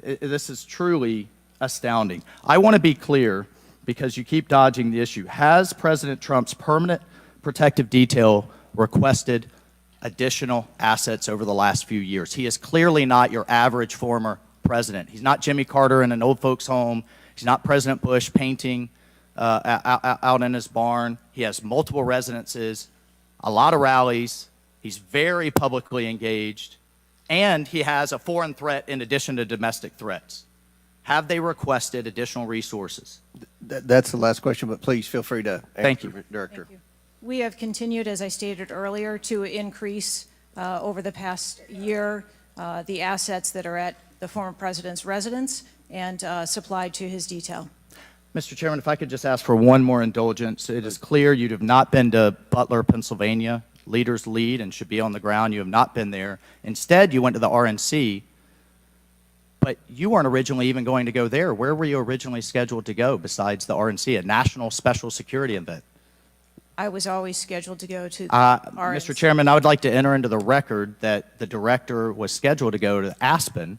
This is truly astounding. I want to be clear, because you keep dodging the issue. Has President Trump's permanent protective detail requested additional assets over the last few years? He is clearly not your average former president. He's not Jimmy Carter in an old folks' home. He's not President Bush painting out in his barn. He has multiple residences, a lot of rallies. He's very publicly engaged, and he has a foreign threat in addition to domestic threats. Have they requested additional resources? That's the last question, but please feel free to answer. Thank you. Director. We have continued, as I stated earlier, to increase over the past year the assets that are at the former president's residence and supplied to his detail. Mr. Chairman, if I could just ask for one more indulgence. It is clear you have not been to Butler, Pennsylvania. Leaders lead and should be on the ground. You have not been there. Instead, you went to the RNC, but you weren't originally even going to go there. Where were you originally scheduled to go besides the RNC, a national special security event? I was always scheduled to go to RNC. Mr. Chairman, I would like to enter into the record that the director was scheduled to go to Aspen,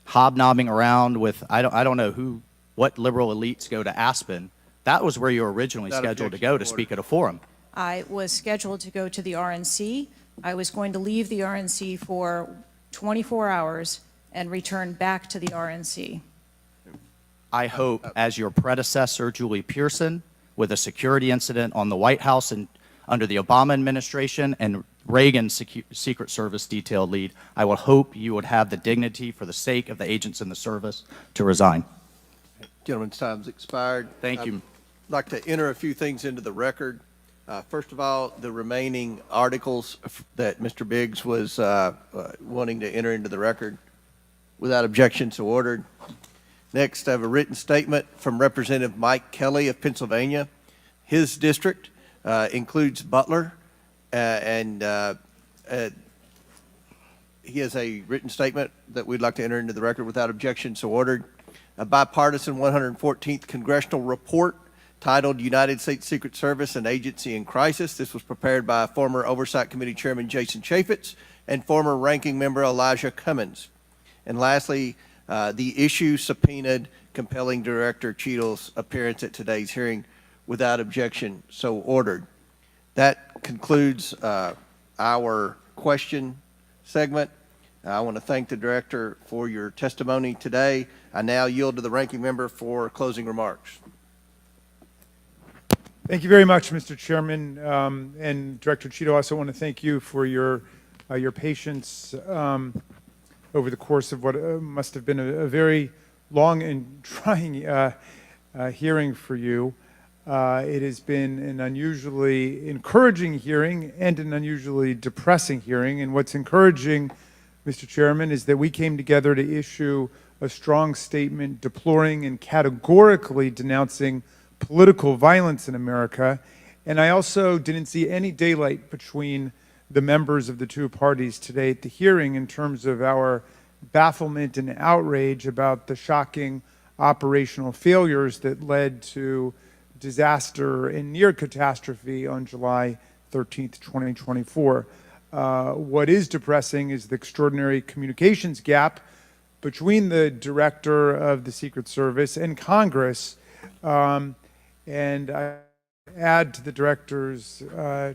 hobnobbing around with, I don't know what liberal elites go to Aspen. That was where you were originally scheduled to go to speak at a forum. I was scheduled to go to the RNC. I was going to leave the RNC for 24 hours and return back to the RNC. I hope, as your predecessor, Julie Pearson, with a security incident on the White House and under the Obama administration and Reagan's Secret Service detail lead, I would hope you would have the dignity for the sake of the agents in the service to resign. Gentleman's time's expired. Thank you. I'd like to enter a few things into the record. First of all, the remaining articles that Mr. Biggs was wanting to enter into the record, without objection, so ordered. Next, I have a written statement from Representative Mike Kelly of Pennsylvania. His district includes Butler, and he has a written statement that we'd like to enter into the record without objection, so ordered. A bipartisan 114th congressional report titled United States Secret Service, an Agency in Crisis. This was prepared by former Oversight Committee Chairman Jason Chaffetz and former Ranking Member Elijah Cummings. And lastly, the issue subpoenaed compelling Director Cheadle's appearance at today's hearing without objection, so ordered. That concludes our question segment. I want to thank the Director for your testimony today. I now yield to the Ranking Member for closing remarks. Thank you very much, Mr. Chairman. And Director Cheadle, I also want to thank you for your patience over the course of what must have been a very long and trying hearing for you. It has been an unusually encouraging hearing and an unusually depressing hearing. And what's encouraging, Mr. Chairman, is that we came together to issue a strong statement deploring and categorically denouncing political violence in America. And I also didn't see any daylight between the members of the two parties today at the hearing in terms of our bafflement and outrage about the shocking operational failures that led to disaster and near catastrophe on July 13th, 2024. What is depressing is the extraordinary communications gap between the director of the Secret Service and Congress. And I add to the director's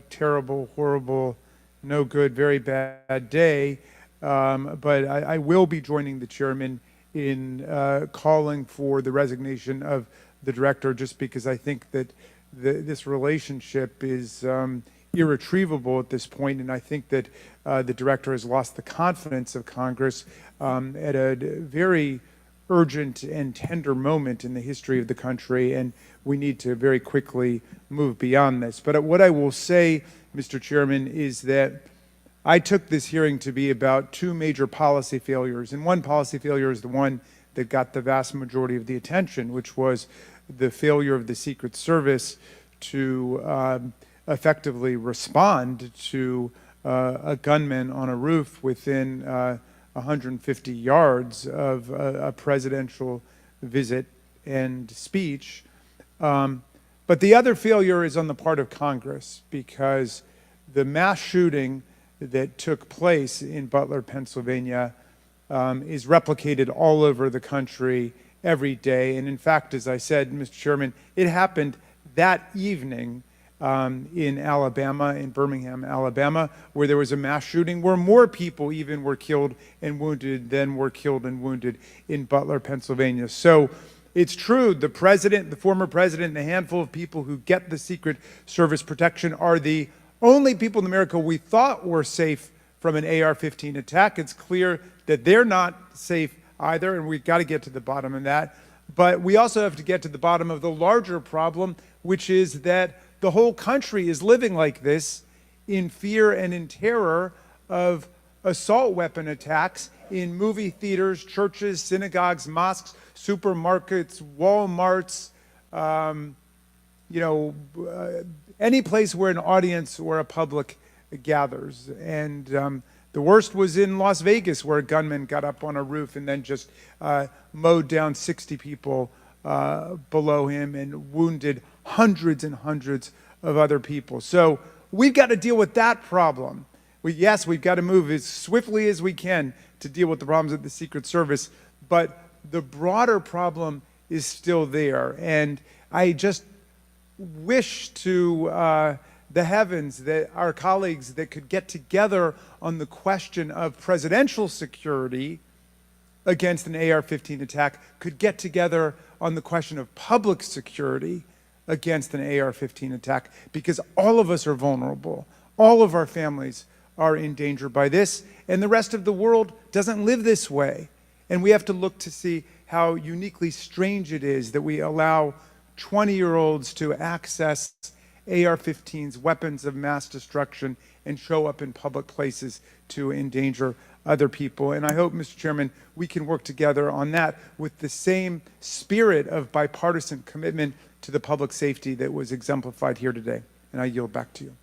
terrible, horrible, no good, very bad day. But I will be joining the chairman in calling for the resignation of the director, just because I think that this relationship is irretrievable at this point, and I think that the director has lost the confidence of Congress at a very urgent and tender moment in the history of the country, and we need to very quickly move beyond this. But what I will say, Mr. Chairman, is that I took this hearing to be about two major policy failures, and one policy failure is the one that got the vast majority of the attention, which was the failure of the Secret Service to effectively respond to a gunman on a roof within 150 yards of a presidential visit and speech. But the other failure is on the part of Congress, because the mass shooting that took place in Butler, Pennsylvania, is replicated all over the country every day. And in fact, as I said, Mr. Chairman, it happened that evening in Alabama, in Birmingham, Alabama, where there was a mass shooting where more people even were killed and wounded than were killed and wounded in Butler, Pennsylvania. So it's true, the president, the former president, and a handful of people who get the Secret Service protection are the only people in America we thought were safe from an AR-15 attack. It's clear that they're not safe either, and we've got to get to the bottom of that. But we also have to get to the bottom of the larger problem, which is that the whole country is living like this, in fear and in terror of assault weapon attacks in movie theaters, churches, synagogues, mosques, supermarkets, Walmarts, any place where an audience or a public gathers. And the worst was in Las Vegas, where a gunman got up on a roof and then just mowed down 60 people below him and wounded hundreds and hundreds of other people. So we've got to deal with that problem. Yes, we've got to move as swiftly as we can to deal with the problems of the Secret Service, but the broader problem is still there. And I just wish to the heavens that our colleagues that could get together on the question of presidential security against an AR-15 attack could get together on the question of public security against an AR-15 attack, because all of us are vulnerable. All of our families are in danger by this, and the rest of the world doesn't live this way. And we have to look to see how uniquely strange it is that we allow 20-year-olds to access AR-15s, weapons of mass destruction, and show up in public places to endanger other people. And I hope, Mr. Chairman, we can work together on that with the same spirit of bipartisan commitment to the public safety that was exemplified here today. And I yield back to you.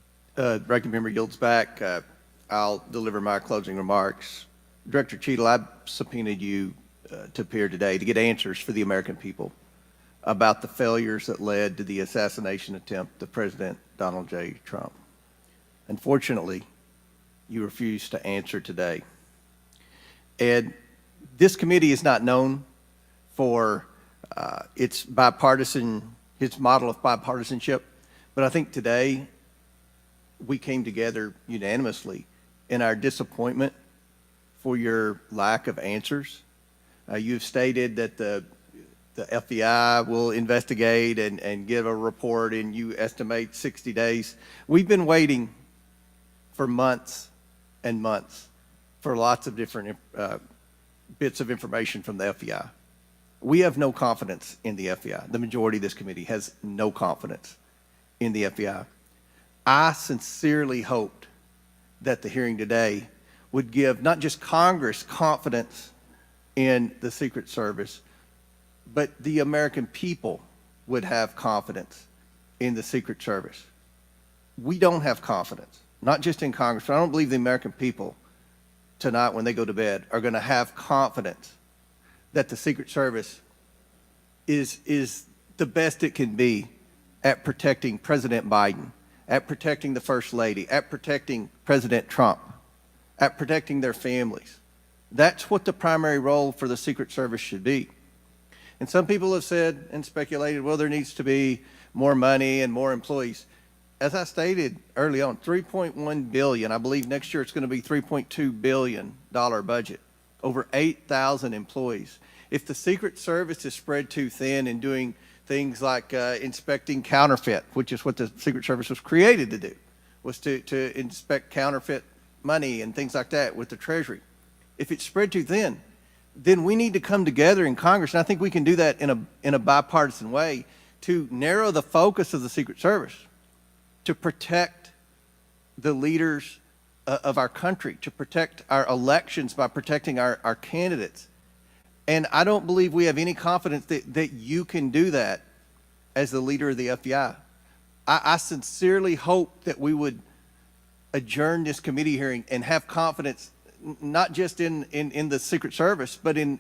Ranking member yields back. I'll deliver my closing remarks. Director Cheadle, I subpoenaed you to appear today to get answers for the American people about the failures that led to the assassination attempt of President Donald J. Trump. Unfortunately, you refused to answer today. And this committee is not known for its model of bipartisanship, but I think today we came together unanimously in our disappointment for your lack of answers. You've stated that the FBI will investigate and give a report, and you estimate 60 days. We've been waiting for months and months for lots of different bits of information from the FBI. We have no confidence in the FBI. The majority of this committee has no confidence in the FBI. I sincerely hoped that the hearing today would give not just Congress confidence in the Secret Service, but the American people would have confidence in the Secret Service. We don't have confidence, not just in Congress, but I don't believe the American people tonight when they go to bed are going to have confidence that the Secret Service is the best it can be at protecting President Biden, at protecting the First Lady, at protecting President Trump, at protecting their families. That's what the primary role for the Secret Service should be. And some people have said and speculated, well, there needs to be more money and more employees. As I stated early on, $3.1 billion, I believe next year it's going to be $3.2 billion budget, over 8,000 employees. If the Secret Service is spread too thin in doing things like inspecting counterfeit, which is what the Secret Service was created to do, was to inspect counterfeit money and things like that with the Treasury. If it's spread too thin, then we need to come together in Congress, and I think we can do that in a bipartisan way to narrow the focus of the Secret Service, to protect the leaders of our country, to protect our elections by protecting our candidates. And I don't believe we have any confidence that you can do that as the leader of the FBI. I sincerely hope that we would adjourn this committee hearing and have confidence not just in the Secret Service, but in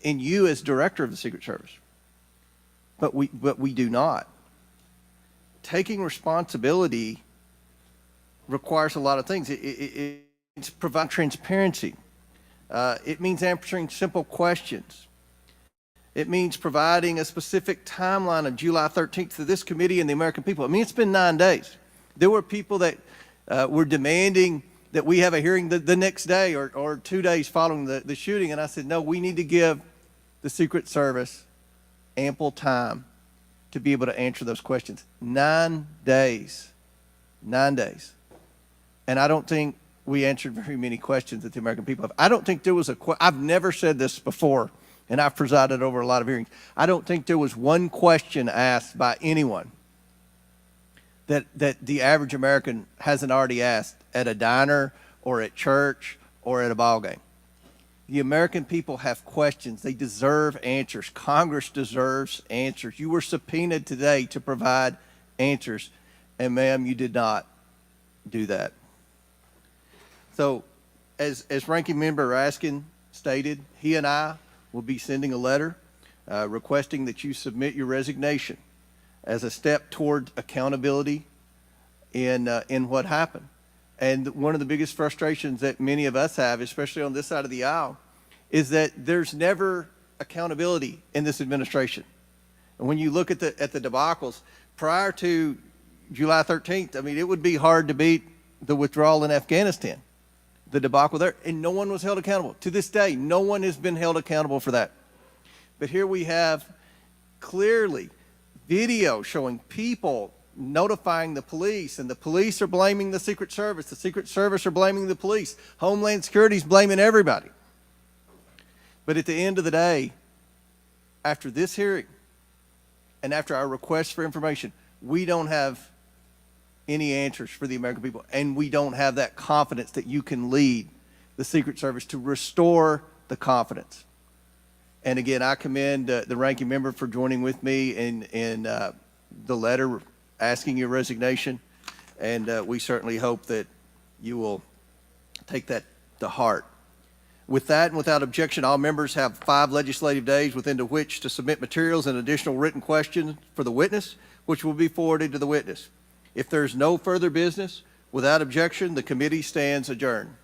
you as director of the Secret Service. But we do not. Taking responsibility requires a lot of things. It's provide transparency. It means answering simple questions. It means providing a specific timeline of July 13th to this committee and the American people. I mean, it's been 9 days. There were people that were demanding that we have a hearing the next day or 2 days following the shooting. And I said, no, we need to give the Secret Service ample time to be able to answer those questions. 9 days. 9 days. And I don't think we answered very many questions that the American people have. I don't think there was I've never said this before, and I've presided over a lot of hearings. I don't think there was one question asked by anyone that the average American hasn't already asked at a diner or at church or at a ball game. The American people have questions. They deserve answers. Congress deserves answers. You were subpoenaed today to provide answers, and ma'am, you did not do that. So, as Ranking Member Raskin stated, he and I will be sending a letter requesting that you submit your resignation as a step toward accountability in what happened. And one of the biggest frustrations that many of us have, especially on this side of the aisle, is that there's never accountability in this administration. And when you look at the debacles prior to July 13th, I mean, it would be hard to beat the withdrawal in Afghanistan, the debacle there, and no one was held accountable. To this day, no one has been held accountable for that. But here we have clearly video showing people notifying the police, and the police are blaming the Secret Service. The Secret Service are blaming the police. Homeland Security is blaming everybody. But at the end of the day, after this hearing and after our request for information, we don't have any answers for the American people, and we don't have that confidence that you can lead the Secret Service to restore the confidence. And again, I commend the ranking member for joining with me in the letter asking your resignation, and we certainly hope that you will take that to heart. With that and without objection, all members have 5 legislative days within which to submit materials and additional written questions for the witness, which will be forwarded to the witness. If there's no further business, without objection, the committee stands adjourned.